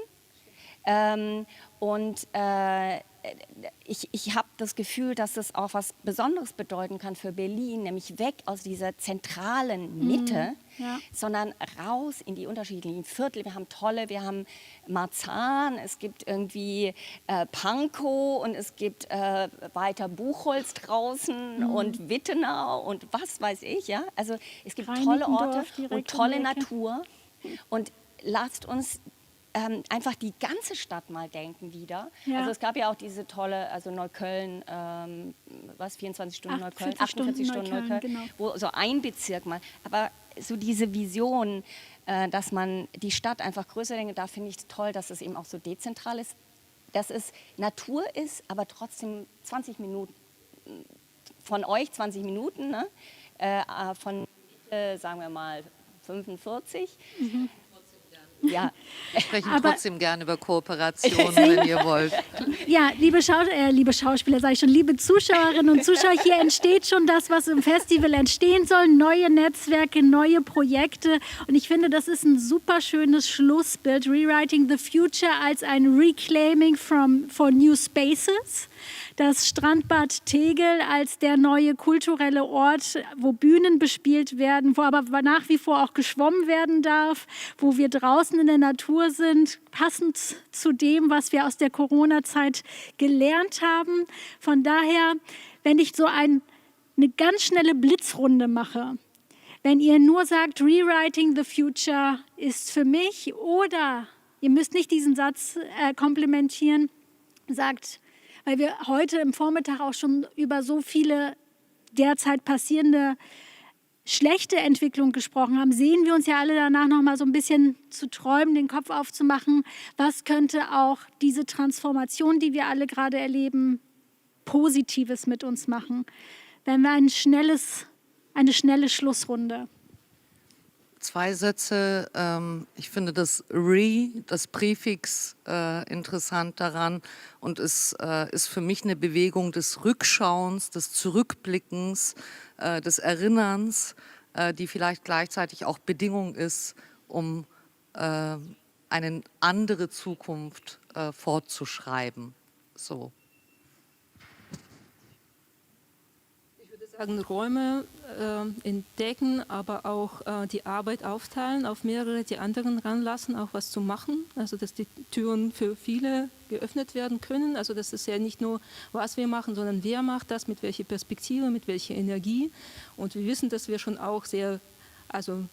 Ich habe das Gefühl, dass das auch was Besonderes bedeuten kann für Berlin, nämlich weg aus dieser zentralen Mitte, sondern raus in die unterschiedlichen Viertel. Wir haben Marzahn, es gibt irgendwie Pankow und es gibt weiter Buchholz draußen und Wittenau und was weiß ich. Ja? Also es gibt tolle Orte und tolle Natur. Und lasst uns einfach die ganze Stadt mal denken wieder. Ja. Also es gab ja auch diese tolle, also Neukölln, 24 Stunden Neukölln, 48 Stunden Neukölln, genau. Wo so ein Bezirk mal, aber so diese Vision, dass man die Stadt einfach größer denkt, da finde ich es toll, dass es eben auch so dezentral ist, dass es Natur ist, aber trotzdem 20 Minuten, von euch 20 Minuten, ne? Von sagen wir mal 45. Ja. Wir sprechen trotzdem gerne über Kooperationen, wenn ihr wollt. Ja, liebe Schauspieler, sage ich schon, liebe Zuschauerinnen und Zuschauer, hier entsteht schon das, was im Festival entstehen soll, neue Netzwerke, neue Projekte, und ich finde, das ist ein super schönes Schlussbild, Rewriting the Future als ein Reclaiming for New Spaces. Das Strandbad Tegel als der neue kulturelle Ort, wo Bühnen bespielt werden, wo aber nach wie vor auch geschwommen werden darf, wo wir draußen in der Natur sind, passend zu dem, was wir aus der Corona-Zeit gelernt haben. Von daher, wenn ich so eine ganz schnelle Blitzrunde mache, wenn ihr nur sagt, Rewriting the Future ist für mich, oder ihr müsst nicht diesen Satz komplementieren, sagt, weil wir heute im Vormittag auch schon über so viele derzeit passierende schlechte Entwicklungen gesprochen haben, sehen wir uns ja alle danach noch mal so ein bisschen zu träumen, den Kopf aufzumachen. Was könnte auch diese Transformation, die wir alle gerade erleben, Positives mit uns machen? Wenn wir eine schnelle Schlussrunde. 2 Sätze. Ich finde das Präfix interessant daran, und es ist für mich eine Bewegung des Rückschauens, des Zurückblickens, des Erinnerns, die vielleicht gleichzeitig auch Bedingung ist, um eine andere Zukunft fortzuschreiben. So. Räume entdecken, aber auch die Arbeit aufteilen, auf mehrere die anderen ranlassen, auch was zu machen. Also dass die Türen für viele geöffnet werden können. Also das ist ja nicht nur, was wir machen, sondern wer macht das, mit welcher Perspektive, mit welcher Energie. Und wir wissen, dass wir schon auch sehr, also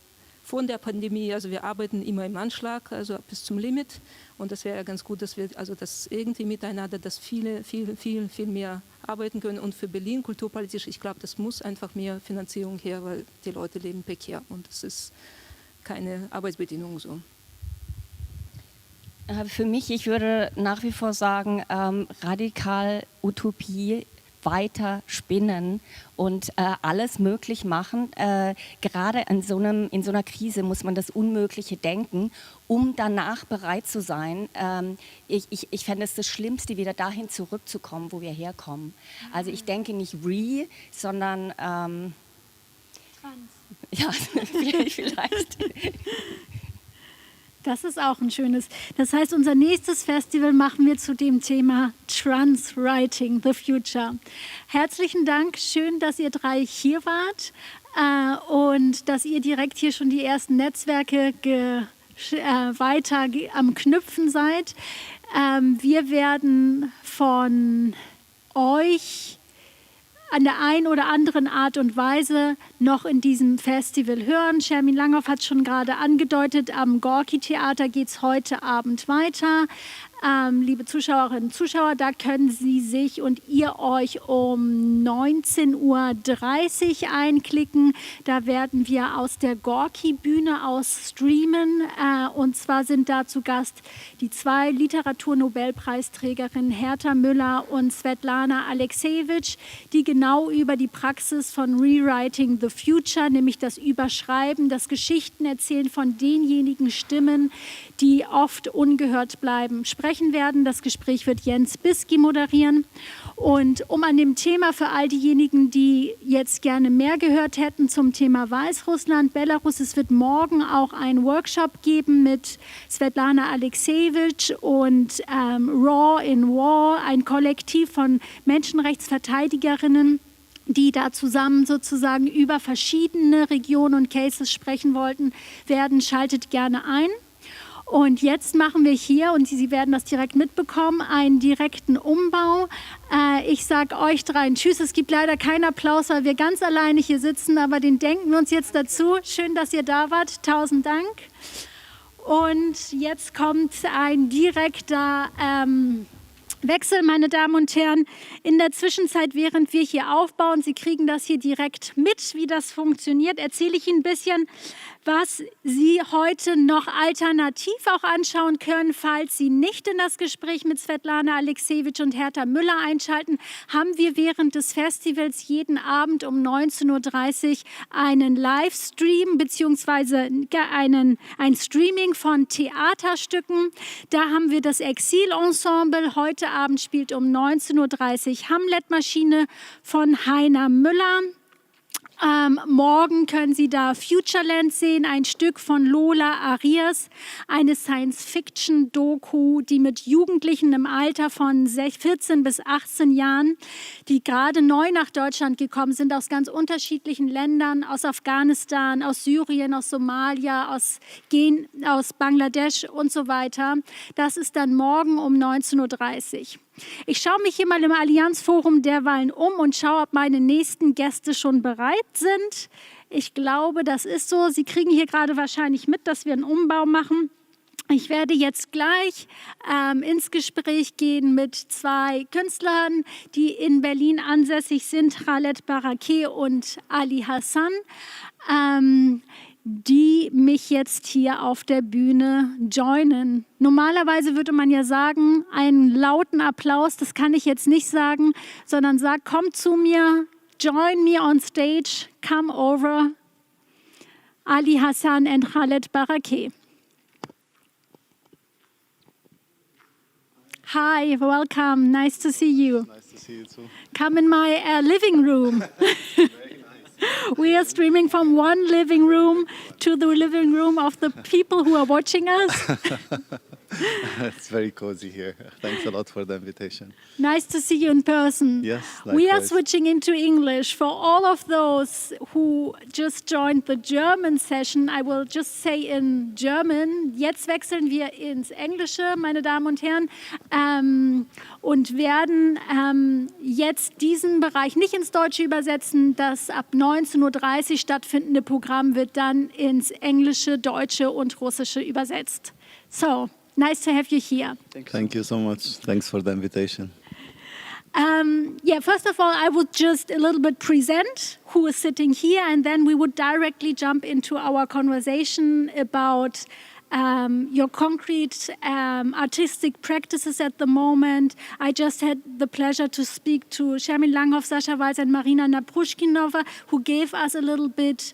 von der Pandemie, also wir arbeiten immer im Anschlag, also bis zum Limit. Und das wäre ja ganz gut, dass wir also das irgendwie miteinander, dass viel mehr arbeiten können. Und für Berlin kulturpolitisch, ich glaube, das muss einfach mehr Finanzierung her, weil die Leute leben prekär und das ist keine Arbeitsbedingung so. Für mich, ich würde nach wie vor sagen, radikal Utopie weiter spinnen und alles möglich machen. Gerade in so einer Krise muss man das Unmögliche denken, um danach bereit zu sein. Ich fände es das Schlimmste, wieder dahin zurückzukommen, wo wir herkommen. Also ich denke nicht sondern ja, vielleicht. Das ist auch ein schönes. Das heißt, unser nächstes Festival machen wir zu dem Thema Transwriting the Future. Herzlichen Dank, schön, dass ihr 3 hier wart und dass ihr direkt hier schon die ersten Netzwerke weiter am Knüpfen seid. Wir werden von euch an der einen oder anderen Art und Weise noch in diesem Festival hören. Shermin Langhoff hat es schon gerade angedeutet, am Gorki-Theater geht es heute Abend weiter. Liebe Zuschauerinnen und Zuschauer, da können Sie sich und ihr euch um 19:30 Uhr einklicken. Da werden wir aus der Gorki-Bühne aus streamen. Und zwar sind da zu Gast die 2 Literaturnobelpreisträgerinnen Herta Müller und Svetlana Aleksejewitsch, die genau über die Praxis von Rewriting the Future, nämlich das Überschreiben, das Geschichtenerzählen von denjenigen Stimmen, die oft ungehört bleiben, sprechen werden. Das Gespräch wird Jens Bisky moderieren. Und um an dem Thema für all diejenigen, die jetzt gerne mehr gehört hätten zum Thema Weißrussland, Belarus, es wird morgen auch einen Workshop geben mit Svetlana Aleksejewitsch und Raw in War, ein Kollektiv von Menschenrechtsverteidigerinnen, die da zusammen sozusagen über verschiedene Regionen und Cases sprechen werden. Schaltet gerne ein. Und jetzt machen wir hier, und Sie werden das direkt mitbekommen, einen direkten Umbau. Ich sage euch 3 Tschüss. Es gibt leider keinen Applaus, weil wir ganz alleine hier sitzen, aber den denken wir uns jetzt dazu. Schön, dass ihr da wart. 1000 Dank. Und jetzt kommt ein direkter Wechsel, meine Damen und Herren. In der Zwischenzeit, während wir hier aufbauen, Sie kriegen das hier direkt mit, wie das funktioniert, erzähle ich Ihnen ein bisschen, was Sie heute noch alternativ auch anschauen können. Falls Sie nicht in das Gespräch mit Svetlana Aleksejewitsch und Herta Müller einschalten, haben wir während des Festivals jeden Abend um 19:30 Uhr einen Livestream bzw. ein Streaming von Theaterstücken. Da haben wir das Exile-Ensemble. Heute Abend spielt um 19:30 Uhr Hamlet-Maschine von Heiner Müller. Morgen können Sie da Futureland sehen, ein Stück von Lola Arias, eine Science-Fiction-Doku, die mit Jugendlichen im Alter von 14 bis 18 Jahren, die gerade neu nach Deutschland gekommen sind, aus ganz unterschiedlichen Ländern, aus Afghanistan, aus Syrien, aus Somalia, aus Bangladesch und so weiter. Das ist dann morgen um 19:30 Uhr. Ich schaue mich hier mal im Allianz-Forum derweilen um und schaue, ob meine nächsten Gäste schon bereit sind. Ich glaube, das ist so. Sie kriegen hier gerade wahrscheinlich mit, dass wir einen Umbau machen. Ich werde jetzt gleich ins Gespräch gehen mit 2 Künstlern, die in Berlin ansässig sind, Khaled Barakeh und Ali Hasan, die mich jetzt hier auf der Bühne joinen. Normalerweise würde man ja sagen, einen lauten Applaus, das kann ich jetzt nicht sagen, sondern sagt, kommt zu mir, join me on stage, come over, Ali Hasan and Khaled Barakeh. Hi, welcome, nice to see you. Nice to see you too. Come in my living room. We are streaming from one living room to the living room of the people who are watching us. It's very cozy here. Thanks a lot for the invitation. Nice to see you in person. Yes, we are likewise. switching into English. For all of those who just joined the German session, I will just say in German. Jetzt wechseln wir ins Englische, meine Damen und Herren, und werden jetzt diesen Bereich nicht ins Deutsche übersetzen. Das ab 19:30 Uhr stattfindende Programm wird dann ins Englische, Deutsche und Russische übersetzt. So, nice to have you here. Thank you so much. Thanks for the invitation. First of all, I would just a little bit present who is sitting here, and then we would directly jump into our conversation about your concrete artistic practices at the moment. I just had the pleasure to speak to Shermin Langhoff, Sasha Walz, and Marina Naprushkinova, who gave us a little bit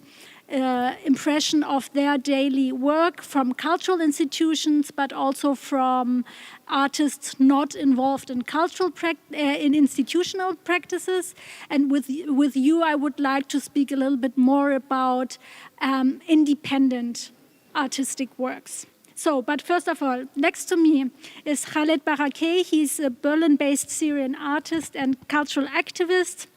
impression of their daily work from cultural institutions, but also from artists not involved in cultural in institutional practices. And with you, I would like to speak a little bit more about independent artistic works. So, but first of all, next to me is Khaled Barakeh. He's a Berlin-based Syrian artist and cultural activist.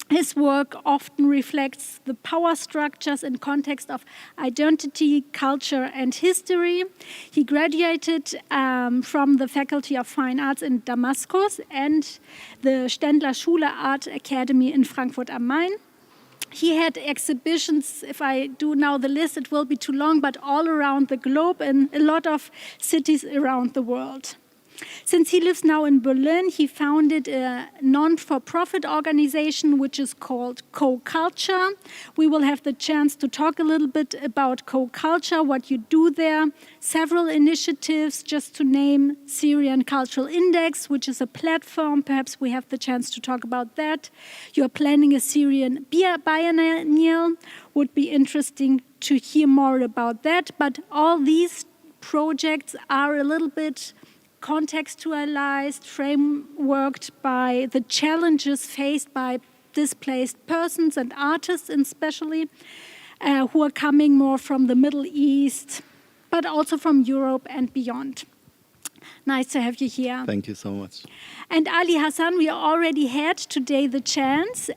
His work often reflects the power structures in context of identity, culture, and history. He graduated from the Faculty of Fine Arts in Damascus and the Ständler Schule Art Academy in Frankfurt am Main. He had exhibitions, if I do now the list, it will be too long, but all around the globe in a lot of cities around the world. Since he lives now in Berlin, he founded a non-for-profit organization which is called Co-Culture. We will have the chance to talk a little bit about Co-Culture, what you do there, several initiatives, just to name Syrian Cultural Index, which is a platform. Perhaps we have the chance to talk about that. You are planning a Syrian biennial. Would be interesting to hear more about that. But all these projects are a little bit contextualized, frameworked by the challenges faced by displaced persons and artists, especially, who are coming more from the Middle East, but also from Europe and beyond. Nice to have you here. Thank you so much. And Ali Hasan, we already had today the chance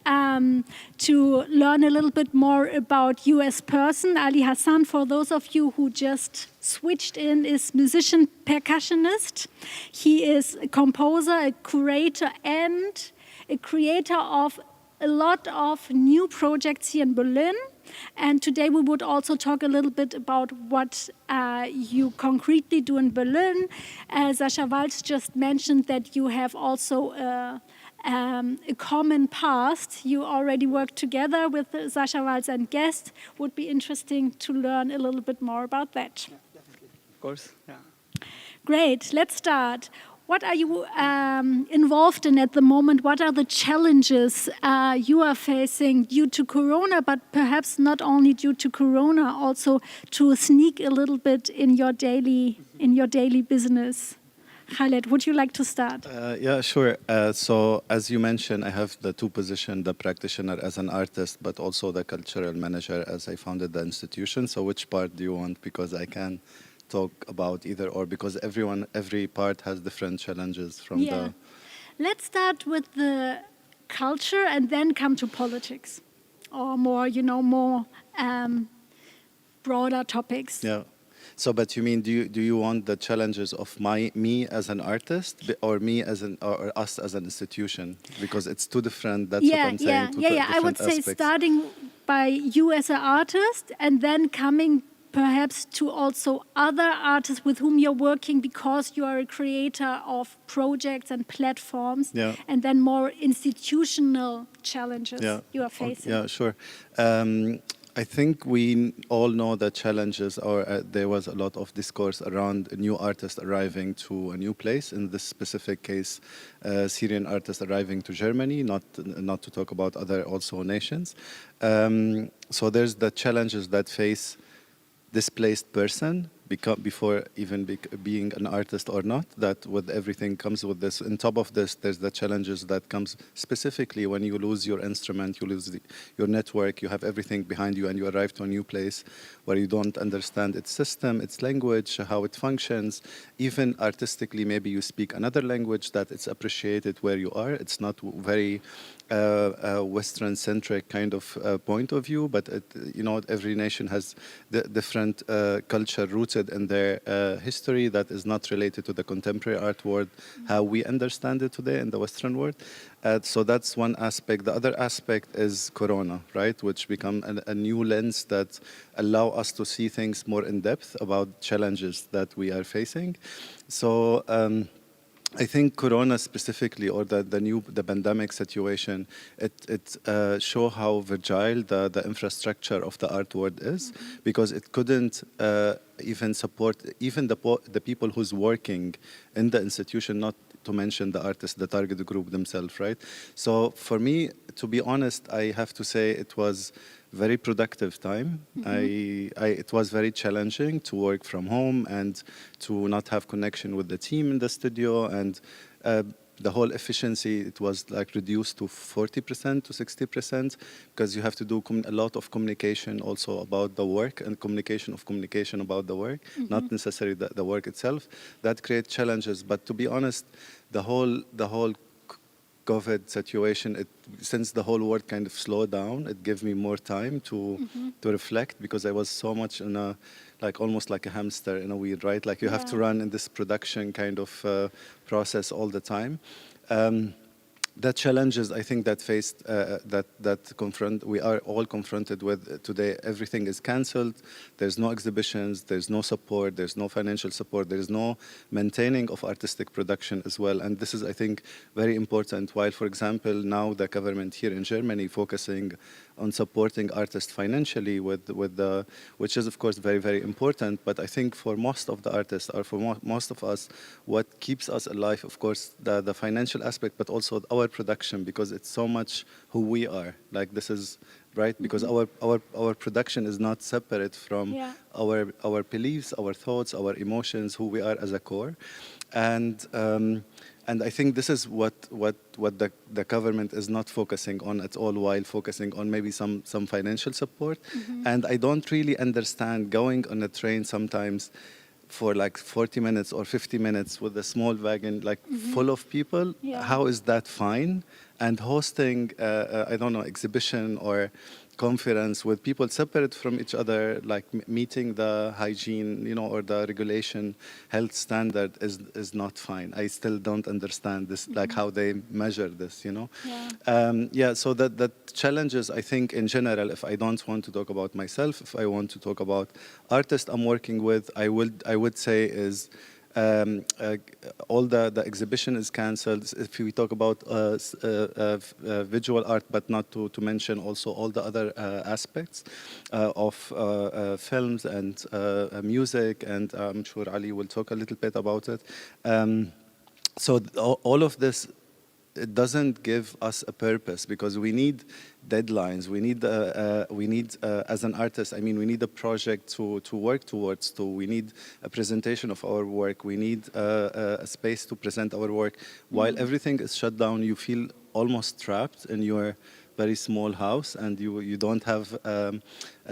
to learn a little bit more about you as person. Ali Hasan, for those of you who just switched in, is musician, percussionist. He is a composer, a curator, and a creator of a lot of new projects here in Berlin. And today we would also talk a little bit about what you concretely do in Berlin. Sasha Walz just mentioned that you have also a common past. You already worked together with Sasha Walz and Guest. Would be interesting to learn a little bit more about that. Yeah, definitely. Of course, yeah. Great, let's start. What are you involved in at the moment? What are the challenges you are facing due to Corona, but perhaps not only due to Corona, also to sneak a little bit in your daily business? Khaled, would you like to start? Yeah, sure. So as you mentioned, I have the two positions, the practitioner as an artist, but also the cultural manager as I founded the institution. So which part do you want? Because I can talk about either or, because every part has different challenges from the... Let's start with the culture and then come to politics, or more, more broader topics. Yeah. So, but you mean, do you want the challenges of me as an artist, or me as or us as an institution? Because it's two different. That's what I'm saying. Yeah. I would say starting by you as an artist, and then coming perhaps to also other artists with whom you're working, because you are a creator of projects and platforms, and then more institutional challenges you are facing. Yeah, sure. I think we all know the challenges, or there was a lot of discourse around a new artist arriving to a new place. In this specific case, Syrian artists arriving to Germany, not to talk about other also nations. So there's the challenges that face displaced person before even being an artist or not, that with everything comes with this. On top of this, there's the challenges that comes specifically when you lose your instrument, you lose your network, you have everything behind you, and you arrive to a new place where you don't understand its system, its language, how it functions. Even artistically, maybe you speak another language that it's appreciated where you are. It's not very Western-centric kind of point of view, but every nation has different culture rooted in their history that is not related to the contemporary art world, how we understand it today in the Western world. So that's one aspect. The other aspect is Corona, right, which become a new lens that allow us to see things more in depth about challenges that we are facing. So I think Corona specifically, or the pandemic situation, it show how fragile the infrastructure of the art world is, because it couldn't even support even the people who's working in the institution, not to mention the artists, the target group themselves, right? So for me, to be honest, I have to say it was very productive time. It was very challenging to work from home and to not have connection with the team in the studio, and the whole efficiency, it was like reduced to 40% to 60%, because you have to do a lot of communication also about the work, and communication about the work, not necessarily the work itself. That creates challenges. But to be honest, the whole COVID situation, since the whole world kind of slowed down, it gave me more time to reflect, because I was so much in a, like almost like a hamster in a wheel, right? Like you have to run in this production kind of process all the time. The challenges I think that we are all confronted with today. Everything is cancelled. There's no exhibitions. There's no support. There's no financial support. There's no maintaining of artistic production as well. And this is, I think, very important. While, for example, now the government here in Germany focusing on supporting artists financially which is of course very, very important. But I think for most of the artists, or for most of us, what keeps us alive, of course, the financial aspect, but also our production, because it's so much who we are. Like this is right, because our production is not separate from our beliefs, our thoughts, our emotions, who we are as a core. And I think this is what the government is not focusing on at all, while focusing on maybe some financial support. And I don't really understand going on a train sometimes for like 40 minutes or 50 minutes with a small wagon, like full of people. How is that fine? And hosting, I don't know, exhibition or conference with people separate from each other, like meeting the hygiene, or the regulation health standard is not fine. I still don't understand this, like how they measure this, So the challenges, I think, in general, if I don't want to talk about myself, if I want to talk about artists I'm working with, I would say is all the exhibition is cancelled. If we talk about visual art, but not to mention also all the other aspects of films and music, and I'm sure Ali will talk a little bit about it. So all of this, it doesn't give us a purpose, because we need deadlines. We need as an artist, I mean, we need a project to work towards. We need a presentation of our work. We need a space to present our work. While everything is shut down, you feel almost trapped in your very small house, and you don't have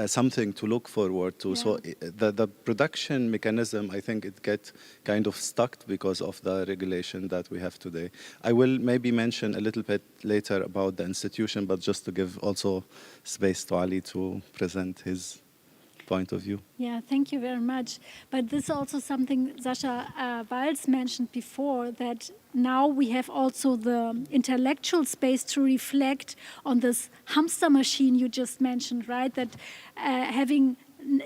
something to look forward to. So the production mechanism, I think it gets kind of stuck because of the regulation that we have today. I will maybe mention a little bit later about the institution, but just to give also space to Ali to present his point of view. Yeah, thank you very much. But this is also something Sascha Walz mentioned before, that now we have also the intellectual space to reflect on this hamster machine you just mentioned, right? That having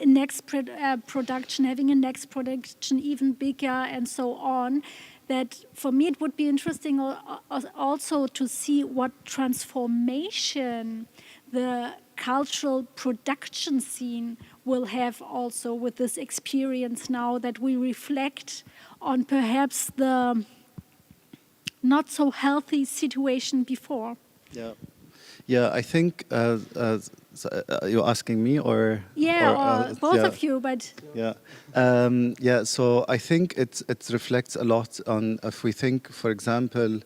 next production, having a next production even bigger, and so on. That for me it would be interesting also to see what transformation the cultural production scene will have also with this experience now, that we reflect on perhaps the not so healthy situation before. Yeah, I think you're asking me or both of you, but so I think it reflects a lot on, if we think, for example,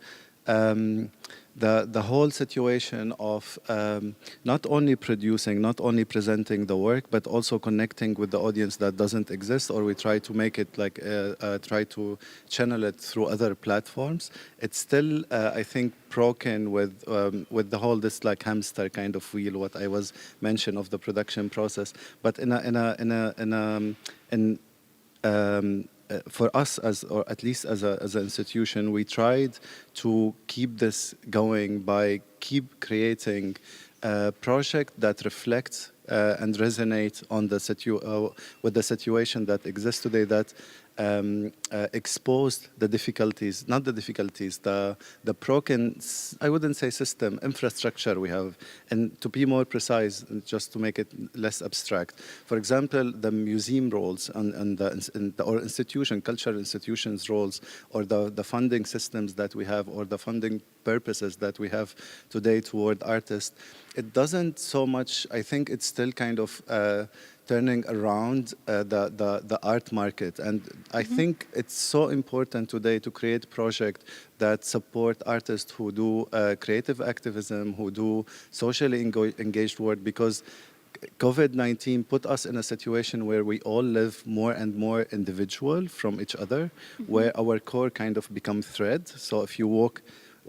the whole situation of not only producing, not only presenting the work, but also connecting with the audience that doesn't exist, or we try to make it like try to channel it through other platforms. It's still, I think, broken with the whole this like hamster kind of wheel, what I was mentioned of the production process. But for us, or at least as an institution, we tried to keep this going by keep creating a project that reflects and resonates on the with the situation that exists today, that exposed the difficulties, not the difficulties, the broken, I wouldn't say system, infrastructure we have. And to be more precise, just to make it less abstract, for example, the museum roles and or cultural institutions roles, or the funding systems that we have, or the funding purposes that we have today toward artists, it doesn't so much, I think it's still kind of turning around the art market. And I think it's so important today to create projects that support artists who do creative activism, who do socially engaged work, because COVID-19 put us in a situation where we all live more and more individual from each other, where our core kind of become thread. So if you walk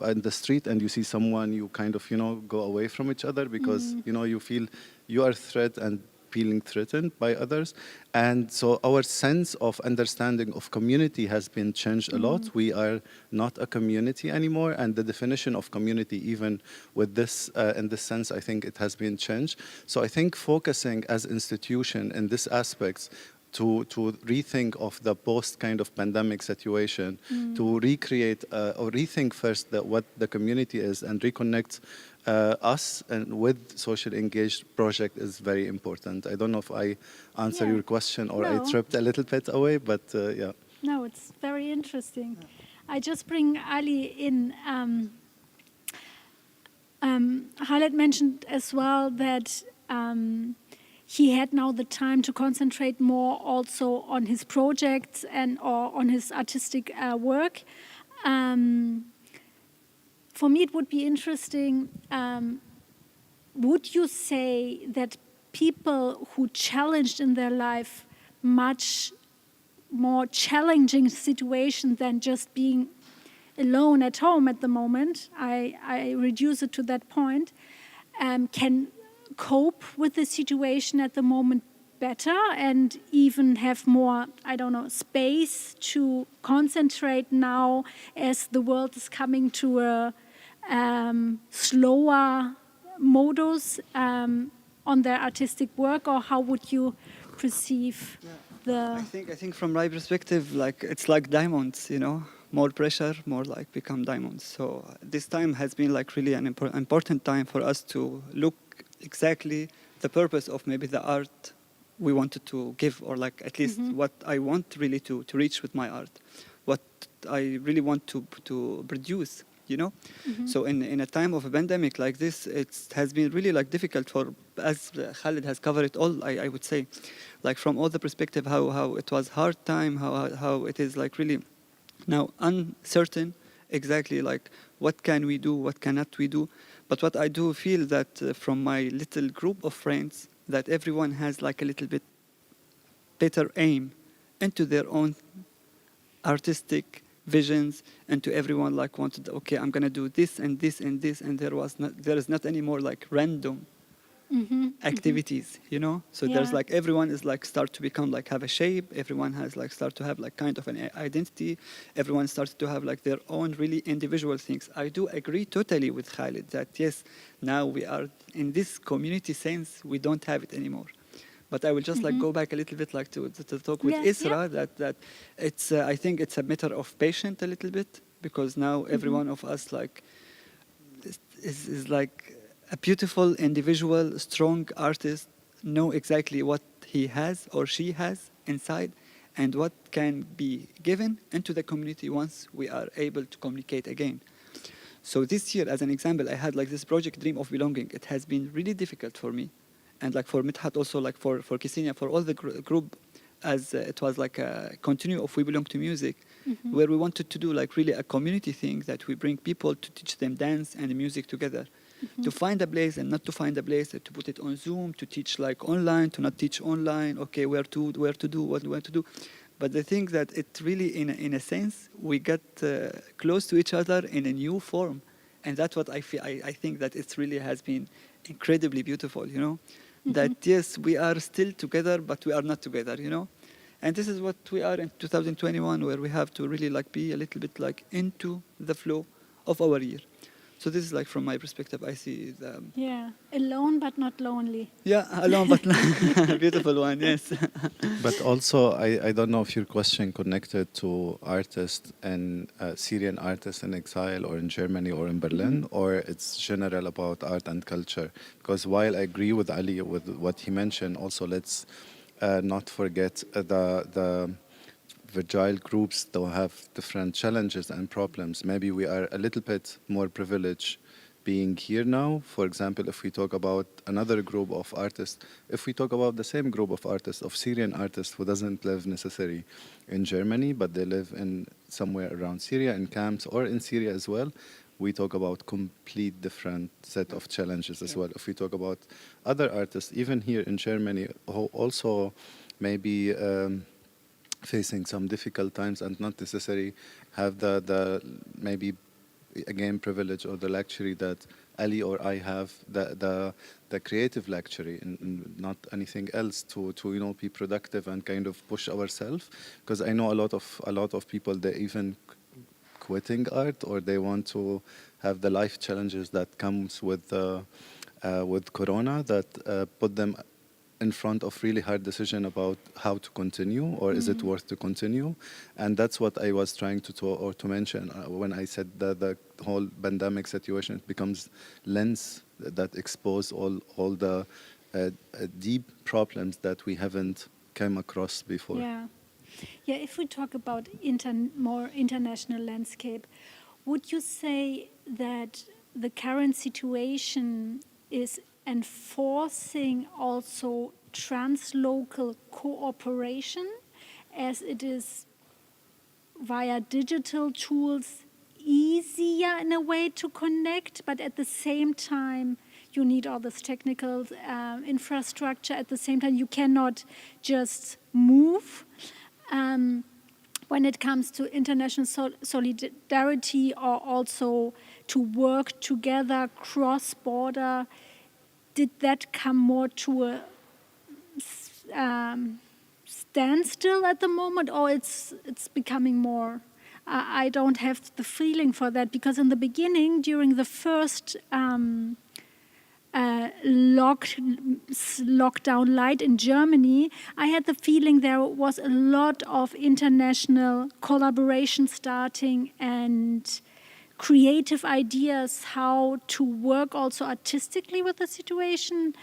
in the street and you see someone, you kind of, go away from each other because, you feel you are threat and feeling threatened by others. And so our sense of understanding of community has been changed a lot. We are not a community anymore, and the definition of community, even with this, in this sense, I think it has been changed. So I think focusing as institution in this aspects to rethink of the post kind of pandemic situation, to recreate or rethink first what the community is, and reconnect us and with social engaged project is very important. I don't know if I answer your question or I tripped a little bit away, but yeah. No, it's very interesting. I just bring Ali in. Khaled mentioned as well that he had now the time to concentrate more also on his projects or on his artistic work. For me, it would be interesting, would you say that people who challenged in their life much more challenging situations than just being alone at home at the moment, I reduce it to that point, can cope with the situation at the moment better and even have more, space to concentrate now as the world is coming to a slower modus on their artistic work? Or how would you perceive the... I think from my perspective, it's like diamonds, more pressure, more become diamonds. So this time has been really an important time for us to look exactly the purpose of maybe the art we wanted to give, or at least what I want really to reach with my art, what I really want to produce, So in a time of a pandemic like this, it has been really difficult for, as Khaled has covered it all, I would say, from all the perspective, how it was hard time, how it is really now uncertain, exactly what can we do, what cannot we do. But what I do feel that from my little group of friends, that everyone has a little bit better aim into their own artistic visions, and to everyone wanted, okay, I'm gonna do this and this and this, and there is not any more random activities, So there's everyone is start to become have a shape. Everyone has start to have kind of an identity. Everyone starts to have their own really individual things. I do agree totally with Khaled that yes, now we are in this community sense, we don't have it anymore. But I will just go back a little bit to talk with Esra that it's I think it's a matter of patience a little bit, because now every one of us is a beautiful individual, strong artist, know exactly what he has or she has inside and what can be given into the community once we are able to communicate again. So this year, as an example, I had this project Dream of Belonging. It has been really difficult for me. And for Midhat also, for Ksenia, for all the group, as it was a continue of We Belong to Music, where we wanted to do really a community thing, that we bring people to teach them dance and music together. To find a place and not to find a place, to put it on Zoom, to teach online, to not teach online, okay, where to do, what to do. But the thing that it really, in a sense, we got close to each other in a new form. And that's what I feel. I think that it really has been incredibly beautiful, that yes, we are still together, but we are not together, And this is what we are in 2021, where we have to really be a little bit into the flow of our year. So this is like from my perspective, I see the alone but not lonely. Yeah, alone but beautiful one, yes. But also, I don't know if your question connected to artists and Syrian artists in exile or in Germany or in Berlin, or it's general about art and culture. Because while I agree with Ali with what he mentioned, also let's not forget the fragile groups that have different challenges and problems. Maybe we are a little bit more privileged being here now. For example, if we talk about another group of artists, if we talk about the same group of artists, of Syrian artists who doesn't live necessarily in Germany, but they live in somewhere around Syria, in camps, or in Syria as well, we talk about complete different set of challenges as well. If we talk about other artists, even here in Germany, who also maybe facing some difficult times and not necessarily have the maybe again privilege or the luxury that Ali or I have, the creative luxury and not anything else to be productive and kind of push ourselves. Because I know a lot of people, they even quitting art, or they want to have the life challenges that comes with Corona that put them in front of really hard decision about how to continue, or is it worth to continue. And that's what I was trying to mention when I said that the whole pandemic situation, it becomes lens that expose all the deep problems that we haven't come across before. Yeah, if we talk about more international landscape, would you say that the current situation is enforcing also translocal cooperation, as it is via digital tools easier in a way to connect, but at the same time you need all this technical infrastructure. At the same time, you cannot just move. When it comes to international solidarity, or also to work together cross-border, did that come more to a standstill at the moment, or it's becoming more? I don't have the feeling for that, because in the beginning, during the first lockdown light in Germany, I had the feeling there was a lot of international collaboration starting and creative ideas how to work also artistically with the situation.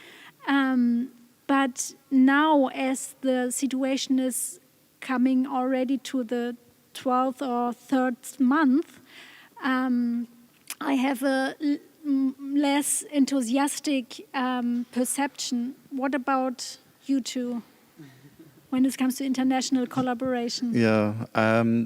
But now, as the situation is coming already to the 12th or 3rd month, I have a less enthusiastic perception. What about you two when it comes to international collaboration? Yeah,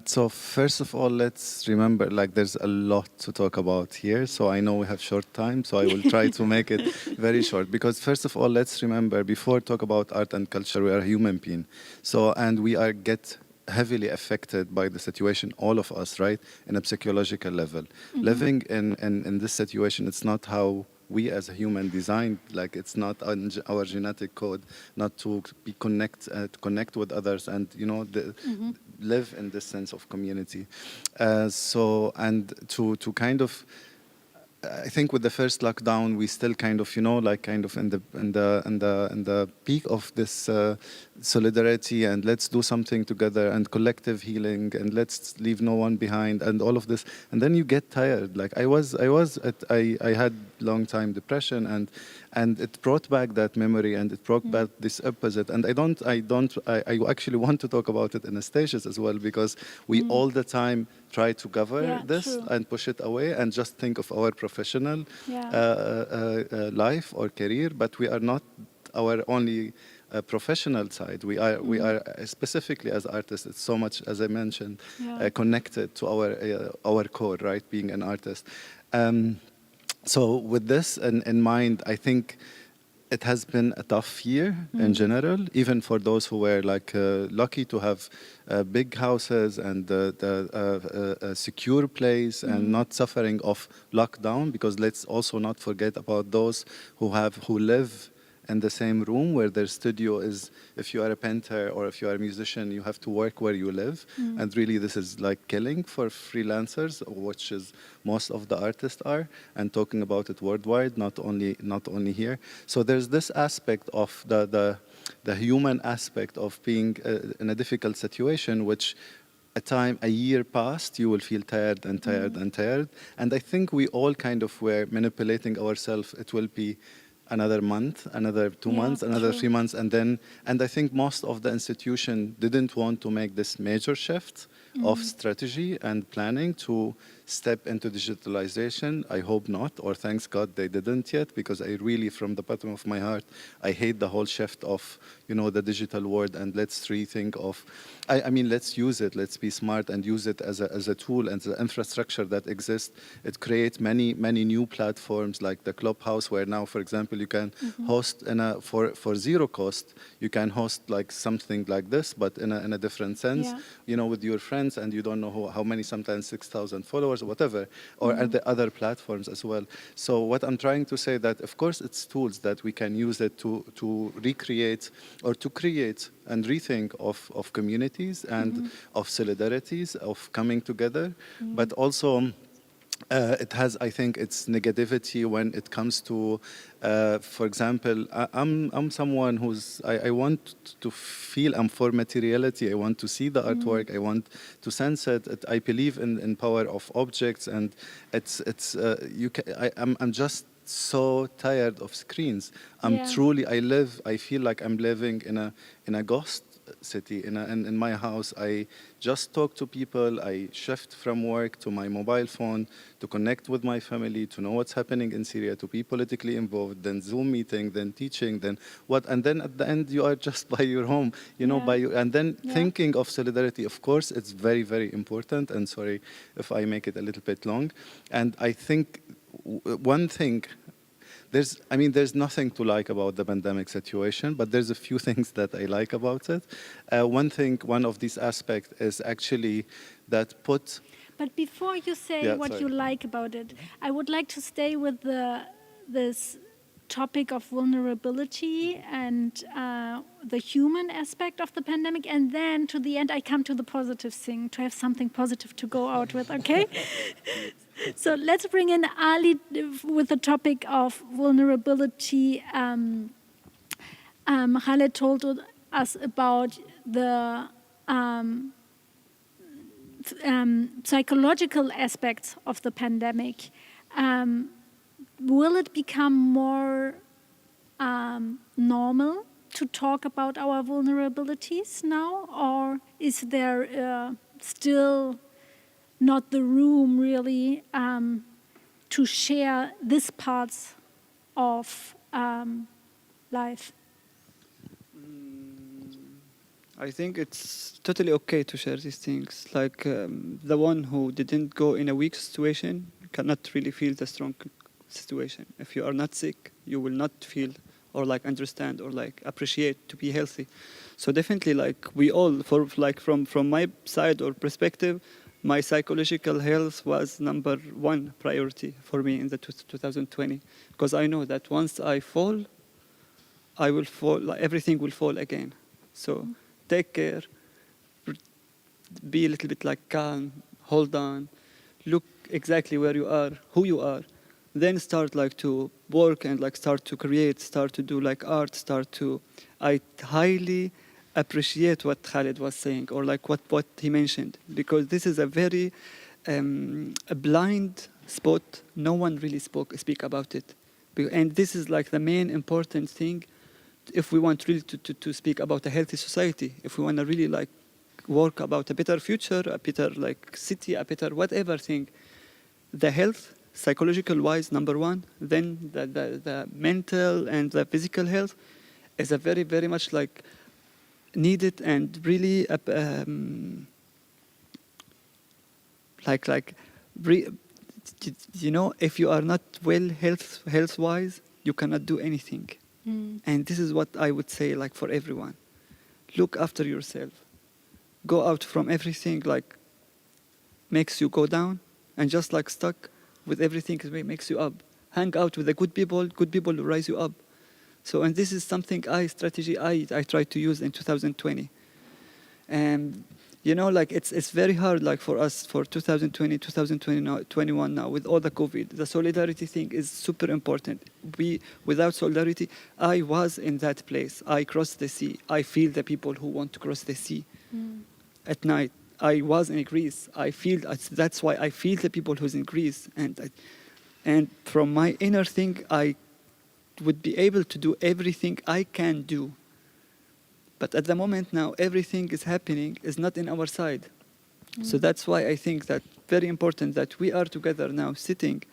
so first of all, let's remember, like, there's a lot to talk about here. So I know we have short time, so I will try to make it very short. Because first of all, let's remember, before talk about art and culture, we are a human being. So, and we are heavily affected by the situation, all of us, right, in a psychological level. Living in this situation, it's not how we as a human designed, like it's not our genetic code not to be connect with others and live in this sense of community. So, and to kind of, I think with the first lockdown, we still kind of, like kind of in the peak of this solidarity, and let's do something together and collective healing, and let's leave no one behind, and all of this. And then you get tired. Like I had long time depression, and it brought back that memory, and it brought back this opposite. And I actually want to talk about it in the stages as well, because we all the time try to cover this and push it away and just think of our professional life or career, but we are not our only professional side. We are specifically as artists, it's so much, as I mentioned, connected to our core, right, being an artist. So with this in mind, I think it has been a tough year in general, even for those who were like lucky to have big houses and a secure place and not suffering of lockdown. Because let's also not forget about those who live in the same room, where their studio is, if you are a painter or if you are a musician, you have to work where you live. And really this is like killing for freelancers, which is most of the artists are, and talking about it worldwide, not only here. So there's this aspect of the human aspect of being in a difficult situation, which a year passed, you will feel tired and tired and tired. And I think we all kind of were manipulating ourselves. It will be another month, another 2 months, another 3 months, and I think most of the institution didn't want to make this major shift of strategy and planning to step into digitalization. I hope not, or thanks God they didn't yet, because I really, from the bottom of my heart, I hate the whole shift of, the digital world, and let's rethink of, I mean, let's use it, let's be smart and use it as a tool, and the infrastructure that exists. It creates many new platforms like the Clubhouse, where now, for example, you can host for zero cost, you can host like something like this, but in a different sense, with your friends, and you don't know how many, sometimes 6,000 followers or whatever, or at the other platforms as well. So what I'm trying to say, that of course it's tools that we can use it to recreate or to create and rethink of communities and of solidarities, of coming together, but also it has, I think, its negativity when it comes to, for example, I'm someone I want to feel, I'm for materiality. I want to see the artwork. I want to sense it. I believe in power of objects, and I'm just so tired of screens. I feel like I'm living in a ghost city. In my house, I just talk to people. I shift from work to my mobile phone to connect with my family, to know what's happening in Syria, to be politically involved, then Zoom meeting, then teaching, then what, and then at the end you are just by your home, and then thinking of solidarity. Of course, it's very, very important, and sorry if I make it a little bit long. And I think one thing, there's nothing to like about the pandemic situation, but there's a few things that I like about it. One of these aspects is actually that But before you say what you like about it, I would like to stay with this topic of vulnerability and the human aspect of the pandemic, and then to the end I come to the positive thing, to have something positive to go out with, okay? So let's bring in Ali with the topic of vulnerability. Khaled told us about the psychological aspects of the pandemic. Will it become more normal to talk about our vulnerabilities now, or is there still not the room really to share these parts of life? I think it's totally okay to share these things. Like the one who didn't go in a weak situation cannot really feel the strong situation. If you are not sick, you will not feel or like understand or like appreciate to be healthy. So definitely, like we all, from my side or perspective, my psychological health was number one priority for me in the 2020, because I know that once I fall, I will fall. Like, everything will fall again. So take care. Be a little bit like calm. Hold on. Look exactly where you are, who you are. Then start like to work and like start to create, start to do like art, I highly appreciate what Khaled was saying, or like what he mentioned, because this is a very a blind spot. No one really speak about it. And this is like the main important thing if we want really to speak about a healthy society, if we want to really like work about a better future, a better like city, a better whatever thing. The health, psychological wise, number one, then the mental and the physical health is a very, very much like needed and really if you are not well health wise, you cannot do anything. And this is what I would say, like for everyone, look after yourself, go out from everything like makes you go down, and just like stuck with everything that makes you up. Hang out with the good people will rise you up. So, and this is something strategy I tried to use in 2020. And you know, like it's very hard, like for us, for 2020, 2021 now, with all the COVID, the solidarity thing is super important. Without solidarity, I was in that place. I crossed the sea. I feel the people who want to cross the sea at night. I was in Greece. That's why I feel the people who's in Greece. And from my inner thing, I would be able to do everything I can do. But at the moment now, everything is happening is not in our side. So that's why I think that very important that we are together now, sitting,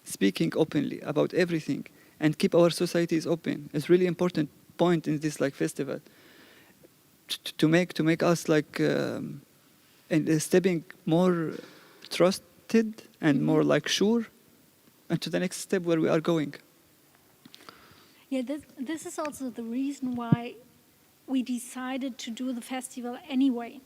speaking openly about everything, and keep our societies open. It's really important point in this like festival to make us like and stepping more trusted and more like sure, and to the next step where we are going. Yeah, this is also the reason why we decided to do the festival anyway.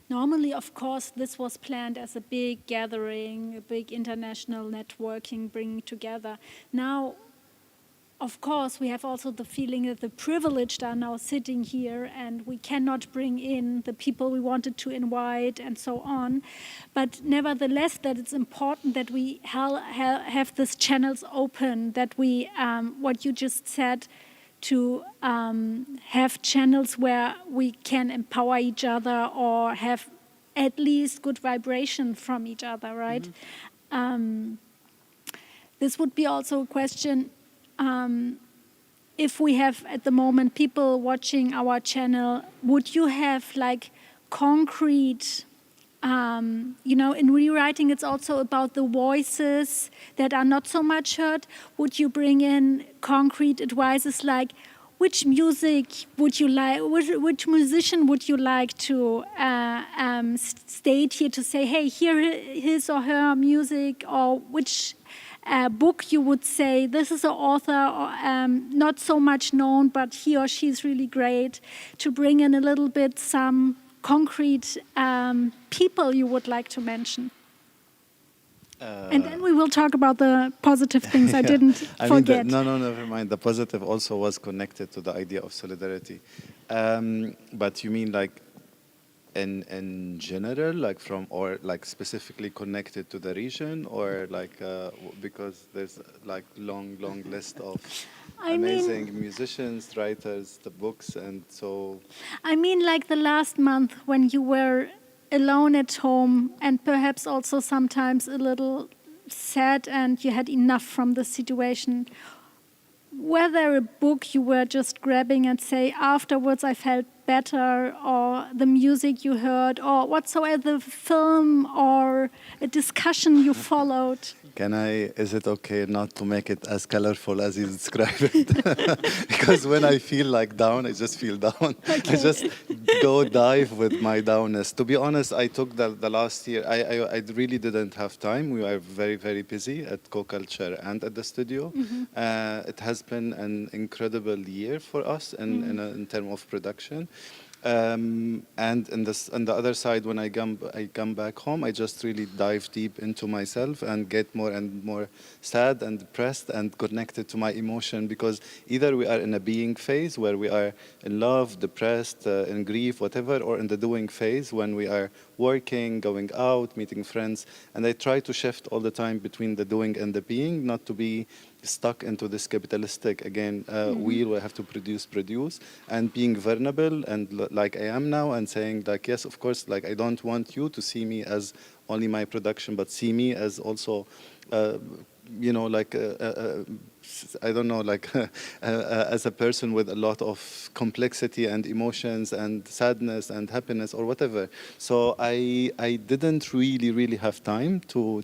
Normally, of course, this was planned as a big gathering, a big international networking, bringing together. Now, of course, we have also the feeling that the privileged are now sitting here and we cannot bring in the people we wanted to invite and so on. But nevertheless, that it's important that we have these channels open, that we, what you just said, to have channels where we can empower each other or have at least good vibration from each other, right? This would be also a question, if we have at the moment people watching our channel, would you have like concrete, you know, in rewriting it's also about the voices that are not so much heard. Would you bring in concrete advices like, which music would you like, which musician would you like to state here to say, hey, hear his or her music, or which book you would say, this is an author not so much known, but he or she is really great, to bring in a little bit some concrete people you would like to mention. And then we will talk about the positive things I didn't forget. No, never mind. The positive also was connected to the idea of solidarity. But you mean like in general, like from, or like specifically connected to the region, or like because there's like long list of amazing musicians, writers, the books, and so. I mean, like the last month when you were alone at home and perhaps also sometimes a little sad and you had enough from the situation. Were there a book you were just grabbing and say, afterwards I felt better, or the music you heard, or whatsoever, film or a discussion you followed? Is it okay not to make it as colorful as you describe it? Because when I feel like down, I just feel down. Okay. I just go dive with my downness. To be honest, I took the last year, I really didn't have time. We were very, very busy at co-culture and at the studio. It has been an incredible year for us in terms of production. And on the other side, when I come back home, I just really dive deep into myself and get more and more sad and depressed and connected to my emotion, because either we are in a being phase where we are in love, depressed, in grief, whatever, or in the doing phase when we are working, going out, meeting friends. And I try to shift all the time between the doing and the being, not to be stuck into this capitalistic, again, wheel where I have to produce, and being vulnerable and like I am now, and saying like, yes, of course, like I don't want you to see me as only my production, but see me as also, you know, like, I don't know, like as a person with a lot of complexity and emotions and sadness and happiness or whatever. So I didn't really have time to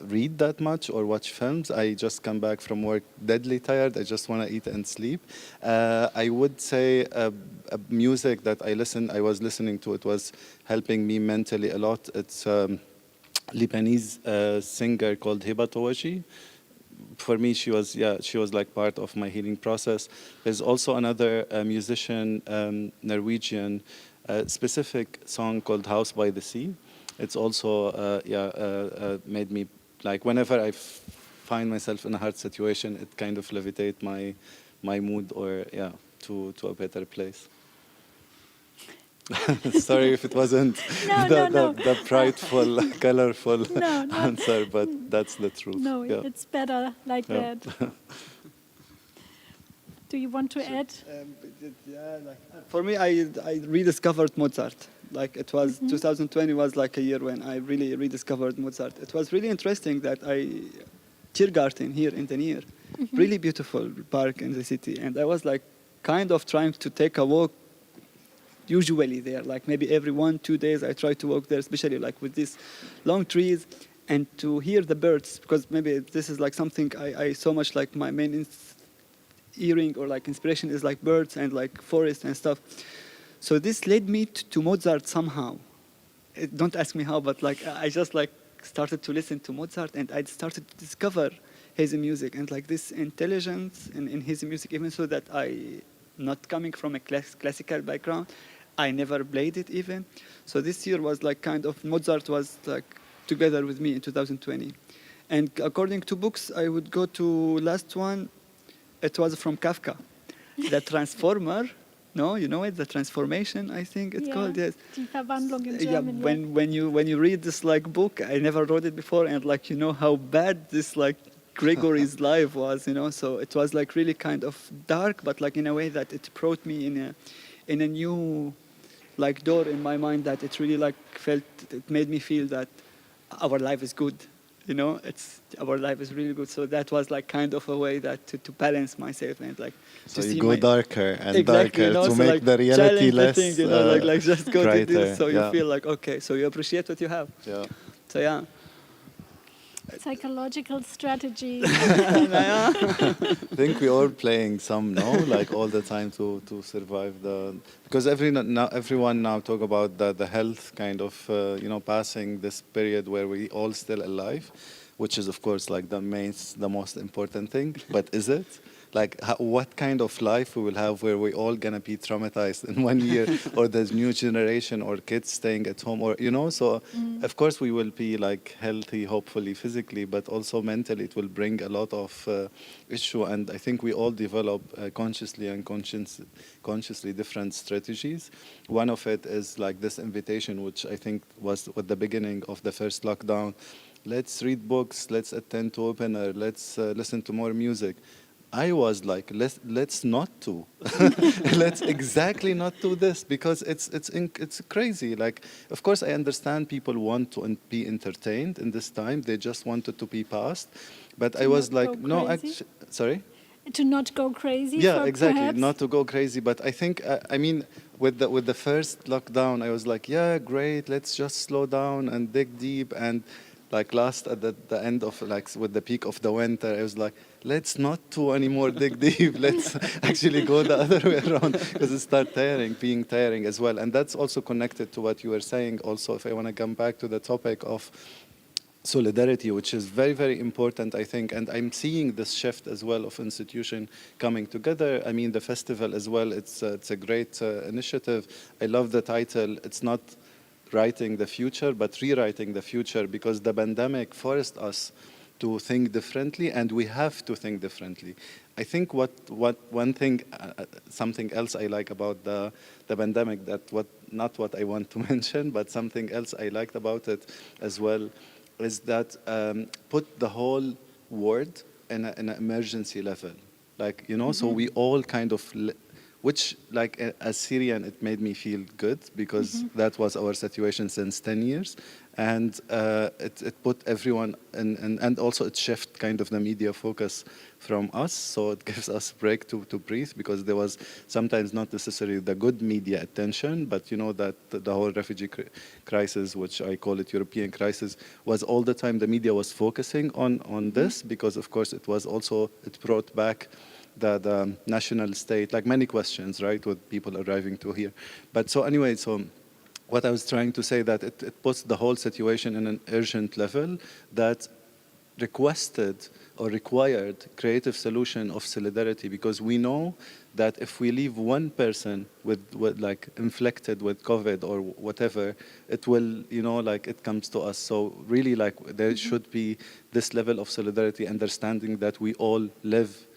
read that much or watch films. I just come back from work deadly tired. I just want to eat and sleep. I would say music that I was listening to, it was helping me mentally a lot. It's Lebanese singer called Hiba Tawaji. For me, she was like part of my healing process. There's also another musician, Norwegian, specific song called House by the Sea. It's also, made me, like, whenever I find myself in a hard situation, it kind of levitate my mood, or yeah, to a better place. Sorry if it wasn't the prideful, colorful answer, but that's the truth. No, it's better like that. Do you want to add? For me, I rediscovered Mozart. Like it was 2020 was like a year when I really rediscovered Mozart. It was really interesting that Tiergarten here in the near, really beautiful park in the city, and I was like kind of trying to take a walk. Usually there, like maybe every 1-2 days, I try to walk there, especially like with these long trees, and to hear the birds, because maybe this is like something I so much like my main hearing or like inspiration is like birds and like forest and stuff. So this led me to Mozart somehow. Don't ask me how, but like I just like started to listen to Mozart, and I started to discover his music and like this intelligence in his music, even so that not coming from a classical background, I never played it even. So this year was like kind of, Mozart was like together with me in 2020. And according to books, I would go to last one, it was from Kafka, The Transformer. No, you know it, The Transformation, I think it's called, yes. Die Verwandlung in Yeah, German. when you read this like book, I never wrote it before, and like you know how bad this like Gregory's life was, you know, so it was like really kind of dark, but like in a way that it brought me in a new like door in my mind, that it really like it made me feel that our life is good, you know, our life is really good. So that was like kind of a way that to balance myself and like so to you see go darker and darker, you know, to so make like the reality challenge less the thing, you know, like just go brighter. to this, so you feel like okay, so you appreciate what you have. Yeah. So yeah. Psychological strategy. I think we're all playing some, no, like all the time to survive because everyone now talk about the health kind of, you know, passing this period where we all still alive, which is of course like the most important thing. But is it? Like what kind of life we will have where we're all gonna be traumatized in 1 year, or there's new generation or kids staying at home, or you know, so of course we will be like healthy, hopefully physically, but also mentally it will bring a lot of issue. And I think we all develop consciously and consciously different strategies. One of it is like this invitation, which I think was at the beginning of the first lockdown. Let's read books, let's attend to open air, let's listen to more music. I was like, let's not do. Let's exactly not do this, because it's crazy. Like, of course, I understand people want to be entertained in this time. They just wanted to be passed. But I was like, no, actually, sorry? To not go crazy. Yeah, exactly. Perhaps? Not to go crazy. But I think, I mean, with the first lockdown, I was like, yeah, great. Let's just slow down and dig deep. And like last at the end of like with the peak of the winter, I was like, let's not do any more dig deep. Let's actually go the other way around, because it starts being tiring as well. And that's also connected to what you were saying. Also, if I want to come back to the topic of solidarity, which is very, very important, I think. And I'm seeing this shift as well of institution coming together. I mean, the festival as well, it's a great initiative. I love the title. It's not writing the future, but rewriting the future, because the pandemic forced us to think differently, and we have to think differently. I think one thing, something else I like about the pandemic, not what I want to mention, but something else I liked about it as well, is that put the whole world in an emergency level. Like, you know, so we all kind of, which like as Syrian, it made me feel good, because that was our situation since 10 years. And it put everyone in, and also it shifted kind of the media focus from us. So it gives us a break to breathe, because there was sometimes not necessarily the good media attention, but you know that the whole refugee crisis, which I call it European crisis, was all the time the media was focusing on this, because of course it was also, it brought back the national state, like many questions, right, with people arriving to here. But so anyway, so what I was trying to say, that it puts the whole situation in an urgent level, that requested or required creative solution of solidarity, because we know that if we leave one person with like inflicted with COVID or whatever, it will, you know, like it comes to us. So really, like there should be this level of solidarity, understanding that we all live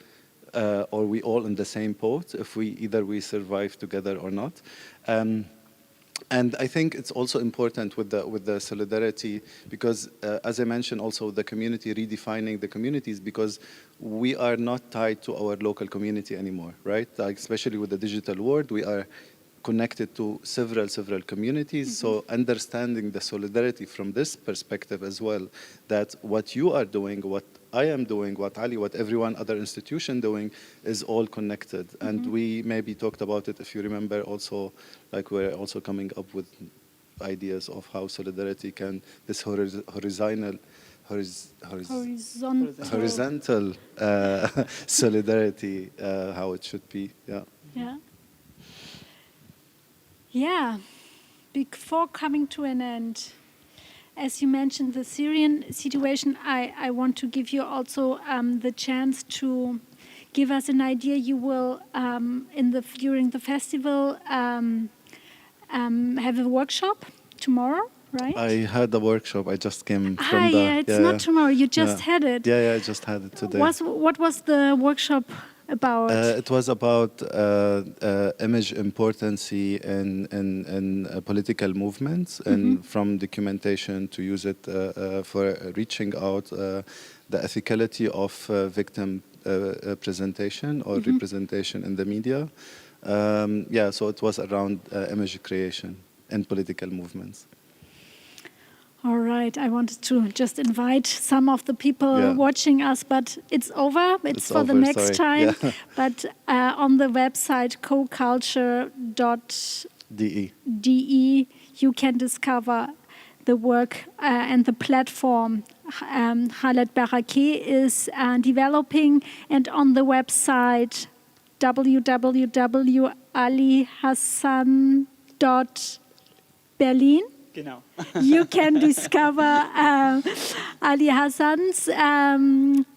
or we all in the same boat, if we either we survive together or not. And I think it's also important with the solidarity, because as I mentioned, also the community, redefining the communities, because we are not tied to our local community anymore, right? Like especially with the digital world, we are connected to several communities. So understanding the solidarity from this perspective as well, that what you are doing, what I am doing, what Ali, what everyone, other institution doing, is all connected. And we maybe talked about it, if you remember, also, like we're also coming up with ideas of how solidarity can, this horizontal solidarity, how it should be, Yeah. Before coming to an end, as you mentioned, the Syrian situation, I want to give you also the chance to give us an idea. You will, during the festival, have a workshop tomorrow, right? I had a workshop. I just came from the... Yeah, it's not tomorrow. You just had it. Yeah, I just had it today. What was the workshop about? It was about image importance in political movements, and from documentation to use it for reaching out the ethicality of victim presentation or representation in the media. So it was around image creation in political movements. All right, I wanted to just invite some of the people watching us, but it's over. It's for over, the next time. Yeah. But on the website coculture.de, you can discover the work and the platform Khaled Barake is developing. And on the website www.alihasan.berlin, you can discover Ali Hasan's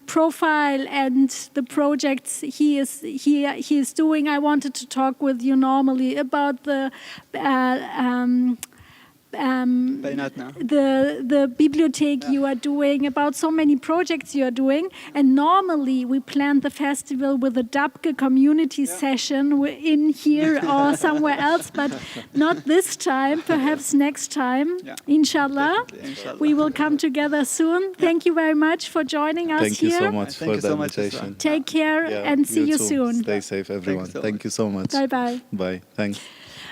profile and the projects he is doing. I wanted to talk with you normally about the bibliothek you are doing, about so many projects you are doing. And normally we plan the festival with a Dabke community session in here or somewhere else, but not this time, perhaps next time. Inshallah. We will come together soon. Thank you very much for joining us Thank here. you so much for the invitation. Take care and see you soon. Stay safe, everyone. Thank you so much. Bye-bye. Bye. Thanks.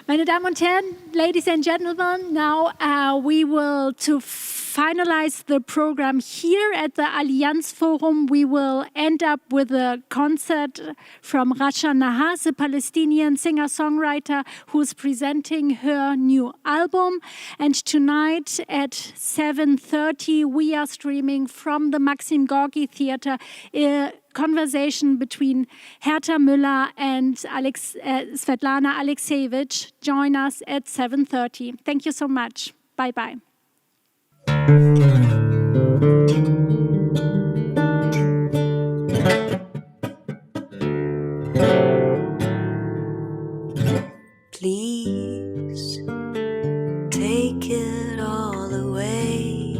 Meine Damen und Herren, ladies and gentlemen, now we will, to finalize the program here at the Allianz Forum, we will end up with a concert from Rasha Nahas, a Palestinian singer-songwriter who's presenting her new album. And tonight at 7:30, we are streaming from the Maxim Gorki Theater a conversation between Herta Müller and Svetlana Alexievich. Join us at 7:30. Thank you so much. Bye-bye. Please take it all away.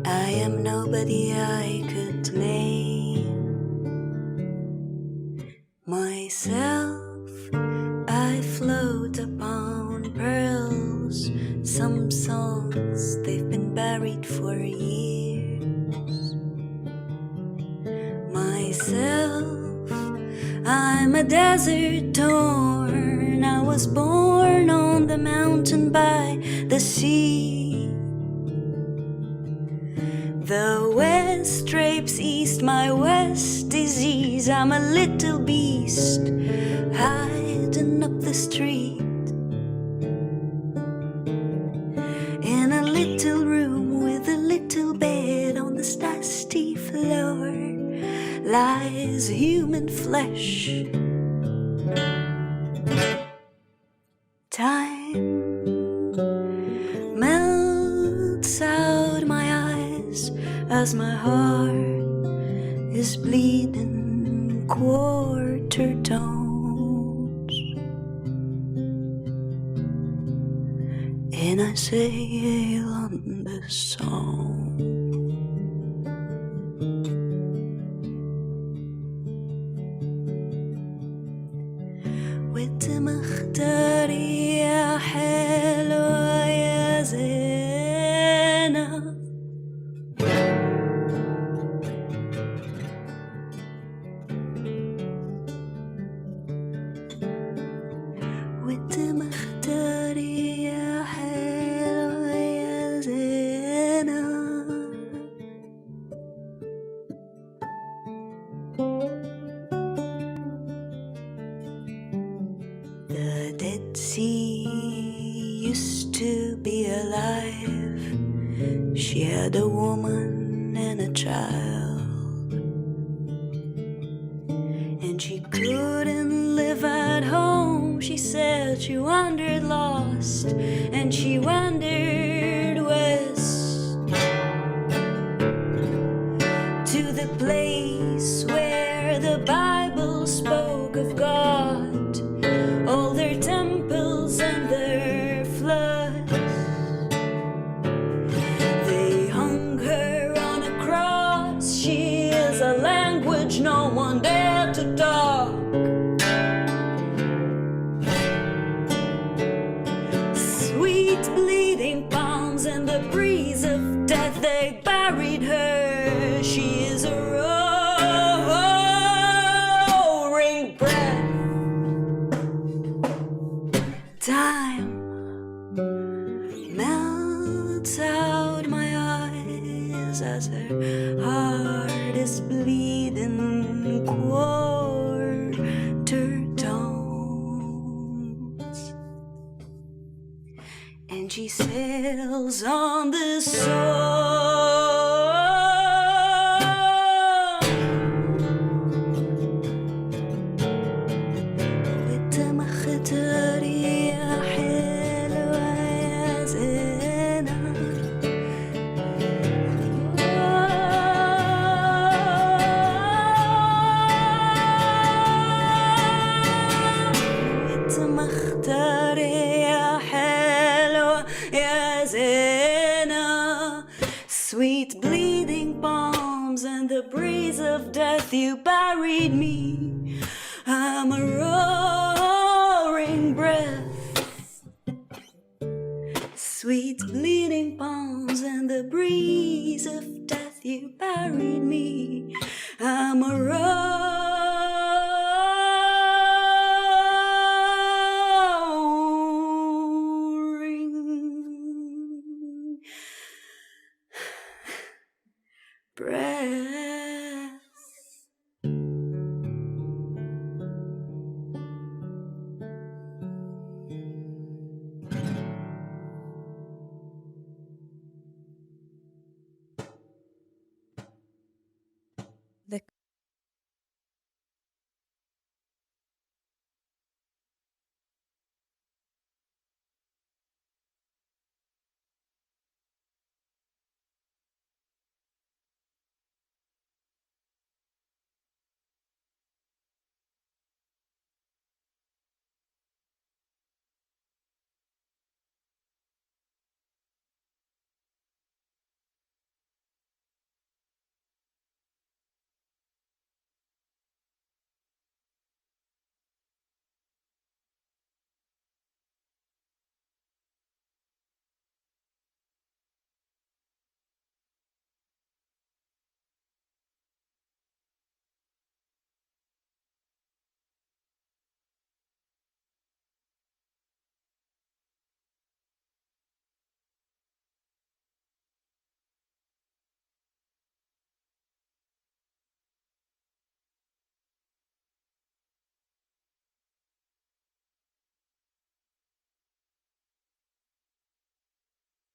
I am nobody I could name myself. I float upon pearls. Some songs, they've been buried for years. Myself, I'm a desert torn. I was born on the mountain by the sea. The west drapes east, my west disease. I'm a little beast hiding up the street. In a little room with a little bed on this dusty floor lies human flesh. Time melts out my eyes as 'cause my heart is bleeding quarter tones, and I sail on this song. وتمختاري يا حلوة يا زينة وتمختاري يا حلوة يا زينة The Dead Sea used to be alive. She had a woman and a child, and she couldn't live at home. She said she wandered lost, and she wandered west to the place where the Bible spoke of God, all their temples and their floods. They hung her on a cross. She is a language no one dared to talk. Sweet bleeding palms and the breeze of death, they buried her. She is a roaring breath. Time melts out my eyes as her heart is bleeding quarter tones, and she sails on the shore. وتمختاري يا حلوة يا زينة وتمختاري يا حلوة يا زينة. Sweet bleeding palms and the breeze of death, you buried me. I'm a roaring breath. Sweet bleeding palms and the breeze of death, you buried me.